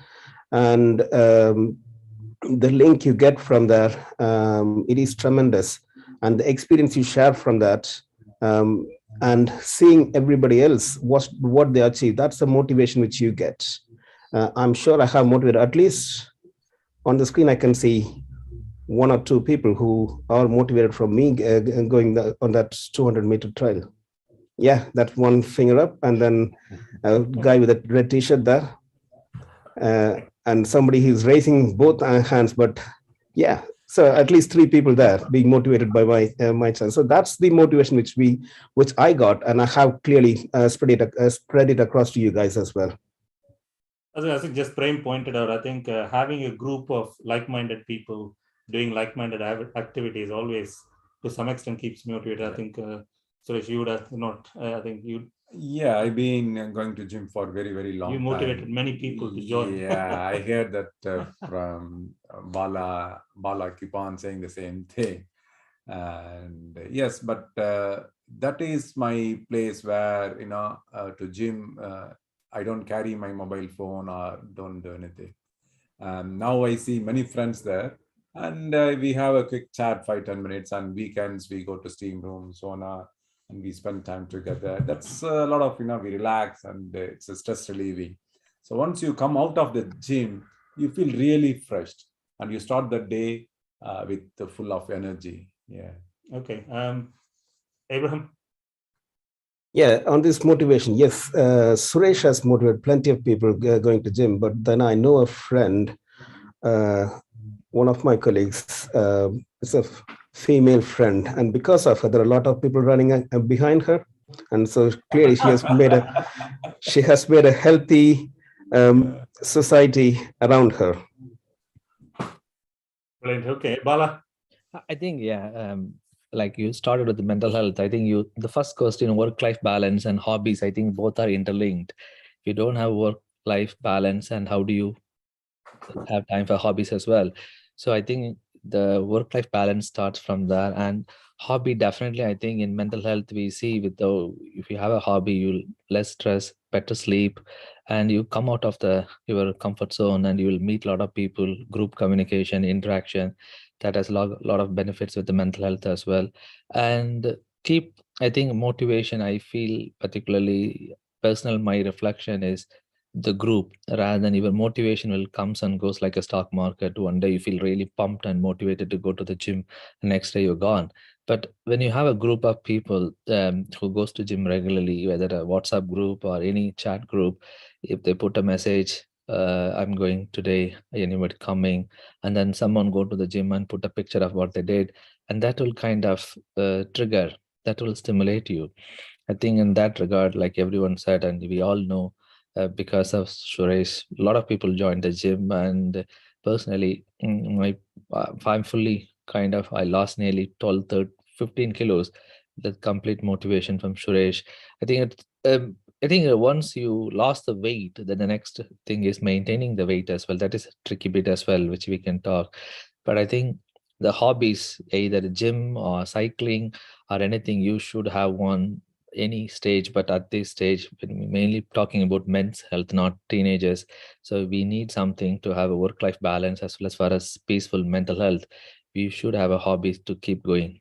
And the link you get from there, it is tremendous. And the experience you share from that, and seeing everybody else, what they achieve, that's the motivation which you get. I'm sure I have motivated, at least on the screen, I can see 1 or 2 people who are motivated from me going on that 200-meter trail. Yeah, that one finger up, and then a guy with a red t-shirt there. and somebody who's raising both hands, but yeah, so at least 3 people there being motivated by my child. So that's the motivation which I got, and I have clearly spread it across to you guys as well. As just Prem pointed out, I think having a group of like-minded people doing like-minded activities always, to some extent, keeps me motivated. I think, Suresh, you would have not. I think you. Yeah, I've been going to gym for very, very long time. You motivated many people to join. Yeah, I heard that from Bala. Bala keep on saying the same thing. And yes, but that is my place where, to gym, I don't carry my mobile phone or don't do anything. Now I see many friends there, and we have a quick chat, 5-10 minutes. And weekends we go to steam room, sauna, and we spend time together. That's a lot of, we relax, and it's a stress relieving. So once you come out of the gym, you feel really fresh, and you start the day with full of energy. Yeah. Okay. Abraham. Yeah, on this motivation, yes, Suresh has motivated plenty of people going to gym, but then I know a friend, one of my colleagues, is a female friend, and because of her, there are a lot of people running behind her, and so clearly she has made a healthy society around her. Brilliant. Okay, Bala. I think, like you started with the mental health. I think the first question, work-life balance and hobbies, I think both are interlinked. If you don't have work-life balance, and how do you have time for hobbies as well? So I think the work-life balance starts from there. And hobby, definitely, I think in mental health, we see if you have a hobby, you'll less stress, better sleep, and you come out of your comfort zone, and you will meet a lot of people, group communication, interaction. That has a lot of benefits with the mental health as well. And I think motivation, I feel particularly personal, my reflection is the group, rather than your motivation will comes and goes like a stock market. One day you feel really pumped and motivated to go to the gym, the next day you're gone. But when you have a group of people who goes to gym regularly, whether a WhatsApp group or any chat group, if they put a message, I'm going today, anybody coming, and then someone go to the gym and put a picture of what they did, and that will kind of trigger, that will stimulate you. I think in that regard, like everyone said, and we all know, because of Suresh, a lot of people joined the gym, and personally, I'm fully I lost nearly 12, 13, 15 kilos. The complete motivation from Suresh. I think once you lost the weight, then the next thing is maintaining the weight as well. That is a tricky bit as well, which we can talk. But I think the hobbies, either gym or cycling or anything, you should have one any stage, but at this stage, when we're mainly talking about men's health, not teenagers. So we need something to have a work-life balance as well as far as peaceful mental health. We should have a hobby to keep going.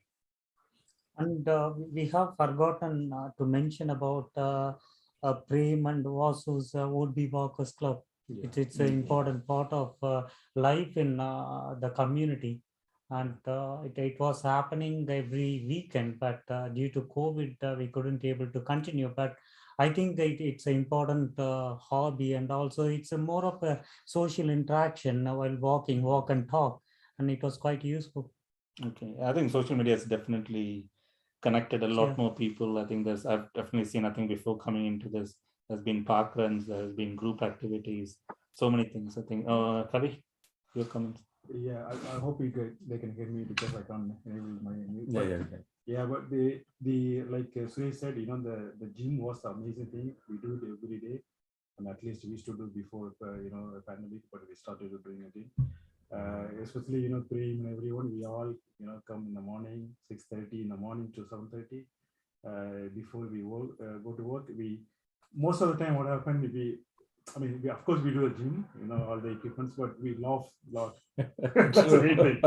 And we have forgotten to mention about Prem and Vasu's Would-Be Walkers Club. Yeah. It's an important part of life in the community. And it was happening every weekend, but due to COVID, we couldn't able to continue. But I think that it's an important hobby, and also it's a more of a social interaction while walk and talk, and it was quite useful. Okay, I think social media has definitely connected a lot more people. I think I've definitely seen, I think before coming into this, there's been park runs, there's been group activities, so many things. I think, Kavi, your comments. Yeah, I hope they can hear me because I can't enable my mute. Yeah. But the like Suresh said, the gym was the amazing thing. We do it every day, and at least we used to do before a pandemic, but we started doing it. Especially Prem and everyone, we all come in the morning, 6:30 in the morning to 7:30. Before we go to work, most of the time what happened, we of course we do the gym, all the equipments, but we laugh a lot. That's the main thing.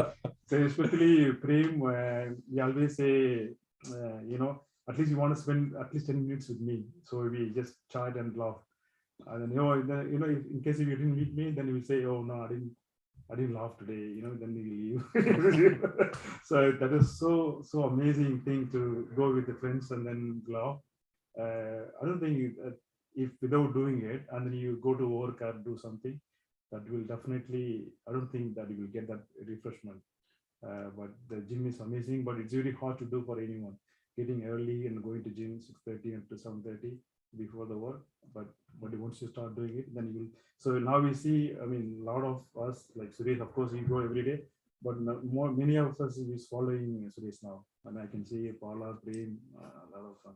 So especially Prem, we always say, at least you want to spend at least 10 minutes with me. So we just chat and laugh. And then, in case if you didn't meet me, then you will say, oh no, I didn't laugh today, then you leave. So that is so amazing thing to go with the friends and then laugh. I don't think if without doing it and then you go to work or do something, that will definitely, I don't think that you will get that refreshment. But the gym is amazing, but it's really hard to do for anyone. Getting early and going to gym 6:30 and to 7:30 before the work. But once you start doing it, then you will. So now we see, I mean, a lot of us, like Suresh, of course, we go every day, but many of us is following Suresh now. And I can see Paula, Prem, a lot of fun.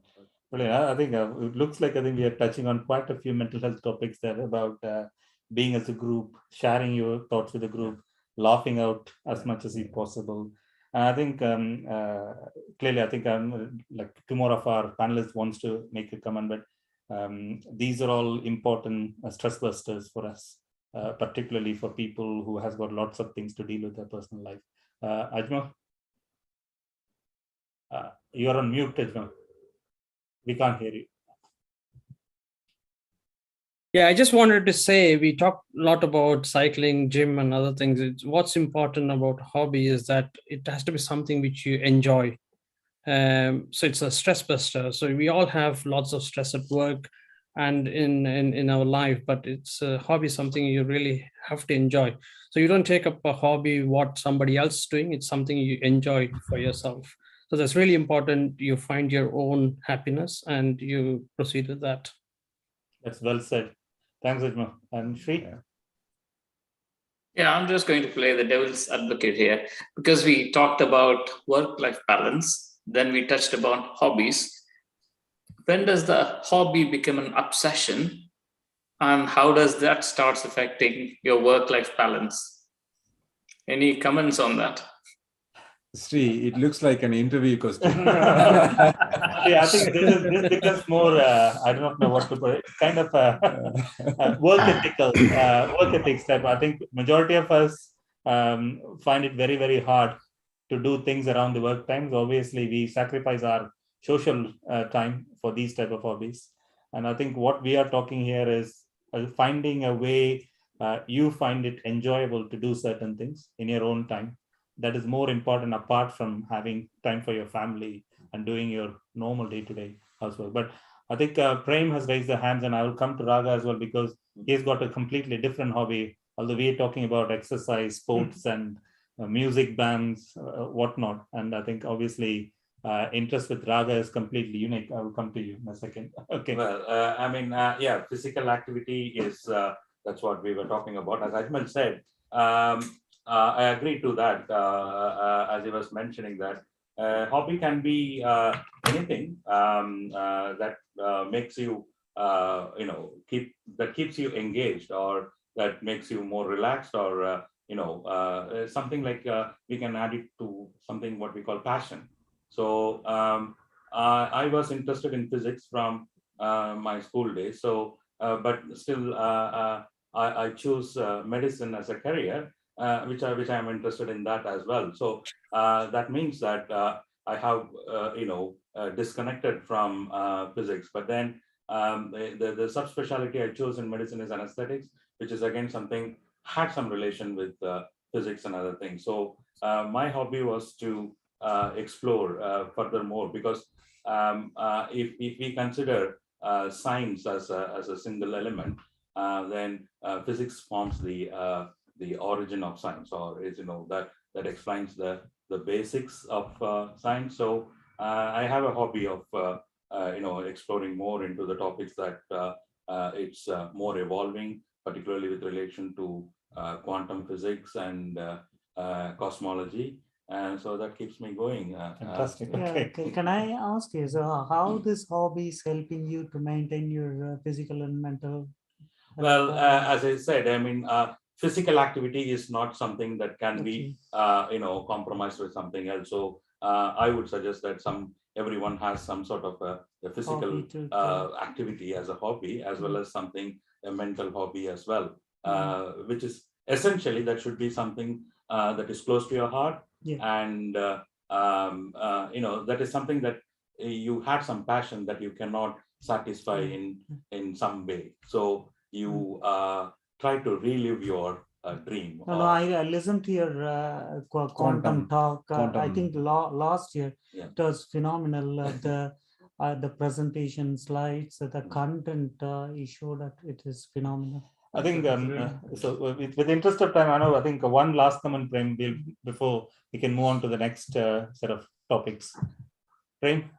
Well, yeah, I think it looks like I think we are touching on quite a few mental health topics there about being as a group, sharing your thoughts with the group, laughing out as much as possible. And I think clearly, I think like two more of our panelists wants to make a comment, but these are all important stress busters for us, particularly for people who has got lots of things to deal with their personal life. Ajmal, you are on mute, Ajmal. We can't hear you. Yeah, I just wanted to say we talked a lot about cycling, gym, and other things. What's important about hobby is that it has to be something which you enjoy. So it's a stress buster. So we all have lots of stress at work and in our life, but it's a hobby, something you really have to enjoy. So you don't take up a hobby what somebody else is doing. It's something you enjoy for yourself. So that's really important. You find your own happiness and you proceed with that. That's well said. Thanks, Ajmal. And Shri? Yeah, I'm just going to play the devil's advocate here because we talked about work-life balance, then we touched upon hobbies. When does the hobby become an obsession, and how does that start affecting your work-life balance? Any comments on that? Sri, it looks like an interview question. Yeah, I think this becomes more, I don't know what to put it, kind of work ethics type. I think majority of us find it very, very hard to do things around the work times. Obviously, we sacrifice our social time for these type of hobbies. And I think what we are talking here is finding a way you find it enjoyable to do certain things in your own time. That is more important apart from having time for your family and doing your normal day-to-day housework. But I think Prem has raised their hands, and I will come to Raga as well because he's got a completely different hobby. Although we are talking about exercise, sports, and music bands, whatnot. And I think obviously interest with Raga is completely unique. I will come to you in a second. Okay. Well, I mean, yeah, physical activity is that's what we were talking about. As Ajmal said, I agree to that. As he was mentioning that hobby can be anything that makes you, keeps you engaged, or that makes you more relaxed, or something like we can add it to something what we call passion. So I was interested in physics from my school days. So, but still, I choose medicine as a career, which I am interested in that as well. So that means that I have disconnected from physics. But then the subspecialty I chose in medicine is anesthetics, which is again something had some relation with physics and other things. So my hobby was to explore furthermore, because if we consider science as a single element, then physics forms the origin of science, or is that explains the basics of science. So I have a hobby of exploring more into the topics that it's more evolving, particularly with relation to quantum physics and cosmology. And so that keeps me going. Fantastic. Yeah, can I ask you, so how this hobby is helping you to maintain your physical and mental? Well, as I said, I mean, physical activity is not something that can be, compromised with something else. So I would suggest that everyone has some sort of a physical activity as a hobby, as well as a mental hobby as well, which is essentially that should be something that is close to your heart. And that is something that you have some passion that you cannot satisfy in some way. So you try to relive your dream. No, I listened to your quantum talk. I think last year it was phenomenal. The presentation slides, the content you showed that it is phenomenal. I think so. With the interest of time, I think one last comment, Prem, before we can move on to the next set of topics. Prem.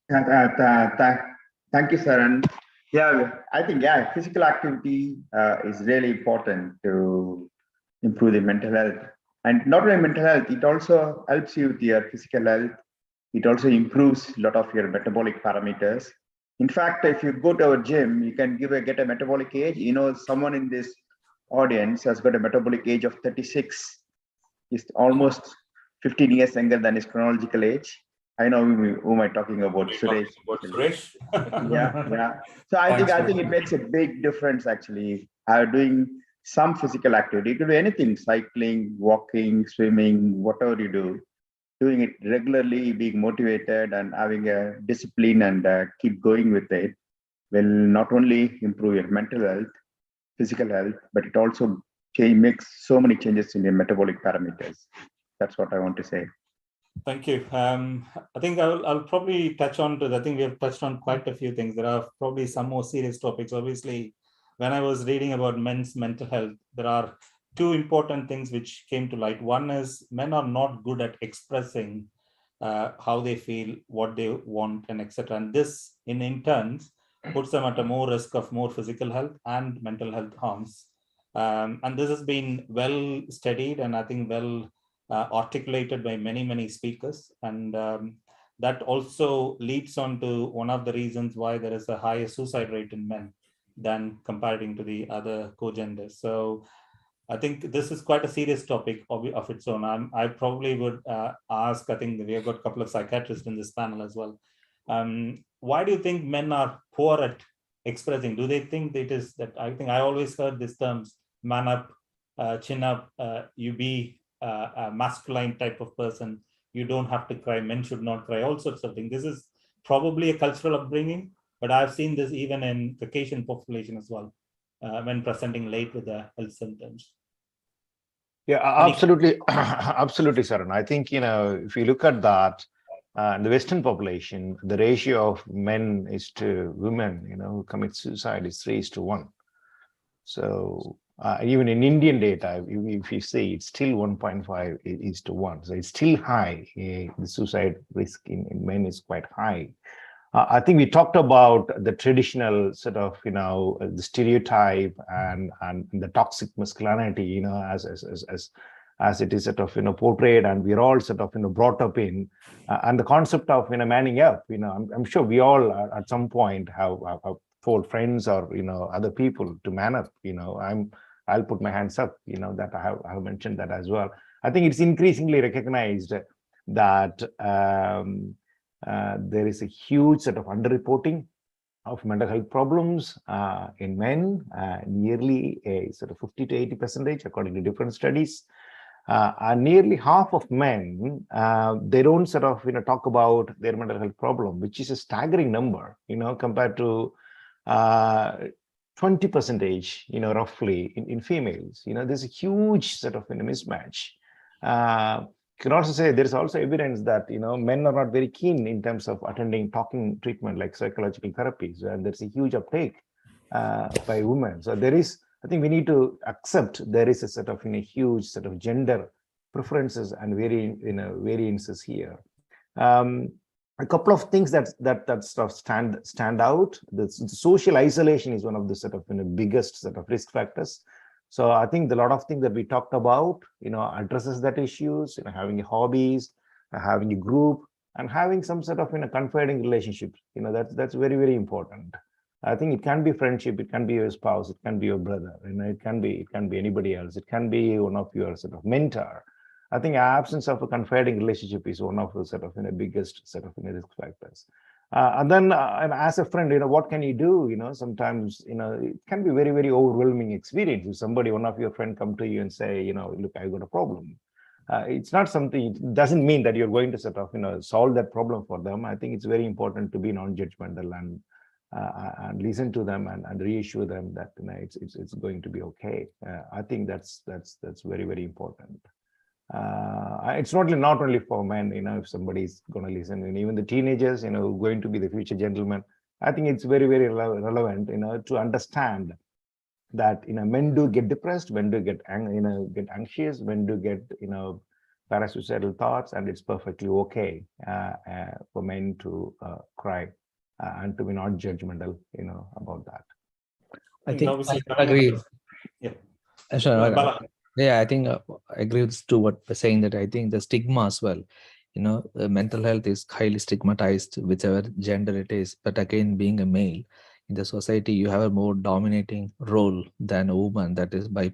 Thank you, sir. And yeah, I think physical activity is really important to improve the mental health, and not only mental health, it also helps you with your physical health. It also improves a lot of your metabolic parameters. In fact, if you go to our gym, you can get a metabolic age. You know, someone in this audience has got a metabolic age of 36. He's almost 15 years younger than his chronological age. I know who am I talking about? Suresh. Yeah. So I think it makes a big difference actually. Doing some physical activity. You can do anything: cycling, walking, swimming, whatever you do. Doing it regularly, being motivated, and having a discipline and keep going with it will not only improve your mental health, physical health, but it also makes so many changes in your metabolic parameters. That's what I want to say. Thank you. I think I'll probably touch on to. I think we have touched on quite a few things. There are probably some more serious topics. Obviously, when I was reading about men's mental health, there are two important things which came to light. One is men are not good at expressing how they feel, what they want, and etc. And this, in turn, puts them at a more risk of more physical health and mental health harms. And this has been well studied, and I think well articulated by many speakers, and that also leads on to one of the reasons why there is a higher suicide rate in men than comparing to the other co-genders. So I think this is quite a serious topic of its own. I probably would ask, I think we have got a couple of psychiatrists in this panel as well. Why do you think men are poor at expressing? Do they think it is that? I think I always heard these terms: man up, chin up, you be a masculine type of person, you don't have to cry, men should not cry, all sorts of things. This is probably a cultural upbringing, but I've seen this even in Caucasian population as well, when presenting late with the health symptoms. Yeah, absolutely. Absolutely, Saran. I think, if you look at that, in the Western population, the ratio of men is to women, who commit suicide is 3:1. So even in Indian data, if you see, it's still 1.5:1. So it's still high. The suicide risk in men is quite high. I think we talked about the traditional sort of, the stereotype and the toxic masculinity, as it is sort of, portrayed, and we're all sort of, brought up in, and the concept of, manning up, I'm sure we all at some point have told friends or, other people to man up, I'll put my hands up, that I have mentioned that as well. I think it's increasingly recognized that there is a huge sort of underreporting of mental health problems in men, nearly a sort of 50 to 80% according to different studies. And nearly half of men, they don't sort of talk about their mental health problem, which is a staggering number, compared to 20%, roughly in females. There's a huge sort of mismatch. Can also say there is also evidence that men are not very keen in terms of attending talking treatment like psychological therapies, and there's a huge uptake by women. So there is, I think we need to accept there is a sort of huge sort of gender preferences and variances here. A couple of things that sort of stand out. The social isolation is one of the sort of biggest sort of risk factors. So I think a lot of things that we talked about, addresses that issues, having hobbies, having a group, and having some sort of confiding relationship. That's very important. I think it can be friendship, it can be your spouse, it can be your brother, it can be anybody else, it can be one of your sort of mentor. I think absence of a confiding relationship is one of the sort of biggest sort of risk factors. And then as a friend, what can you do? Sometimes, it can be very overwhelming experience. If one of your friend come to you and say, look, I've got a problem. It's not something, it doesn't mean that you're going to sort of, solve that problem for them. I think it's very important to be non-judgmental and listen to them and reassure them that it's going to be okay. I think that's very important. It's not only for men, if somebody's going to listen, and even the teenagers, going to be the future gentlemen. I think it's very relevant, to understand that men do get depressed, men do get get anxious, men do get parasuicidal thoughts, and it's perfectly okay for men to cry and to be not judgmental about that. I think obviously I agree. Yeah. Sure. Bala. Yeah, I think I agree to what we're saying, that I think the stigma as well. Mental health is highly stigmatized, whichever gender it is. But again, being a male in the society, you have a more dominating role than a woman. That is, by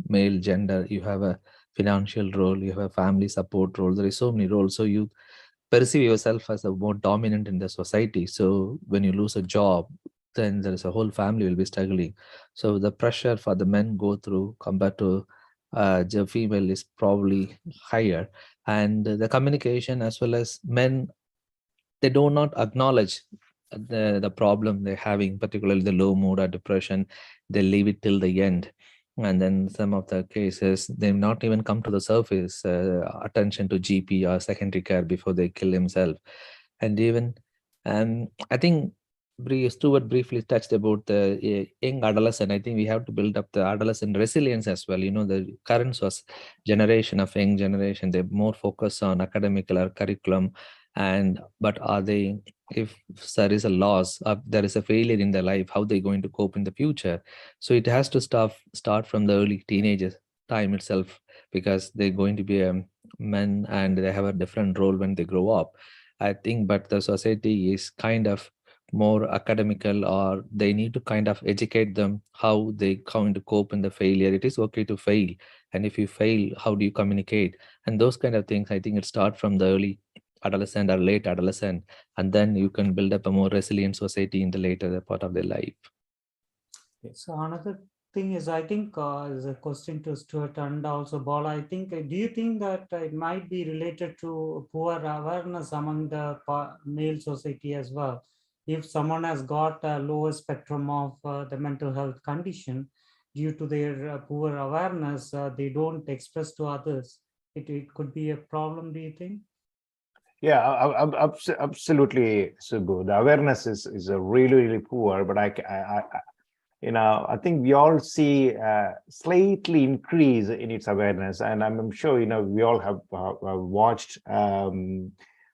male gender, you have a financial role, you have a family support role. There is so many roles. So you perceive yourself as a more dominant in the society. So when you lose a job, then there is a whole family will be struggling. So the pressure for the men go through compared to the female is probably higher, and the communication as well as men, they do not acknowledge the problem they're having, particularly the low mood or depression. They leave it till the end, and then some of the cases they not even come to the surface, attention to GP or secondary care before they kill themselves. And even I think Stuart briefly touched about the young adolescent. I think we have to build up the adolescent resilience as well. The current generation of young generation, they're more focused on academic or curriculum, but are they, if there is a loss, there is a failure in their life, how they going to cope in the future? So it has to start from the early teenagers time itself, because they're going to be men and they have a different role when they grow up, I think. But the society is kind of more academical, or they need to kind of educate them how they going to cope in the failure. It is okay to fail, and if you fail, how do you communicate? And those kind of things, I think it starts from the early adolescent or late adolescent, and then you can build up a more resilient society in the later part of their life. So another thing is, I think is a question to Stuart and also Bala. I think, do you think that it might be related to poor awareness among the male society as well? If someone has got a lower spectrum of the mental health condition, due to their poor awareness, they don't express to others. It could be a problem, do you think? Yeah, absolutely, Subbu. The awareness is a really poor, but I think we all see slightly increase in its awareness, and I'm sure we all have watched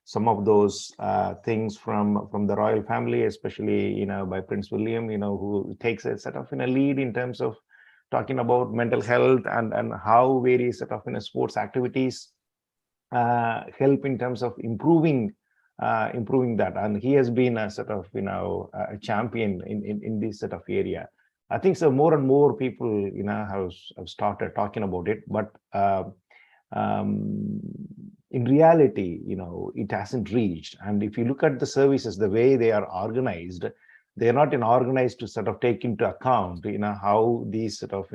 some of those things from the royal family, especially by Prince William, who takes a sort of lead in terms of talking about mental health and how various sort of sports activities help in terms of improving that, and he has been a sort of a champion in this sort of area. I think so. More and more people have started talking about it, but in reality, it hasn't reached. And if you look at the services, the way they are organized, they are not organized to sort of take into account how these sort of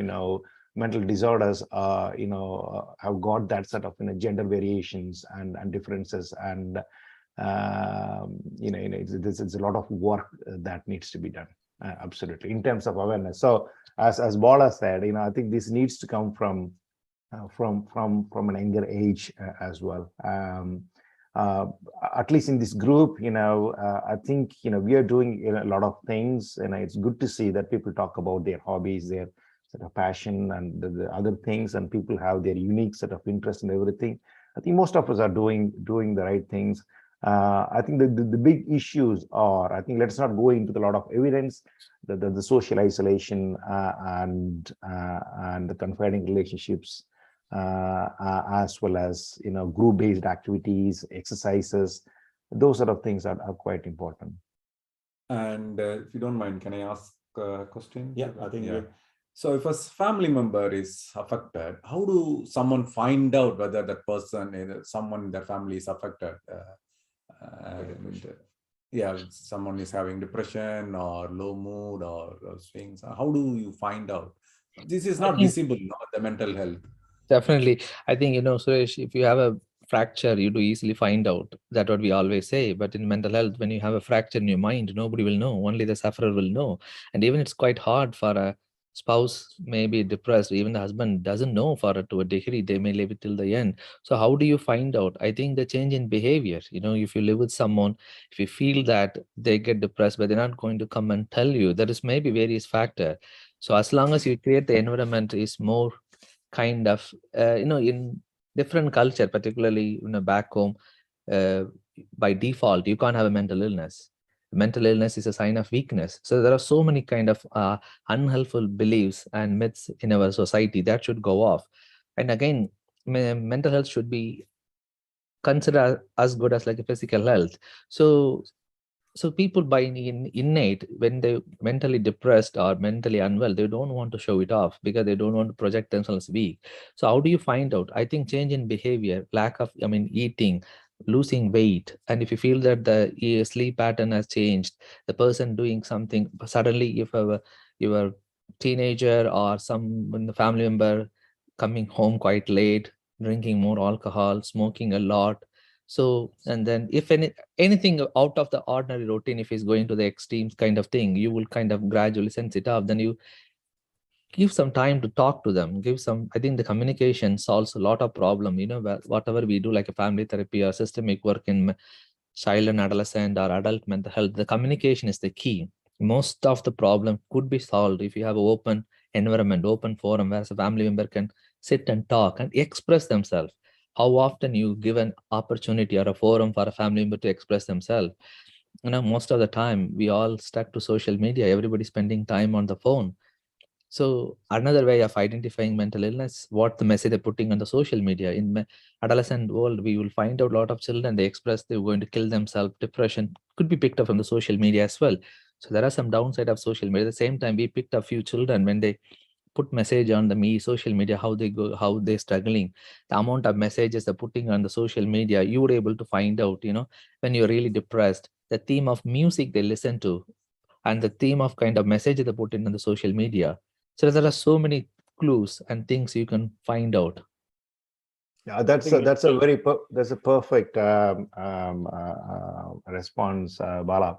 mental disorders have got that sort of gender variations and differences, and it's a lot of work that needs to be done. Absolutely, in terms of awareness. So as Bala said, I think this needs to come from an younger age as well. At least in this group, I think we are doing a lot of things, and it's good to see that people talk about their hobbies, their sort of passion, and the other things, and people have their unique sort of interest in everything. I think most of us are doing the right things. I think the big issues are, I think let's not go into a lot of evidence, the social isolation and the confining relationships, as well as group-based activities, exercises. Those sort of things are quite important. And if you don't mind, can I ask a question? Yeah, I think. Yeah. So if a family member is affected, how do someone find out whether that person, someone in their family is affected? Yeah, someone is having depression or low mood or swings. How do you find out? This is not visible, the mental health. Definitely. I think, Suresh, if you have a fracture, you do easily find out. That's what we always say. But in mental health, when you have a fracture in your mind, nobody will know. Only the sufferer will know. And even it's quite hard for a spouse may be depressed. Even the husband doesn't know for it to a degree. They may live it till the end. So how do you find out? I think the change in behavior, if you live with someone, if you feel that they get depressed, but they're not going to come and tell you, there is maybe various factors. So as long as you create the environment is more kind of, in different culture, particularly back home, by default, you can't have a mental illness. Mental illness is a sign of weakness. So there are so many kind of unhelpful beliefs and myths in our society that should go off. And again, mental health should be considered as good as like a physical health. So people by innate, when they mentally depressed or mentally unwell, they don't want to show it off because they don't want to project themselves weak. So how do you find out? I think change in behavior, lack of, eating, losing weight, and if you feel that the sleep pattern has changed, the person doing something suddenly, if your teenager or some family member coming home quite late, drinking more alcohol, smoking a lot. So, and then if anything out of the ordinary routine, if he's going to the extremes kind of thing, you will kind of gradually sense it up. Then you give some time to talk to them, I think the communication solves a lot of problem, whatever we do, like a family therapy or systemic work in child and adolescent or adult mental health, the communication is the key. Most of the problem could be solved if you have an open environment, open forum where a family member can sit and talk and express themselves. How often you give an opportunity or a forum for a family member to express themselves? Most of the time we all stuck to social media, everybody spending time on the phone. So another way of identifying mental illness, what the message they're putting on the social media. In adolescent world, we will find out a lot of children, they express they're going to kill themselves. Depression could be picked up from the social media as well. So there are some downside of social media. At the same time, we picked up few children when they put message on the social media, how they go, how they're struggling. The amount of messages they're putting on the social media, you were able to find out, when you're really depressed, the theme of music they listen to, and the theme of kind of message they put in on the social media. So there are so many clues and things you can find out. Yeah, that's a perfect response, Bala.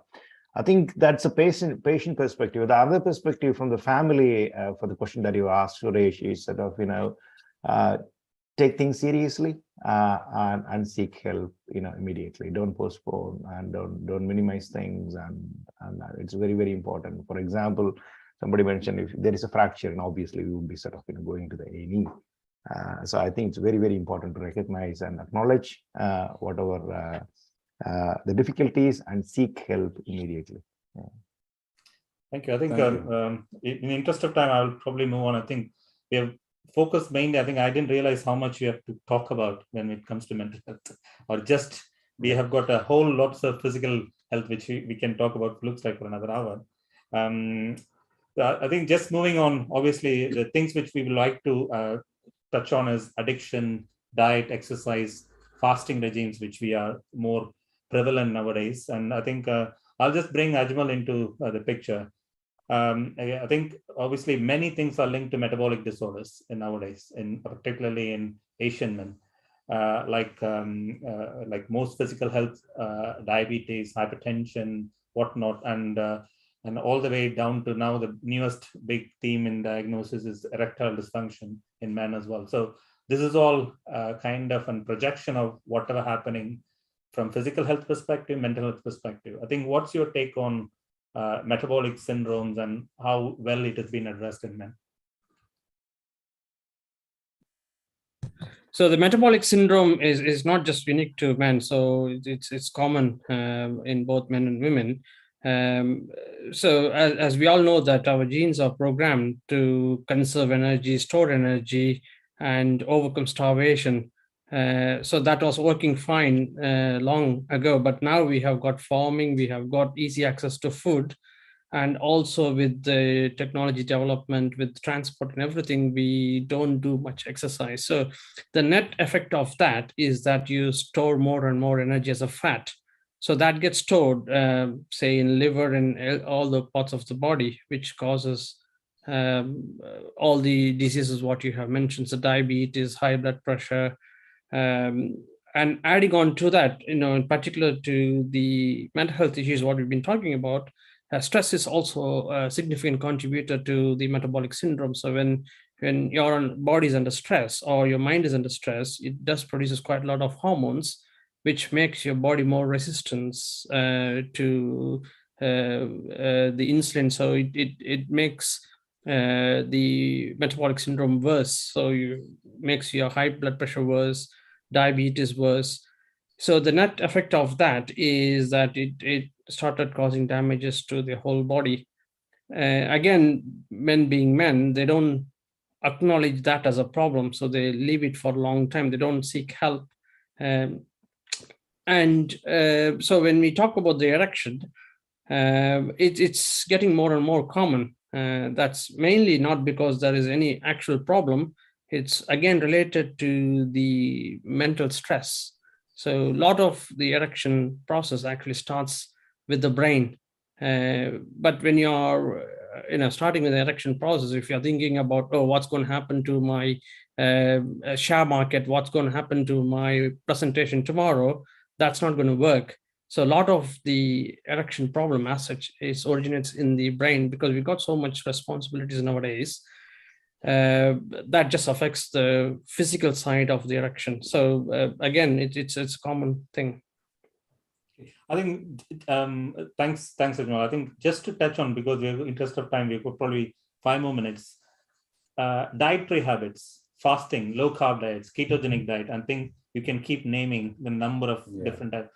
I think that's a patient perspective. The other perspective from the family, for the question that you asked, Suresh, is sort of take things seriously and seek help immediately. Don't postpone and don't minimize things, and it's very, very important. For example, somebody mentioned if there is a fracture, and obviously we would be sort of going to the A&E. So I think it's very, very important to recognize and acknowledge whatever the difficulties and seek help immediately. Yeah. Thank you. I think in the interest of time, I'll probably move on. I think we have focused mainly, I think I didn't realize how much you have to talk about when it comes to mental health, or just we have got a whole lots of physical health, which we can talk about, looks like, for another hour. I think just moving on, obviously, the things which we would like to touch on is addiction, diet, exercise, fasting regimes, which we are more prevalent nowadays. And I think I'll just bring Ajmal into the picture. I think obviously many things are linked to metabolic disorders nowadays, particularly in Asian men, like most physical health, diabetes, hypertension, whatnot, and all the way down to now the newest big theme in diagnosis is erectile dysfunction in men as well. So this is all kind of a projection of whatever happening from physical health perspective, mental health perspective. I think what's your take on metabolic syndromes and how well it has been addressed in men? So the metabolic syndrome is not just unique to men. So it's common in both men and women. So as we all know that our genes are programmed to conserve energy, store energy, and overcome starvation. So that was working fine long ago, but now we have got farming, we have got easy access to food, and also with the technology development, with transport and everything, we don't do much exercise. So the net effect of that is that you store more and more energy as a fat. So that gets stored, say, in liver and all the parts of the body, which causes all the diseases what you have mentioned, so diabetes, high blood pressure, and adding on to that, in particular to the mental health issues what we've been talking about, stress is also a significant contributor to the metabolic syndrome. So when your body is under stress or your mind is under stress, it does produces quite a lot of hormones, which makes your body more resistant to the insulin. So it makes the metabolic syndrome worse. So you makes your high blood pressure worse, diabetes worse. So the net effect of that is that it started causing damages to the whole body. Again, men being men, they don't acknowledge that as a problem, so they leave it for a long time. They don't seek help. So when we talk about the erection, it's getting more and more common. That's mainly not because there is any actual problem. It's again related to the mental stress. So a lot of the erection process actually starts with the brain. But when you're starting with the erection process, if you're thinking about, oh, what's going to happen to my share market, what's going to happen to my presentation tomorrow, that's not going to work. So a lot of the erection problem as such originates in the brain, because we've got so much responsibilities nowadays that just affects the physical side of the erection. So again, it's a common thing. I think thanks, Ajmal. I think just to touch on, because we have interest of time, we could probably 5 more minutes. Dietary habits, fasting, low carb diets, ketogenic diet, and think you can keep naming the number of different types.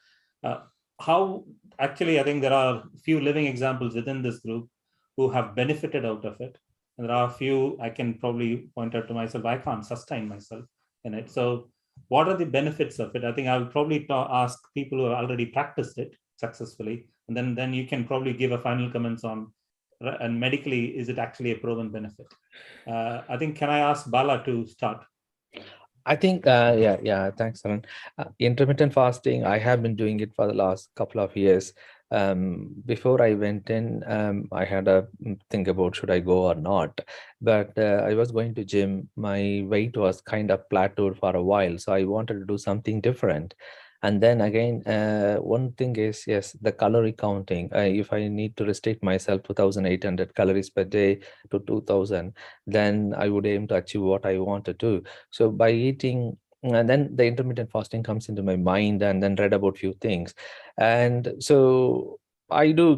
How actually, I think there are a few living examples within this group who have benefited out of it. And there are a few I can probably point out to myself, I can't sustain myself in it. So what are the benefits of it? I think I'll probably ask people who have already practiced it successfully, and then you can probably give a final comments on, and medically, is it actually a proven benefit? I think, can I ask Bala to start? I think, yeah, thanks, Arun. Intermittent fasting, I have been doing it for the last couple of years. Before I went in, I had a think about should I go or not. But I was going to gym. My weight was kind of plateaued for a while, so I wanted to do something different. And then again, one thing is, yes, the calorie counting. If I need to restrict myself to 2,800 calories per day to 2,000, then I would aim to achieve what I want to do. So by eating, and then the intermittent fasting comes into my mind, and then read about few things. And so I do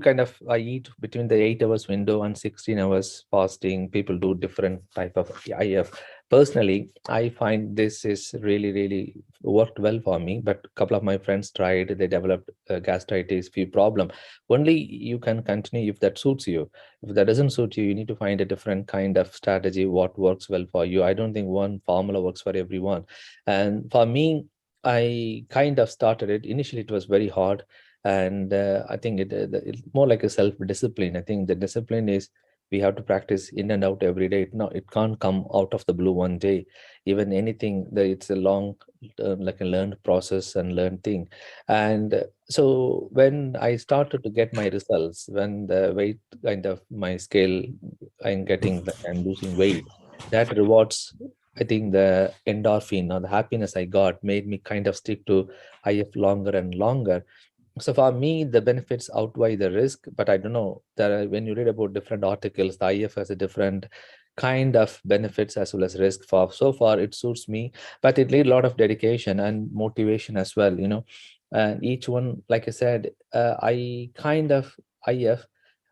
I eat between the 8 hours window and 16 hours fasting. People do different type of IF. Personally, I find this is really, really worked well for me, but a couple of my friends tried, they developed gastritis, few problem. Only you can continue if that suits you. If that doesn't suit you, you need to find a different kind of strategy, what works well for you. I don't think one formula works for everyone. And for me, I kind of started it. Initially, it was very hard. And I think it's more like a self-discipline. I think the discipline is we have to practice in and out every day. It can't come out of the blue one day. Even anything, it's a long, like a learned process and learned thing. And so when I started to get my results, when the weight kind of my scale, I'm losing weight, that rewards, I think the endorphin or the happiness I got made me kind of stick to IF longer and longer. So for me, the benefits outweigh the risk, but I don't know that when you read about different articles, the IF has a different kind of benefits as well as risk. For so far, it suits me, but it needs a lot of dedication and motivation as well, and each one, like I said, I kind of IF.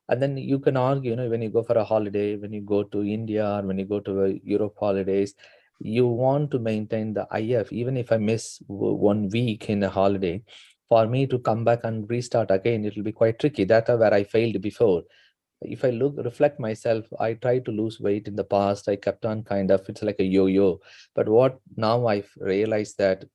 And then you can argue, when you go for a holiday, when you go to India or when you go to Europe holidays, you want to maintain the IF. Even if I miss 1 week in a holiday, for me to come back and restart again, it will be quite tricky. That's where I failed before. If I reflect myself, I tried to lose weight in the past. I kept on it's like a yo-yo. But what now I've realized that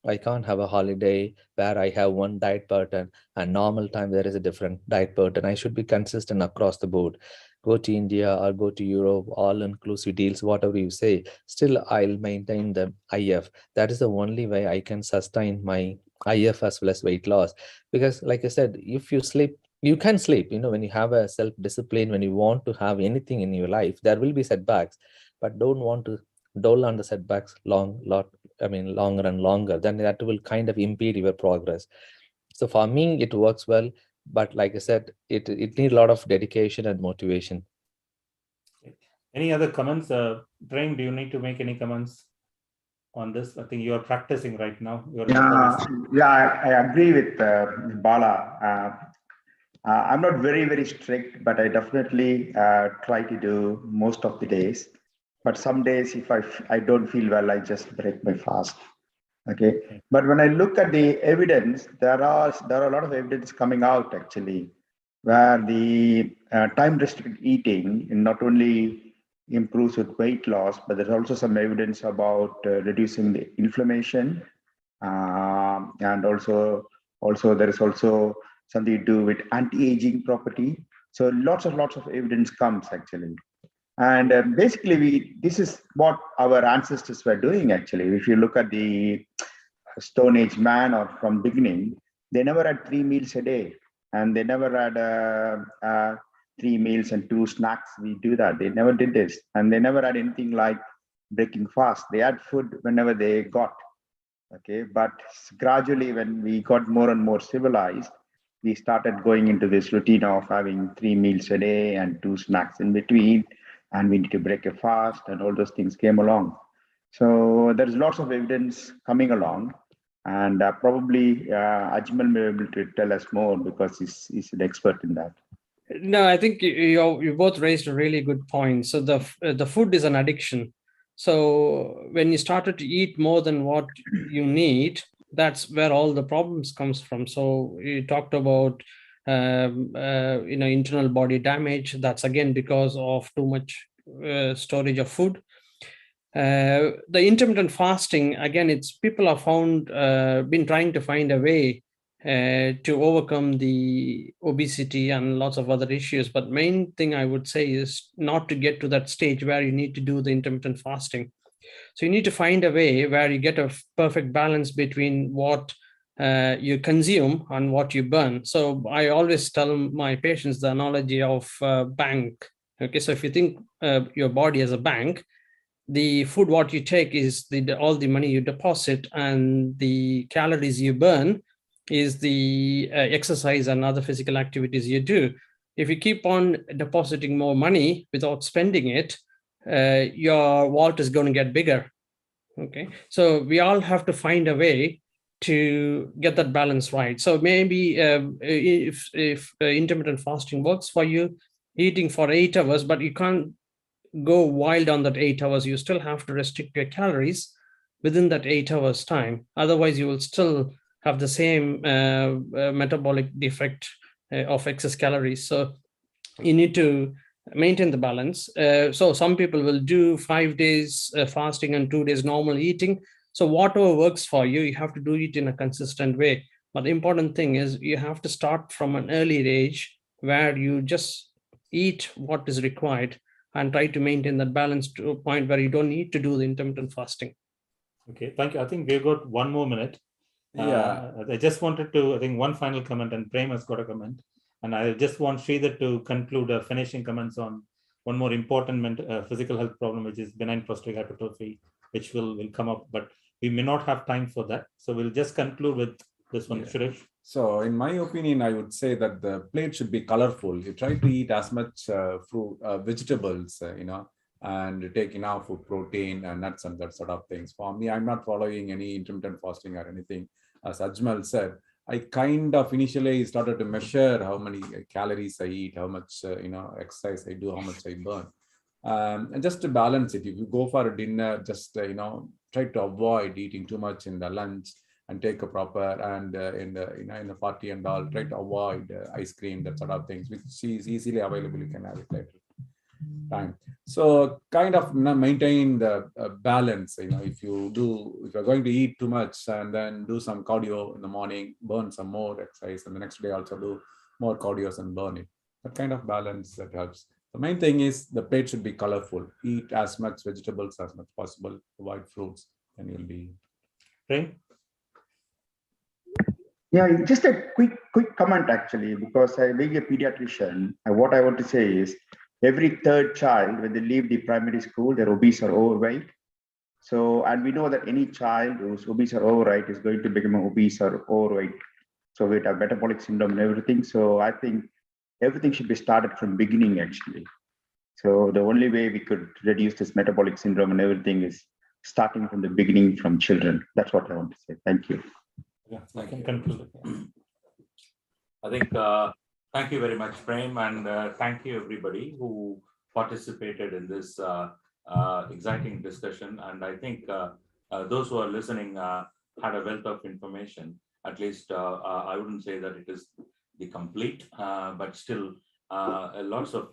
I can't have a holiday where I have one diet pattern and normal time there is a different diet pattern. I should be consistent across the board. Go to India or go to Europe, all inclusive deals, whatever you say, still I'll maintain the IF. That is the only way I can sustain my IF as well as weight loss. Because like I said, if you sleep, you can sleep, when you have a self-discipline, when you want to have anything in your life, there will be setbacks, but don't want to dwell on the setbacks longer and longer, then that will kind of impede your progress. So for me, it works well, but like I said, it needs a lot of dedication and motivation. Any other comments? Prem, do you need to make any comments on this? I think you are practicing right now. I agree with Bala. I'm not very strict, but I definitely try to do most of the days. But some days, if I don't feel well, I just break my fast. Okay. But when I look at the evidence, there are a lot of evidence coming out actually, where the time restricted eating not only improves with weight loss, but there's also some evidence about reducing the inflammation, and also there is also something to do with anti-aging property. So lots of evidence comes actually. And basically, this is what our ancestors were doing actually. If you look at the Stone Age man or from beginning, they never had 3 meals a day, and they never had 3 meals and 2 snacks. We do that. They never did this, and they never had anything like breaking fast. They had food whenever they got. Okay, but gradually, when we got more and more civilized, we started going into this routine of having 3 meals a day and 2 snacks in between, and we need to break a fast, and all those things came along. So there's lots of evidence coming along, and probably Ajmal may be able to tell us more because he's an expert in that. No, I think you both raised a really good point. So the food is an addiction. So when you started to eat more than what you need, that's where all the problems comes from. So you talked about internal body damage. That's again because of too much storage of food. The intermittent fasting, again, it's people have found been trying to find a way to overcome the obesity and lots of other issues. But main thing I would say is not to get to that stage where you need to do the intermittent fasting. So you need to find a way where you get a perfect balance between what you consume and what you burn. So I always tell my patients the analogy of bank. Okay, so if you think your body as a bank, the food what you take is all the money you deposit, and the calories you burn is the exercise and other physical activities you do. If you keep on depositing more money without spending it, your vault is going to get bigger. Okay, so we all have to find a way to get that balance right. So maybe if intermittent fasting works for you, eating for 8 hours, but you can't go wild on that 8 hours. You still have to restrict your calories within that 8 hours time. Otherwise, you will still have the same metabolic defect of excess calories. So you need to maintain the balance. So some people will do 5 days fasting and 2 days normal eating. So whatever works for you, you have to do it in a consistent way. But the important thing is you have to start from an early age where you just eat what is required and try to maintain that balance to a point where you don't need to do the intermittent fasting. Okay, thank you. I think we've got 1 more minute. I just wanted to, I think one final comment, and Prem has got a comment. And I just want Sridhar to conclude finishing comments on one more important physical health problem, which is benign prostatic hypertrophy, which will come up, but we may not have time for that. So we'll just conclude with this one, Suresh. So in my opinion, I would say that the plate should be colorful. You try to eat as much fruit, vegetables, and take enough of protein and nuts and that sort of things. For me, I'm not following any intermittent fasting or anything. As Ajmal said, I kind of initially started to measure how many calories I eat, how much exercise I do, how much I burn, and just to balance it. If you go for a dinner, just try to avoid eating too much in the lunch, and take a proper, and in the party and all, try to avoid ice cream, that sort of things, which is easily available. You can have it later time. So kind of maintain the balance. If you're going to eat too much and then do some cardio in the morning, burn some more exercise, and the next day also do more cardio and burn it. That kind of balance that helps. The main thing is the plate should be colorful. Eat as much vegetables as much possible. Avoid fruits, and you'll be. Right? Yeah, just a quick comment actually, because being a pediatrician, what I want to say is every third child, when they leave the primary school, they're obese or overweight. So, and we know that any child who's obese or overweight is going to become obese or overweight. So we have metabolic syndrome and everything. So I think everything should be started from beginning actually. So the only way we could reduce this metabolic syndrome and everything is starting from the beginning from children. That's what I want to say. Thank you. Yeah, I can conclude. I think Thank you very much, Prem, and thank you everybody who participated in this exciting discussion. And I think those who are listening had a wealth of information. At least I wouldn't say that it is the complete, but still lots of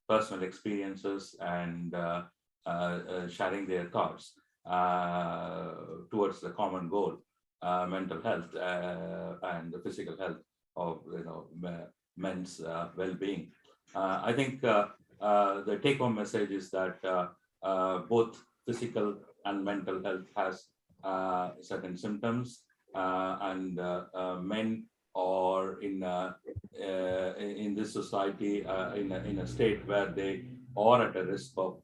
personal experiences and sharing their thoughts towards the common goal, mental health and the physical health of men's well-being. I think the take-home message is that both physical and mental health has certain symptoms, and men are in this society in a state where they are at a risk of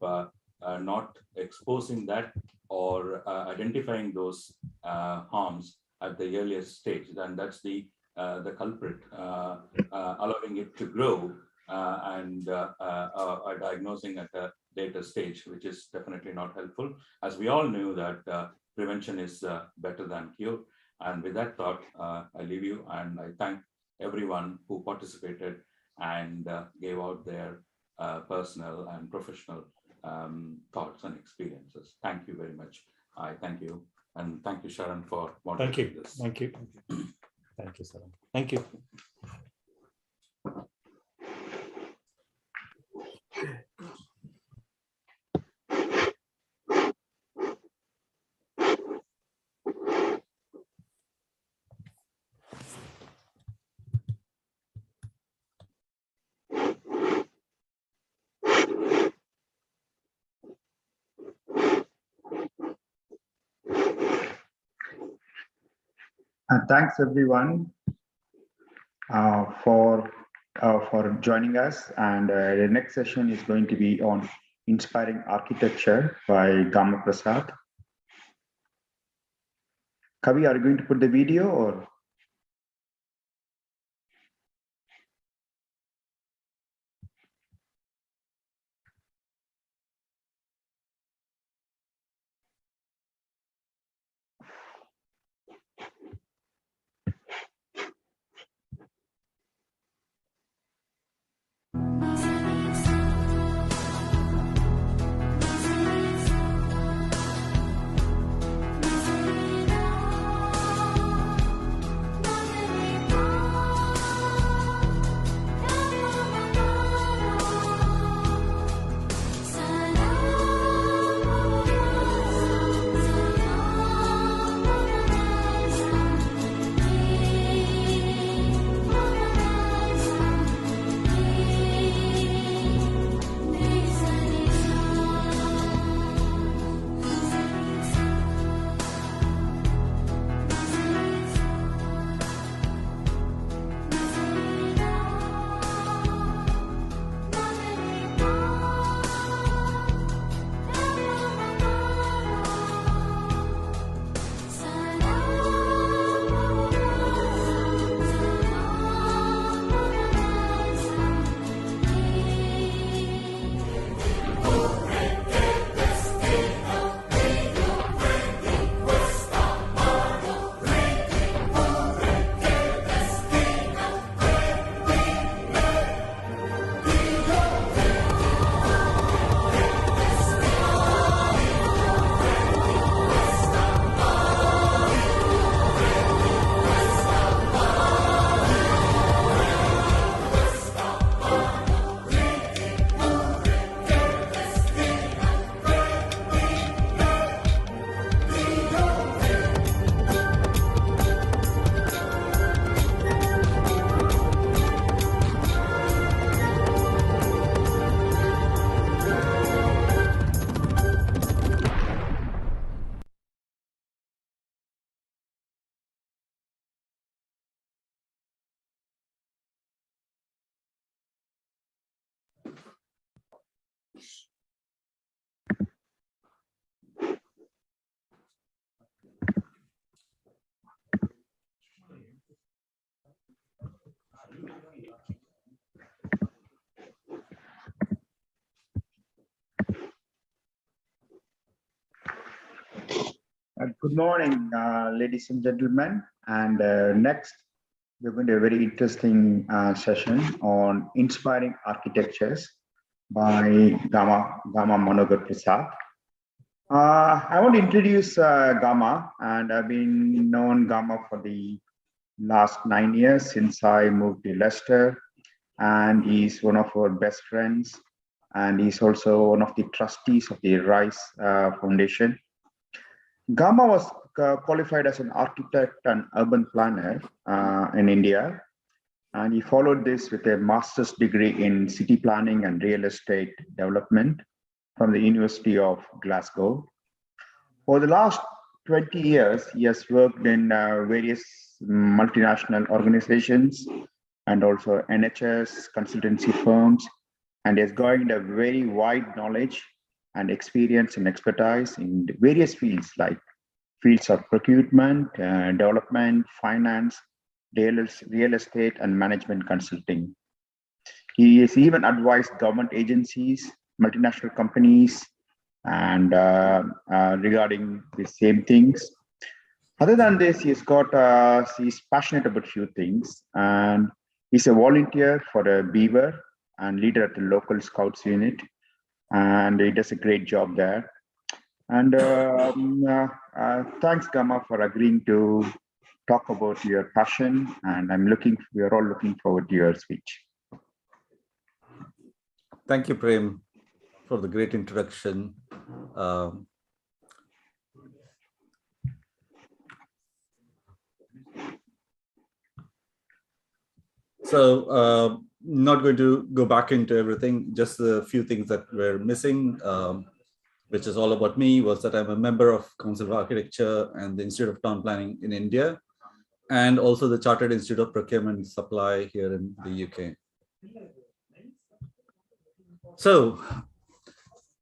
not exposing that or identifying those harms at the earliest stage. Then that's the culprit, allowing it to grow and diagnosing at a later stage, which is definitely not helpful. As we all knew that prevention is better than cure. And with that thought, I leave you, and I thank everyone who participated and gave out their personal and professional thoughts and experiences. Thank you very much. I thank you, and thank you, Sharon, for moderating this. Thank you. Thank you, Sharon. Thank you. Thanks everyone for joining us. And the next session is going to be on inspiring architecture by Gama Prasad. Kavi, are you going to put the video or? Good morning, ladies and gentlemen. And next, We're going to have a very interesting session on inspiring architectures by Gama Manogar Prasad. I want to introduce Gama, and I've been known Gama for the last 9 years since I moved to Leicester, and he's one of our best friends, and he's also one of the trustees of the RISE Foundation. Gama was qualified as an architect and urban planner in India, and he followed this with a master's degree in city planning and real estate development from the University of Glasgow. For the last 20 years, he has worked in various multinational organizations and also NHS consultancy firms, and he has gained a very wide knowledge and experience and expertise in various fields like fields of procurement, development, finance, real estate, and management consulting. He has even advised government agencies, multinational companies, and regarding the same things. Other than this, he's passionate about few things, and he's a volunteer for a Beaver and leader at the local Scouts unit, and he does a great job there. And thanks, Gama, for agreeing to talk about your passion, and we are all looking forward to your speech. Thank you, Prem, for the great introduction. Not going to go back into everything, just a few things that were missing, which is all about me, was that I'm a member of Council of Architecture and the Institute of Town Planning in India, and also the Chartered Institute of Procurement and Supply here in the UK. So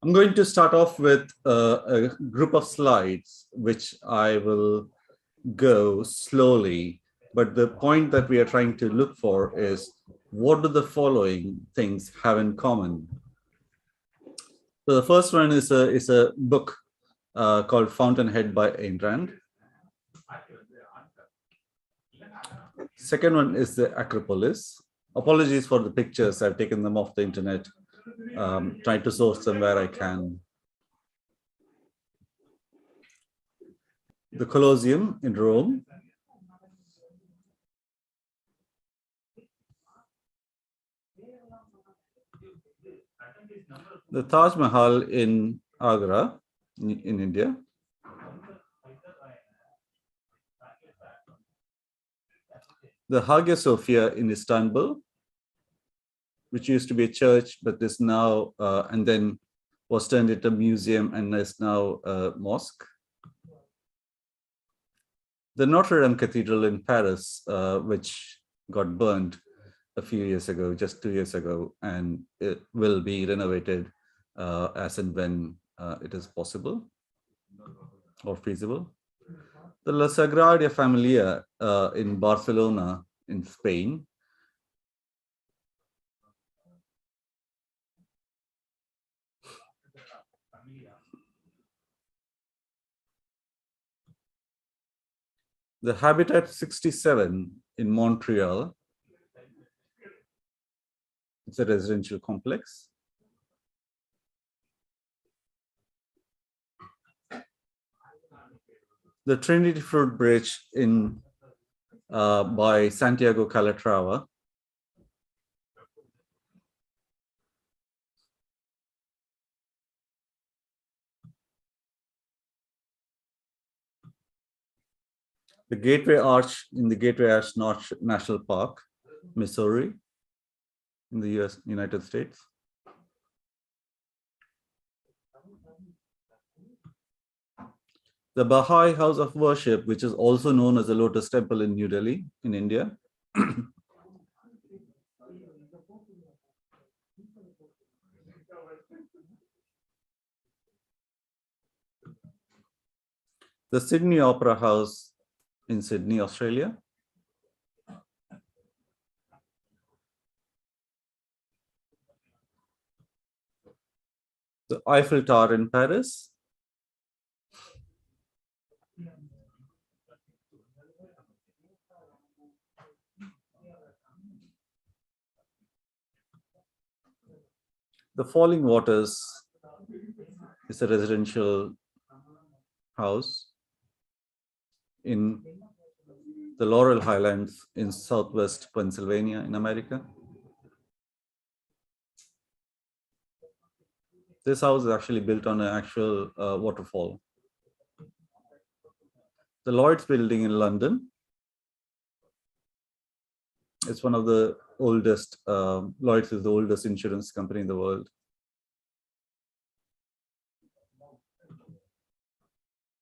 I'm going to start off with a group of slides, which I will go slowly. But the point that we are trying to look for is, what do the following things have in common? So the first one is a book called Fountainhead by Ayn Rand. Second one is the Acropolis. Apologies for the pictures, I've taken them off the internet, trying to source them where I can. The Colosseum in Rome. The Taj Mahal in Agra, in India. The Hagia Sophia in Istanbul, which used to be a church, but is now, and then was turned into a museum and is now a mosque. The Notre Dame Cathedral in Paris, which got burned a few years ago, just 2 years ago, and it will be renovated as and when it is possible or feasible. The La Sagrada Familia in Barcelona, in Spain. The Habitat 67 in Montreal. It's a residential complex. The Trinity Fruit Bridge in by Santiago Calatrava. The Gateway Arch in the Gateway Arch National Park, Missouri, in the United States. The Baha'i House of Worship, which is also known as the Lotus Temple in New Delhi, in India. The Sydney Opera House in Sydney, Australia. The Eiffel Tower in Paris. The Falling Waters is a residential house in the Laurel Highlands in Southwest Pennsylvania in America. This house is actually built on an actual waterfall. The Lloyd's building in London. It's one of the oldest, Lloyd's is the oldest insurance company in the world.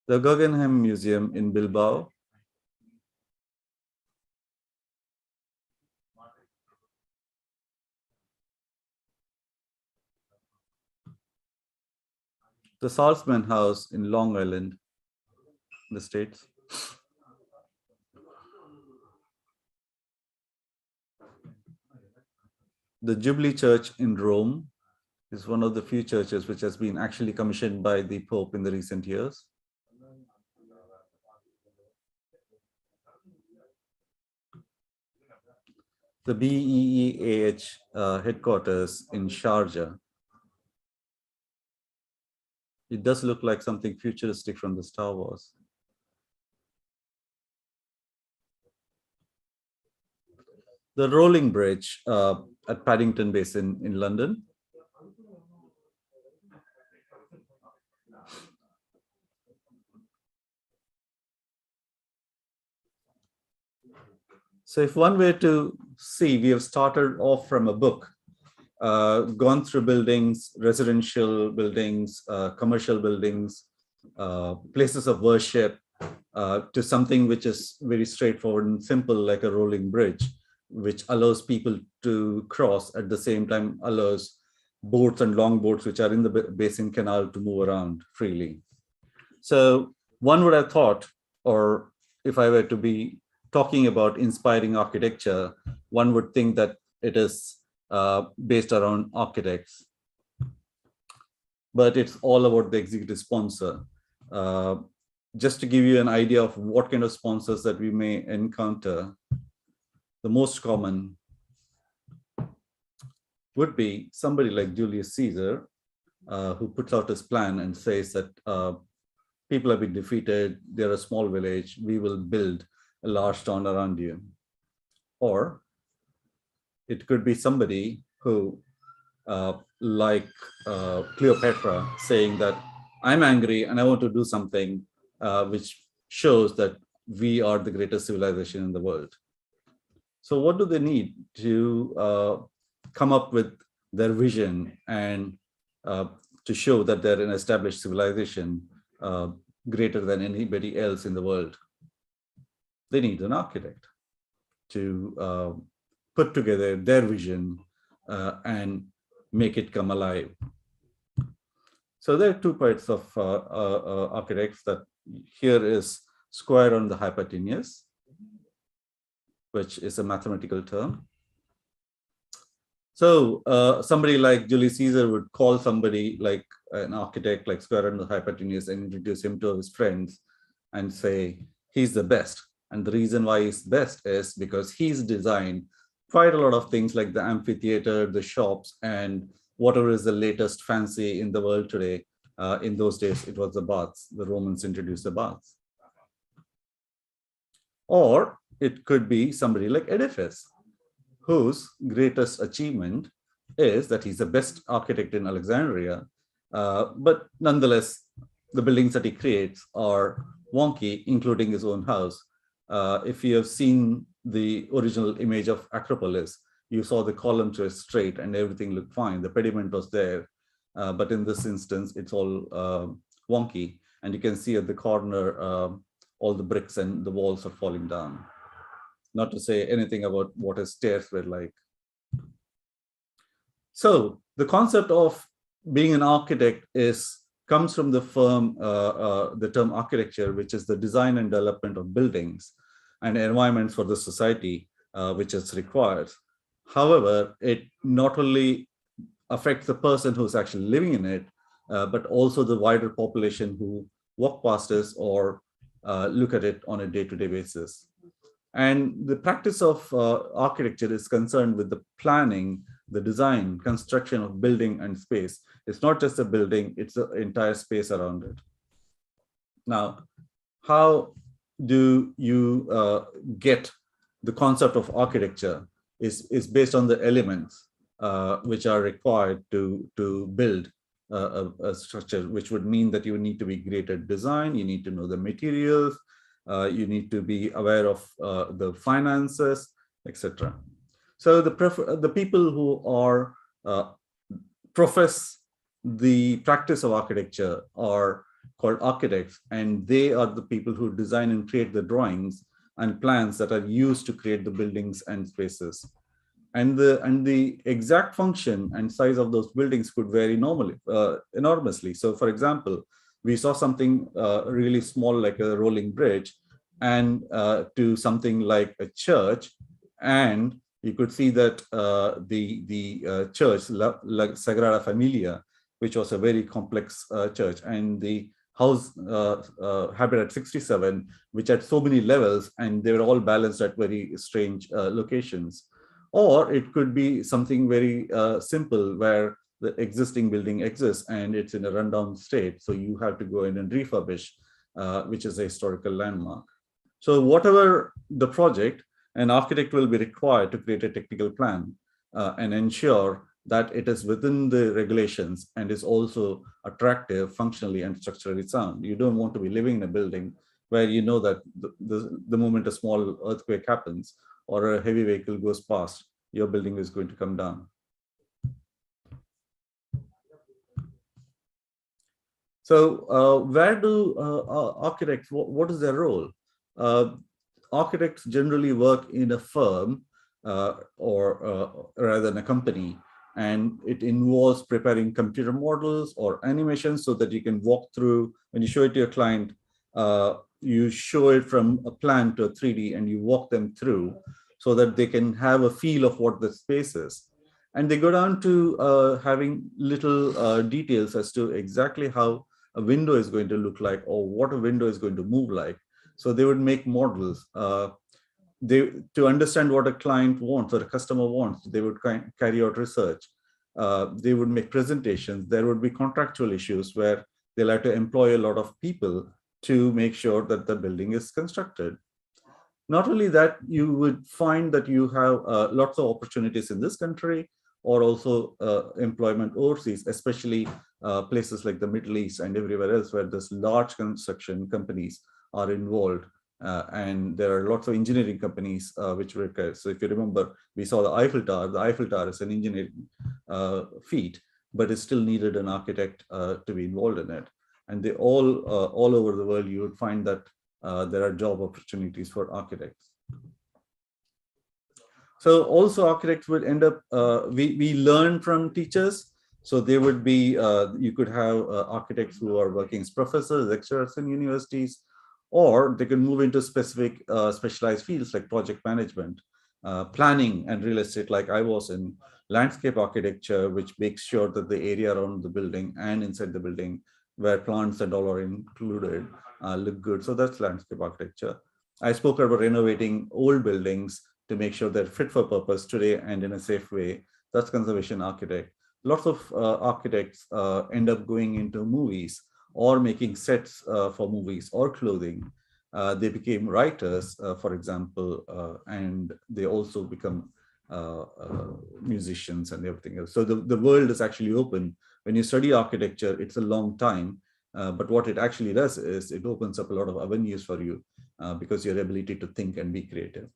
The Guggenheim Museum in Bilbao. The Salzman House in Long Island, the States. The Jubilee Church in Rome is one of the few churches which has been actually commissioned by the Pope in the recent years. The BEEAH headquarters in Sharjah. It does look like something futuristic from the Star Wars. The Rolling Bridge at Paddington Basin in London. So if one were to see, we have started off from a book, gone through buildings, residential buildings, commercial buildings, places of worship, to something which is very straightforward and simple, like a rolling bridge, which allows people to cross, at the same time allows boats and longboats which are in the basin canal to move around freely. So one would have thought, or if I were to be talking about inspiring architecture, one would think that it is based around architects. But it's all about the executive sponsor. Just to give you an idea of what kind of sponsors that we may encounter, the most common would be somebody like Julius Caesar, who puts out his plan and says that people have been defeated, they're a small village, we will build a large town around you. Or it could be somebody who, like Cleopatra, saying that I'm angry and I want to do something which shows that we are the greatest civilization in the world. So what do they need to come up with their vision and to show that they're an established civilization greater than anybody else in the world? They need an architect to put together their vision and make it come alive. So there are two parts of architects. That here is square on the hypotenuse, which is a mathematical term. So somebody like Julius Caesar would call somebody like an architect like square on the hypotenuse and introduce him to his friends and say he's the best. And the reason why he's best is because he's designed quite a lot of things like the amphitheater, the shops, and whatever is the latest fancy in the world today. In those days, it was the baths. The Romans introduced the baths. Or it could be somebody like Oedipus, whose greatest achievement is that he's the best architect in Alexandria, but nonetheless, the buildings that he creates are wonky, including his own house. If you have seen the original image of Acropolis, you saw the columns were straight and everything looked fine. The pediment was there, but in this instance, it's all wonky. And you can see at the corner, all the bricks and the walls are falling down. Not to say anything about what his stairs were like. So the concept of being an architect comes from the term architecture, which is the design and development of buildings and environments for the society, which is required. However, it not only affects the person who's actually living in it, but also the wider population who walk past us or look at it on a day-to-day basis. And the practice of architecture is concerned with the planning the design, construction of building and space. It's not just a building, it's the entire space around it. Now, how do you get the concept of architecture is based on the elements which are required to build a structure, which would mean that you need to be great at design, you need to know the materials, you need to be aware of the finances, etc. So the people who are profess the practice of architecture are called architects, and they are the people who design and create the drawings and plans that are used to create the buildings and spaces. And the exact function and size of those buildings could vary enormously. So for example, we saw something really small like a rolling bridge, and to something like a church, and you could see that the church, La Sagrada Familia, which was a very complex church, and the house Habitat 67, which had so many levels, and they were all balanced at very strange locations. Or it could be something very simple, where the existing building exists and it's in a rundown state, so you have to go in and refurbish, which is a historical landmark. So whatever the project, an architect will be required to create a technical plan and ensure that it is within the regulations and is also attractive, functionally and structurally sound. You don't want to be living in a building where you know that the moment a small earthquake happens or a heavy vehicle goes past, your building is going to come down. So where do architects, what is their role? Architects generally work in a firm or rather than a company, and it involves preparing computer models or animations so that you can walk through. When you show it to your client, you show it from a plan to a 3D and you walk them through so that they can have a feel of what the space is. And they go down to having little details as to exactly how a window is going to look like or what a window is going to move like. So they would make models. To understand what a client wants or a customer wants, they would carry out research. They would make presentations. There would be contractual issues where they'll have to employ a lot of people to make sure that the building is constructed. Not only that, you would find that you have lots of opportunities in this country or also employment overseas, especially places like the Middle East and everywhere else where there's large construction companies are involved. And there are lots of engineering companies which require. So if you remember, we saw the Eiffel Tower. The Eiffel Tower is an engineering feat, but it still needed an architect to be involved in it. And they all over the world, you would find that there are job opportunities for architects. So also architects would end up, we learn from teachers. So they would be, you could have architects who are working as professors, lecturers in universities, or they can move into specific specialized fields like project management, planning and real estate, like I was in, landscape architecture, which makes sure that the area around the building and inside the building where plants and all are included look good. So that's landscape architecture. I spoke about renovating old buildings to make sure they're fit for purpose today and in a safe way. That's conservation architect. Lots of architects end up going into movies or making sets for movies or clothing. They became writers, for example, and they also become musicians and everything else. So the world is actually open. When you study architecture, it's a long time, but what it actually does is it opens up a lot of avenues for you because your ability to think and be creative.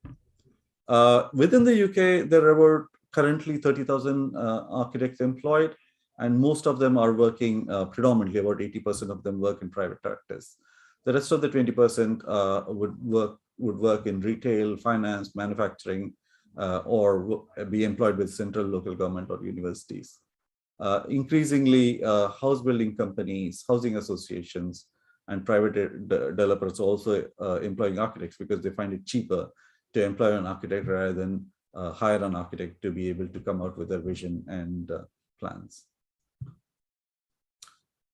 Within the UK, there are currently 30,000 architects employed, and most of them are working predominantly, about 80% of them work in private practice. The rest of the 20% would work in retail, finance, manufacturing, or be employed with central, local government or universities. Increasingly, house building companies, housing associations, and private developers also employing architects because they find it cheaper to employ an architect rather than hire an architect to be able to come out with a vision and plans.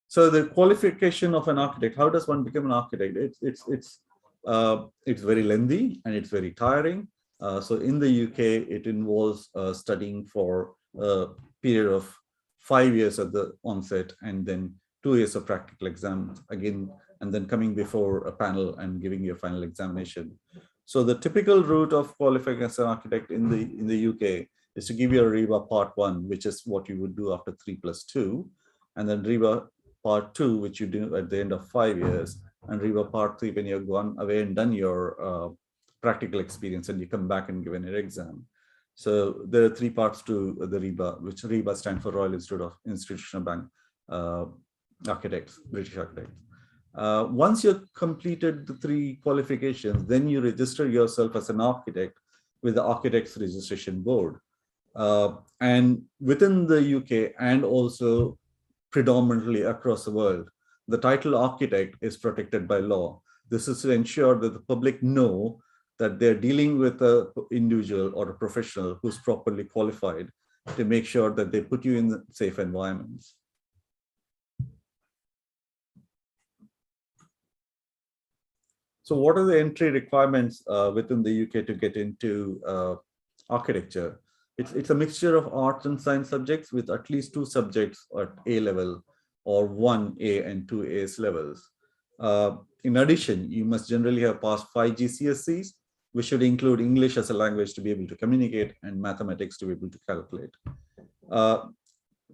So the qualification of an architect, how does one become an architect? It's very lengthy and it's very tiring. So in the UK, it involves studying for a period of 5 years at the onset, and then 2 years of practical exam again, and then coming before a panel and giving your final examination. So the typical route of qualifying as an architect in the UK is to give you a REBA Part 1, which is what you would do after 3+2, and then REBA Part 2, which you do at the end of 5 years, and REBA Part 3 when you've gone away and done your practical experience and you come back and give an exam. So there are 3 parts to the REBA, which REBA stands for Royal Institute of Institutional Bank Architects, British architects. Once you've completed the 3 qualifications, then you register yourself as an architect with the Architects Registration Board. And within the UK and also predominantly across the world, the title architect is protected by law. This is to ensure that the public know that they're dealing with an individual or a professional who's properly qualified, to make sure that they put you in safe environments. So what are the entry requirements within the UK to get into architecture? It's a mixture of arts and science subjects with at least 2 subjects at A level or 1 A and 2 A's levels. In addition, you must generally have passed 5 GCSEs, which should include English as a language to be able to communicate and mathematics to be able to calculate.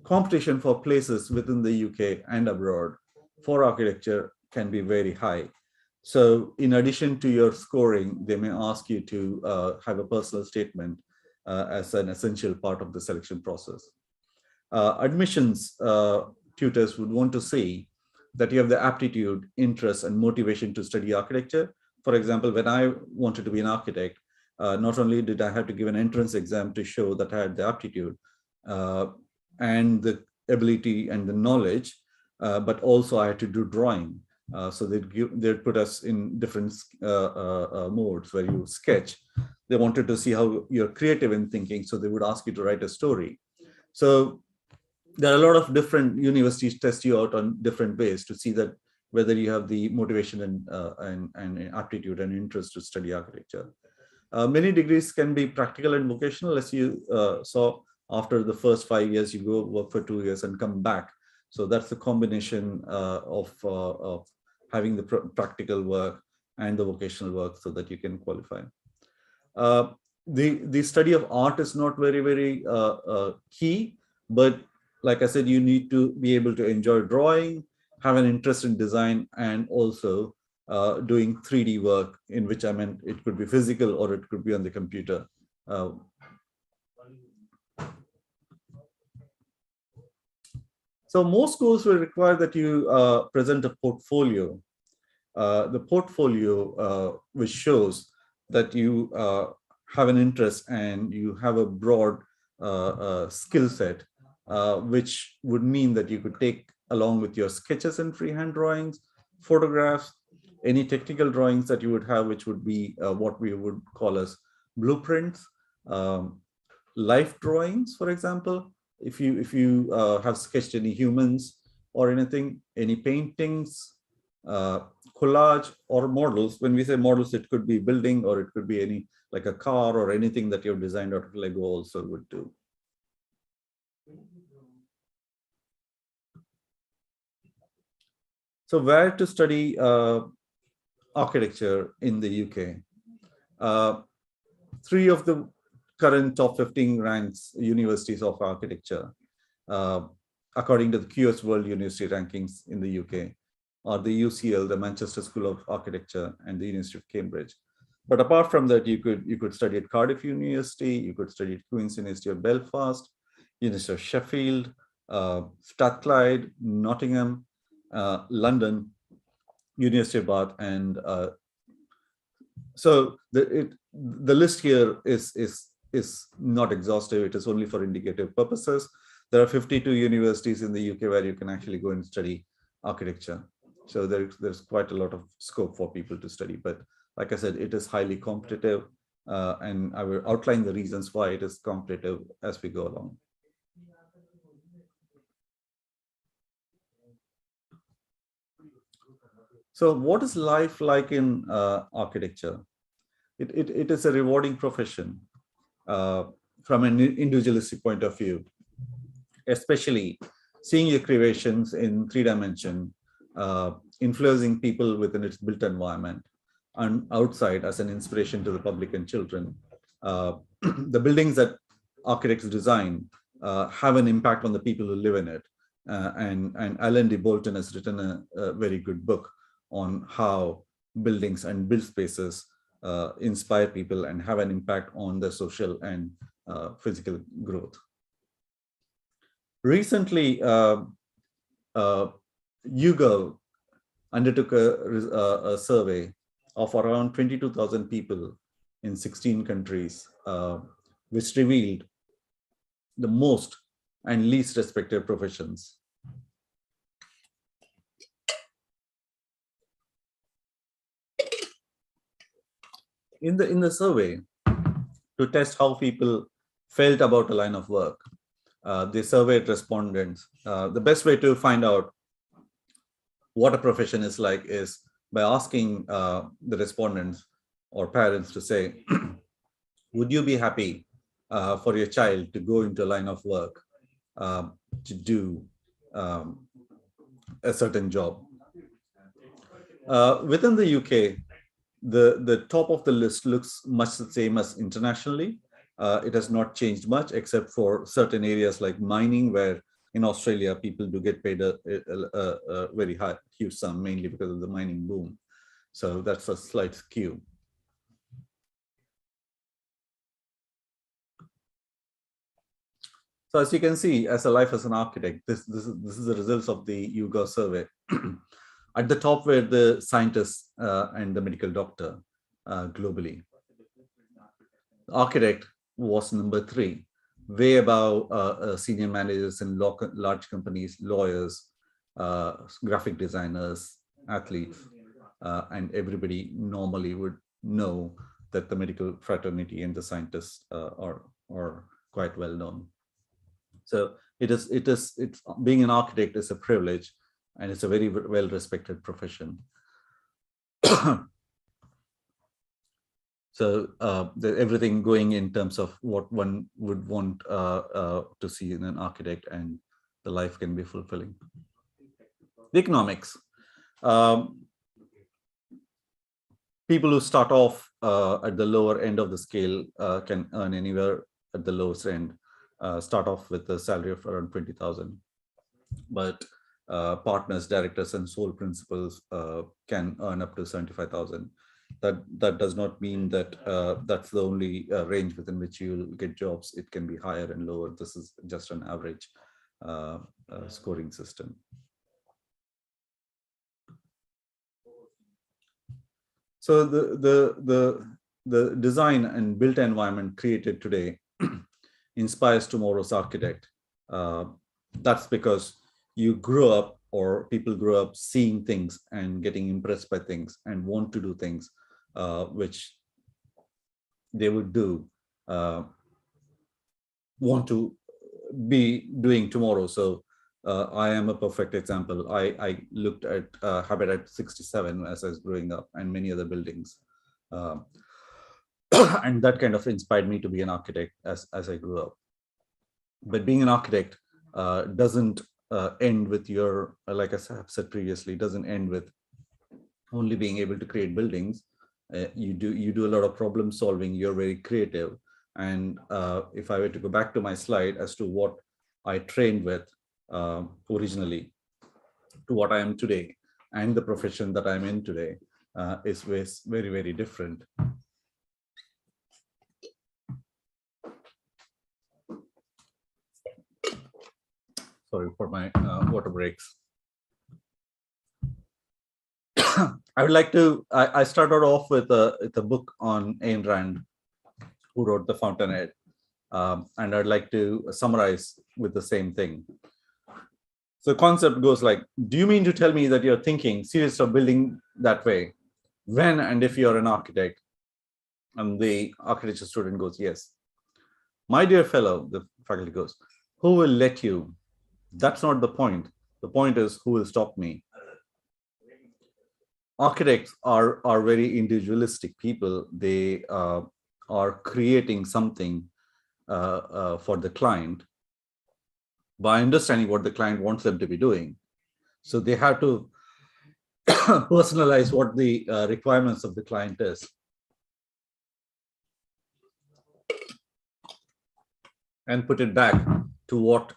Competition for places within the UK and abroad for architecture can be very high. So in addition to your scoring, they may ask you to have a personal statement as an essential part of the selection process. Admissions tutors would want to see that you have the aptitude, interest, and motivation to study architecture. For example, when I wanted to be an architect, not only did I have to give an entrance exam to show that I had the aptitude and the ability and the knowledge, but also I had to do drawing. So they'd put us in different modes where you sketch. They wanted to see how you're creative in thinking, so they would ask you to write a story. So there are a lot of different universities test you out on different ways to see that whether you have the motivation and aptitude and interest to study architecture. Many degrees can be practical and vocational, as you saw. After the first 5 years, you go work for 2 years and come back. So that's the combination of having the practical work and the vocational work so that you can qualify. The study of art is not very key, but like I said, you need to be able to enjoy drawing, have an interest in design, and also doing 3D work, in which I meant it could be physical or it could be on the computer. So most schools will require that you present a portfolio. The portfolio which shows that you have an interest and you have a broad skill set, which would mean that you could take along with your sketches and freehand drawings, photographs, any technical drawings that you would have, which would be what we would call as blueprints, life drawings, for example. If you have sketched any humans or anything, any paintings, collage or models. When we say models, it could be building or it could be any, like a car or anything that you've designed out of Lego also would do. So where to study architecture in the UK? 3 of the current top 15 ranks universities of architecture, according to the QS World University Rankings in the UK, are the UCL, the Manchester School of Architecture, and the University of Cambridge. But apart from that, you could study at Cardiff University, you could study at Queen's University of Belfast, University of Sheffield, Strathclyde, Nottingham, London, University of Bath, and so the list here is not exhaustive. It is only for indicative purposes. There are 52 universities in the UK where you can actually go and study architecture. So there's quite a lot of scope for people to study. But like I said, it is highly competitive, and I will outline the reasons why it is competitive as we go along. So what is life like in architecture? It is a rewarding profession from an individualistic point of view. especially seeing your creations in 3 dimension, influencing people within its built environment and outside as an inspiration to the public and children. The buildings that architects design have an impact on the people who live in it. And Alan D. Bolton has written a very good book on how buildings and built spaces inspire people and have an impact on their social and physical growth. Recently, YouGov undertook a survey of around 22,000 people in 16 countries, which revealed the most and least respected professions. In the survey, to test how people felt about a line of work, they surveyed respondents. The best way to find out what a profession is like is by asking the respondents or parents to say, would you be happy for your child to go into a line of work to do a certain job? Within the UK, the top of the list looks much the same as internationally. It has not changed much except for certain areas like mining, where in Australia people do get paid a very high, huge sum, mainly because of the mining boom. So that's a slight skew. So as you can see, as a life as an architect, this is the results of the YouGov survey. At the top were the scientists and the medical doctor globally. Architect was number 3, way above senior managers in large companies, lawyers, graphic designers, athletes, and everybody normally would know that the medical fraternity and the scientists are quite well known. So it's being an architect is a privilege, and it's a very well respected profession. So everything going in terms of what one would want to see in an architect, and the life can be fulfilling. The economics. People who start off at the lower end of the scale can earn anywhere at the lowest end, start off with a salary of around 20,000. But partners, directors, and sole principals can earn up to 75,000. That does not mean that that's the only range within which you'll get jobs. It can be higher and lower. This is just an average scoring system. So the design and built environment created today inspires tomorrow's architect. That's because you grow up, or people grow up seeing things and getting impressed by things and want to do things which they would do, want to be doing tomorrow. So I am a perfect example. I looked at Habitat 67 as I was growing up, and many other buildings. And that kind of inspired me to be an architect as I grew up. But being an architect doesn't end with your, like I have said previously, doesn't end with only being able to create buildings. You do a lot of problem solving. You're very creative. And if I were to go back to my slide as to what I trained with originally to what I am today, and the profession that I'm in today is very, very different. Sorry for my water breaks. I would like to, I started off with a book on Ayn Rand, who wrote The Fountainhead. And I'd like to summarize with the same thing. So the concept goes like, do you mean to tell me that you're thinking serious of building that way when and if you're an architect? And the architecture student goes, yes. My dear fellow, the faculty goes, who will let you? That's not the point. The point is, who will stop me? Architects are very individualistic people. They are creating something for the client. by understanding what the client wants them to be doing. So they have to personalize what the requirements of the client is. And put it back to what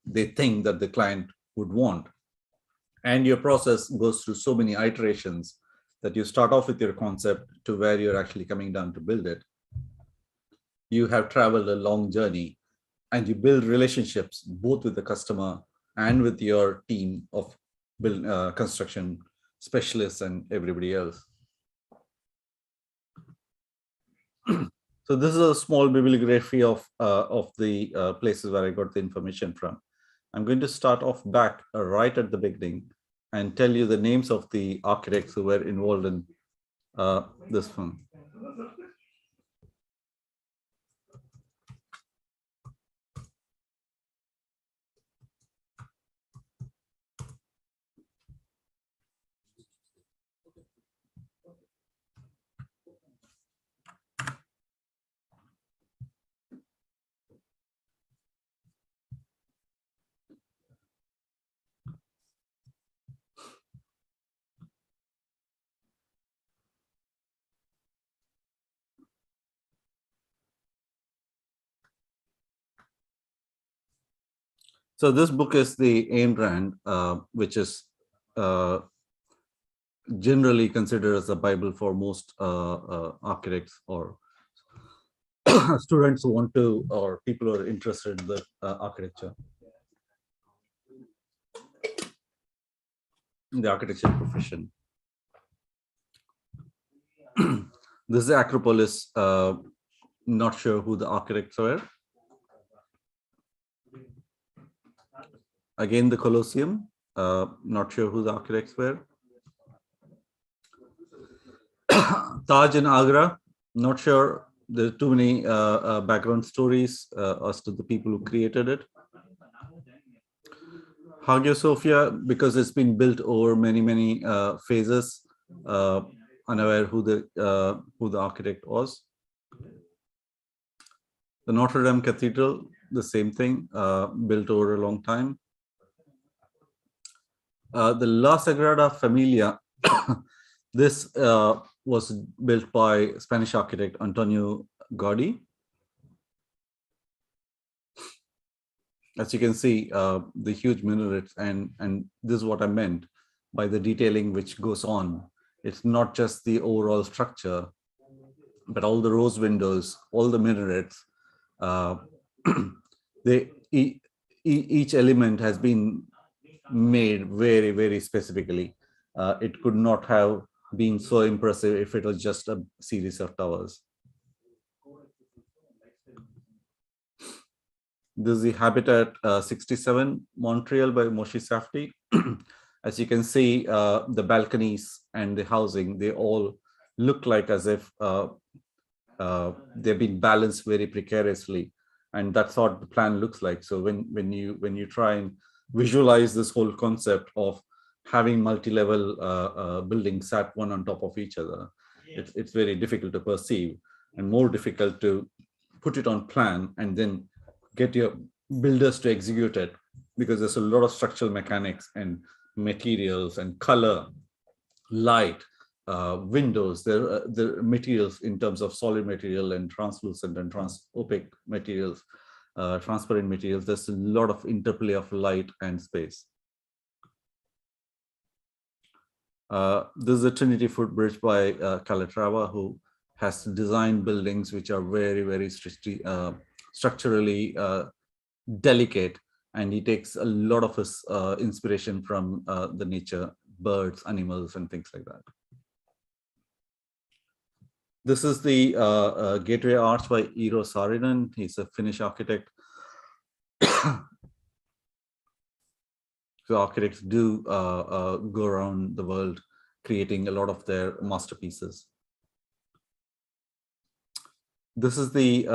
they think that the client would want. And your process goes through so many iterations that you start off with your concept to where you're actually coming down to build it. You have traveled a long journey and you build relationships both with the customer and with your team of construction specialists and everybody else. So this is a small bibliography of the places where I got the information from. I'm going to start off back right at the beginning and tell you the names of the architects who were involved in this film. So this book is the Ayn Rand, which is generally considered as the Bible for most architects or students who want to, or people who are interested in the architecture, in the architecture profession. This is the Acropolis. Not sure who the architects were. Again, the Colosseum. Not sure who the architects were. Taj in Agra. Not sure. There are too many background stories as to the people who created it. Hagia Sophia, because it's been built over many phases. Unaware who the architect was. The Notre Dame Cathedral, the same thing, built over a long time. The La Sagrada Familia, this was built by Spanish architect Antonio Gaudí. As you can see, the huge minarets, and this is what I meant by the detailing which goes on. It's not just the overall structure, but all the rose windows, all the minarets. Each element has been made very specifically. It could not have been so impressive if it was just a series of towers. This is the Habitat 67 Montreal by Moshe Safdie. As you can see, the balconies and the housing, they all look like as if they've been balanced very precariously, and that's what the plan looks like. So when you try and visualize this whole concept of having multi-level buildings sat one on top of each other, it's very difficult to perceive and more difficult to put it on plan and then get your builders to execute it, because there's a lot of structural mechanics and materials and color, light, windows, the materials in terms of solid material and translucent and opaque materials, transparent materials. There's a lot of interplay of light and space. This is a Trinity Footbridge by Calatrava, who has designed buildings which are very structurally delicate, and he takes a lot of his inspiration from the nature, birds, animals, and things like that. This is the Gateway Arch by Eero Saarinen. He's a Finnish architect. So architects do go around the world creating a lot of their masterpieces. This is the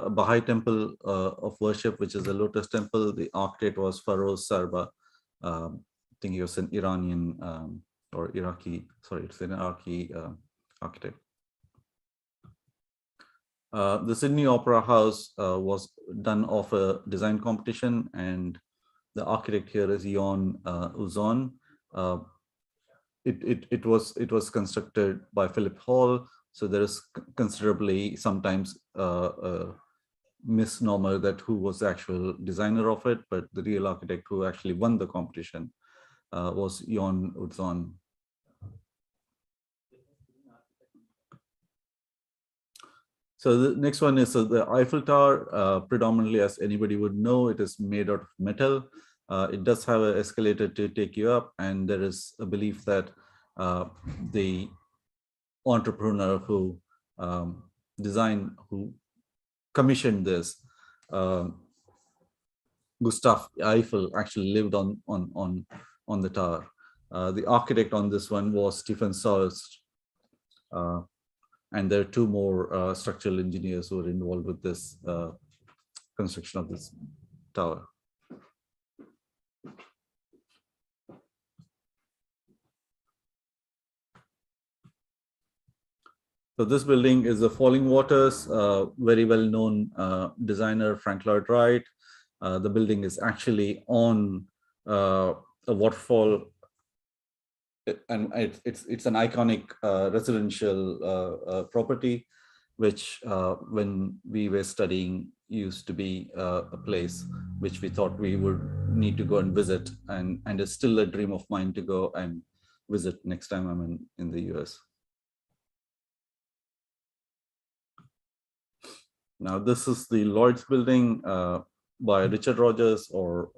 Baha'i temple of worship, which is a lotus temple. The architect was Feroz Sarba. I think he was an Iranian or Iraqi, sorry, it's an Iraqi architect. The Sydney Opera House was done off a design competition, and the architect here is Jon Uzon. It was constructed by Philip Hall, so there is considerably sometimes misnomer that who was the actual designer of it, but the real architect who actually won the competition was Jon Uzon. So the next one is the Eiffel Tower. Predominantly, as anybody would know, it is made out of metal. It does have an escalator to take you up, and there is a belief that the entrepreneur who who commissioned this, Gustav Eiffel, actually lived on the tower. The architect on this one was Stephen Saulst. And there are two more structural engineers who are involved with this construction of this tower. So this building is the Falling Waters, very well-known designer, Frank Lloyd Wright. The building is actually on a waterfall, and it's an iconic residential property, which when we were studying used to be a place which we thought we would need to go and visit, and it's still a dream of mine to go and visit next time I'm in the US. Now this is the Lloyd's building by Richard Rogers, or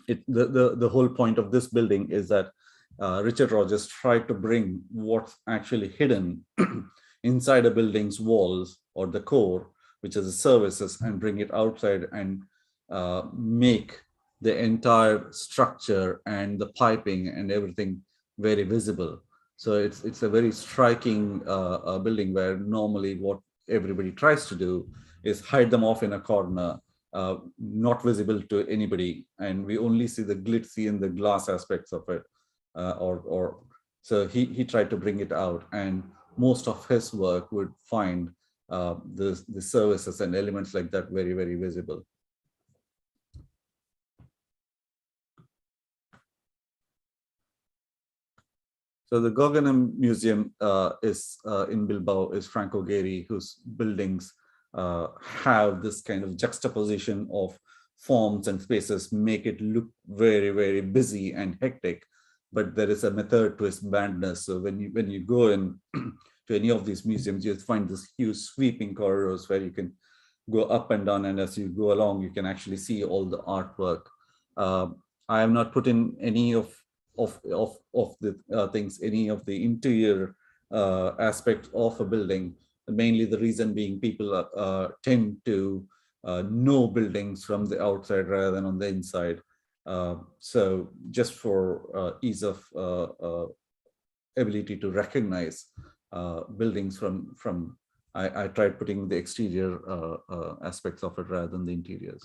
the whole point of this building is that Richard Rogers tried to bring what's actually hidden inside a building's walls or the core, which is the services, and bring it outside and make the entire structure and the piping and everything very visible. So it's a very striking building where normally what everybody tries to do is hide them off in a corner, not visible to anybody, and we only see the glitzy and the glass aspects of it. So he tried to bring it out, and most of his work would find the services and elements like that very, very visible. So the Guggenheim Museum is in Bilbao, is Franco Gehry, whose buildings have this kind of juxtaposition of forms and spaces, make it look very, very busy and hectic, but there is a method to its madness. So when you go in to any of these museums, you'll find this huge sweeping corridors where you can go up and down, and as you go along, you can actually see all the artwork. I have not put in any of the things, any of the interior aspects of a building. Mainly the reason being people tend to know buildings from the outside rather than on the inside. So just for ease of ability to recognize buildings from I tried putting the exterior aspects of it rather than the interiors.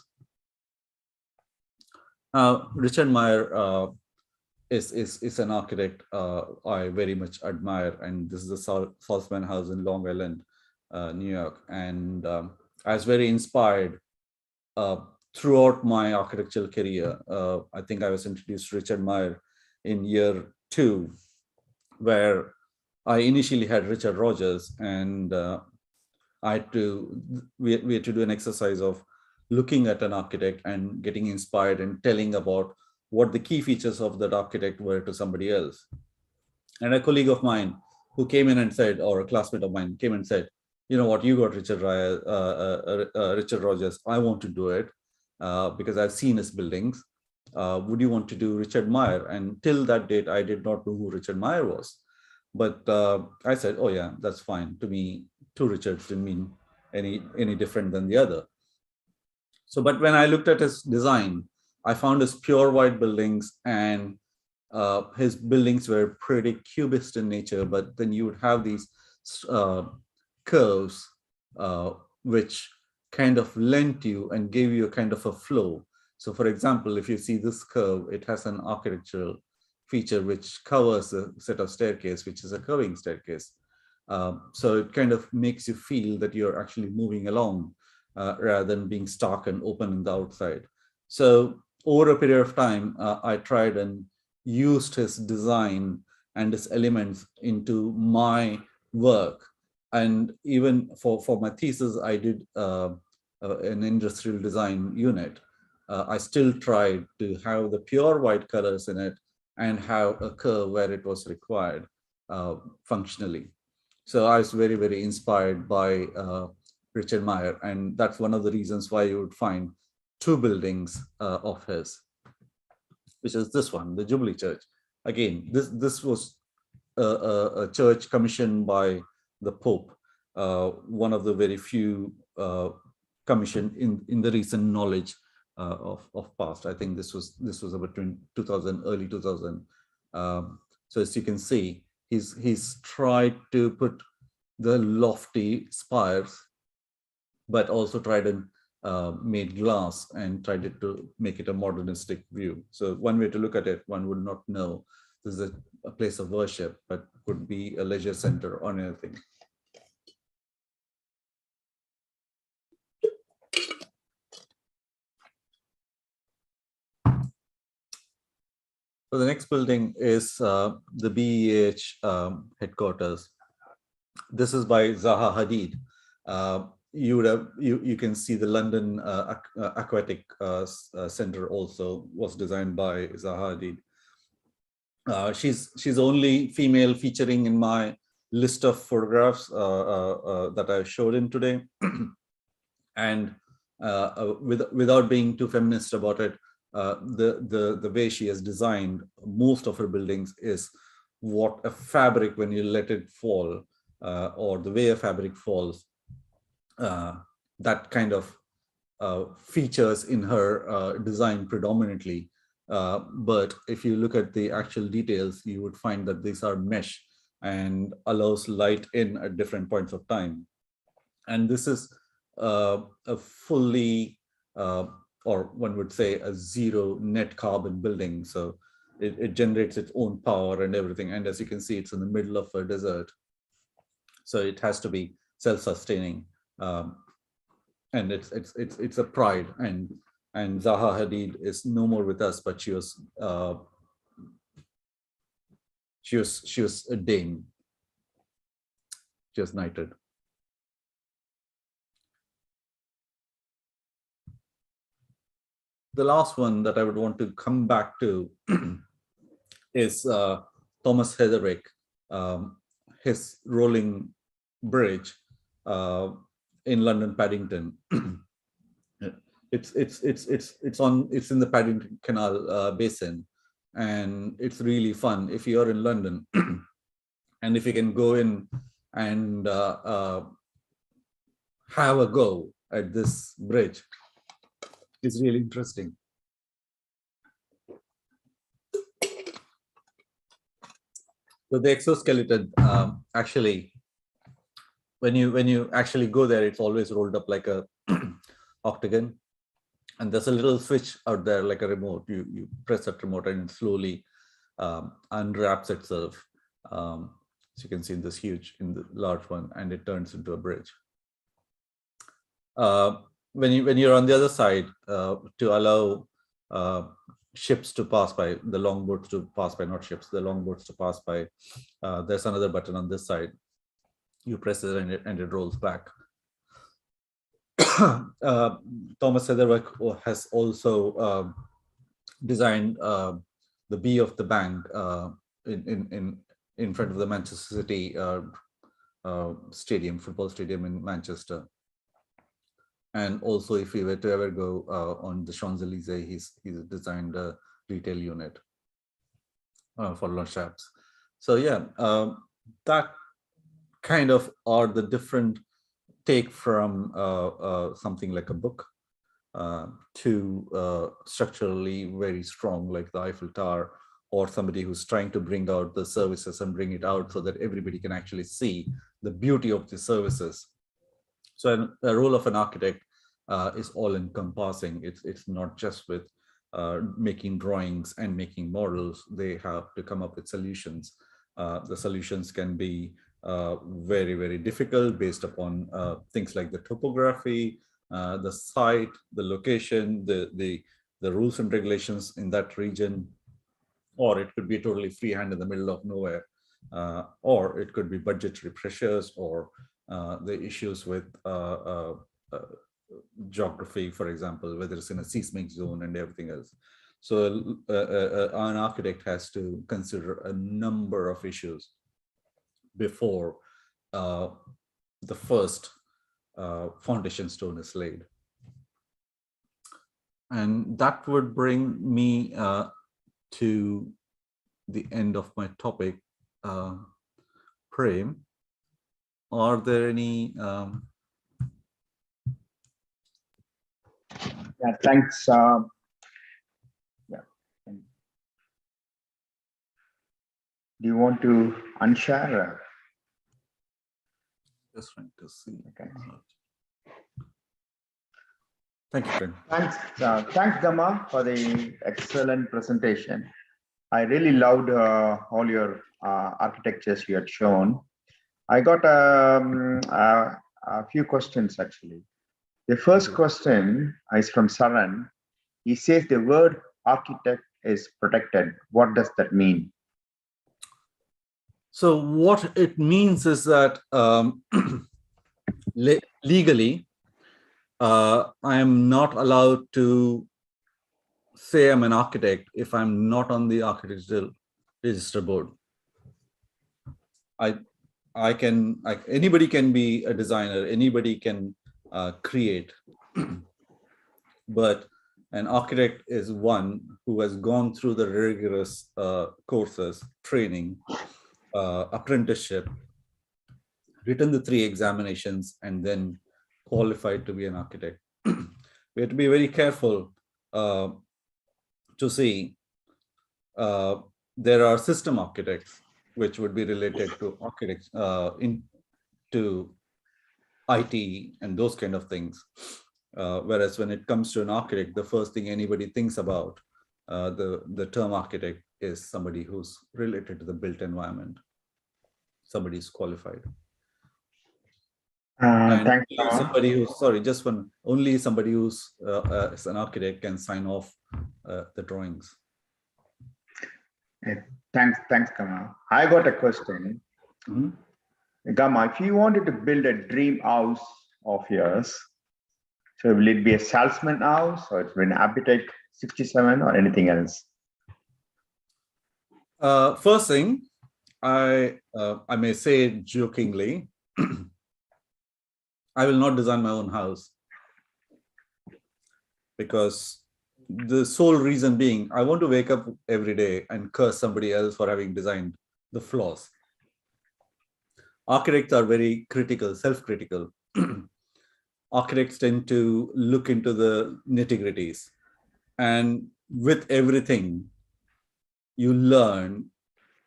Richard Meyer is an architect I very much admire, and this is the Saltzman House in Long Island, New York. And I was very inspired throughout my architectural career. I think I was introduced to Richard Meyer in year 2, where I initially had Richard Rogers, and we had to do an exercise of looking at an architect and getting inspired and telling about what the key features of that architect were to somebody else. And a colleague of mine who came in and said, or a classmate of mine came and said, you know what, you got Richard Rogers, I want to do it because I've seen his buildings. Would you want to do Richard Meyer? And till that date, I did not know who Richard Meyer was. But I said, oh yeah, that's fine. To me, two Richards didn't mean any different than the other. So, but when I looked at his design, I found his pure white buildings, and his buildings were pretty cubist in nature, but then you would have these curves which kind of lent you and gave you a kind of a flow. So for example, if you see this curve, it has an architectural feature which covers a set of staircase, which is a curving staircase. So it kind of makes you feel that you're actually moving along rather than being stark and open in the outside. So over a period of time, I tried and used his design and his elements into my work. And even for my thesis, I did an industrial design unit. I still tried to have the pure white colors in it and have a curve where it was required functionally. So I was very, very inspired by Richard Meyer, and that's one of the reasons why you would find two buildings of his, which is this one, the Jubilee Church. Again, this was a church commissioned by the Pope, one of the very few commissioned in the recent knowledge of past. I think this was about 2000, early 2000. So as you can see, he's tried to put the lofty spires, but also tried and made glass and tried to make it a modernistic view. So one way to look at it, one would not know this is a place of worship, but could be a leisure center or anything. So the next building is the BEH headquarters. This is by Zaha Hadid. You can see the London Aquatic Center also was designed by Zaha Hadid. She's only female featuring in my list of photographs that I showed in today. And without being too feminist about it, the way she has designed most of her buildings is what a fabric, when you let it fall, or the way a fabric falls, that kind of features in her design predominantly. But if you look at the actual details, you would find that these are mesh and allows light in at different points of time. And this is a fully, or one would say a zero net carbon building. So it generates its own power and everything. And as you can see, it's in the middle of a desert. So it has to be self-sustaining. And it's a pride. And Zaha Hadid is no more with us, but she was a Dane. She was knighted. The last one that I would want to come back to is Thomas Heatherwick, his rolling bridge in London Paddington. It's in the Paddington Canal basin, and it's really fun if you're in London, and if you can go in and have a go at this bridge. It's really interesting. So the exoskeleton, actually, when you actually go there, it's always rolled up like a octagon, and there's a little switch out there like a remote. You press that remote and it slowly unwraps itself. So you can see in the large one, and it turns into a bridge. When you're on the other side, to allow ships to pass by, the longboats to pass by, not ships, the longboats to pass by, there's another button on this side. You press it and it rolls back. Thomas Heatherwick has also designed the B of the bank in front of the Manchester City stadium, football stadium in Manchester. And also, if you were to ever go on the Champs-Élysées, he's designed a retail unit for Le Chaps. So yeah, that kind of are the different take from something like a book to structurally very strong, like the Eiffel Tower, or somebody who's trying to bring out the services and bring it out so that everybody can actually see the beauty of the services. So the role of an architect is all encompassing. It's not just with making drawings and making models. They have to come up with solutions. The solutions can be very, very difficult based upon things like the topography, the site, the location, the rules and regulations in that region, or it could be totally freehand in the middle of nowhere, or it could be budgetary pressures or the issues with geography, for example, whether it's in a seismic zone and everything else. So an architect has to consider a number of issues before the first foundation stone is laid. And that would bring me to the end of my topic. Prem, are there any Yeah, thanks. Yeah. Do you want to unshare? Just trying to see. Okay. Thank you, Prem. Thanks, Gama, for the excellent presentation. I really loved all your architectures you had shown. I got a few questions actually. The first question is from Saran. He says the word architect is protected. What does that mean? So what it means is that legally, I am not allowed to say I'm an architect if I'm not on the architectural register board. Anybody can be a designer, anybody can create, but an architect is one who has gone through the rigorous courses, training, apprenticeship, written the 3 examinations, and then qualified to be an architect. We have to be very careful to see there are system architects, which would be related to architects into IT and those kind of things. Whereas when it comes to an architect, the first thing anybody thinks about the term architect is somebody who's related to the built environment. Somebody is qualified. Thanks. Somebody who, sorry, just one, only somebody who's is an architect can sign off the drawings. Thanks, Gama. I got a question. Gama, if you wanted to build a dream house of yours, so will it be a salesman house or it's an Habitat 67 or anything else? First thing, I may say jokingly, I will not design my own house, because the sole reason being, I want to wake up every day and curse somebody else for having designed the flaws. Architects are very critical, self-critical. Architects tend to look into the nitty-gritties, and with everything you learn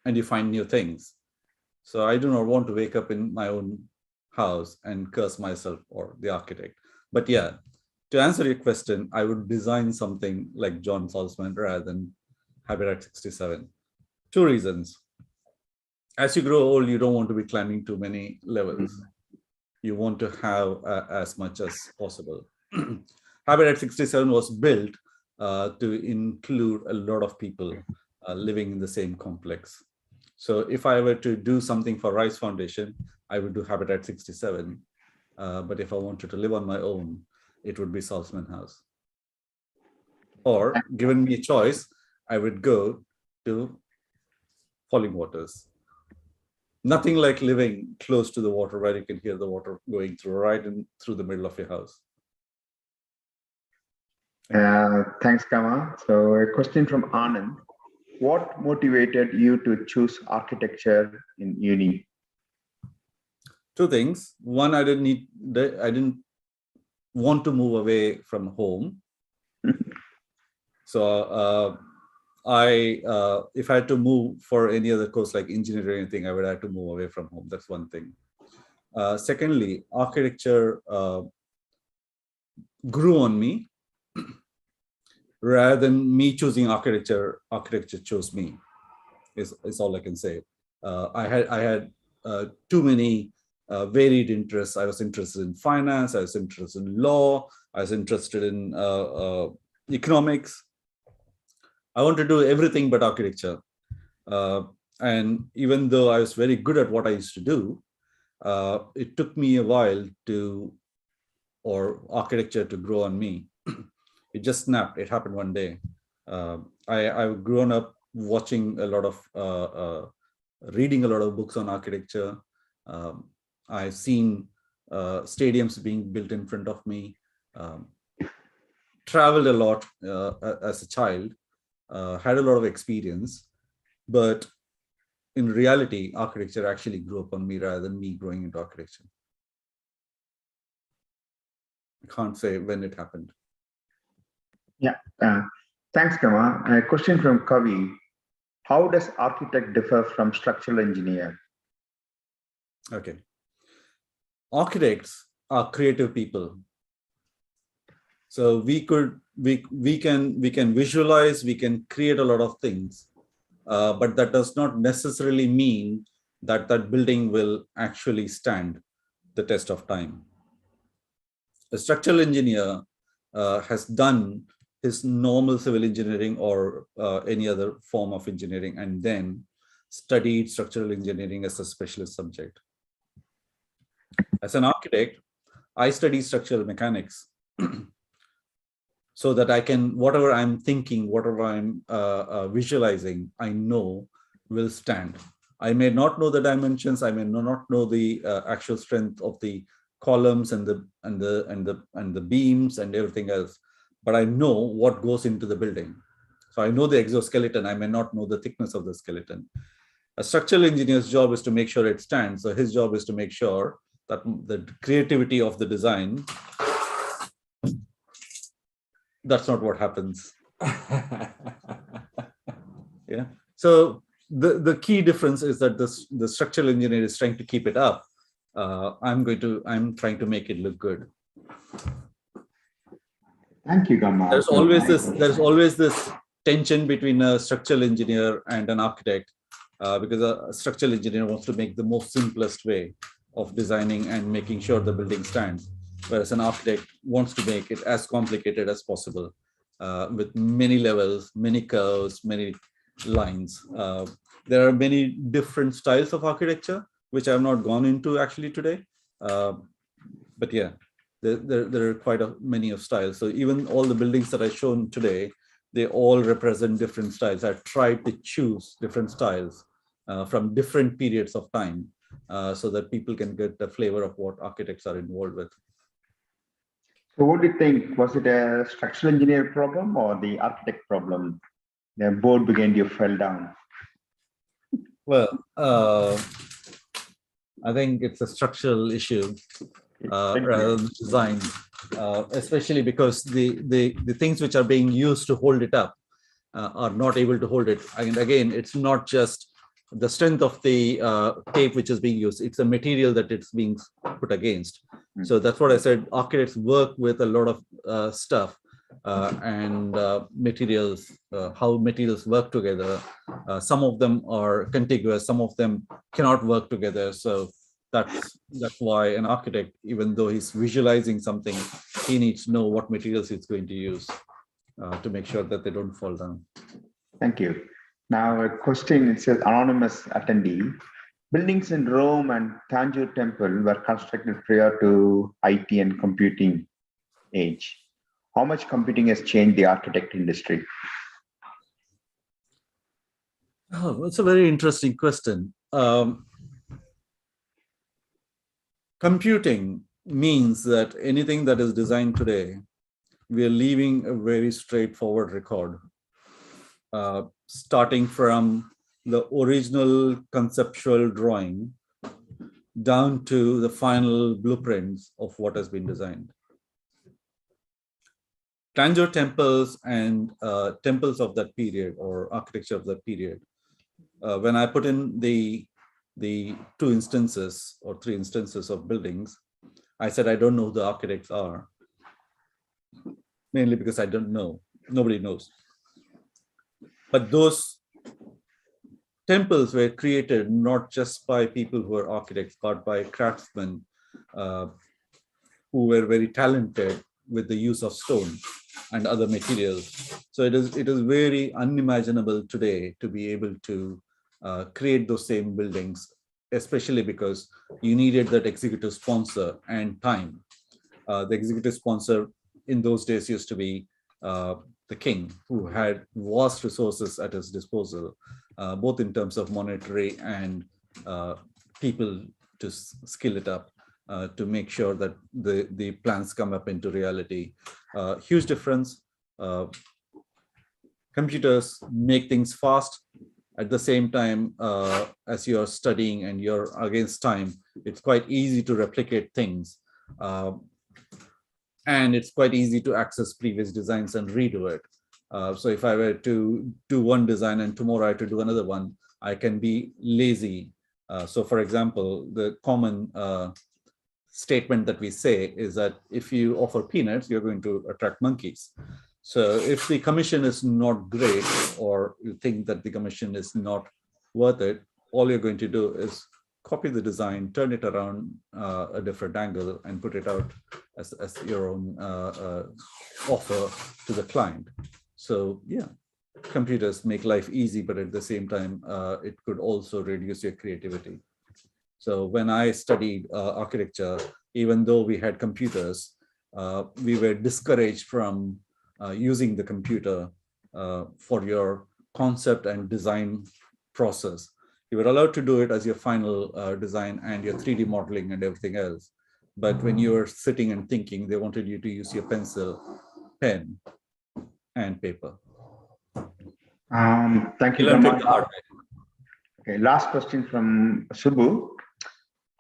and you find new things. So I do not want to wake up in my own house and curse myself or the architect. But yeah, to answer your question, I would design something like John Salzman rather than Habitat 67. 2 reasons. As you grow old, you don't want to be climbing too many levels. You want to have as much as possible. Habitat 67 was built to include a lot of people living in the same complex. So if I were to do something for Rice Foundation, I would do Habitat 67. But if I wanted to live on my own, it would be Salzman House. Or given me a choice, I would go to Falling Waters. Nothing like living close to the water where you can hear the water going through right in through the middle of your house. Thanks, Kama. So a question from Anand. What motivated you to choose architecture in uni? 2 things. One, I didn't want to move away from home. So if I had to move for any other course like engineering or anything, I would have to move away from home. That's one thing. Secondly, architecture grew on me. Rather than me choosing architecture, architecture chose me. Is all I can say. I had too many varied interests. I was interested in finance, I was interested in law, I was interested in economics. I want to do everything but architecture. And even though I was very good at what I used to do, it took me a while or architecture to grow on me. It just snapped. It happened one day. I've grown up watching a lot of, reading a lot of books on architecture. I've seen stadiums being built in front of me. Traveled a lot as a child. Had a lot of experience, but in reality, architecture actually grew up on me rather than me growing into architecture. I can't say when it happened. Yeah, thanks, Kama. A question from Kavi. How does architect differ from structural engineer? Okay. Architects are creative people. So we can visualize, we can create a lot of things, but that does not necessarily mean that that building will actually stand the test of time. A structural engineer has done his normal civil engineering or any other form of engineering and then studied structural engineering as a specialist subject. As an architect, I study structural mechanics so that I can, whatever I'm thinking, whatever I'm visualizing, I know will stand. I may not know the dimensions, I may not know the actual strength of the columns and the beams and everything else, but I know what goes into the building. So I know the exoskeleton, I may not know the thickness of the skeleton. A structural engineer's job is to make sure it stands. So his job is to make sure that the creativity of the design, that's not what happens. Yeah. So the key difference is that the structural engineer is trying to keep it up. I'm trying to make it look good. Thank you, Gamma. There's always this tension between a structural engineer and an architect, because a structural engineer wants to make the most simplest way of designing and making sure the building stands, whereas an architect wants to make it as complicated as possible, with many levels, many curves, many lines. There are many different styles of architecture, which I have not gone into actually today. But yeah, there are quite many of styles. So even all the buildings that I've shown today, they all represent different styles. I tried to choose different styles from different periods of time, so that people can get a flavor of what architects are involved with. So what do you think? Was it a structural engineer problem or the architect problem? The board behind you fell down. Well, I think it's a structural issue rather than design, especially because the things which are being used to hold it up are not able to hold it. And again, it's not just the strength of the tape which is being used, it's a material that it's being put against. So that's what I said, architects work with a lot of stuff and materials, how materials work together. Some of them are contiguous, some of them cannot work together. So that's why an architect, even though he's visualizing something, he needs to know what materials he's going to use to make sure that they don't fall down. Thank you. Now a question, it says anonymous attendee. Buildings in Rome and Tanjore Temple were constructed prior to IT and computing age. How much computing has changed the architect industry? Oh, that's a very interesting question. Computing means that anything that is designed today, we are leaving a very straightforward record, starting from the original conceptual drawing down to the final blueprints of what has been designed. Tanjore temples and temples of that period, or architecture of that period, when I put in the 2 instances or 3 instances of buildings, I said I don't know who the architects are, mainly because I don't know, nobody knows. But those temples were created not just by people who are architects, but by craftsmen who were very talented with the use of stone and other materials. So it is very unimaginable today to be able to create those same buildings, especially because you needed that executive sponsor and time. The executive sponsor in those days used to be the king, who had vast resources at his disposal, both in terms of monetary and people to skill it up. To make sure that the plans come up into reality. Huge difference. Computers make things fast. At the same time, as you're studying and you're against time, it's quite easy to replicate things. And it's quite easy to access previous designs and redo it. So if I were to do one design and tomorrow I had to do another one, I can be lazy. So for example, the common statement that we say is that if you offer peanuts, you're going to attract monkeys. So if the commission is not great, or you think that the commission is not worth it, all you're going to do is copy the design, turn it around a different angle, and put it out as your own offer to the client. So yeah, computers make life easy, but at the same time, it could also reduce your creativity. So when I studied architecture, even though we had computers, we were discouraged from using the computer for your concept and design process. You were allowed to do it as your final design and your 3D modeling and everything else. But when you were sitting and thinking, they wanted you to use your pencil, pen, and paper. Thank you, Gama. Okay, last question from Subbu.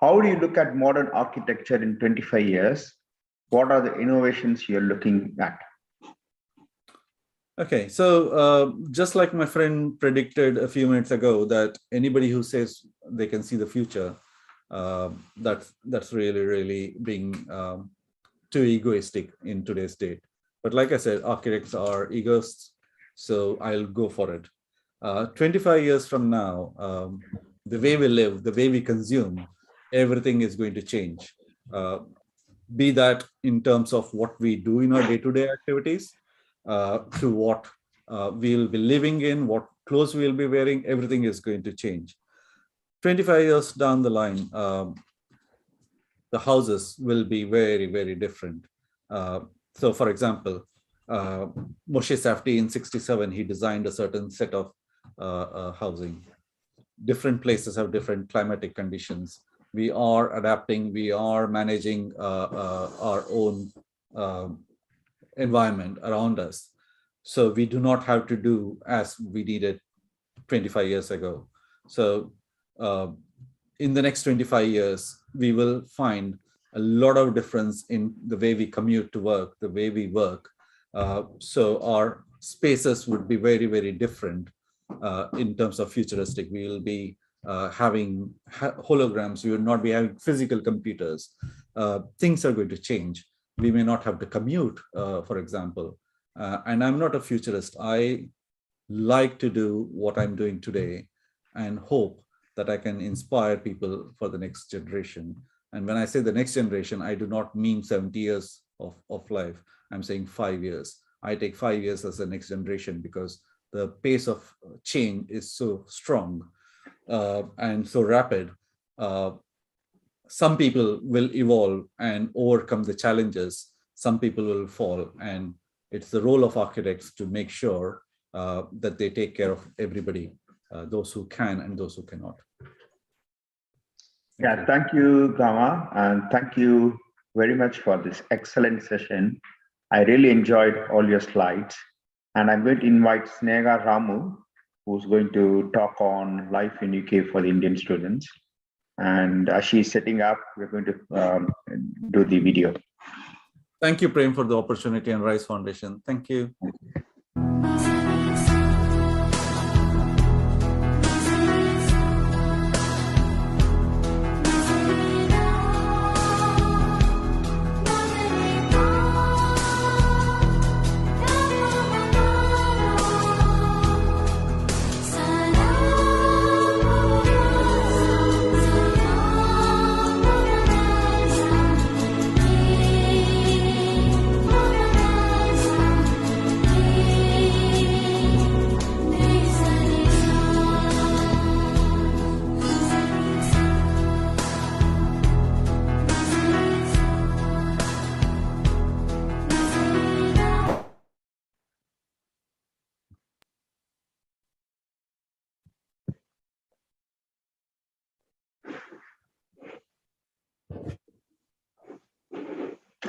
How do you look at modern architecture in 25 years? What are the innovations you're looking at? Okay, so just like my friend predicted a few minutes ago, that anybody who says they can see the future, that's really being too egoistic in today's date. But like I said, architects are egoists, so I'll go for it. 25 years from now, the way we live, the way we consume, everything is going to change. Be that in terms of what we do in our day-to-day activities, to what we'll be living in, what clothes we'll be wearing, everything is going to change. 25 years down the line, the houses will be very different. So for example, Moshe Safdie in 1967, he designed a certain set of housing. Different places have different climatic conditions. We are adapting, we are managing our own environment around us. So we do not have to do as we did it 25 years ago. So in the next 25 years, we will find a lot of difference in the way we commute to work, the way we work. So our spaces would be very different in terms of futuristic. We will be having holograms. We will not be having physical computers. Things are going to change. We may not have to commute, for example. And I'm not a futurist. I like to do what I'm doing today and hope that I can inspire people for the next generation. And when I say the next generation, I do not mean 70 years of life. I'm saying 5 years. I take 5 years as the next generation because the pace of change is so strong and so rapid. Some people will evolve and overcome the challenges. Some people will fall. And it's the role of architects to make sure that they take care of everybody, those who can and those who cannot. Thank you, Gama, and thank you very much for this excellent session. I really enjoyed all your slides, and I'm going to invite Snega Ramu, who's going to talk on life in UK for the Indian students. And as she's setting up, we're going to do the video. Thank you, Prem, for the opportunity, and Rice Foundation. Thank you.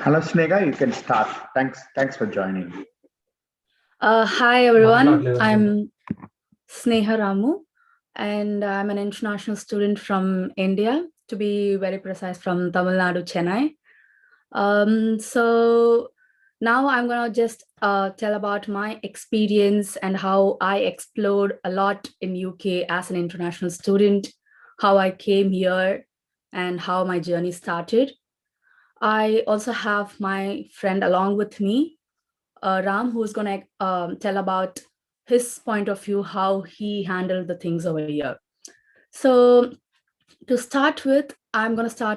Hello, Sneha, you can start. Thanks for joining. Hi, everyone. I'm Sneha Ramu, and I'm an international student from India, to be very precise, from Tamil Nadu, Chennai. So now I'm going to just tell about my experience and how I explored a lot in UK as an international student, how I came here, and how my journey started. I also have my friend along with me, Ram, who's going to tell about his point of view, how he handled the things over here. So to start with, I'm going to start